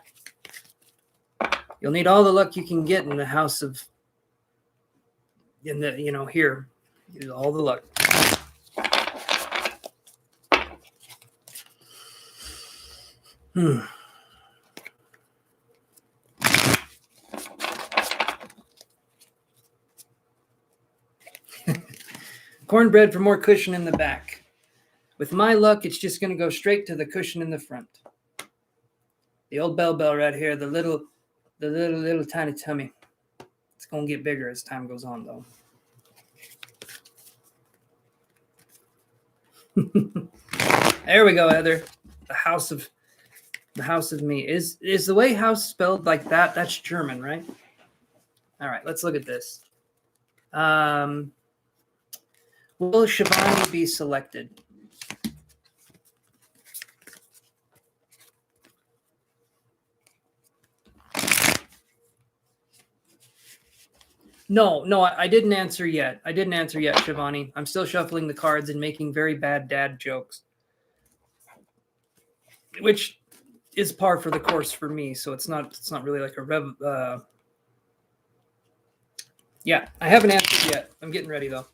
You'll need all the luck you can get in the house of, here. All the luck. Cornbread for more cushion in the back. With my luck, it's just going to go straight to the cushion in the front. The old bell right here, the little tiny tummy. It's going to get bigger as time goes on, though. There we go, Heather. The house of me. Is the way house spelled like that? That's German, right? All right, let's look at this. Will Shivani be selected? No, I didn't answer yet. Shivani. I'm still shuffling the cards and making very bad dad jokes, which is par for the course for me. So it's not really like a yeah, I haven't answered yet. I'm getting ready though.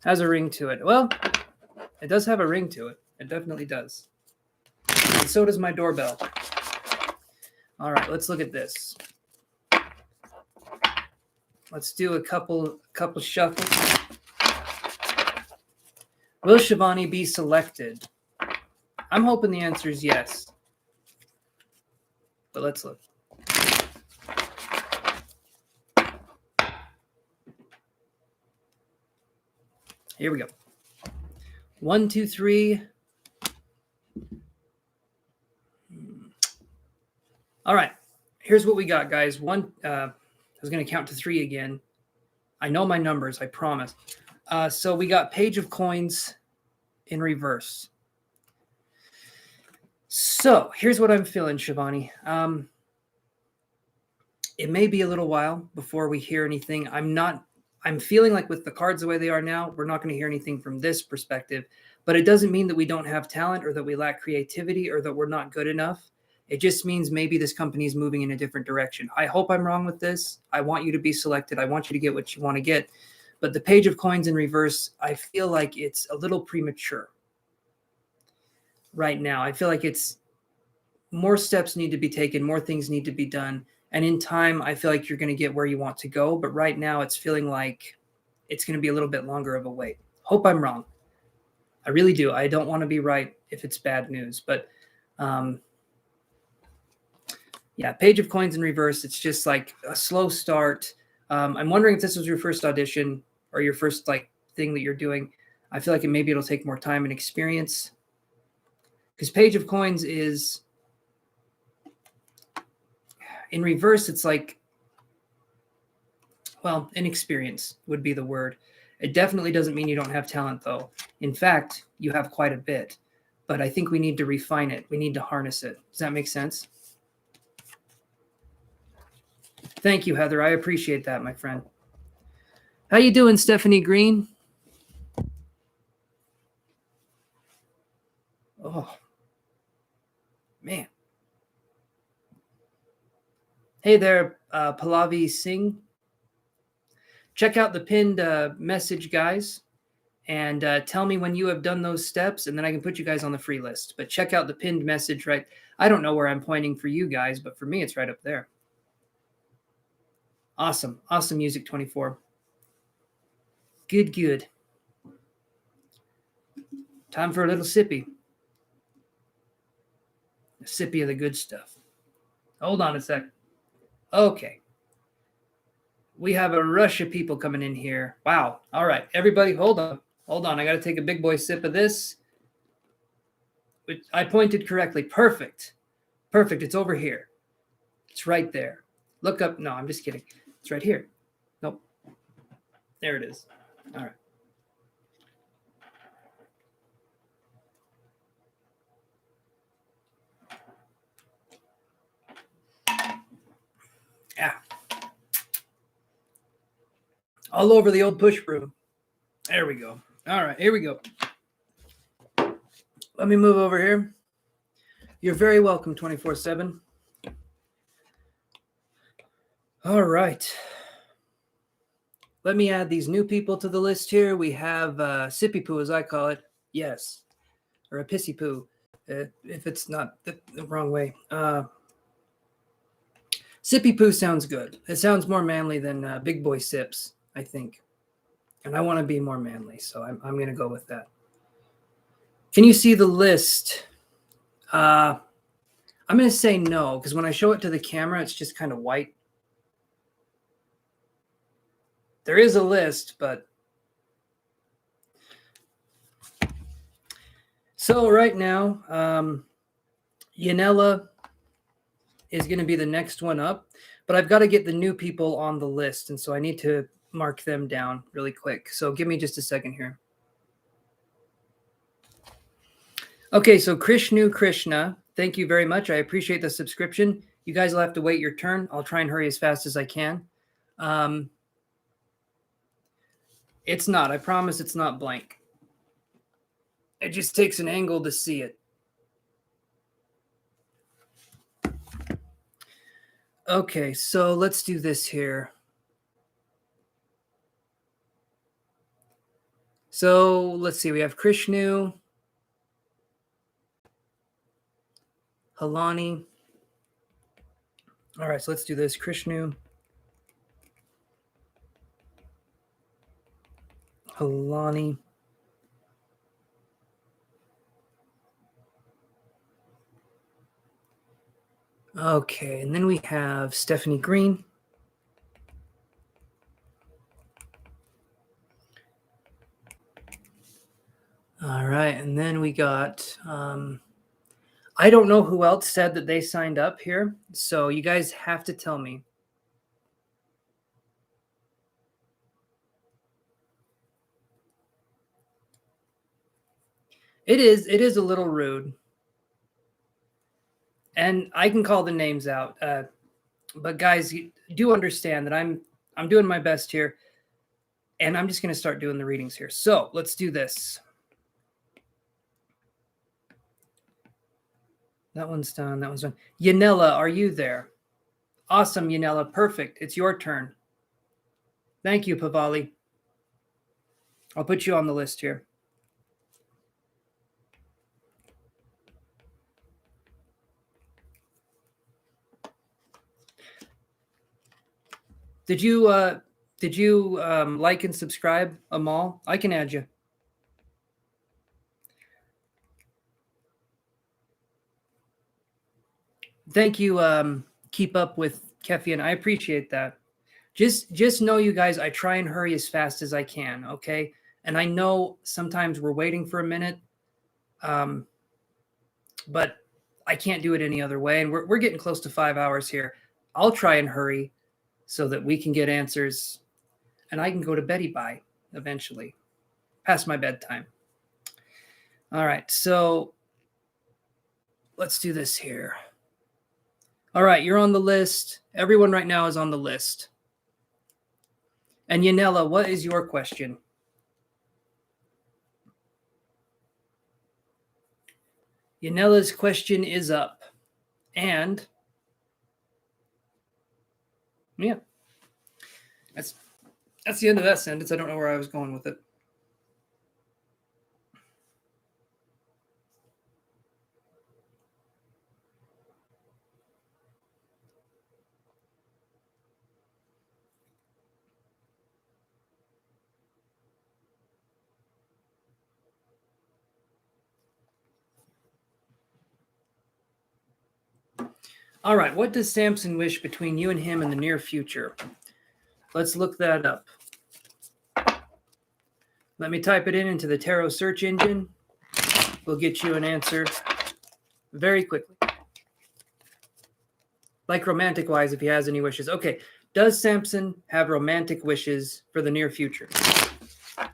Has a ring to it. Well, it does have a ring to it. It definitely does. And so does my doorbell. All right, let's look at this. Let's do a couple shuffles. Will Shivani be selected? I'm hoping the answer is yes. But let's look. Here we go. 1, 2, 3. All right. Here's what we got, guys. One, I was going to count to 3 again. I know my numbers, I promise. So we got Page of Coins in reverse. So here's what I'm feeling, Shivani. It may be a little while before we hear anything. I'm feeling like with the cards the way they are now, we're not going to hear anything from this perspective, but it doesn't mean that we don't have talent or that we lack creativity or that we're not good enough. It just means maybe this company is moving in a different direction. I hope I'm wrong with this. I want you to be selected. I want you to get what you want to get. But the Page of Coins in reverse, I feel like it's a little premature right now. I feel like it's more steps need to be taken, more things need to be done. And in time, I feel like you're going to get where you want to go. But right now, it's feeling like it's going to be a little bit longer of a wait. Hope I'm wrong. I really do. I don't want to be right if it's bad news. But yeah, Page of Coins in reverse. It's just like a slow start. I'm wondering if this was your first audition or your first thing that you're doing. I feel like maybe it'll take more time and experience. Because Page of Coins is in reverse. It's like, well, inexperience would be the word. It definitely doesn't mean you don't have talent, though. In fact, you have quite a bit. But I think we need to refine it. We need to harness it. Does that make sense? Thank you, Heather. I appreciate that, my friend. How you doing, Stephanie Green? Oh, man. Hey there, Pallavi Singh. Check out the pinned message, guys. and tell me when you have done those steps, and then I can put you guys on the free list. But check out the pinned message, right? I don't know where I'm pointing for you guys, but for me, it's right up there. Awesome. Awesome music, 24. Good, good. Time for a little sippy. A sippy of the good stuff. Hold on a sec. Okay. We have a rush of people coming in here. Wow. All right. Everybody, hold on. Hold on. I got to take a big boy sip of this. I pointed correctly. Perfect. Perfect. It's over here. It's right there. Look up. No, I'm just kidding. It's right here. Nope. There it is. All right. Yeah. All over the old push broom. There we go. All right. Here we go. Let me move over here. You're very welcome, 24/7. All right. Let me add these new people to the list here. We have Sippy Poo, as I call it. Yes. Or a Pissy Poo, if it's not the wrong way. Sippy Poo sounds good. It sounds more manly than Big Boy Sips, I think. And I want to be more manly, so I'm going to go with that. Can you see the list? I'm going to say no, because when I show it to the camera, it's just kind of white. There is a list, but... So right now, Yanela is going to be the next one up, but I've got to get the new people on the list, and so I need to mark them down really quick. So give me just a second here. Okay, so Krishnu Krishna, thank you very much. I appreciate the subscription. You guys will have to wait your turn. I'll try and hurry as fast as I can. It's not. I promise it's not blank. It just takes an angle to see it. Okay, so let's do this here. So let's see. We have Krishnu, Halani. All right, so let's do this. Krishnu, Halani. Okay, and then we have Stephanie Green. All right, and then we got, I don't know who else said that they signed up here, so you guys have to tell me. It is a little rude. And I can call the names out. But guys, you do understand that I'm doing my best here. And I'm just going to start doing the readings here. So let's do this. That one's done. That one's done. Yanela, are you there? Awesome, Yanela. Perfect. It's your turn. Thank you, Pavali. I'll put you on the list here. Did you like and subscribe, Amal? I can add you. Thank you, Keep Up with Kefian. I appreciate that. Just know, you guys, I try and hurry as fast as I can, okay? And I know sometimes we're waiting for a minute, but I can't do it any other way. And we're getting close to 5 hours here. I'll try and hurry so that we can get answers and I can go to beddy by eventually, past my bedtime. All right, so let's do this here. All right, you're on the list. Everyone right now is on the list. And Yanela, what is your question? Yanela's question is up. And yeah, that's the end of that sentence. I don't know where I was going with it. All right, what does Samson wish between you and him in the near future? Let's look that up. Let me type it into the tarot search engine. We'll get you an answer very quickly. Like romantic-wise, if he has any wishes. Okay, does Samson have romantic wishes for the near future?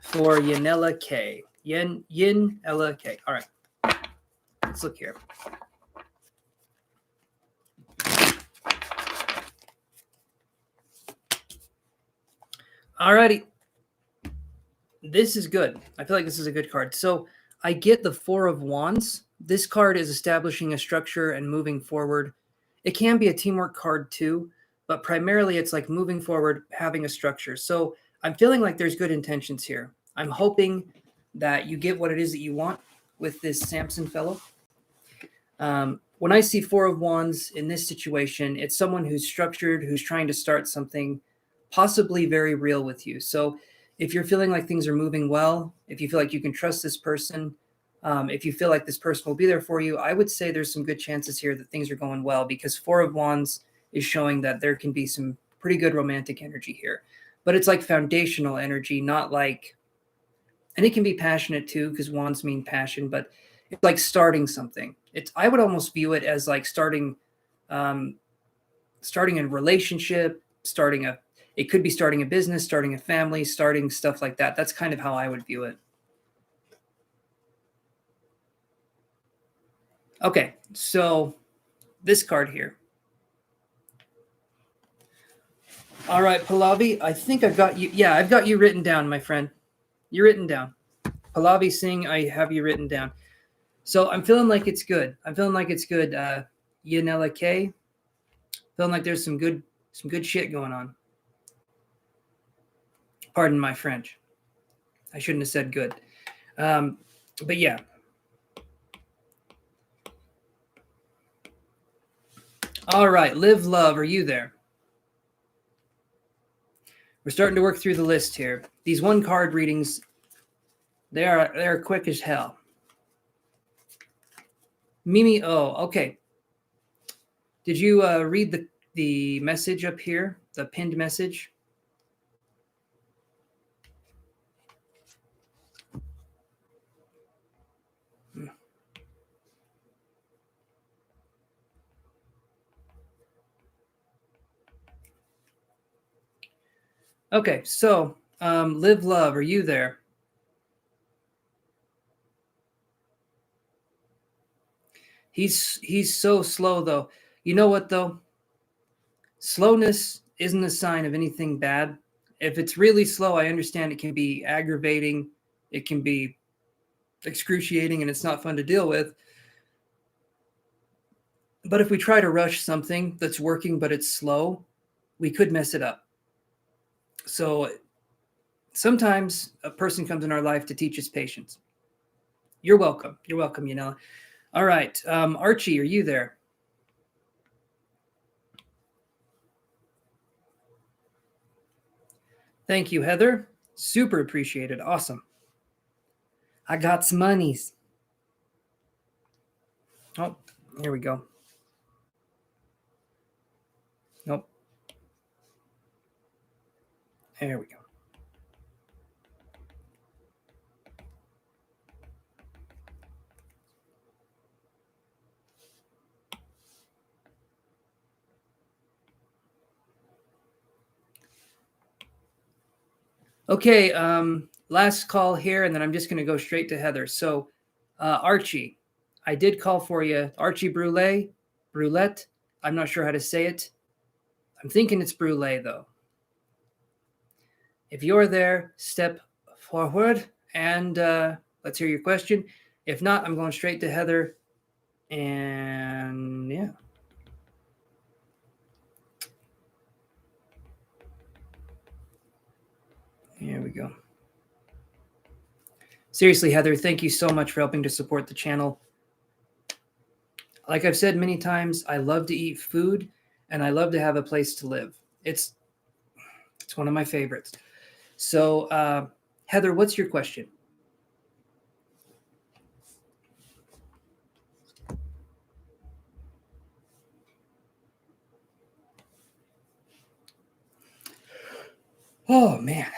For Yanela K. Yin-Ella K. All right, let's look here. Alrighty. This is good. I feel like this is a good card. So I get the Four of Wands. This card is establishing a structure and moving forward. It can be a teamwork card too, but primarily it's like moving forward, having a structure. So I'm feeling like there's good intentions here. I'm hoping that you get what it is that you want with this Samson fellow. When I see Four of Wands in this situation, it's someone who's structured, who's trying to start something possibly very real with you. So if you're feeling like things are moving well, if you feel like you can trust this person, if you feel like this person will be there for you, I would say there's some good chances here that things are going well, because Four of Wands is showing that there can be some pretty good romantic energy here. But it's like foundational energy, not like, and it can be passionate too, because wands mean passion, but it's like starting something. I would almost view it as like starting starting a relationship, it could be starting a business, starting a family, starting stuff like that. That's kind of how I would view it. Okay, so this card here. All right, Pallavi, I think I've got you. Yeah, I've got you written down, my friend. You're written down. Pallavi Singh, I have you written down. So I'm feeling like it's good. Yanela K. Feeling like there's some good shit going on. Pardon my French. I shouldn't have said good. But yeah. All right, Live Love, are you there? We're starting to work through the list here. These one card readings, they're quick as hell. Mimi, okay. Did you read the message up here, the pinned message? Okay, so Live Love, are you there? He's so slow though. You know what though? Slowness isn't a sign of anything bad. If it's really slow, I understand it can be aggravating, it can be excruciating, and it's not fun to deal with. But if we try to rush something that's working but it's slow, we could mess it up. So sometimes a person comes in our life to teach us patience. You're welcome. You're welcome, Yanela. All right. Archie, are you there? Thank you, Heather. Super appreciated. Awesome. I got some monies. Oh, here we go. Nope. There we go. Okay, last call here, and then I'm just going to go straight to Heather. So, Archie, I did call for you. Archie Brulette. I'm not sure how to say it. I'm thinking it's Brule, though. If you're there, step forward and let's hear your question. If not, I'm going straight to Heather. And yeah. Here we go. Seriously, Heather, thank you so much for helping to support the channel. Like I've said many times, I love to eat food and I love to have a place to live. It's one of my favorites. So, Heather, what's your question? Oh, man.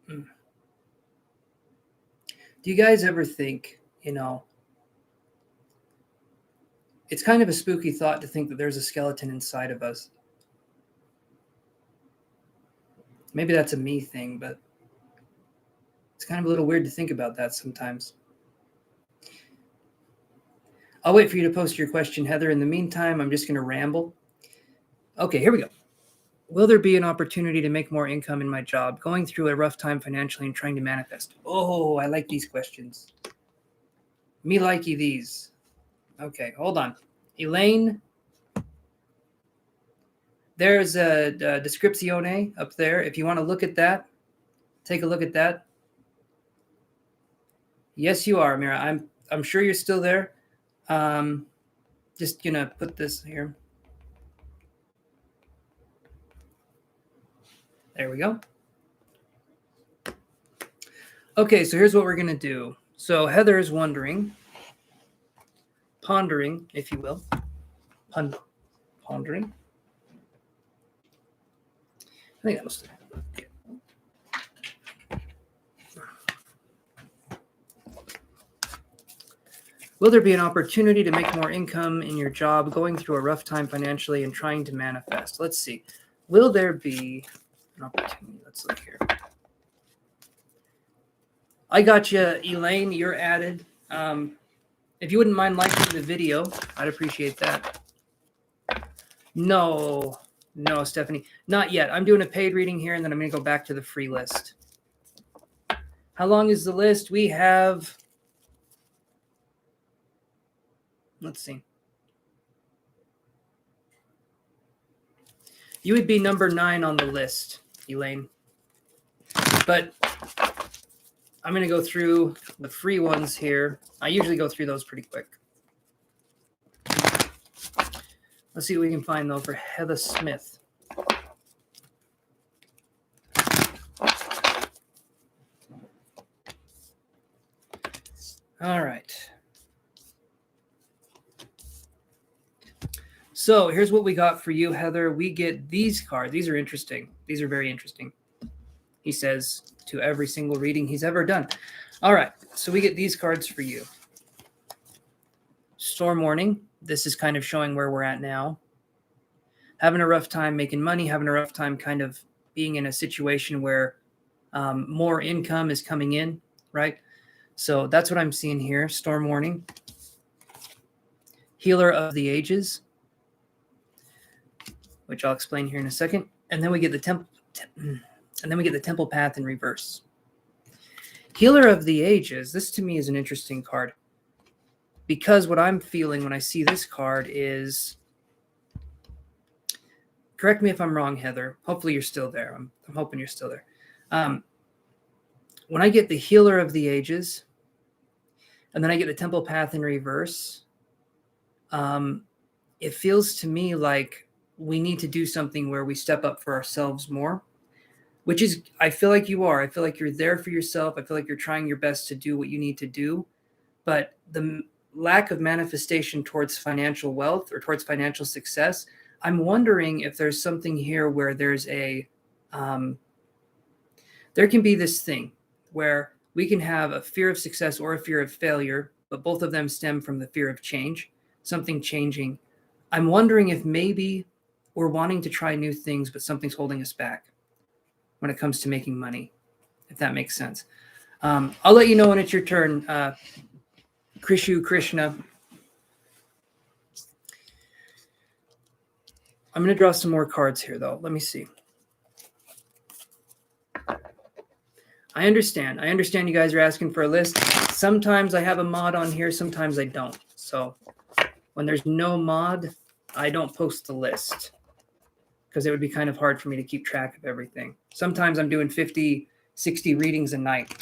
Do you guys ever think, it's kind of a spooky thought to think that there's a skeleton inside of us. Maybe that's a me thing, but it's kind of a little weird to think about that sometimes. I'll wait for you to post your question, Heather. In the meantime, I'm just going to ramble. Okay, here we go. Will there be an opportunity to make more income in my job, going through a rough time financially and trying to manifest? Oh, I like these questions. Me likey these. Okay, hold on. Elaine, there's a descriptione up there. If you want to look at that, take a look at that. Yes, you are, Mira. I'm sure you're still there. Just gonna put this here. There we go. Okay, so here's what we're gonna do. So Heather is wondering, pondering, if you will, pondering. I think that was. Okay. Will there be an opportunity to make more income in your job, going through a rough time financially and trying to manifest? Let's see. Will there be an opportunity? Let's look here. I got you, Elaine. You're added. If you wouldn't mind liking the video, I'd appreciate that. No, Stephanie, not yet. I'm doing a paid reading here, and then I'm going to go back to the free list. How long is the list? We have, let's see. You would be number 9 on the list, Elaine. But I'm going to go through the free ones here. I usually go through those pretty quick. Let's see what we can find, though, for Heather Smith. All right. So here's what we got for you, Heather. We get these cards. These are interesting. These are very interesting. He says to every single reading he's ever done. All right. So we get these cards for you. Storm warning. This is kind of showing where we're at now. Having a rough time making money, having a rough time kind of being in a situation where more income is coming in, right? So that's what I'm seeing here. Storm warning. Healer of the ages, which I'll explain here in a second. And then we get the temple path in reverse. Healer of the ages. This to me is an interesting card, because what I'm feeling when I see this card is, correct me if I'm wrong, Heather. Hopefully you're still there. I'm hoping you're still there. When I get the healer of the ages, and then I get the temple path in reverse, it feels to me like we need to do something where we step up for ourselves more, which is, I feel like you are. I feel like you're there for yourself. I feel like you're trying your best to do what you need to do. But the lack of manifestation towards financial wealth or towards financial success, I'm wondering if there's something here where there's a, there can be this thing where we can have a fear of success or a fear of failure, but both of them stem from the fear of change, something changing. I'm wondering if maybe we're wanting to try new things, but something's holding us back when it comes to making money, if that makes sense. I'll let you know when it's your turn, Krishna. I'm going to draw some more cards here, though. Let me see. I understand. You guys are asking for a list. Sometimes I have a mod on here. Sometimes I don't. So when there's no mod, I don't post the list, because it would be kind of hard for me to keep track of everything. Sometimes I'm doing 50, 60 readings a night,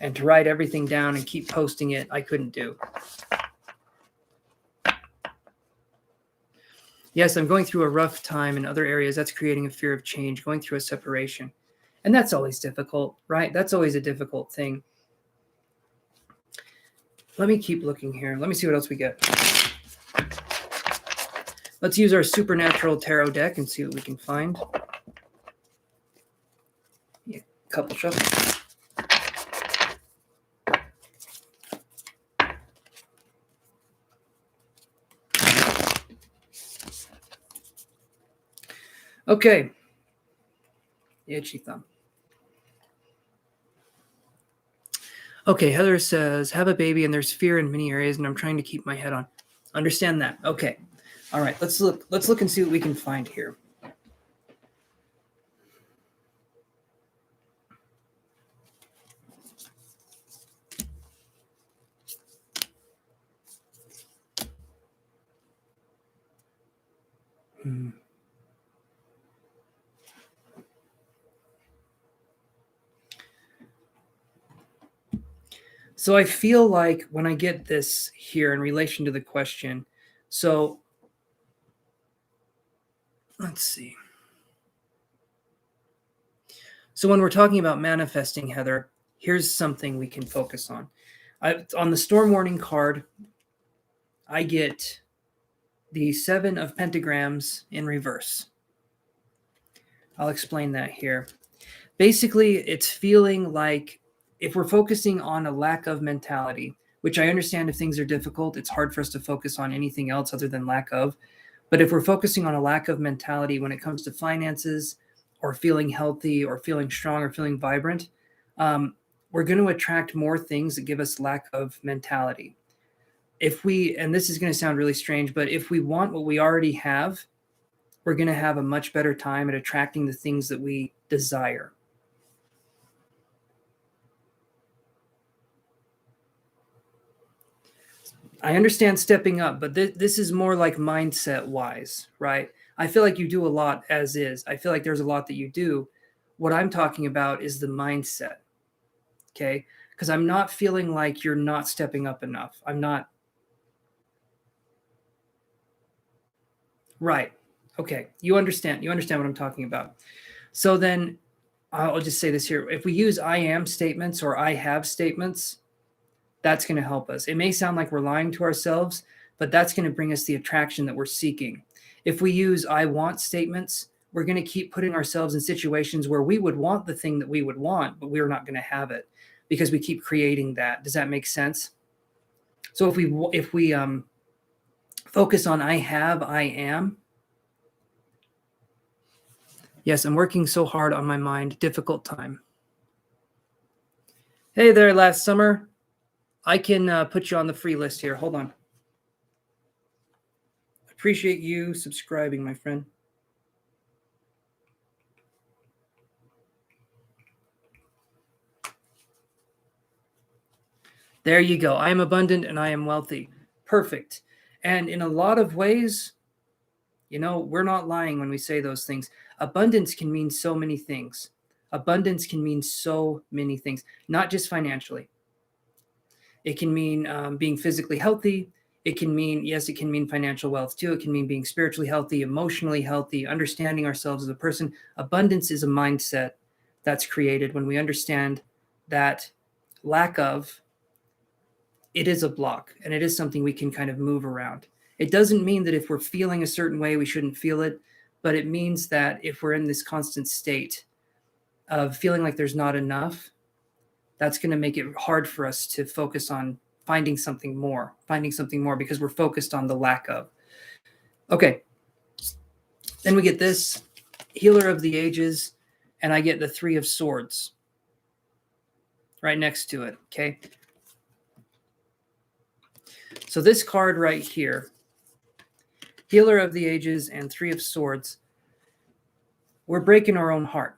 and to write everything down and keep posting it, I couldn't do. Yes, I'm going through a rough time in other areas. That's creating a fear of change, going through a separation. And that's always difficult, right? That's always a difficult thing. Let me keep looking here. Let me see what else we get. Let's use our supernatural tarot deck and see what we can find. Yeah, couple shuffles. Okay. Itchy thumb. Okay, Heather says, have a baby and there's fear in many areas and I'm trying to keep my head on. Understand that. Okay. All right, let's look and see what we can find here. So I feel like when I get this here in relation to the question, so let's see. So when we're talking about manifesting, Heather, here's something we can focus on. On the storm warning card, I get the 7 of pentagrams in reverse. I'll explain that here. Basically, it's feeling like if we're focusing on a lack of mentality, which I understand if things are difficult, it's hard for us to focus on anything else other than lack of. But if we're focusing on a lack of mentality when it comes to finances or feeling healthy or feeling strong or feeling vibrant, we're going to attract more things that give us lack of mentality. If we, and this is going to sound really strange, but if we want what we already have, we're going to have a much better time at attracting the things that we desire. I understand stepping up, but this is more like mindset wise, right? I feel like you do a lot as is. I feel like there's a lot that you do. What I'm talking about is the mindset. Okay. Because I'm not feeling like you're not stepping up enough. I'm not. Right. Okay. You understand. You understand what I'm talking about. So then I'll just say this here. If we use I am statements or I have statements, that's going to help us. It may sound like we're lying to ourselves, but that's going to bring us the attraction that we're seeking. If we use I want statements, we're going to keep putting ourselves in situations where we would want the thing that we would want, but we're not going to have it because we keep creating that. Does that make sense? So if we focus on I have, I am. Yes, I'm working so hard on my mind. Difficult time. Hey there, last summer. I can put you on the free list here. Hold on. Appreciate you subscribing, my friend. There you go. I am abundant and I am wealthy. Perfect. And in a lot of ways, you know, we're not lying when we say those things. Abundance can mean so many things. Abundance can mean so many things, not just financially. It can mean being physically healthy. It can mean, yes, it can mean financial wealth too. It can mean being spiritually healthy, emotionally healthy, understanding ourselves as a person. Abundance is a mindset that's created when we understand that lack of, it is a block and it is something we can kind of move around. It doesn't mean that if we're feeling a certain way, we shouldn't feel it, but it means that if we're in this constant state of feeling like there's not enough, that's going to make it hard for us to focus on finding something more because we're focused on the lack of. Okay. Then we get this Healer of the Ages, and I get the 3 of Swords right next to it. Okay. So this card right here, Healer of the Ages and 3 of Swords, we're breaking our own heart.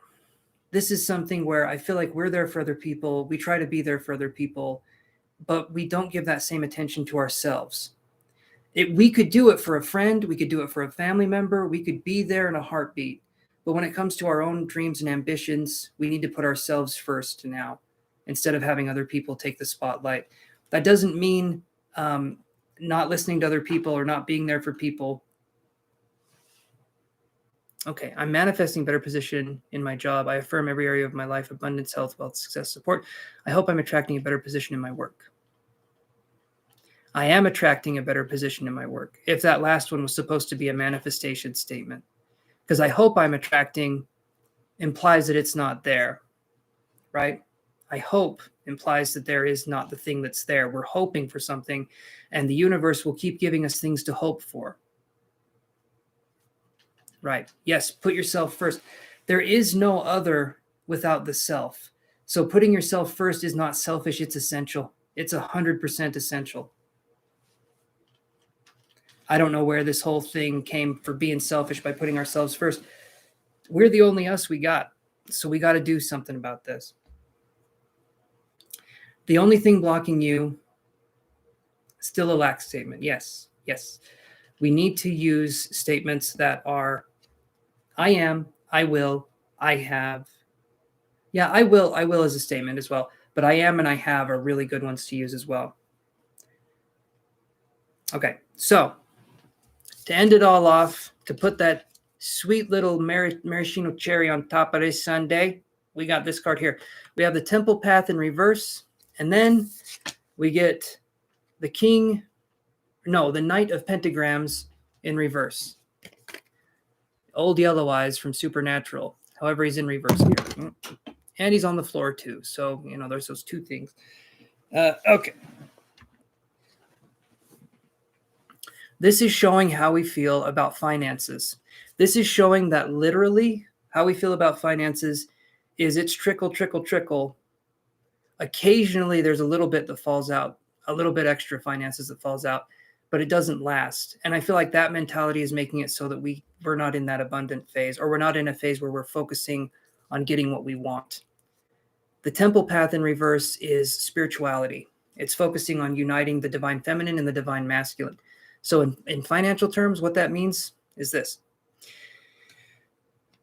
This is something where I feel like we're there for other people. We try to be there for other people, but we don't give that same attention to ourselves. We could do it for a friend. We could do it for a family member. We could be there in a heartbeat. But when it comes to our own dreams and ambitions, we need to put ourselves first now instead of having other people take the spotlight. That doesn't mean not listening to other people or not being there for people. Okay, I'm manifesting better position in my job. I affirm every area of my life, abundance, health, wealth, success, support. I hope I'm attracting a better position in my work. I am attracting a better position in my work. If that last one was supposed to be a manifestation statement, because I hope I'm attracting implies that it's not there, right? I hope implies that there is not the thing that's there. We're hoping for something, and the universe will keep giving us things to hope for. Right. Yes, put yourself first. There is no other without the self. So putting yourself first is not selfish, it's essential. It's 100% essential. I don't know where this whole thing came for being selfish by putting ourselves first. We're the only us we got. So we got to do something about this. The only thing blocking you, still a lack statement. Yes, yes. We need to use statements that are I am, I will, I have. Yeah, I will as a statement as well. But I am and I have are really good ones to use as well. Okay, so to end it all off, to put that sweet little maraschino cherry on top of this sundae, we got this card here. We have the Temple Path in reverse, and then we get the the Knight of Pentagrams in reverse. Old Yellow Eyes from Supernatural. However, he's in reverse here. And he's on the floor too. So, there's those two things. Okay. This is showing how we feel about finances. This is showing that literally how we feel about finances is it's trickle, trickle, trickle. Occasionally, there's a little bit that falls out, a little bit extra finances that falls out, but it doesn't last. And I feel like that mentality is making it so that we're not in that abundant phase, or we're not in a phase where we're focusing on getting what we want. The Temple Path in reverse is spirituality. It's focusing on uniting the divine feminine and the divine masculine. So in financial terms, what that means is this.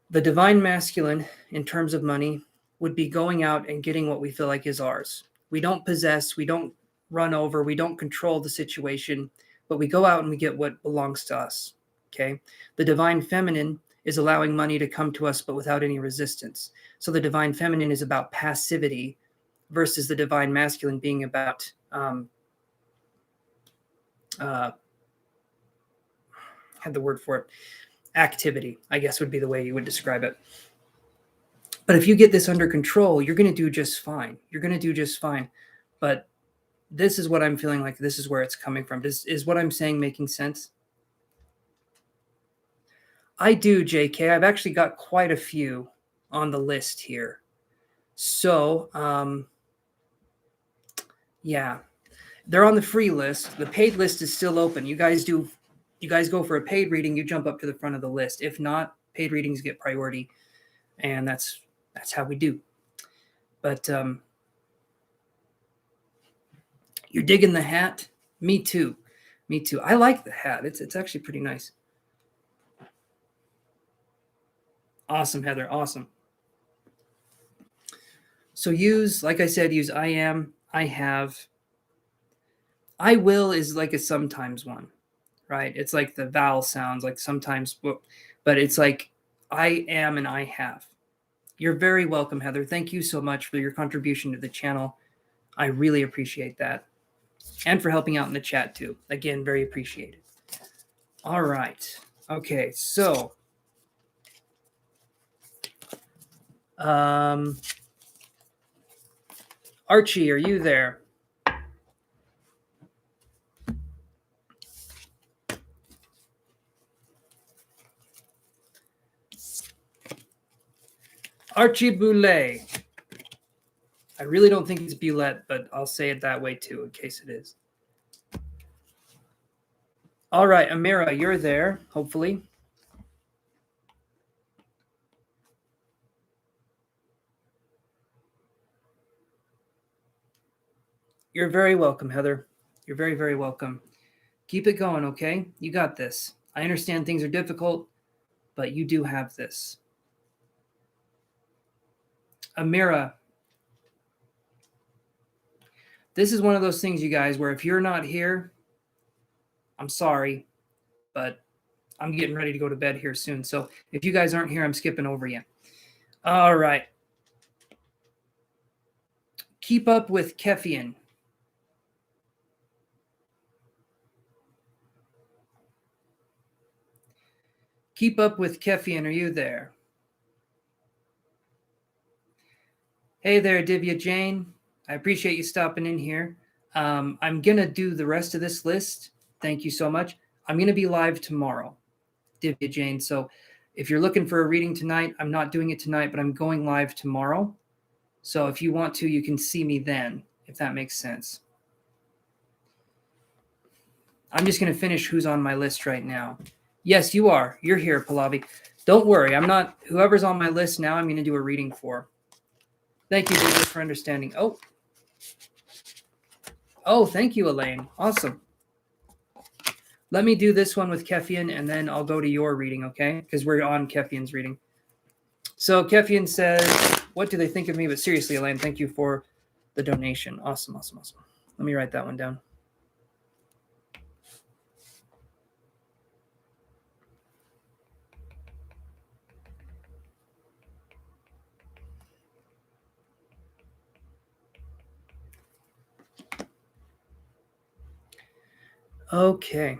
The divine masculine, in terms of money, would be going out and getting what we feel like is ours. We don't possess, we don't run over, we don't control the situation, but we go out and we get what belongs to us, okay? The divine feminine is allowing money to come to us, but without any resistance. So the divine feminine is about passivity versus the divine masculine being about had the word for it, activity, I guess would be the way you would describe it. But if you get this under control, you're going to do just fine. You're going to do just fine. But this is what I'm feeling like. This is where it's coming from. Is what I'm saying making sense? I do, JK. I've actually got quite a few on the list here. So, yeah, they're on the free list. The paid list is still open. You guys go for a paid reading, you jump up to the front of the list. If not, paid readings get priority, and that's how we do. But you're digging the hat? Me too. I like the hat. It's actually pretty nice. Awesome, Heather. Awesome. So like I said, use I am, I have. I will is like a sometimes one, right? It's like the vowel sounds like sometimes, but it's like I am and I have. You're very welcome, Heather. Thank you so much for your contribution to the channel. I really appreciate that. And for helping out in the chat too. Again, very appreciated. All right. Okay, so Archie, are you there? Archie Boulet. I really don't think it's Boulette, but I'll say it that way too, in case it is. All right, Amira, you're there, hopefully. You're very welcome, Heather. You're very, very welcome. Keep it going, okay? You got this. I understand things are difficult, but you do have this. Amira, this is one of those things, you guys, where if you're not here, I'm sorry, but I'm getting ready to go to bed here soon. So if you guys aren't here, I'm skipping over you. All right. Keep up with Kefian. Keep up with Kefian. Are you there? Hey there, Divya Jane. I appreciate you stopping in here. I'm going to do the rest of this list. Thank you so much. I'm going to be live tomorrow, Divya Jane. So if you're looking for a reading tonight, I'm not doing it tonight, but I'm going live tomorrow. So if you want to, you can see me then, if that makes sense. I'm just going to finish who's on my list right now. Yes, you are. You're here, Pallavi. Don't worry. I'm not. Whoever's on my list now, I'm going to do a reading for. Thank you, David, for understanding. Oh, thank you, Elaine. Awesome. Let me do this one with Kefian, and then I'll go to your reading, okay? Because we're on Kefian's reading. So Kefian says, what do they think of me? But seriously, Elaine, thank you for the donation. Awesome, awesome, awesome. Let me write that one down. Okay.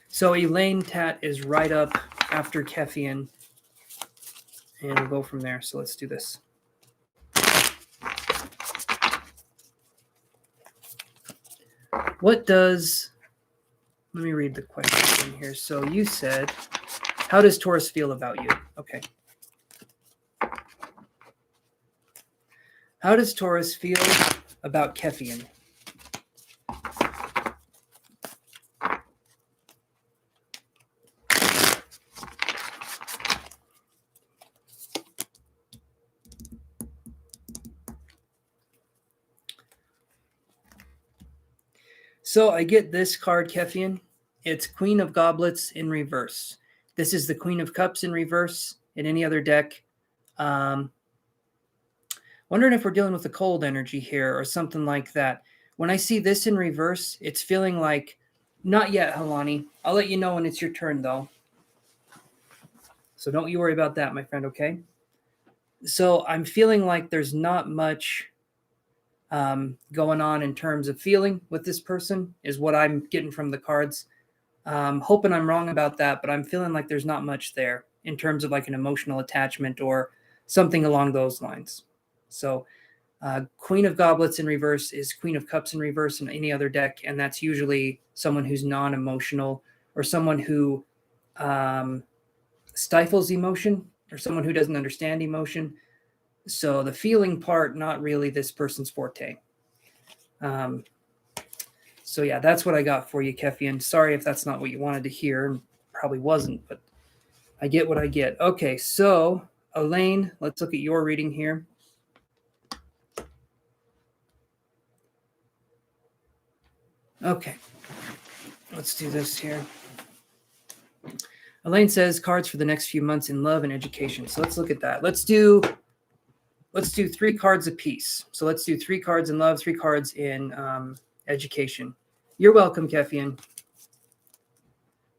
So Elaine Tat is right up after Kefian, and we'll go from there. So let's do this. What does, let me read the question in here. So you said, how does Taurus feel about you? Okay. How does Taurus feel about Kefian? So I get this card, Kefian. It's Queen of Goblets in reverse. This is the Queen of Cups in reverse in any other deck. Wondering if we're dealing with a cold energy here or something like that. When I see this in reverse, it's feeling like, not yet, Halani. I'll let you know when it's your turn, though. So don't you worry about that, my friend, okay? So I'm feeling like there's not much going on in terms of feeling with this person, is what I'm getting from the cards. Hoping I'm wrong about that, but I'm feeling like there's not much there in terms of like an emotional attachment or something along those lines. So Queen of Goblets in reverse is Queen of Cups in reverse in any other deck, and that's usually someone who's non-emotional or someone who stifles emotion or someone who doesn't understand emotion. So the feeling part, not really this person's forte. So yeah, that's what I got for you, Kefian. Sorry if that's not what you wanted to hear. Probably wasn't, but I get what I get. Okay, so Elaine, let's look at your reading here. Okay, let's do this here. Elaine says cards for the next few months in love and education. So let's look at that. Let's do 3 cards apiece. So let's do 3 cards in love, 3 cards in education. You're welcome, Kefian.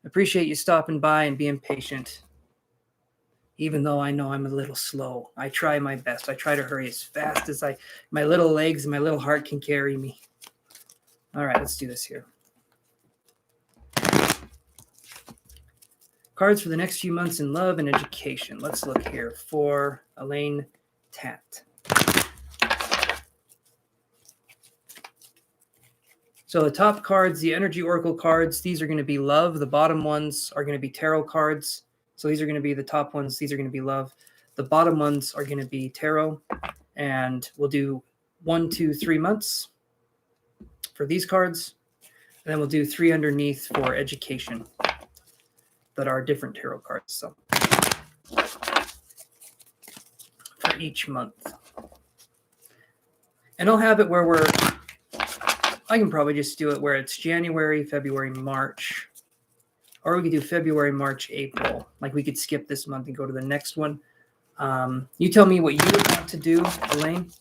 Appreciate you stopping by and being patient. Even though I know I'm a little slow, I try my best. I try to hurry as fast as my little legs and my little heart can carry me. All right, let's do this here. Cards for the next few months in love and education. Let's look here for Elaine Tat. So the top cards, the Energy Oracle cards, these are going to be love. The bottom ones are going to be tarot cards. So these are going to be the top ones. These are going to be love. The bottom ones are going to be tarot. And we'll do 1, 2, 3 months for these cards. And then we'll do 3 underneath for education that are different tarot cards. So for each month. And I'll have it where I can probably just do it where it's January, February, March. Or we could do February, March, April. Like we could skip this month and go to the next one. You tell me what you would want to do, Elaine.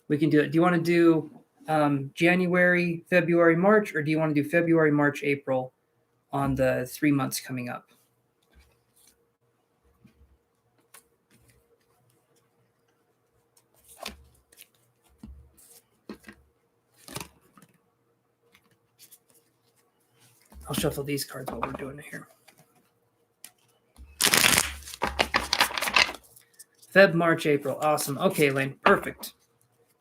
We can do it. Do you want to do January, February, March, or do you want to do February, March, April on the 3 months coming up? I'll shuffle these cards while we're doing it here. Feb, March, April. Awesome. Okay, Elaine. Perfect.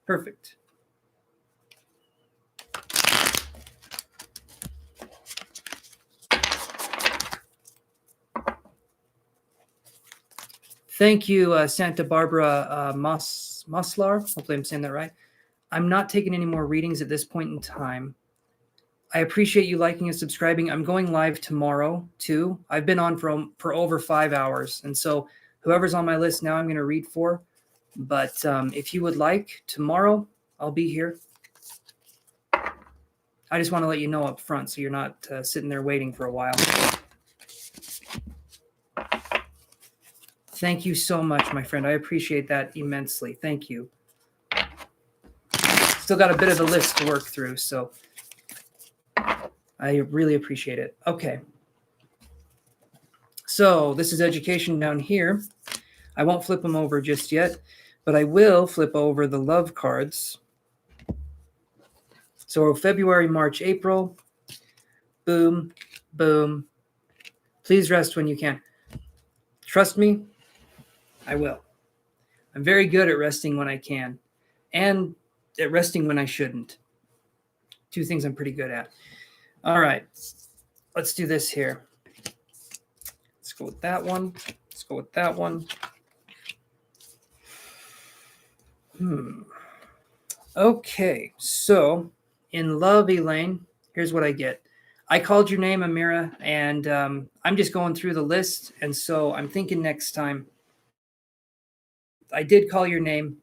Perfect. Thank you, Santa Barbara Moslar. Hopefully I'm saying that right. I'm not taking any more readings at this point in time. I appreciate you liking and subscribing. I'm going live tomorrow too. I've been on for over 5 hours. And so whoever's on my list now, I'm going to read for. But if you would like, tomorrow I'll be here. I just want to let you know up front so you're not sitting there waiting for a while. Thank you so much, my friend. I appreciate that immensely. Thank you. Still got a bit of a list to work through, so I really appreciate it. Okay. So this is education down here. I won't flip them over just yet, but I will flip over the love cards. So February, March, April. Boom, boom. Please rest when you can. Trust me, I will. I'm very good at resting when I can and at resting when I shouldn't. Two things I'm pretty good at. All right, let's do this here. Let's go with that one. Let's go with that one. Okay, so in love, Elaine, here's what I get. I called your name, Amira, and I'm just going through the list. And so I'm thinking next time. I did call your name,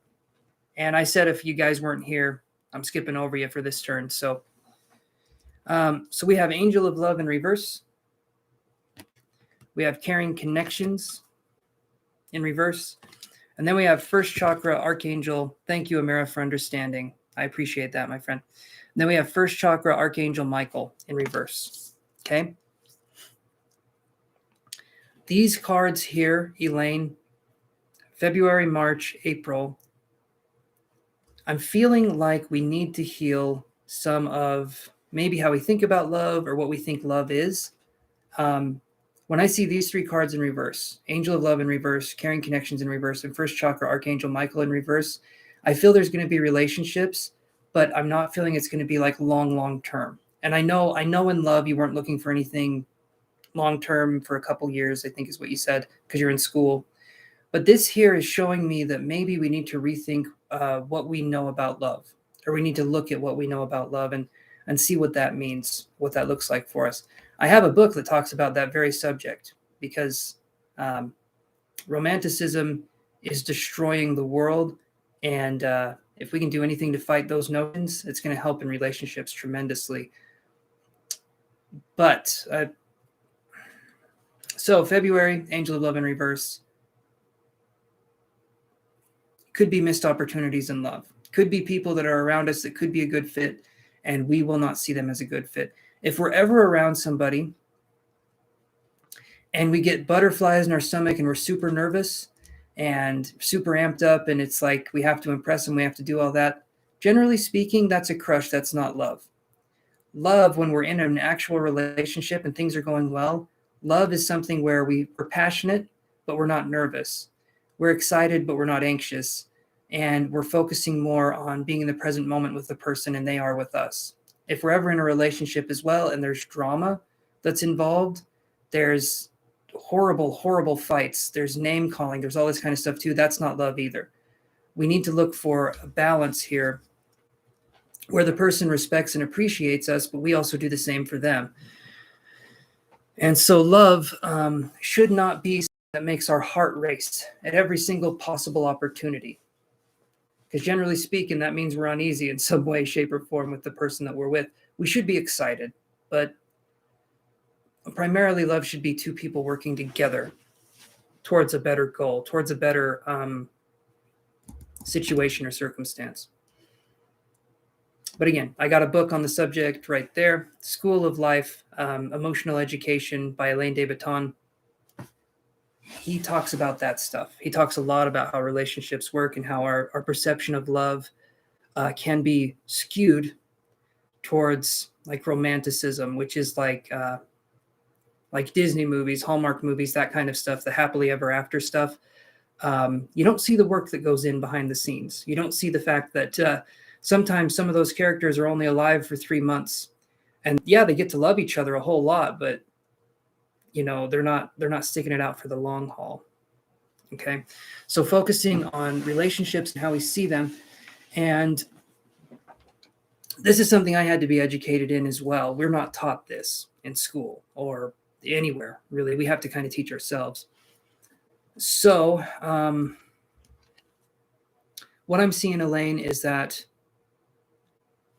and I said if you guys weren't here, I'm skipping over you for this turn. So we have Angel of Love in reverse. We have Caring Connections in reverse. And then we have First Chakra Archangel. Thank you, Amira, for understanding. I appreciate that, my friend. And then we have First Chakra Archangel Michael in reverse. Okay. These cards here, Elaine, February, March, April, I'm feeling like we need to heal some of maybe how we think about love or what we think love is. When I see these three cards in reverse, Angel of Love in reverse, Caring Connections in reverse, and First Chakra Archangel Michael in reverse, I feel there's going to be relationships, but I'm not feeling it's going to be like long term. And I know in love you weren't looking for anything long term for a couple years, I think is what you said, because you're in school. But this here is showing me that maybe we need to rethink what we know about love, or we need to look at what we know about love and see what that means, what that looks like for us. I have a book that talks about that very subject because romanticism is destroying the world. And if we can do anything to fight those notions, it's going to help in relationships tremendously. But so February, Angel of Love in reverse. Could be missed opportunities in love. Could be people that are around us that could be a good fit, and we will not see them as a good fit. If we're ever around somebody and we get butterflies in our stomach and we're super nervous and super amped up and it's like we have to impress them, we have to do all that, generally speaking, that's a crush. That's not love. Love, when we're in an actual relationship and things are going well, love is something where we're passionate, but we're not nervous. We're excited, but we're not anxious. And we're focusing more on being in the present moment with the person and they are with us. If we're ever in a relationship as well and there's drama that's involved, there's horrible fights, there's name calling, there's all this kind of stuff too. That's not love either. We need to look for a balance here where the person respects and appreciates us, but we also do the same for them. And so love should not be that makes our heart race at every single possible opportunity. Because generally speaking, that means we're uneasy in some way, shape, or form with the person that we're with. We should be excited, but primarily love should be two people working together towards a better goal, towards a better situation or circumstance. But again, I got a book on the subject right there, School of Life, Emotional Education by Elaine DeBaton. He talks about that stuff. He talks a lot about how relationships work and how our perception of love can be skewed towards like romanticism, which is like Disney movies, Hallmark movies, that kind of stuff, the happily ever after stuff. You don't see the work that goes in behind the scenes. You don't see the fact that sometimes some of those characters are only alive for 3 months, and yeah, they get to love each other a whole lot, but they're not sticking it out for the long haul. Okay, so focusing on relationships and how we see them, and this is something I had to be educated in as well. We're not taught this in school or anywhere, really. We have to kind of teach ourselves. So, what I'm seeing, Elaine, is that's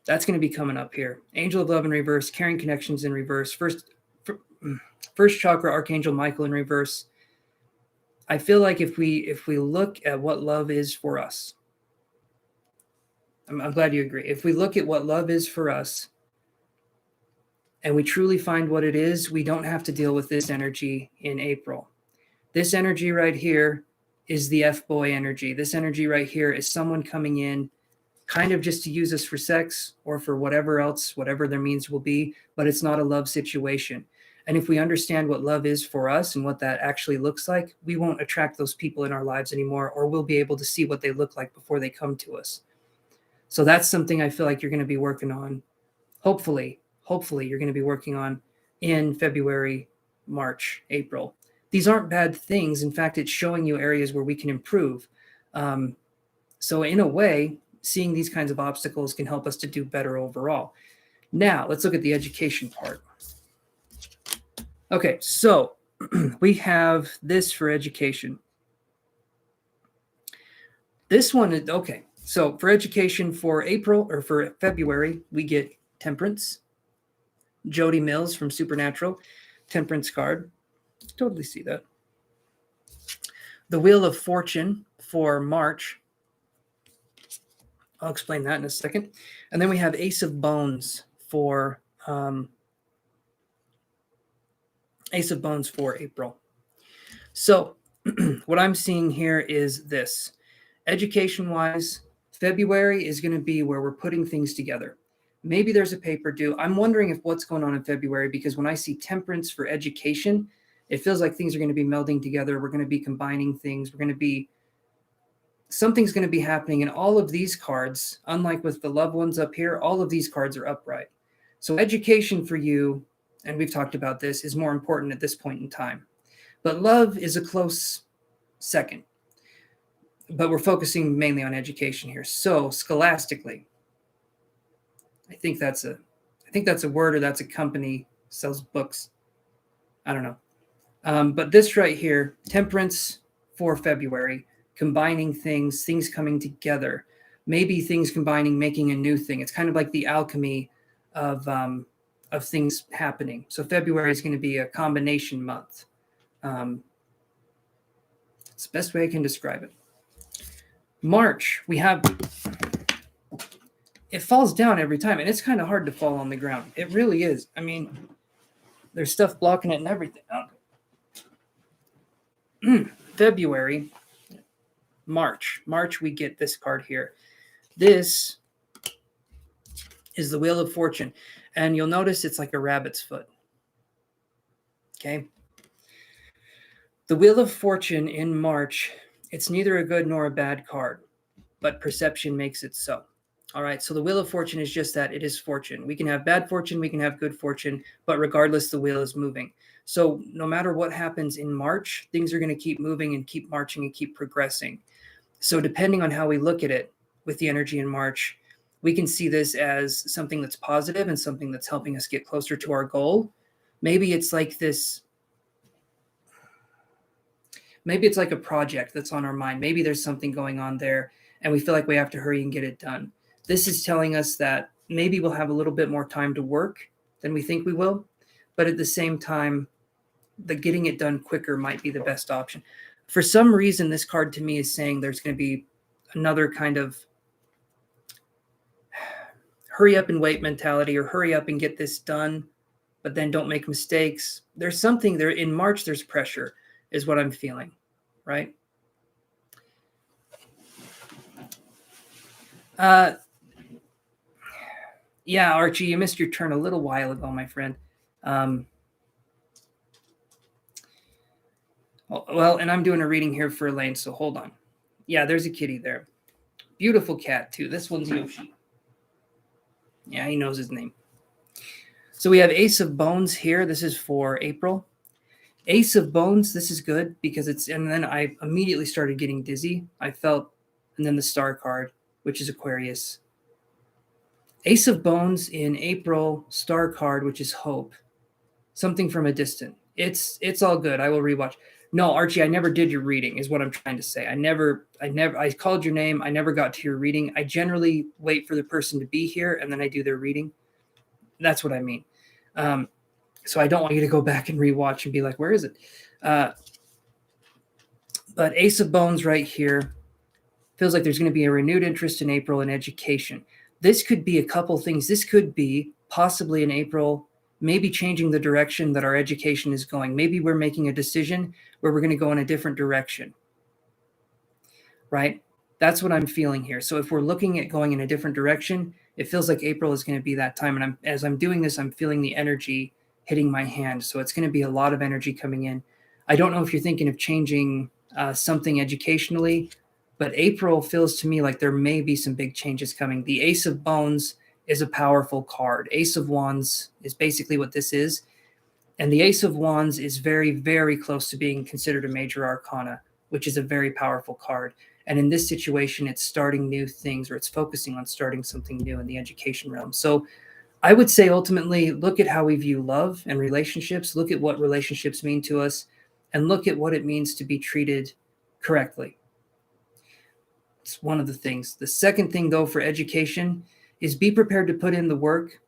going to be coming up here. Angel of Love in reverse, Caring Connections in reverse, first chakra, Archangel Michael in reverse. I feel like if we look at what love is for us, I'm glad you agree. If we look at what love is for us and we truly find what it is, we don't have to deal with this energy in April. This energy right here is the F-boy energy. This energy right here is someone coming in kind of just to use us for sex or for whatever else, whatever their means will be, but it's not a love situation. And if we understand what love is for us and what that actually looks like, we won't attract those people in our lives anymore, or we'll be able to see what they look like before they come to us. So that's something I feel like you're going to be working on. Hopefully you're going to be working on in February, March, April. These aren't bad things. In fact, it's showing you areas where we can improve. So in a way, seeing these kinds of obstacles can help us to do better overall. Now, let's look at the education part. Okay, so we have this for education. This one is, okay, so for education for April or for February, we get Temperance. Jody Mills from Supernatural, Temperance card. Totally see that. The Wheel of Fortune for March. I'll explain that in a second. And then we have Ace of Bones for April. So what I'm seeing here is this. Education-wise, February is going to be where we're putting things together. Maybe there's a paper due. I'm wondering if what's going on in February, because when I see Temperance for education, it feels like things are going to be melding together. We're going to be combining things. Something's going to be happening. And all of these cards, unlike with the loved ones up here, all of these cards are upright. So education for you, and we've talked about this, is more important at this point in time. But love is a close second. But we're focusing mainly on education here. So scholastically, I think that's a word, or that's a company sells books. I don't know. But this right here, Temperance for February, combining things coming together, maybe things combining, making a new thing. It's kind of like the alchemy of things happening. So February is going to be a combination month. It's the best way I can describe it. March, we have, it falls down every time, and it's kind of hard to fall on the ground. It really is. I mean, there's stuff blocking it and everything. February, March, we get this card here. This is the Wheel of Fortune, and you'll notice it's like a rabbit's foot. Okay. The Wheel of Fortune in March, it's neither a good nor a bad card, but perception makes it so. All right, so the Wheel of Fortune is just that. It is fortune. We can have bad fortune, we can have good fortune, but regardless, the wheel is moving. So no matter what happens in March, things are going to keep moving and keep marching and keep progressing. So depending on how we look at it with the energy in March, we can see this as something that's positive and something that's helping us get closer to our goal. Maybe it's like this. Maybe it's like a project that's on our mind. Maybe there's something going on there and we feel like we have to hurry and get it done. This is telling us that maybe we'll have a little bit more time to work than we think we will, but at the same time, the getting it done quicker might be the best option. For some reason, this card to me is saying there's going to be another kind of hurry up and wait mentality, or hurry up and get this done, but then don't make mistakes. There's something there in March. There's pressure is what I'm feeling, right? Yeah, Archie, you missed your turn a little while ago, my friend. Well, and I'm doing a reading here for Elaine, so hold on. Yeah, there's a kitty there. Beautiful cat, too. This one's Yoshi. Yeah, he knows his name. So we have Ace of Bones here. This is for April. Ace of Bones, this is good because it's, and then I immediately started getting dizzy. I felt, and then the star card, which is Aquarius. Ace of Bones in April, star card, which is hope. Something from a distant. It's all good. I will rewatch. No, Archie, I never did your reading, is what I'm trying to say. I called your name. I never got to your reading. I generally wait for the person to be here and then I do their reading. That's what I mean. So I don't want you to go back and rewatch and be like, where is it? But Ace of Bones right here feels like there's going to be a renewed interest in April in education. This could be a couple things. This could be possibly in April, maybe changing the direction that our education is going. Maybe we're making a decision where we're going to go in a different direction, right? That's what I'm feeling here. So if we're looking at going in a different direction, it feels like April is going to be that time. And as I'm doing this, I'm feeling the energy hitting my hand. So it's going to be a lot of energy coming in. I don't know if you're thinking of changing something educationally, but April feels to me like there may be some big changes coming. The Ace of Bones is a powerful card. Ace of Wands is basically what this is. And the Ace of Wands is very, very close to being considered a major arcana, which is a very powerful card. And in this situation, it's starting new things, or it's focusing on starting something new in the education realm. So I would say ultimately look at how we view love and relationships, look at what relationships mean to us, and look at what it means to be treated correctly. It's one of the things. The second thing, though, for education is be prepared to put in the work,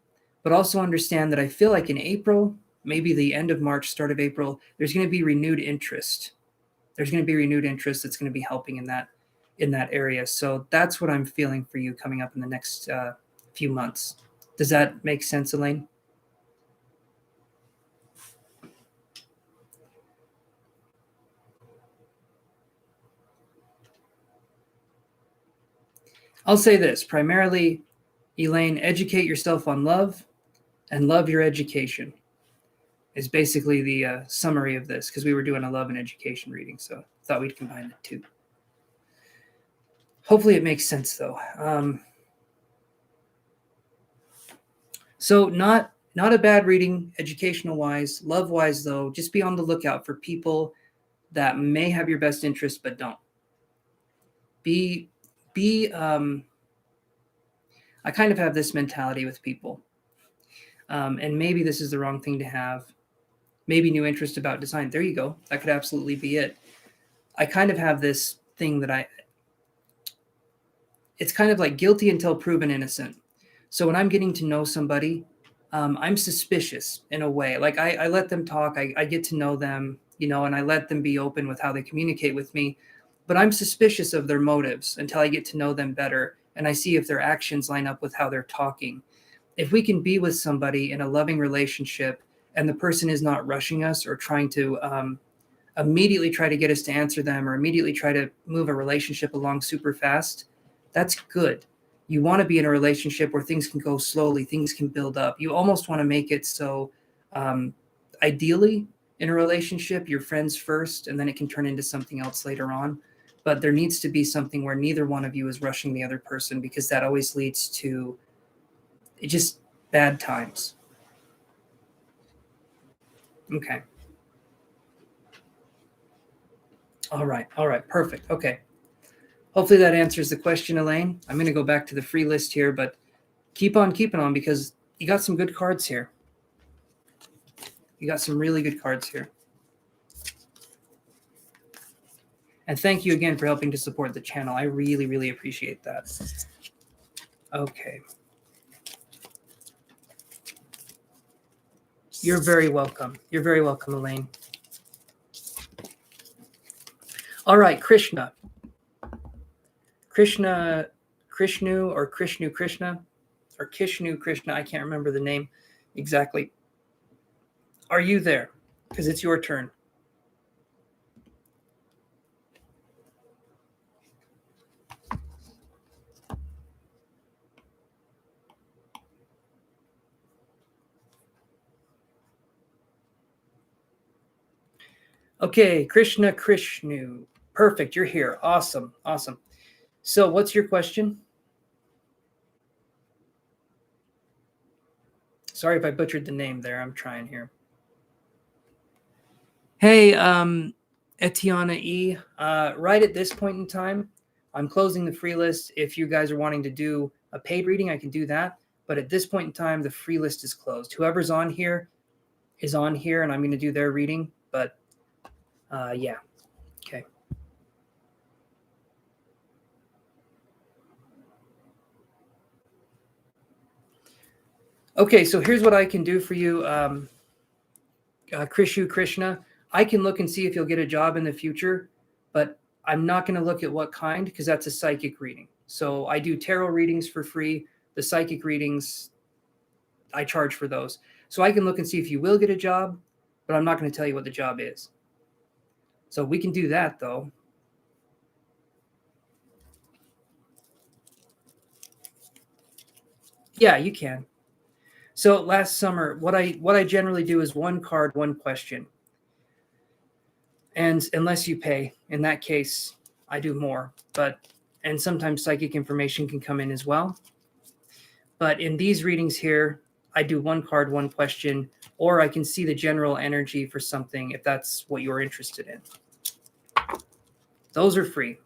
but also understand that I feel like in April, maybe the end of March, start of April, there's going to be renewed interest. There's going to be renewed interest that's going to be helping in that area. So that's what I'm feeling for you coming up in the next few months. Does that make sense, Elaine? I'll say this, primarily, Elaine, educate yourself on love and love your education is basically the summary of this, because we were doing a love and education reading, so I thought we'd combine the two. Hopefully it makes sense, though. So not a bad reading, educational-wise. Love-wise, though, just be on the lookout for people that may have your best interest but don't. I kind of have this mentality with people, and maybe this is the wrong thing to have. Maybe new interest about design. There you go. That could absolutely be it. I kind of have this thing that it's kind of like guilty until proven innocent. So when I'm getting to know somebody, I'm suspicious in a way. Like I let them talk, I get to know them, and I let them be open with how they communicate with me. But I'm suspicious of their motives until I get to know them better and I see if their actions line up with how they're talking. If we can be with somebody in a loving relationship and the person is not rushing us or trying to immediately try to get us to answer them or immediately try to move a relationship along super fast, that's good. You want to be in a relationship where things can go slowly, things can build up. You almost want to make it so ideally in a relationship, you're friends first, and then it can turn into something else later on. But there needs to be something where neither one of you is rushing the other person, because that always leads to just bad times. Okay. All right. Perfect. Okay. Hopefully that answers the question, Elaine. I'm going to go back to the free list here, but keep on keeping on, because you got some good cards here. You got some really good cards here. And thank you again for helping to support the channel. I really, really appreciate that. Okay. You're very welcome. You're very welcome, Elaine. All right, Krishna. Krishnu or Krishnu Krishna or Kishnu Krishna. I can't remember the name exactly. Are you there? Because it's your turn. Okay, Krishna Krishnu. Perfect, you're here. Awesome, awesome. So, what's your question? Sorry if I butchered the name there. I'm trying here. Hey, Etiana E. Right at this point in time, I'm closing the free list. If you guys are wanting to do a paid reading, I can do that. But at this point in time, the free list is closed. Whoever's on here is on here, and I'm going to do their reading. But yeah, okay. Okay, so here's what I can do for you, Krishu Krishna. I can look and see if you'll get a job in the future, but I'm not going to look at what kind because that's a psychic reading. So I do tarot readings for free. The psychic readings, I charge for those. So I can look and see if you will get a job, but I'm not going to tell you what the job is. So we can do that though. Yeah, you can. So last summer, what I generally do is one card, one question. And unless you pay, in that case, I do more. And sometimes psychic information can come in as well. But in these readings here, I do one card, one question, or I can see the general energy for something if that's what you're interested in. Those are free.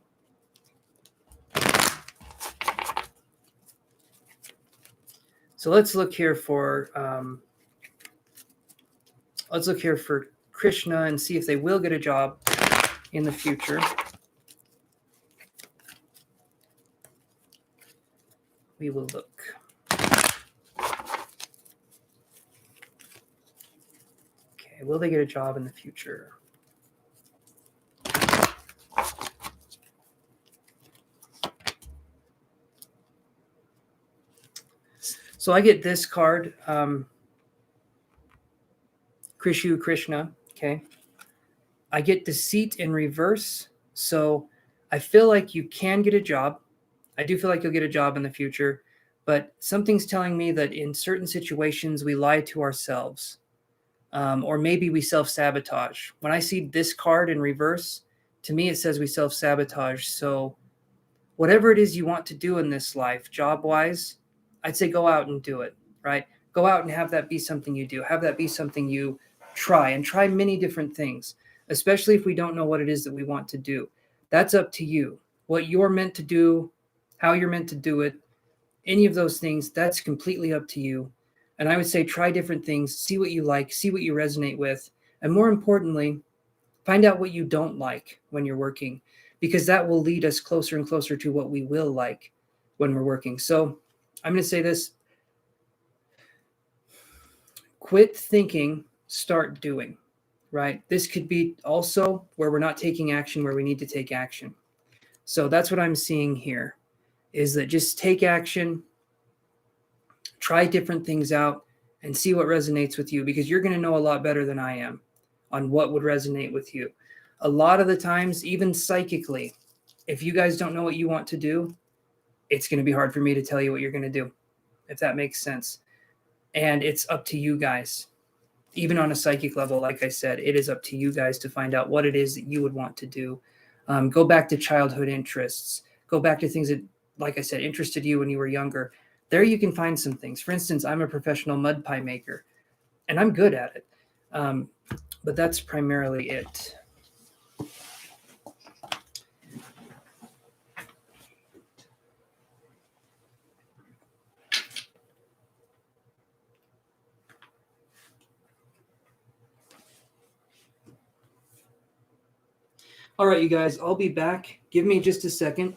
So let's look here for Krishna and see if they will get a job in the future. We will look. Okay, will they get a job in the future? So I get this card, Krishu Krishna. Okay. I get deceit in reverse. So I feel like you can get a job. I do feel like you'll get a job in the future, but something's telling me that in certain situations we lie to ourselves, or maybe we self sabotage. When I see this card in reverse, to me it says we self sabotage. So whatever it is you want to do in this life, job wise, I'd say go out and do it, right? Go out and have that be something you do. Have that be something you try and try many different things, especially if we don't know what it is that we want to do. That's up to you. What you're meant to do, how you're meant to do it, any of those things, that's completely up to you. And I would say try different things, see what you like, see what you resonate with, and more importantly, find out what you don't like when you're working, because that will lead us closer and closer to what we will like when we're working. So I'm going to say this: quit thinking, start doing, right? This could be also where we're not taking action where we need to take action. So that's what I'm seeing here, is that just take action, try different things out, and see what resonates with you, because you're going to know a lot better than I am on what would resonate with you. A lot of the times, even psychically, if you guys don't know what you want to do, it's going to be hard for me to tell you what you're going to do, if that makes sense. And it's up to you guys. Even on a psychic level, like I said, it is up to you guys to find out what it is that you would want to do. Go back to childhood interests. Go back to things that, like I said, interested you when you were younger. There you can find some things. For instance, I'm a professional mud pie maker, and I'm good at it. But that's primarily it. All right, you guys, I'll be back. Give me just a second,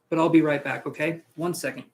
but I'll be right back, okay? 1 second.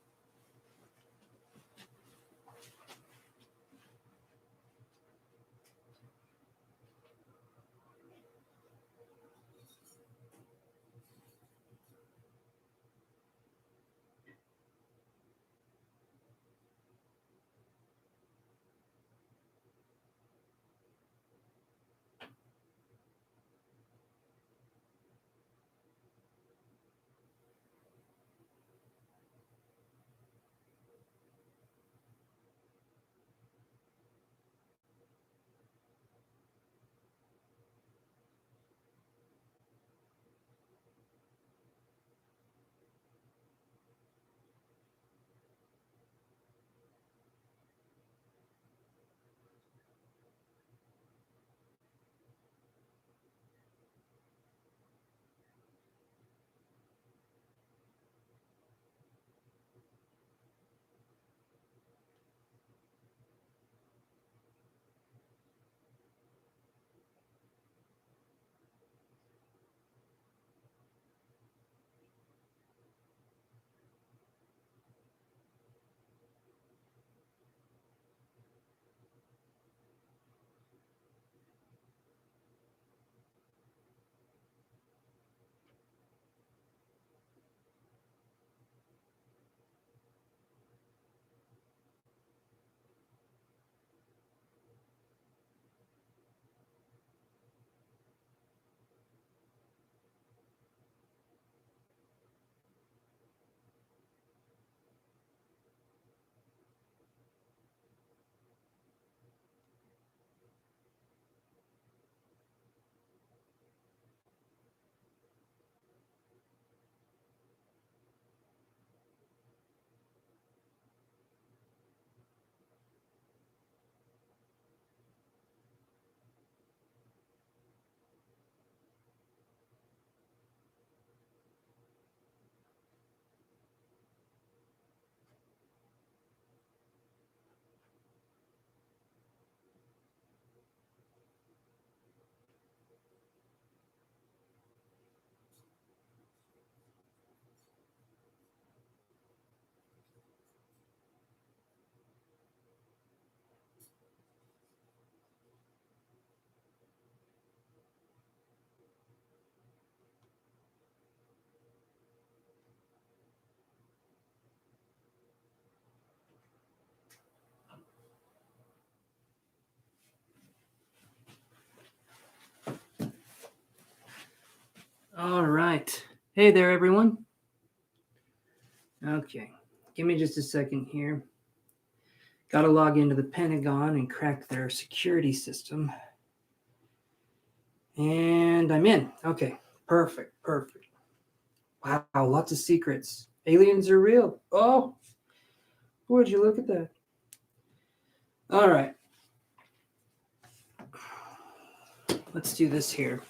All right. Hey there, everyone. Okay. Give me just a second here. Got to log into the Pentagon and crack their security system. And I'm in. Okay. Perfect. Perfect. Wow. Lots of secrets. Aliens are real. Oh, would you look at that? All right. Let's do this here.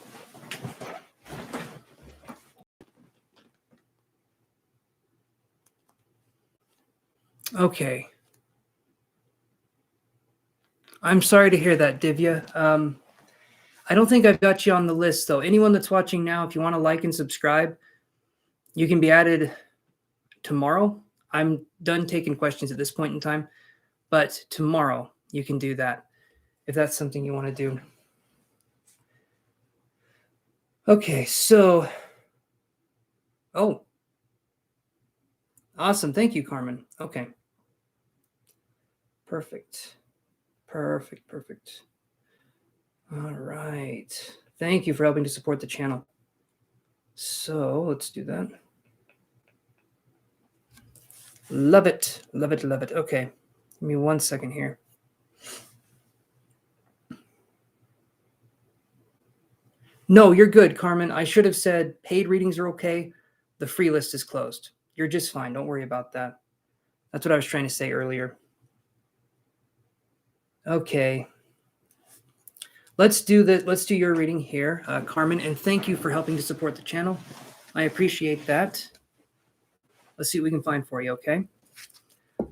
Okay. I'm sorry to hear that, Divya. I don't think I've got you on the list, though. Anyone that's watching now, if you want to like and subscribe, you can be added tomorrow. I'm done taking questions at this point in time, but tomorrow you can do that if that's something you want to do. Okay, so, oh, awesome. Thank you, Carmen. Okay. Perfect. Perfect. Perfect. All right. Thank you for helping to support the channel. So let's do that. Love it. Love it. Love it. Okay. Give me 1 second here. No, you're good, Carmen. I should have said paid readings are okay. The free list is closed. You're just fine. Don't worry about that. That's what I was trying to say earlier. Okay. Let's do your reading here, Carmen, and thank you for helping to support the channel. I appreciate that. Let's see what we can find for you, okay?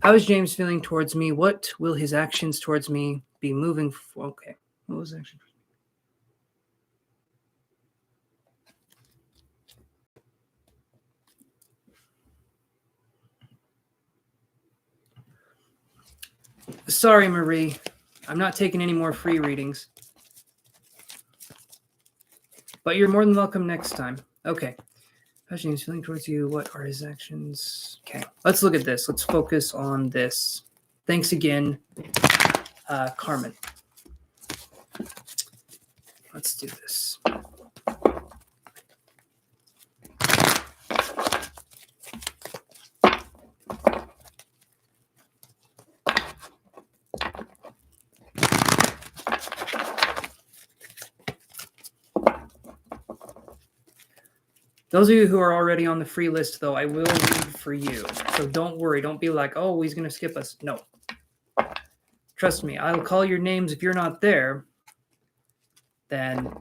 How is James feeling towards me? What will his actions towards me be moving for? Okay. What was action? Sorry, Marie. I'm not taking any more free readings. But you're more than welcome next time. Okay. How is James feeling towards you? What are his actions? Okay. Let's look at this. Let's focus on this. Thanks again, Carmen. Let's do this. Those of you who are already on the free list, though, I will read for you. So don't worry. Don't be like, oh, he's going to skip us. No. Trust me. I'll call your names if you're not there. Then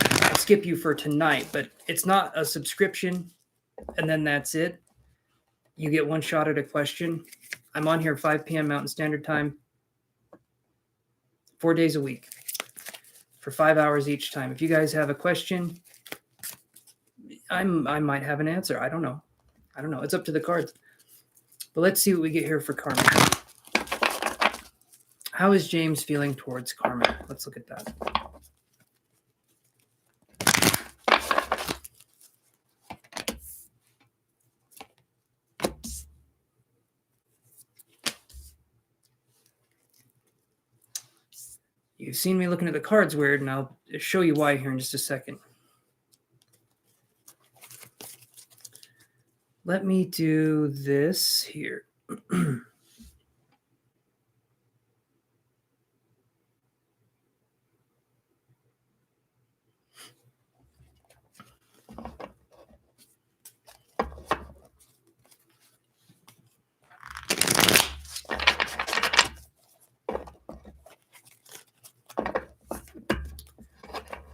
I'll skip you for tonight. But it's not a subscription, and then that's it. You get one shot at a question. I'm on here 5 p.m. Mountain Standard Time, 4 days a week for 5 hours each time. If you guys have a question, I might have an answer. I don't know. It's up to the cards. But let's see what we get here for Carmen. How is James feeling towards Carmen? Let's look at that. You've seen me looking at the cards weird, and I'll show you why here in just a second. Let me do this here.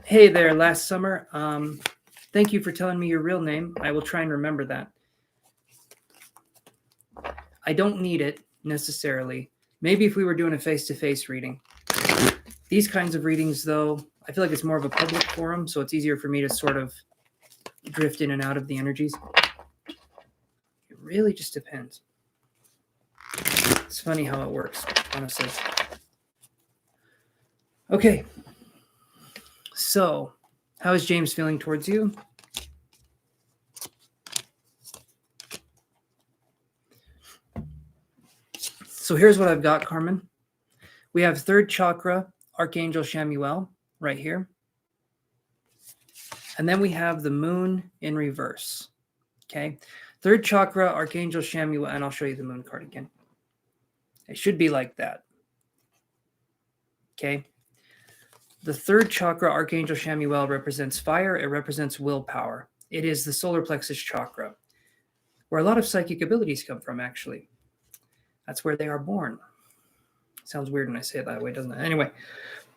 Hey there, last summer. Thank you for telling me your real name. I will try and remember that. I don't need it necessarily. Maybe if we were doing a face-to-face reading. These kinds of readings, though, I feel like it's more of a public forum, so it's easier for me to sort of drift in and out of the energies. It really just depends. It's funny how it works, honestly. Okay. So, how is James feeling towards you? So here's what I've got, Carmen. We have third chakra, Archangel Shamuel, right here. And then we have the moon in reverse. Okay. Third chakra, Archangel Shamuel, and I'll show you the moon card again. It should be like that. Okay. The third chakra, Archangel Shamuel, represents fire. It represents willpower. It is the solar plexus chakra, where a lot of psychic abilities come from, actually. That's where they are born. Sounds weird when I say it that way, doesn't it? Anyway,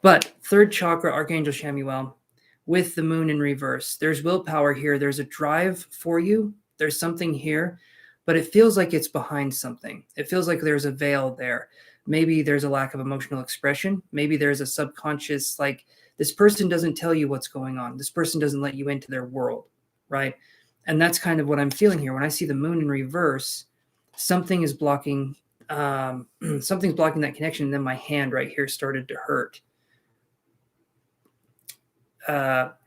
but third chakra, Archangel Shamuel, with the moon in reverse. There's willpower here. There's a drive for you. There's something here, but it feels like it's behind something. It feels like there's a veil there. Maybe there's a lack of emotional expression. Maybe there's a subconscious, like this person doesn't tell you what's going on. This person doesn't let you into their world, right? And that's kind of what I'm feeling here. When I see the moon in reverse, something is blocking, something's blocking that connection. And then my hand right here started to hurt.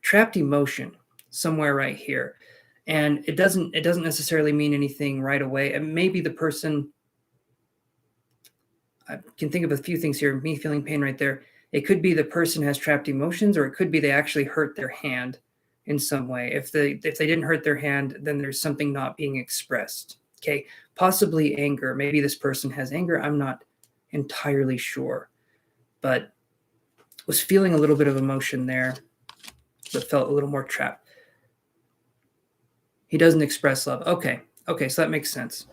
Trapped emotion somewhere right here. And it doesn't necessarily mean anything right away. And maybe the person, I can think of a few things here, me feeling pain right there. It could be the person has trapped emotions, or it could be they actually hurt their hand in some way. If they didn't hurt their hand, then there's something not being expressed. Okay, possibly anger. Maybe this person has anger. I'm not entirely sure, but was feeling a little bit of emotion there, but felt a little more trapped. He doesn't express love. Okay, so that makes sense.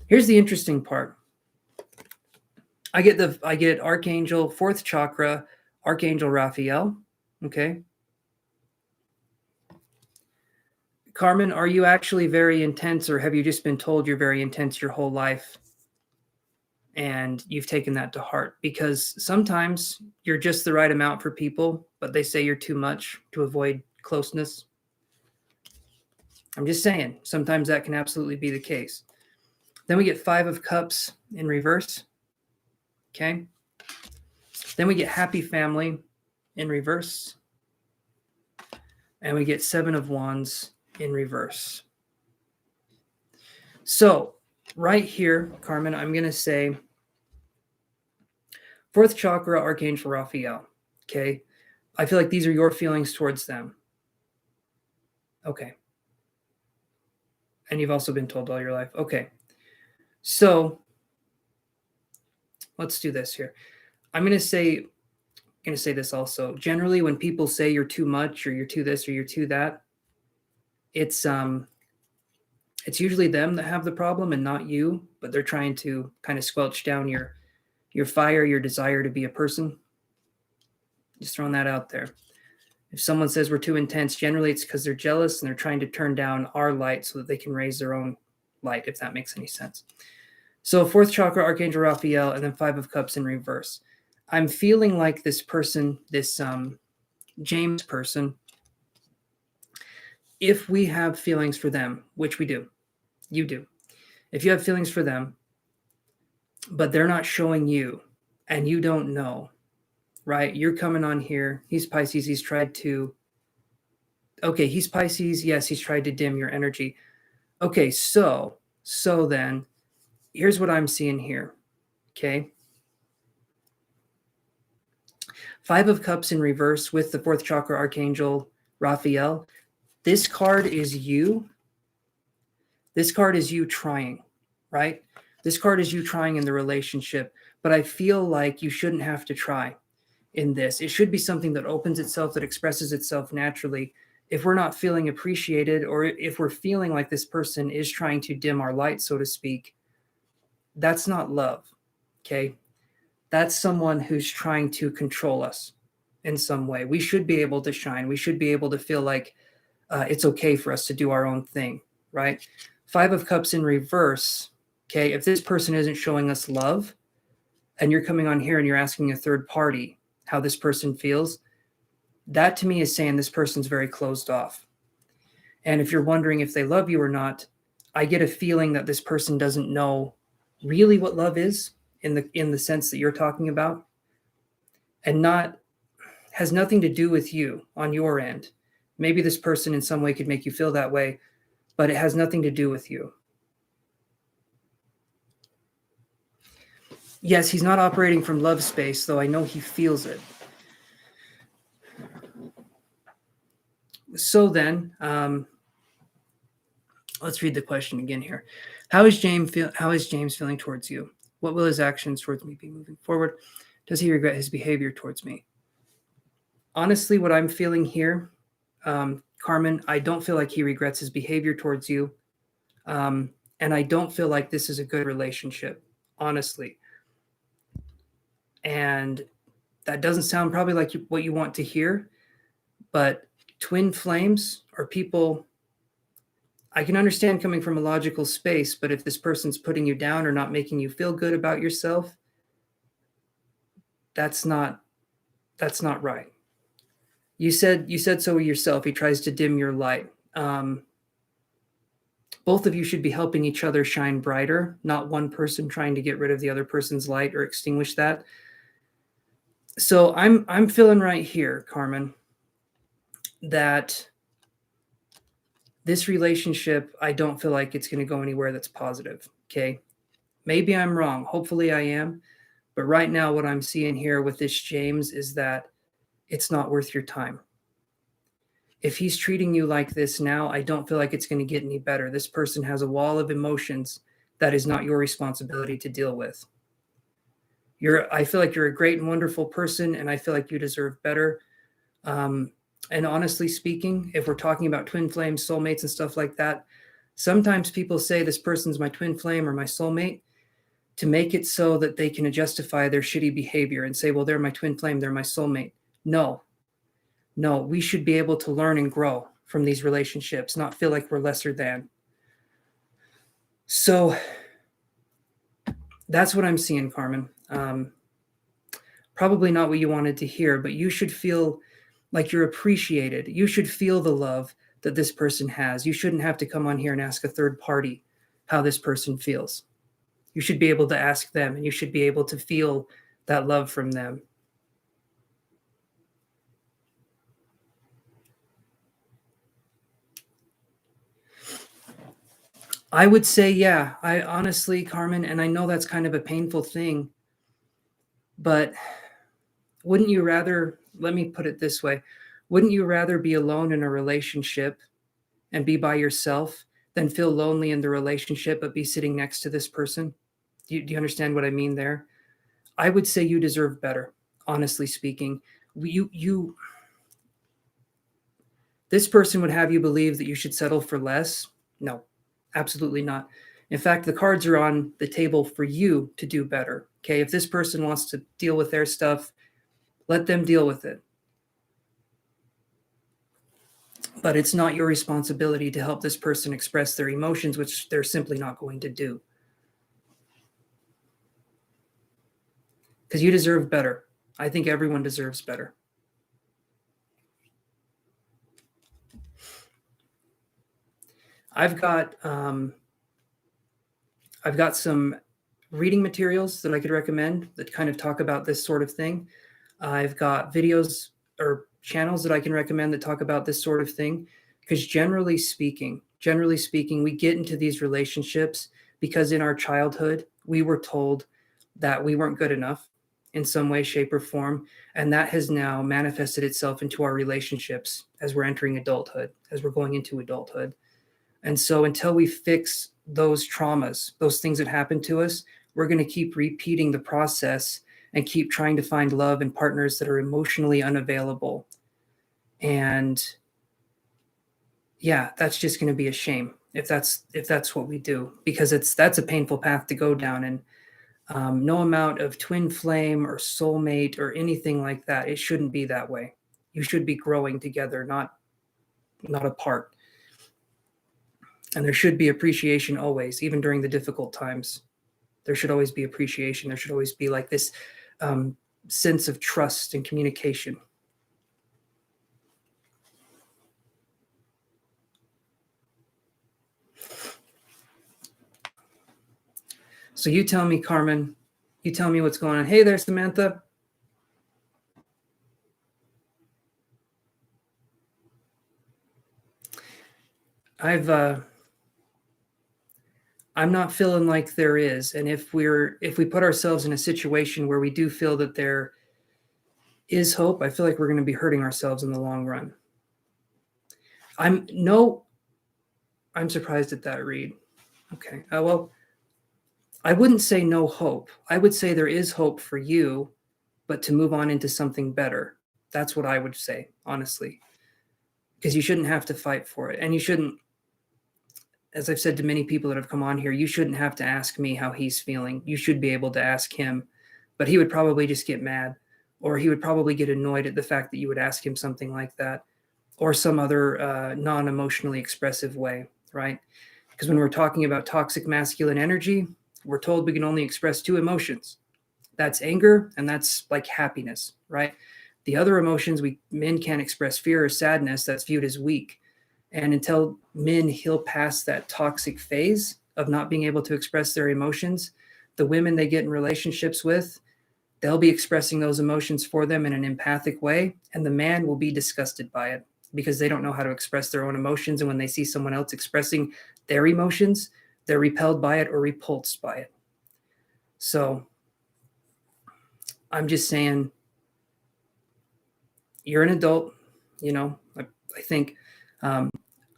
Here's the interesting part. I get Archangel, fourth chakra, Archangel Raphael. Okay. Carmen, are you actually very intense, or have you just been told you're very intense your whole life and you've taken that to heart? Because sometimes you're just the right amount for people, but they say you're too much to avoid closeness. I'm just saying, sometimes that can absolutely be the case. Then we get 5 of Cups in reverse. Okay. Then we get Happy Family in reverse. And we get 7 of Wands in reverse. So right here, Carmen, I'm going to say 4th chakra, Archangel Raphael. Okay. I feel like these are your feelings towards them. Okay. And you've also been told all your life. Okay. So let's do this here. I'm going to say this also. Generally, when people say you're too much, or you're too this, or you're too that, it's usually them that have the problem and not you, but they're trying to kind of squelch down your fire, your desire to be a person. Just throwing that out there. If someone says we're too intense, generally it's because they're jealous and they're trying to turn down our light so that they can raise their own light, if that makes any sense. So 4th chakra, Archangel Raphael, and then 5 of Cups in reverse. I'm feeling like this person, this James person, if we have feelings for them, which we do, you do. If you have feelings for them, but they're not showing you and you don't know, right? You're coming on here. He's Pisces. He's tried to, okay, he's Pisces. Yes, he's tried to dim your energy. Okay, so then here's what I'm seeing here. Okay. 5 of Cups in reverse with the 4th chakra, Archangel Raphael. This card is you. This card is you trying, right? This card is you trying in the relationship, but I feel like you shouldn't have to try in this. It should be something that opens itself, that expresses itself naturally. If we're not feeling appreciated, or if we're feeling like this person is trying to dim our light, so to speak, that's not love, okay? That's someone who's trying to control us in some way. We should be able to shine. We should be able to feel like it's okay for us to do our own thing, right? 5 of Cups in reverse, okay? If this person isn't showing us love, and you're coming on here and you're asking a third party how this person feels, that to me is saying this person's very closed off. And if you're wondering if they love you or not, I get a feeling that this person doesn't know really what love is in the sense that you're talking about, and has nothing to do with you on your end. Maybe this person in some way could make you feel that way, but it has nothing to do with you. Yes, he's not operating from love space, though I know he feels it. So then, let's read the question again here. How is James feeling towards you? What will his actions towards me be moving forward? Does he regret his behavior towards me? Honestly, what I'm feeling here, Carmen, I don't feel like he regrets his behavior towards you. And I don't feel like this is a good relationship, honestly. And that doesn't sound probably like what you want to hear, but twin flames are people. I can understand coming from a logical space, but if this person's putting you down or not making you feel good about yourself, that's not right. You said so yourself. He tries to dim your light. Both of you should be helping each other shine brighter, not one person trying to get rid of the other person's light or extinguish that. So I'm feeling right here, Carmen, that this relationship, I don't feel like it's going to go anywhere that's positive. Okay. Maybe I'm wrong. Hopefully I am. But right now, what I'm seeing here with this James is that it's not worth your time. If he's treating you like this now, I don't feel like it's going to get any better. This person has a wall of emotions that is not your responsibility to deal with. I feel like you're a great and wonderful person, and I feel like you deserve better. And honestly speaking, if we're talking about twin flames, soulmates, and stuff like that, sometimes people say this person's my twin flame or my soulmate to make it so that they can justify their shitty behavior and say, well, they're my twin flame, they're my soulmate. No, we should be able to learn and grow from these relationships, not feel like we're lesser than. So that's what I'm seeing, Carmen. Probably not what you wanted to hear, but you should feel like you're appreciated. You should feel the love that this person has. You shouldn't have to come on here and ask a third party how this person feels. You should be able to ask them, and you should be able to feel that love from them. I would say, yeah, I honestly, Carmen, and I know that's kind of a painful thing, but wouldn't you rather, let me put it this way, wouldn't you rather be alone in a relationship and be by yourself than feel lonely in the relationship but be sitting next to this person? Do you understand what I mean there? I would say you deserve better, honestly speaking. This person would have you believe that you should settle for less. No, absolutely not. In fact, the cards are on the table for you to do better. Okay. If this person wants to deal with their stuff, let them deal with it. But it's not your responsibility to help this person express their emotions, which they're simply not going to do. Because you deserve better. I think everyone deserves better. I've got some reading materials that I could recommend that kind of talk about this sort of thing. I've got videos or channels that I can recommend that talk about this sort of thing. Because generally speaking, we get into these relationships because in our childhood, we were told that we weren't good enough in some way, shape, or form. And that has now manifested itself into our relationships as we're entering adulthood, as we're going into adulthood. And so until we fix those traumas, those things that happen to us, we're going to keep repeating the process and keep trying to find love and partners that are emotionally unavailable. And yeah, that's just going to be a shame if that's what we do, because that's a painful path to go down. And no amount of twin flame or soulmate or anything like that, it shouldn't be that way. You should be growing together, not apart. And there should be appreciation always, even during the difficult times. There should always be appreciation. There should always be like this sense of trust and communication. So you tell me, Carmen, you tell me what's going on. Hey there, Samantha. I'm not feeling like there is. And if we put ourselves in a situation where we do feel that there is hope, I feel like we're going to be hurting ourselves in the long run. I'm no, I'm surprised at that read. Okay. Well, I wouldn't say no hope. I would say there is hope for you, but to move on into something better. That's what I would say, honestly, because you shouldn't have to fight for it. And you shouldn't, as I've said to many people that have come on here, you shouldn't have to ask me how he's feeling. You should be able to ask him, but he would probably just get mad, or he would probably get annoyed at the fact that you would ask him something like that, or some other non-emotionally expressive way, right? Because when we're talking about toxic masculine energy, we're told we can only express two emotions. That's anger and that's like happiness, right? The other emotions men can't express, fear or sadness, that's viewed as weak. And until men heal past that toxic phase of not being able to express their emotions, the women they get in relationships with, they'll be expressing those emotions for them in an empathic way, and the man will be disgusted by it because they don't know how to express their own emotions. And when they see someone else expressing their emotions, they're repelled by it or repulsed by it. So I'm just saying, you're an adult, I think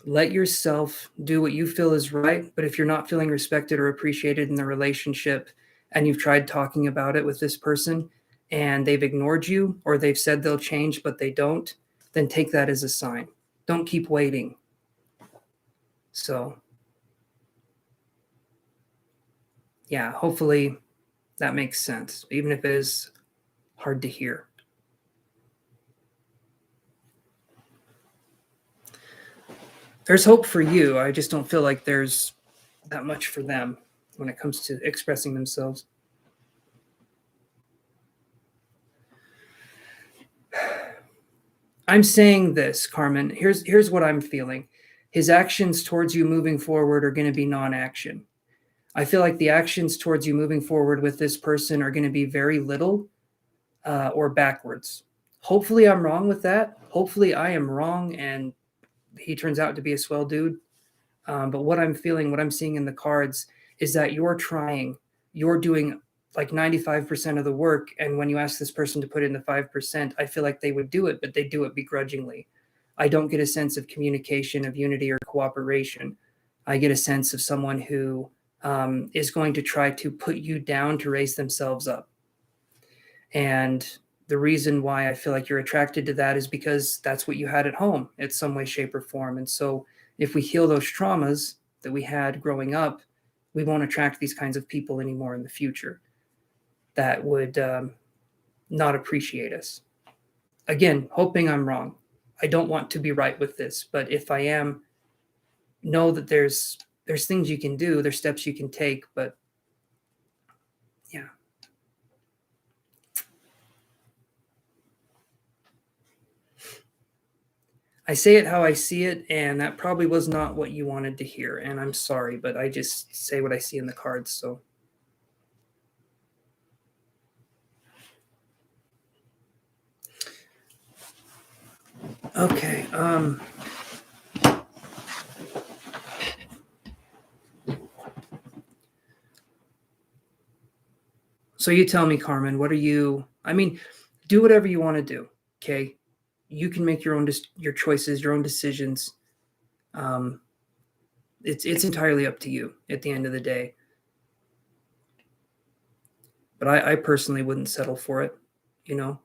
let yourself do what you feel is right. But if you're not feeling respected or appreciated in the relationship and you've tried talking about it with this person and they've ignored you or they've said they'll change, but they don't, then take that as a sign. Don't keep waiting. So, yeah, hopefully that makes sense, even if it is hard to hear. There's hope for you. I just don't feel like there's that much for them when it comes to expressing themselves. I'm saying this, Carmen. Here's what I'm feeling. His actions towards you moving forward are going to be non-action. I feel like the actions towards you moving forward with this person are going to be very little or backwards. Hopefully, I'm wrong with that. Hopefully, I am wrong and he turns out to be a swell dude. But what I'm feeling, what I'm seeing in the cards is that you're doing like 95% of the work. And when you ask this person to put in the 5%, I feel like they would do it, but they do it begrudgingly. I don't get a sense of communication, of unity, or cooperation. I get a sense of someone who is going to try to put you down to raise themselves up. And the reason why I feel like you're attracted to that is because that's what you had at home in some way, shape, or form. And so if we heal those traumas that we had growing up, we won't attract these kinds of people anymore in the future that would not appreciate us. Again, hoping I'm wrong. I don't want to be right with this, but if I am, know that there's things you can do, there's steps you can take, but yeah. I say it how I see it, and that probably was not what you wanted to hear, and I'm sorry, but I just say what I see in the cards, so. Okay, so you tell me, Carmen, do whatever you want to do, okay? You can make your choices, your own decisions. Um, it's entirely up to you at the end of the day. But I personally wouldn't settle for it, you know.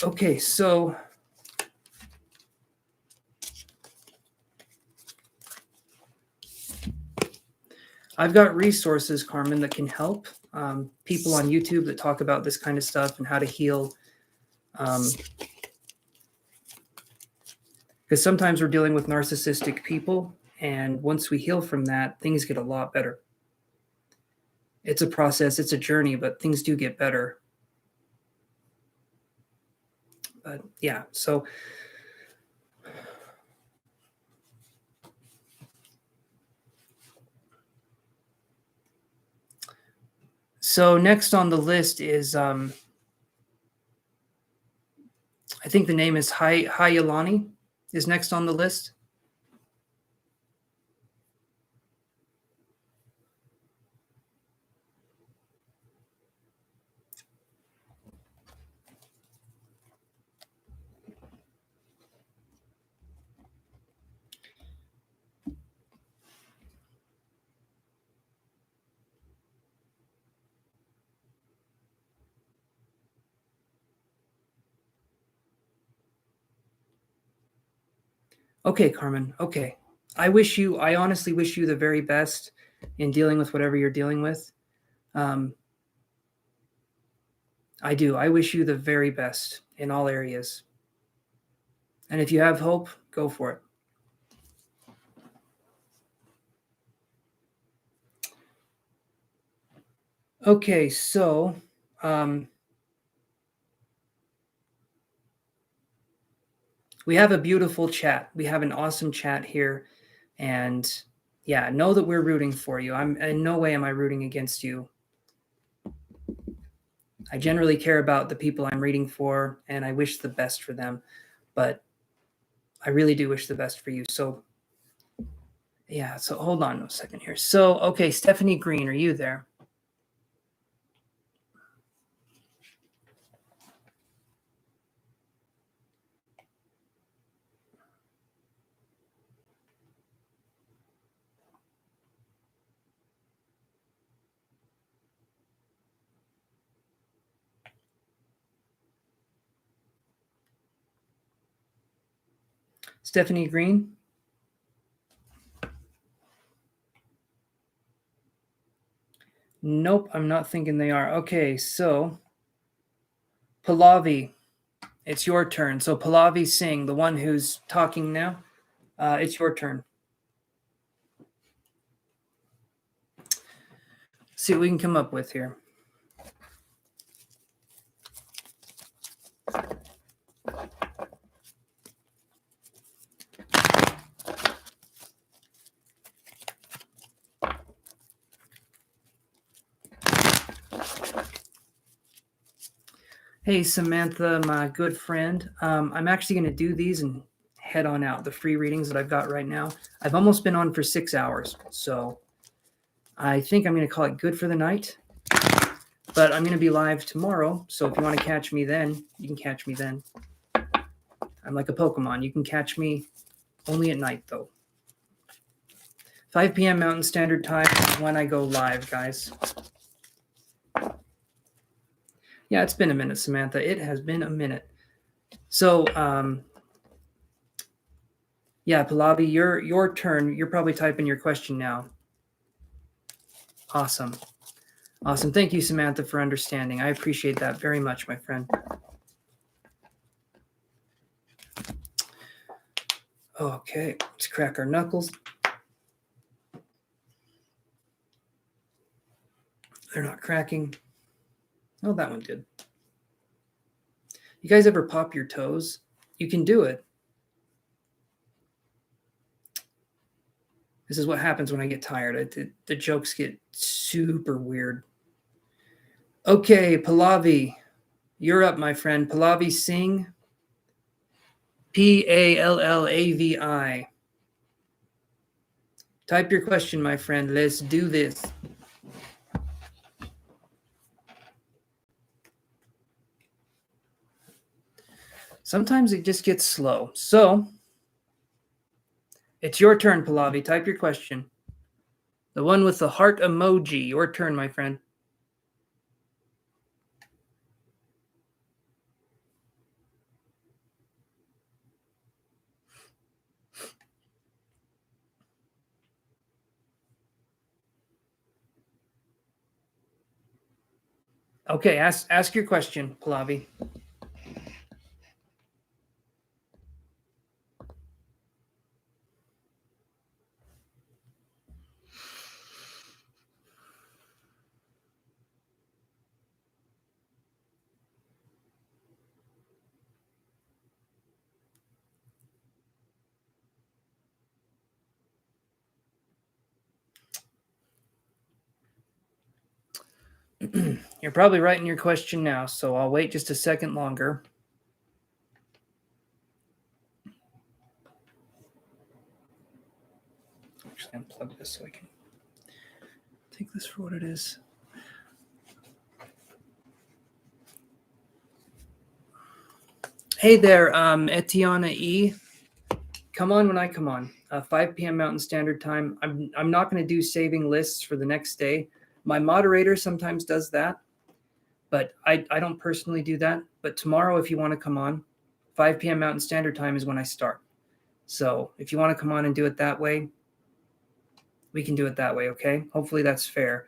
Okay, so I've got resources, Carmen, that can help. People on YouTube that talk about this kind of stuff and how to heal. Because sometimes we're dealing with narcissistic people, and once we heal from that, things get a lot better. It's a process, it's a journey, but things do get better. But yeah, so next on the list is I think the name is Hayalani is next on the list. Okay, Carmen. Okay. I honestly wish you the very best in dealing with whatever you're dealing with. I do. I wish you the very best in all areas. And if you have hope, go for it. Okay, so we have a beautiful chat. We have an awesome chat here. And yeah, know that we're rooting for you. I'm in no way am I rooting against you. I generally care about the people I'm reading for, and I wish the best for them. But I really do wish the best for you. So yeah, so hold on a second here. So, okay, Stephanie Green, are you there? Stephanie Green? Nope, I'm not thinking they are. Okay, so Pallavi, it's your turn. So Pallavi Singh, the one who's talking now, it's your turn. See what we can come up with here. Hey, Samantha, my good friend. I'm actually going to do these and head on out, the free readings that I've got right now. I've almost been on for 6 hours, so I think I'm going to call it good for the night. But I'm going to be live tomorrow, so if you want to catch me then, you can catch me then. I'm like a Pokemon. You can catch me only at night, though. 5 p.m. Mountain Standard Time when I go live, guys. Yeah, it's been a minute, Samantha. It has been a minute. So, yeah, Pallavi, your turn. You're probably typing your question now. Awesome. Awesome. Thank you, Samantha, for understanding. I appreciate that very much, my friend. Okay, let's crack our knuckles. They're not cracking. Oh, that one did. You guys ever pop your toes? You can do it. This is what happens when I get tired. The jokes get super weird. Okay, Pallavi, you're up, my friend. Pallavi Singh. Pallavi. Type your question, my friend. Let's do this. Sometimes it just gets slow. So, it's your turn, Pallavi. Type your question. The one with the heart emoji. Your turn, my friend. Okay, ask your question, Pallavi. You're probably writing your question now, so I'll wait just a second longer. Actually, unplug this so I can take this for what it is. Hey there, Etiana E. Come on when I come on. 5 p.m. Mountain Standard Time. I'm not going to do saving lists for the next day. My moderator sometimes does that, but I don't personally do that. But tomorrow, if you want to come on, 5 p.m. Mountain Standard Time is when I start. So if you want to come on and do it that way, we can do it that way, okay? Hopefully that's fair.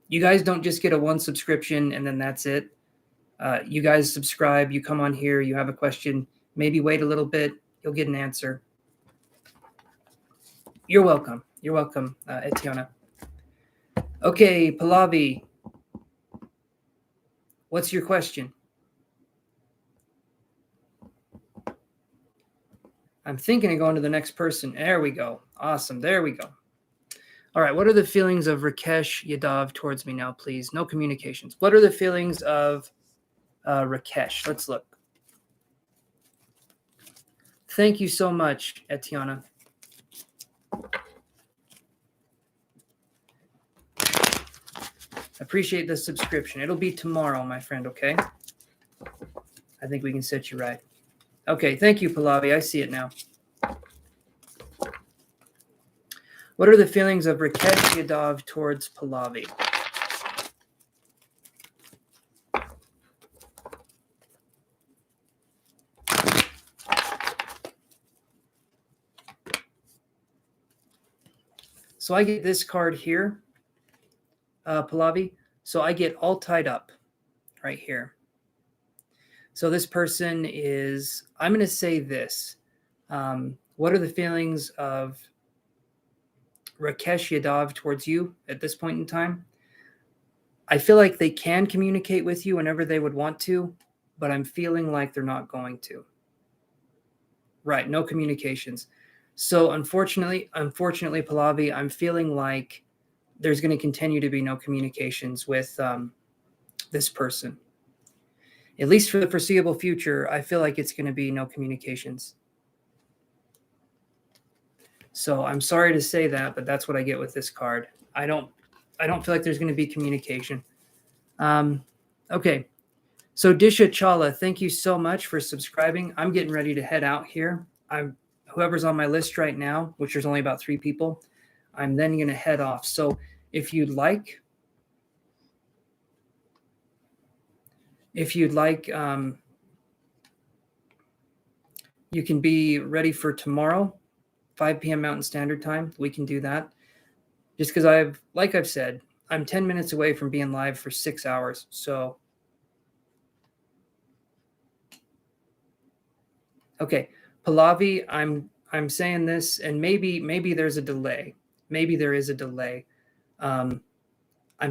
You guys don't just get a one subscription and then that's it. You guys subscribe, you come on here, you have a question, maybe wait a little bit, you'll get an answer. You're welcome. You're welcome, Etiana. Okay, Pallavi, what's your question? I'm thinking of going to the next person. There we go. Awesome. There we go. All right. What are the feelings of Rakesh Yadav towards me now, please? No communications. What are the feelings of Rakesh? Let's look. Thank you so much, Etiana. Appreciate the subscription. It'll be tomorrow, my friend, okay? I think we can set you right. Okay, thank you, Pallavi. I see it now. What are the feelings of Rakesh Yadav towards Pallavi? So I get this card here, Pallavi. So I get all tied up right here. So this person is, I'm going to say this. What are the feelings of Rakesh Yadav towards you at this point in time? I feel like they can communicate with you whenever they would want to, but I'm feeling like they're not going to. Right, no communications. So unfortunately, Pallavi, I'm feeling like there's going to continue to be no communications with this person. At least for the foreseeable future, I feel like it's going to be no communications. So I'm sorry to say that, but that's what I get with this card. I don't feel like there's going to be communication. Okay. So Disha Chala, thank you so much for subscribing. I'm getting ready to head out here. Whoever's on my list right now, which there's only about 3 people, I'm then going to head off. So if you'd like, you can be ready for tomorrow, 5 p.m. Mountain Standard Time. We can do that. Just because like I've said, I'm 10 minutes away from being live for 6 hours. So, okay, Pallavi, I'm saying this, and maybe there's a delay. Maybe there is a delay. I'm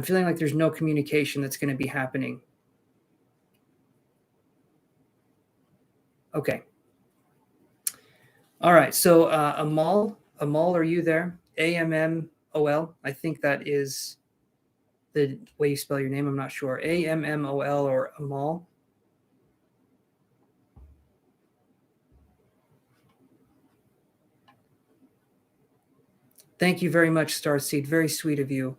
feeling like there's no communication that's going to be happening. Okay. All right. So Amal, are you there? AMMOL. I think that is the way you spell your name. I'm not sure. AMMOL or Amal. Thank you very much, Starseed. Very sweet of you.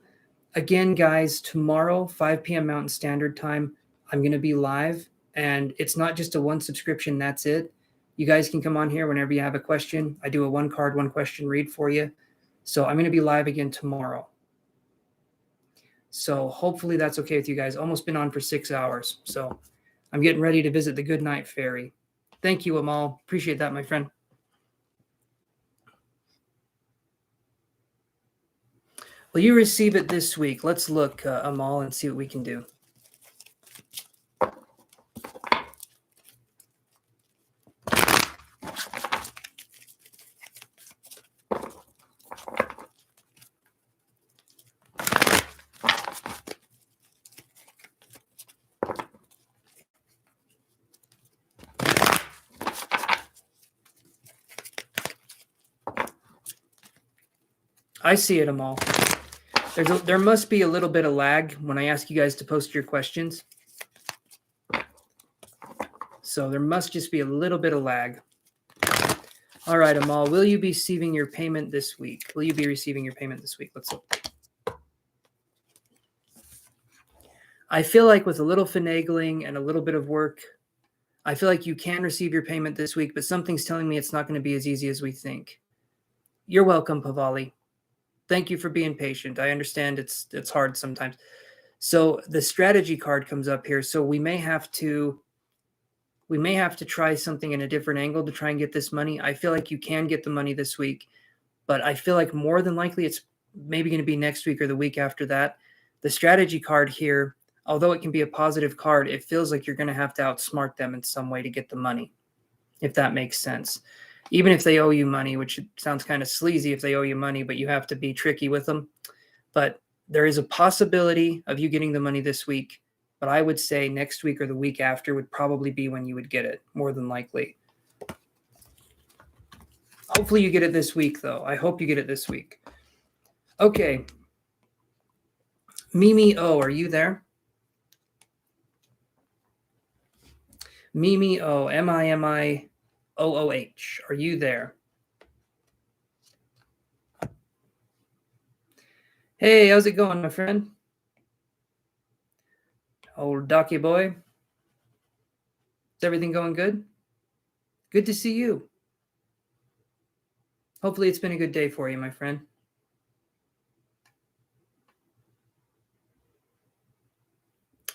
Again, guys, tomorrow, 5 p.m. Mountain Standard Time, I'm going to be live. And it's not just a one subscription. That's it. You guys can come on here whenever you have a question. I do a 1 card, 1 question read for you. So I'm going to be live again tomorrow. So hopefully that's okay with you guys. Almost been on for 6 hours. So I'm getting ready to visit the Goodnight Fairy. Thank you, Amal. Appreciate that, my friend. Will you receive it this week? Let's look, Amal, and see what we can do. I see it, Amal. There must be a little bit of lag when I ask you guys to post your questions. So there must just be a little bit of lag. All right, Amal, will you be receiving your payment this week? Will you be receiving your payment this week? Let's look. I feel like with a little finagling and a little bit of work, I feel like you can receive your payment this week, but something's telling me it's not going to be as easy as we think. You're welcome, Pavali. Thank you for being patient. I understand it's hard sometimes. So the strategy card comes up here. So we may have to We may have to try something in a different angle to try and get this money. I feel like you can get the money this week, but I feel like more than likely it's maybe going to be next week or the week after that. The strategy card here, although it can be a positive card, it feels like you're going to have to outsmart them in some way to get the money, if that makes sense. Even if they owe you money, which sounds kind of sleazy if they owe you money, but you have to be tricky with them. But there is a possibility of you getting the money this week. But I would say next week or the week after would probably be when you would get it, more than likely. Hopefully you get it this week, though. I hope you get it this week. Okay. Mimi O, are you there? Mimi O, Mimooh, are you there? Hey, how's it going, my friend? Old Docky boy. Is everything going good? Good to see you. Hopefully it's been a good day for you, my friend.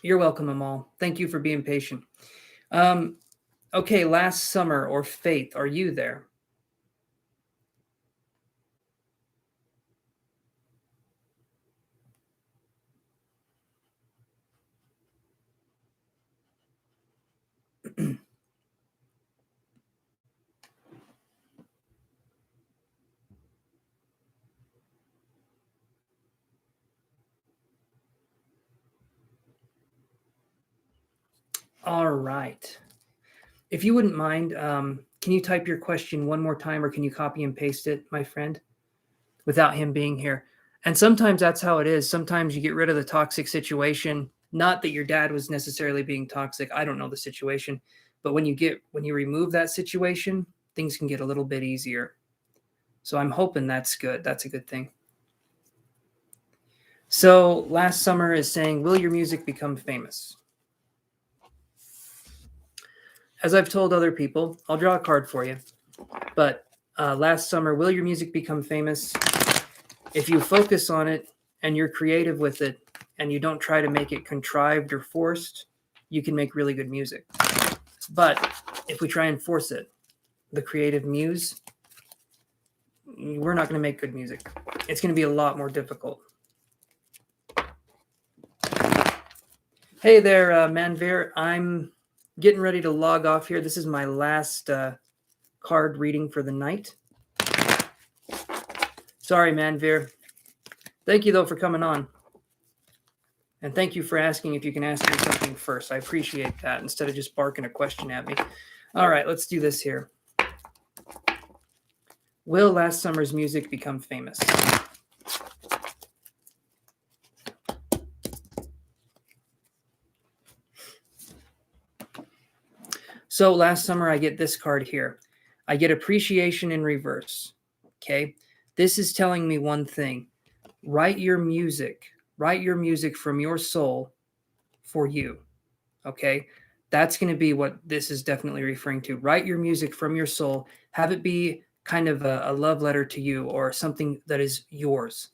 You're welcome, Amal. Thank you for being patient. Okay, Last Summer or Faith, are you there? All right. If you wouldn't mind, can you type your question one more time, or can you copy and paste it, my friend, without him being here? And sometimes that's how it is. Sometimes you get rid of the toxic situation. Not that your dad was necessarily being toxic. I don't know the situation, but when you remove that situation, things can get a little bit easier. So I'm hoping that's good. That's a good thing. So Last Summer is saying, will your music become famous? As I've told other people, I'll draw a card for you. But Last Summer, will your music become famous? If you focus on it and you're creative with it and you don't try to make it contrived or forced, you can make really good music. But if we try and force it, the creative muse, we're not going to make good music. It's going to be a lot more difficult. Hey there, Manveer. I'm getting ready to log off here. This is my last card reading for the night. Sorry, Manveer. Thank you, though, for coming on. And thank you for asking if you can ask me something first. I appreciate that, instead of just barking a question at me. All right, let's do this here. Will Last Summer's music become famous? So Last Summer, I get this card here. I get appreciation in reverse. Okay. This is telling me one thing. Write your music from your soul for you. Okay. That's going to be what this is definitely referring to. Write your music from your soul. Have it be kind of a love letter to you, or something that is yours.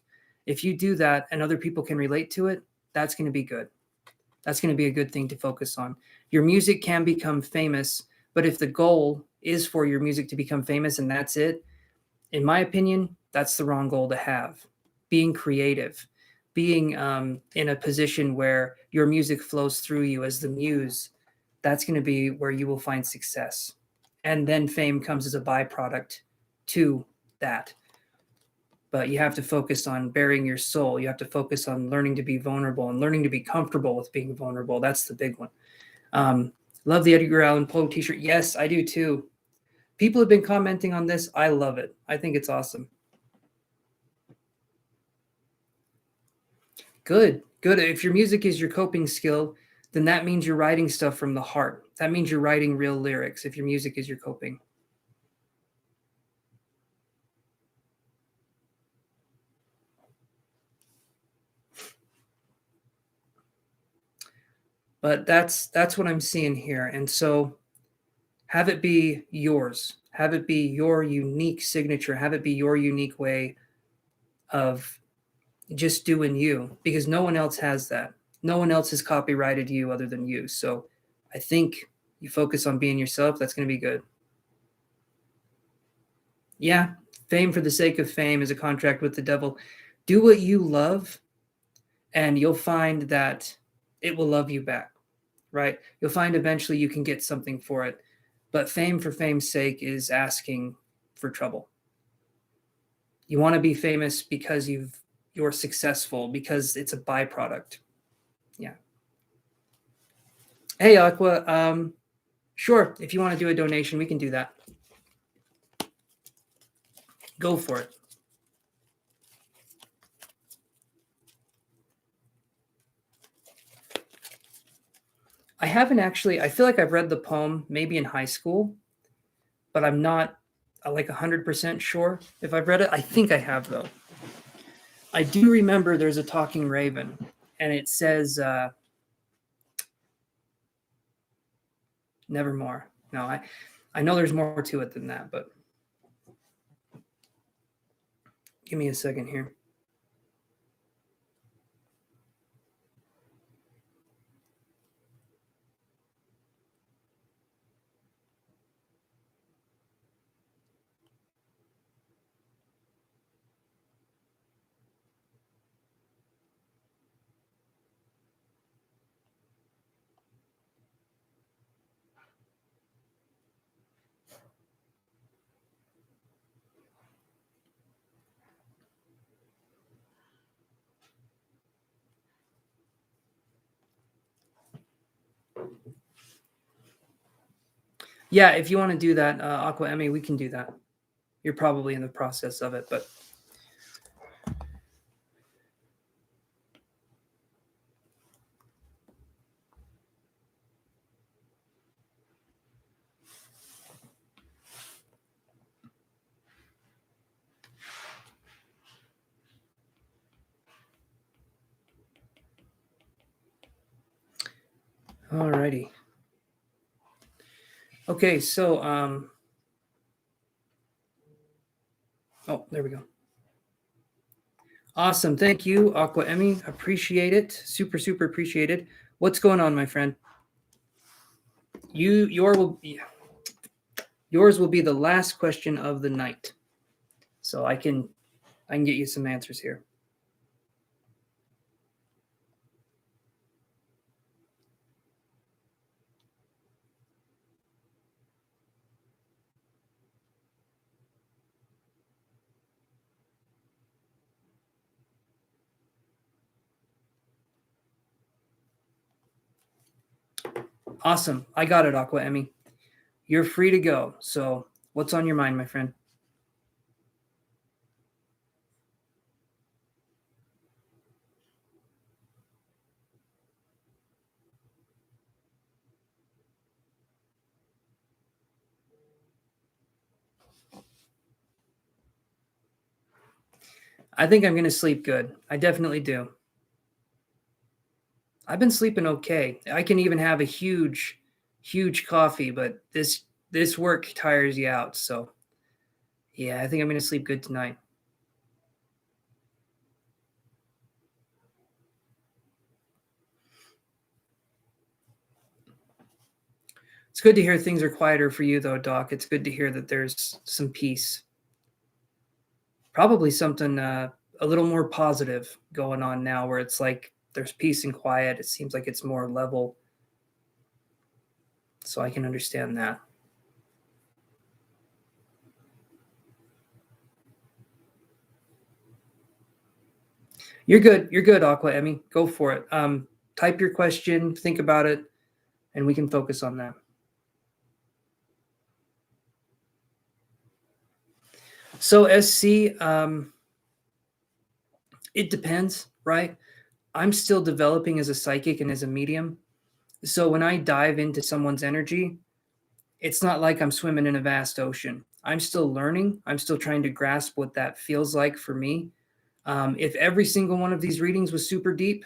If you do that and other people can relate to it, that's going to be good. That's going to be a good thing to focus on. Your music can become famous, but if the goal is for your music to become famous and that's it, in my opinion, that's the wrong goal to have. Being creative, being in a position where your music flows through you as the muse, that's going to be where you will find success. And then fame comes as a byproduct to that. But you have to focus on burying your soul. You have to focus on learning to be vulnerable and learning to be comfortable with being vulnerable. That's the big one. Love the Edgar Allan Poe t-shirt. Yes, I do too. People have been commenting on this. I love it. I think it's awesome. Good. If your music is your coping skill, then that means you're writing stuff from the heart. That means you're writing real lyrics if your music is your coping. But that's what I'm seeing here. And so have it be yours. Have it be your unique signature. Have it be your unique way of just doing you, because no one else has that. No one else has copyrighted you other than you. So I think You focus on being yourself, that's going to be good. Yeah, fame for the sake of fame is a contract with the devil. Do what you love, and you'll find that it will love you back, right? You'll find eventually you can get something for it. But fame for fame's sake is asking for trouble. You want to be famous because you're successful, because it's a byproduct. Yeah. Hey, Aqua. Sure. If you want to do a donation, we can do that. Go for it. I haven't actually. I feel like I've read the poem maybe in high school, but I'm not like 100% sure if I've read it. I think I have, though. I do remember there's a talking raven, and it says, nevermore. No, I know there's more to it than that, but give me a second here. Yeah, if you want to do that, Aqua Emmy, we can do that. You're probably in the process of it, but alrighty. Okay, so oh, there we go. Awesome. Thank you, Aqua Emmy. Appreciate it. Super, super appreciated. What's going on, my friend? Yours will be the last question of the night. So I can get you some answers here. Awesome. I got it, Aqua Emmy. You're free to go. So what's on your mind, my friend? I think I'm going to sleep good. I definitely do. I've been sleeping okay. I can even have a huge, huge coffee, but this work tires you out. So yeah, I think I'm going to sleep good tonight. It's good to hear things are quieter for you, though, Doc. It's good to hear that there's some peace. Probably something a little more positive going on now, where it's like there's peace and quiet. It seems like it's more level. So I can understand that. You're good. You're good, Aqua Emmy. Go for it. Type your question, think about it, and we can focus on that. So SC, it depends, right? I'm still developing as a psychic and as a medium. So when I dive into someone's energy, it's not like I'm swimming in a vast ocean. I'm still learning. I'm still trying to grasp what that feels like for me. If every single one of these readings was super deep,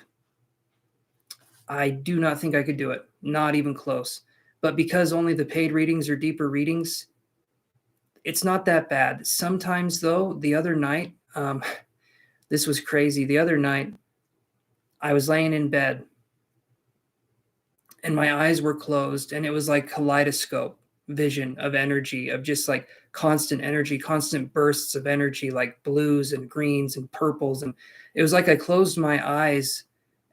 I do not think I could do it. Not even close. But because only the paid readings are deeper readings, it's not that bad. Sometimes, though, the other night, this was crazy. The other night, I was laying in bed and my eyes were closed, and it was like kaleidoscope vision of energy, of just like constant energy, constant bursts of energy, like blues and greens and purples. And it was like I closed my eyes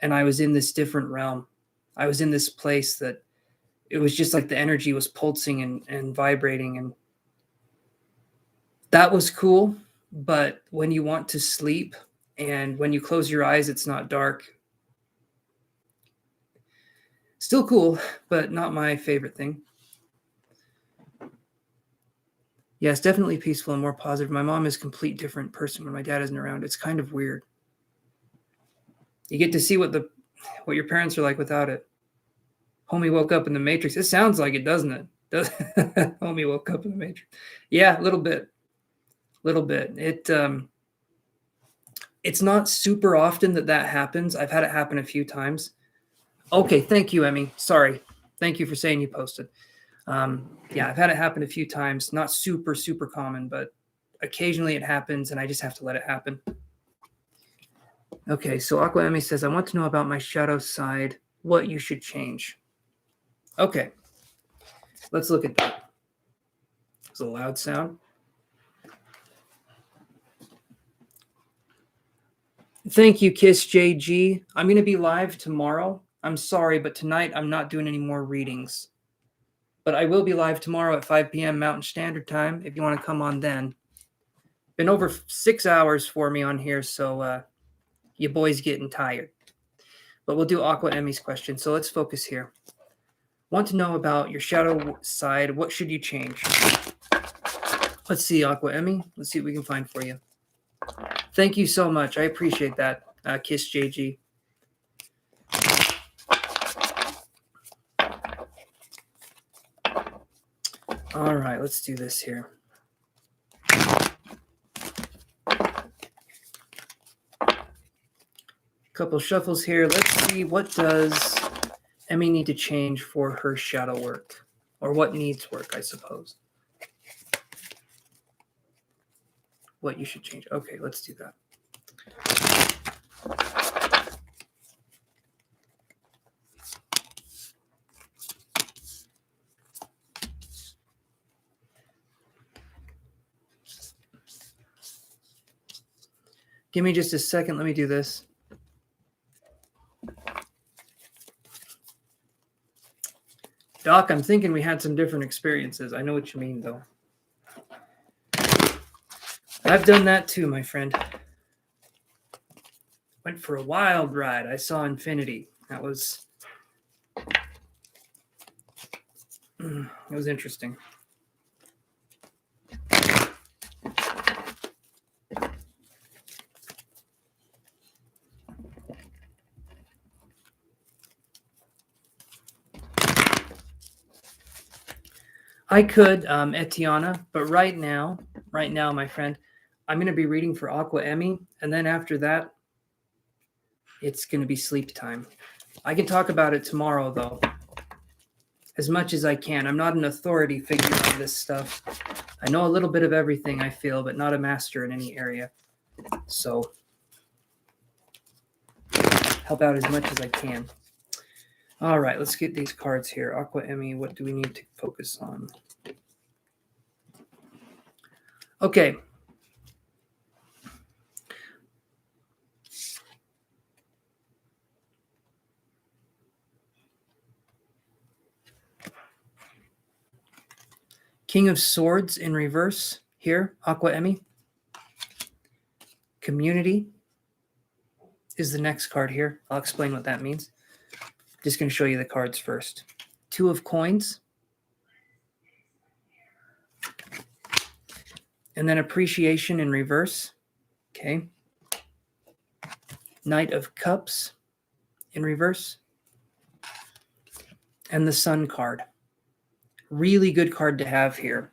and I was in this different realm. I was in this place that it was just like the energy was pulsing and vibrating. And that was cool. But when you want to sleep and when you close your eyes, it's not dark. Still cool, but not my favorite thing. Yes, definitely peaceful and more positive. My mom is a complete different person when my dad isn't around. It's kind of weird. You get to see what your parents are like without it. Homie woke up in the Matrix. It sounds like it, doesn't it? Homie woke up in the Matrix. Yeah, a little bit. It's not super often that happens. I've had it happen a few times. Okay, thank you, Emmy. Sorry. Thank you for saying you posted. Yeah, I've had it happen a few times. Not super, super common, but occasionally it happens, and I just have to let it happen. Okay, so Aqua Emmy says, I want to know about my shadow side, what you should change. Okay, let's look at that. It's a loud sound. Thank you, Kiss JG. I'm going to be live tomorrow. I'm sorry, but tonight I'm not doing any more readings. But I will be live tomorrow at 5 p.m. Mountain Standard Time if you want to come on then. Been over 6 hours for me on here, so you boys getting tired. But we'll do Aqua Emmy's question, so let's focus here. Want to know about your shadow side. What should you change? Let's see, Aqua Emmy. Let's see what we can find for you. Thank you so much. I appreciate that, Kiss JG. All right, let's do this here. Couple shuffles here. Let's see, what does Emmy need to change for her shadow work? Or what needs work, I suppose. What you should change. Okay, let's do that. Give me just a second. Let me do this. Doc, I'm thinking we had some different experiences. I know what you mean, though. I've done that too, my friend. Went for a wild ride. I saw infinity. That was... it was interesting. I could, Etiana, but right now, my friend, I'm going to be reading for Aqua Emmy, and then after that, it's going to be sleep time. I can talk about it tomorrow, though, as much as I can. I'm not an authority figure on this stuff. I know a little bit of everything, I feel, but not a master in any area. So, help out as much as I can. All right, let's get these cards here. Aqua Emmy, what do we need to focus on? Okay. King of Swords in reverse here, Aqua Emmy. Community is the next card here. I'll explain what that means. Just going to show you the cards first. Two of Coins. And then Appreciation in reverse. Okay. Knight of Cups in reverse. And the Sun card. Really good card to have here.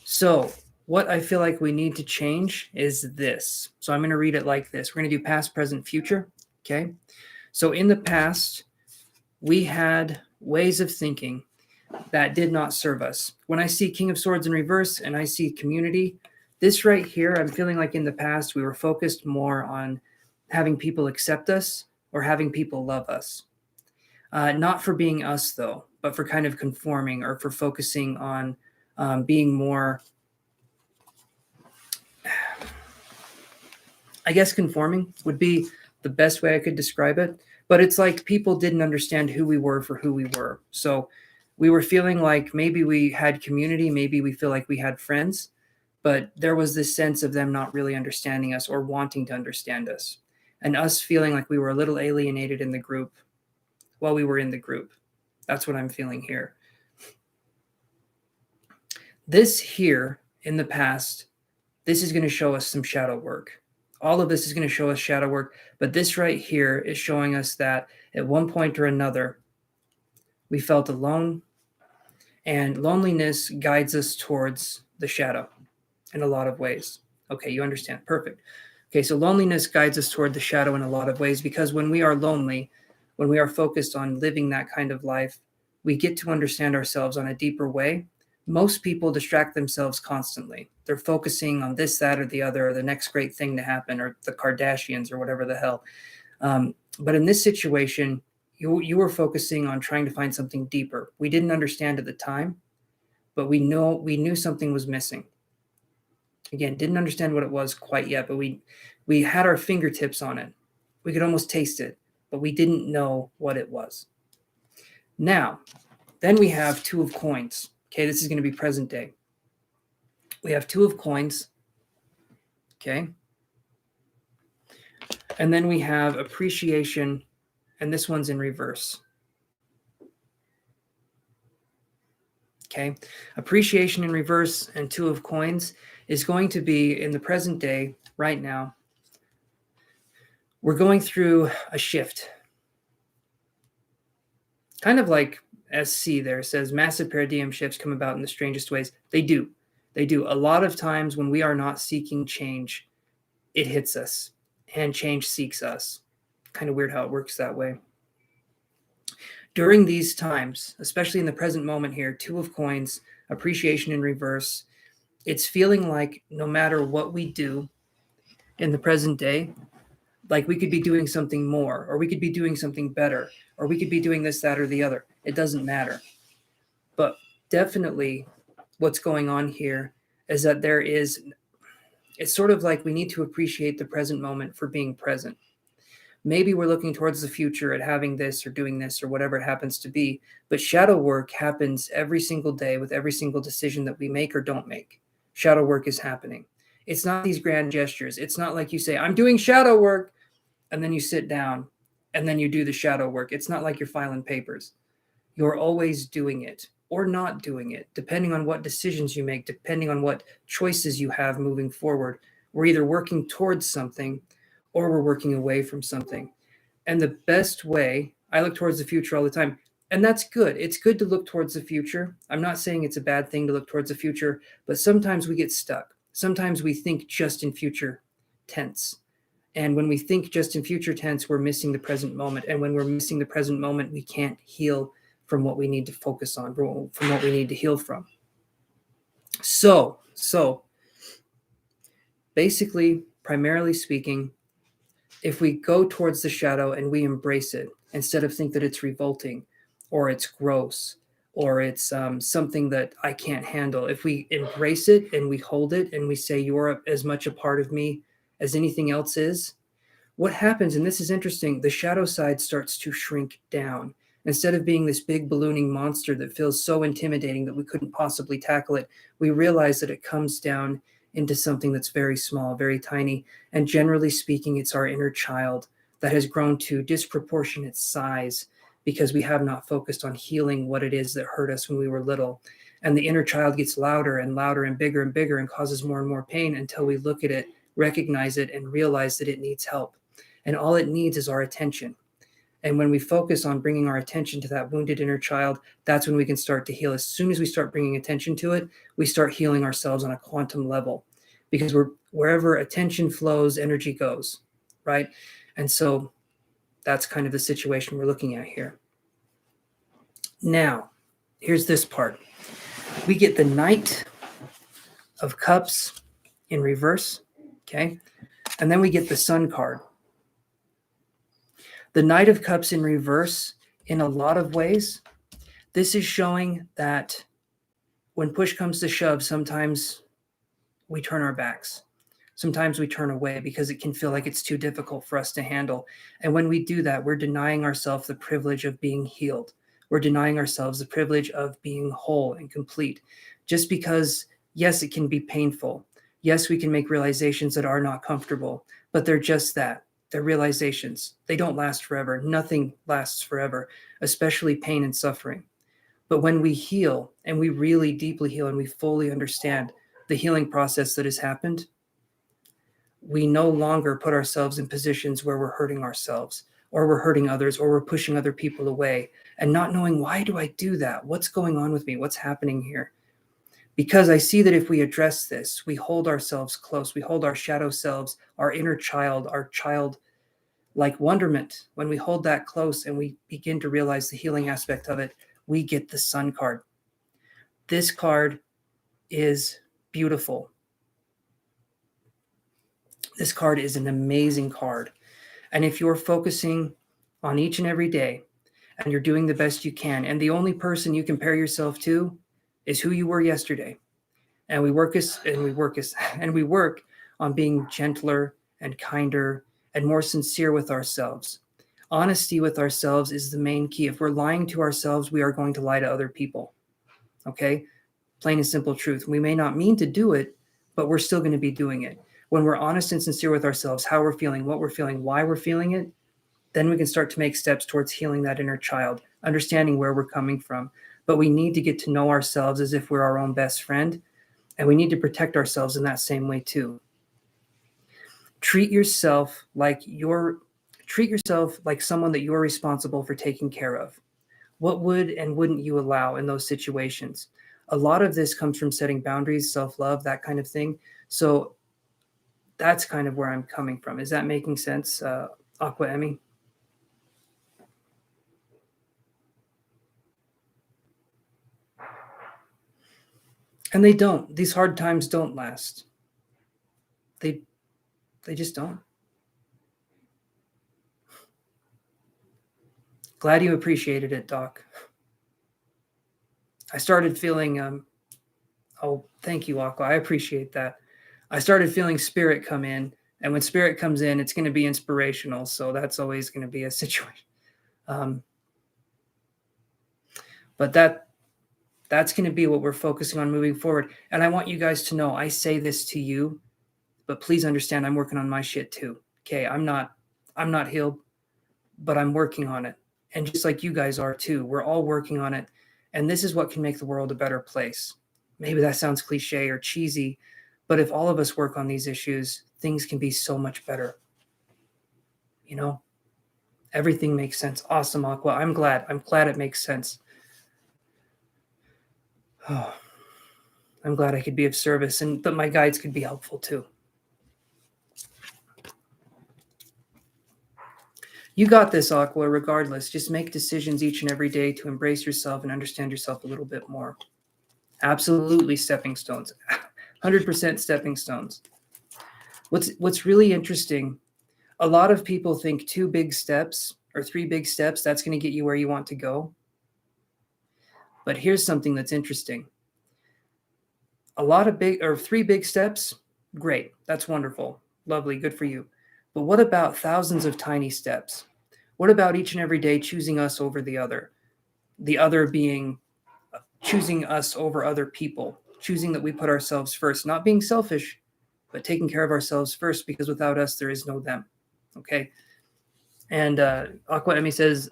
So what I feel like we need to change is this. So I'm going to read it like this. We're going to do past, present, future. Okay. So in the past, we had ways of thinking that did not serve us. When I see King of Swords in reverse and I see community, this right here, I'm feeling like in the past, we were focused more on having people accept us or having people love us. Not for being us, though, but for kind of conforming or for focusing on being more, I guess conforming would be the best way I could describe it. But it's like people didn't understand who we were for who we were. So we were feeling like maybe we had community, maybe we feel like we had friends, but there was this sense of them not really understanding us or wanting to understand us, and us feeling like we were a little alienated in the group while we were in the group. That's what I'm feeling here. This here in the past, this is going to show us some shadow work. All of this is going to show us shadow work, but this right here is showing us that at one point or another, we felt alone, and loneliness guides us towards the shadow in a lot of ways. Okay, you understand. Perfect. Okay, so loneliness guides us toward the shadow in a lot of ways, because when we are lonely, when we are focused on living that kind of life, we get to understand ourselves on a deeper way. Most people distract themselves constantly. They're focusing on this, that, or the other, or the next great thing to happen, or the Kardashians, or whatever the hell. But in this situation, you were focusing on trying to find something deeper. We didn't understand at the time, but we knew something was missing. Again, didn't understand what it was quite yet, but we had our fingertips on it. We could almost taste it, but we didn't know what it was. Now, then we have two of coins. Okay, this is going to be present day. We have two of coins. Okay. And then we have appreciation, and this one's in reverse. Okay. Appreciation in reverse and two of coins is going to be in the present day right now. We're going through a shift. Kind of like SC there says massive paradigm shifts come about in the strangest ways. They do. They do. A lot of times when we are not seeking change, it hits us, and change seeks us. Kind of weird how it works that way. During these times, especially in the present moment here, two of coins, appreciation in reverse, it's feeling like no matter what we do in the present day, like we could be doing something more, or we could be doing something better, or we could be doing this, that, or the other. It doesn't matter. But definitely what's going on here is that it's sort of like we need to appreciate the present moment for being present. Maybe we're looking towards the future at having this or doing this or whatever it happens to be, but shadow work happens every single day with every single decision that we make or don't make. Shadow work is happening. It's not these grand gestures. It's not like you say, I'm doing shadow work, and then you sit down and then you do the shadow work. It's not like you're filing papers. You're always doing it or not doing it, depending on what decisions you make, depending on what choices you have moving forward. We're either working towards something or we're working away from something. And the best way, I look towards the future all the time, and that's good. It's good to look towards the future. I'm not saying it's a bad thing to look towards the future, but sometimes we get stuck. Sometimes we think just in future tense. And when we think just in future tense, we're missing the present moment. And when we're missing the present moment, we can't heal from what we need to focus on, from what we need to heal from. So basically, primarily speaking, if we go towards the shadow and we embrace it, instead of think that it's revolting or it's gross or it's something that I can't handle, if we embrace it and we hold it and we say, you're as much a part of me as anything else is, what happens, and this is interesting, the shadow side starts to shrink down. Instead of being this big ballooning monster that feels so intimidating that we couldn't possibly tackle it, we realize that it comes down into something that's very small, very tiny. And generally speaking, it's our inner child that has grown to disproportionate size because we have not focused on healing what it is that hurt us when we were little. And the inner child gets louder and louder and bigger and causes more and more pain until we look at it, recognize it, and realize that it needs help. And all it needs is our attention. And when we focus on bringing our attention to that wounded inner child, that's when we can start to heal. As soon as we start bringing attention to it, we start healing ourselves on a quantum level, because wherever attention flows, energy goes, right? And so that's kind of the situation we're looking at here. Now, here's this part. We get the Knight of Cups in reverse, okay? And then we get the Sun card. The Knight of Cups in reverse in a lot of ways, this is showing that when push comes to shove, sometimes we turn our backs. Sometimes we turn away because it can feel like it's too difficult for us to handle. And when we do that, we're denying ourselves the privilege of being healed. We're denying ourselves the privilege of being whole and complete. Just because, yes, it can be painful. Yes, we can make realizations that are not comfortable, but they're just that. They're realizations. They don't last forever. Nothing lasts forever, especially pain and suffering. But when we heal and we really deeply heal and we fully understand the healing process that has happened, we no longer put ourselves in positions where we're hurting ourselves or we're hurting others or we're pushing other people away and not knowing, why do I do that? What's going on with me? What's happening here? Because I see that if we address this, we hold ourselves close, we hold our shadow selves, our inner child, our child like wonderment. When we hold that close and we begin to realize the healing aspect of it, we get the Sun card. This card is beautiful. This card is an amazing card. And if you're focusing on each and every day and you're doing the best you can, and the only person you compare yourself to is who you were yesterday, and we work on being gentler and kinder and more sincere with ourselves. Honesty with ourselves is the main key. If we're lying to ourselves, we are going to lie to other people. Okay? Plain and simple truth. We may not mean to do it, but we're still going to be doing it. When we're honest and sincere with ourselves, how we're feeling, what we're feeling, why we're feeling it, then we can start to make steps towards healing that inner child, understanding where we're coming from. But we need to get to know ourselves as if we're our own best friend, and we need to protect ourselves in that same way too. Treat yourself like someone that you're responsible for taking care of. What would and wouldn't you allow in those situations? A lot of this comes from setting boundaries, self-love, that kind of thing. So that's kind of where I'm coming from. Is that making sense, Aqua Emmy? And they don't. These hard times don't last. They just don't. Glad you appreciated it, Doc. I started feeling oh, thank you, Aqua. I appreciate that. I started feeling spirit come in, and when spirit comes in, it's going to be inspirational. So that's always going to be a situation. But that's going to be what we're focusing on moving forward. And I want you guys to know, I say this to you, but please understand I'm working on my shit too. Okay, I'm not healed, but I'm working on it. And just like you guys are too, we're all working on it. And this is what can make the world a better place. Maybe that sounds cliche or cheesy, but if all of us work on these issues, things can be so much better. You know, everything makes sense. Awesome, Aqua. I'm glad it makes sense. Oh, I'm glad I could be of service, but my guides could be helpful too. You got this, Aqua, regardless. Just make decisions each and every day to embrace yourself and understand yourself a little bit more. Absolutely stepping stones. 100% stepping stones. What's really interesting, a lot of people think 2 big steps or 3 big steps, that's going to get you where you want to go. But here's something that's interesting. A lot of 3 big steps, great. That's wonderful. Lovely. Good for you. But what about thousands of tiny steps? What about each and every day choosing us over the other? The other being choosing us over other people, choosing that we put ourselves first, not being selfish, but taking care of ourselves first, because without us, there is no them. Okay. And Aqua Emmy says,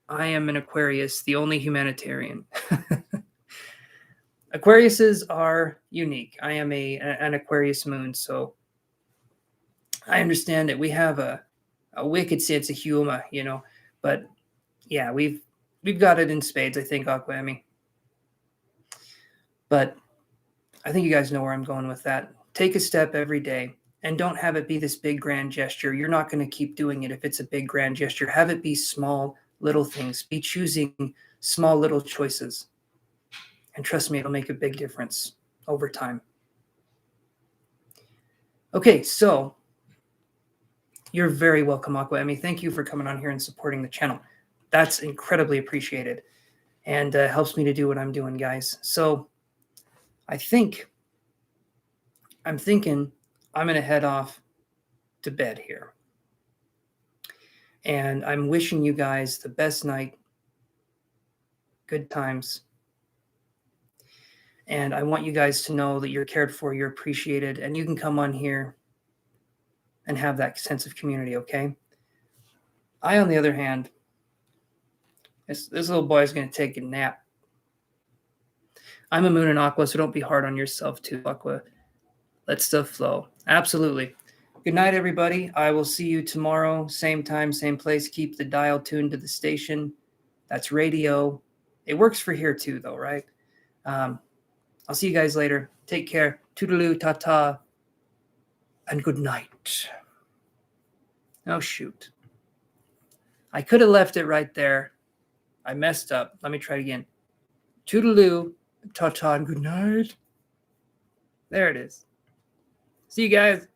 I am an Aquarius, the only humanitarian. Aquariuses are unique. I am an Aquarius moon, so I understand that we have a wicked sense of humor, you know, but yeah, we've got it in spades, I think, Aqua Emmy. But I think you guys know where I'm going with that. Take a step every day and don't have it be this big grand gesture. You're not going to keep doing it if it's a big grand gesture. Have it be small little things. Be choosing small little choices. And trust me, it'll make a big difference over time. Okay, so you're very welcome, Aqua Emmy. Thank you for coming on here and supporting the channel. That's incredibly appreciated and helps me to do what I'm doing, guys. So I'm thinking I'm going to head off to bed here. And I'm wishing you guys the best night, good times. And I want you guys to know that you're cared for, you're appreciated, and you can come on here and have that sense of community, okay? I, on the other hand, this little boy is going to take a nap. I'm a Moon and Aqua, so don't be hard on yourself too, Aqua. Let stuff flow. Absolutely. Good night, everybody. I will see you tomorrow, same time, same place. Keep the dial tuned to the station. That's radio. It works for here too, though, right? I'll see you guys later. Take care. Toodaloo, ta-ta, and good night. Oh, shoot. I could have left it right there. I messed up. Let me try it again. Toodaloo, ta-ta, and good night. There it is. See you guys.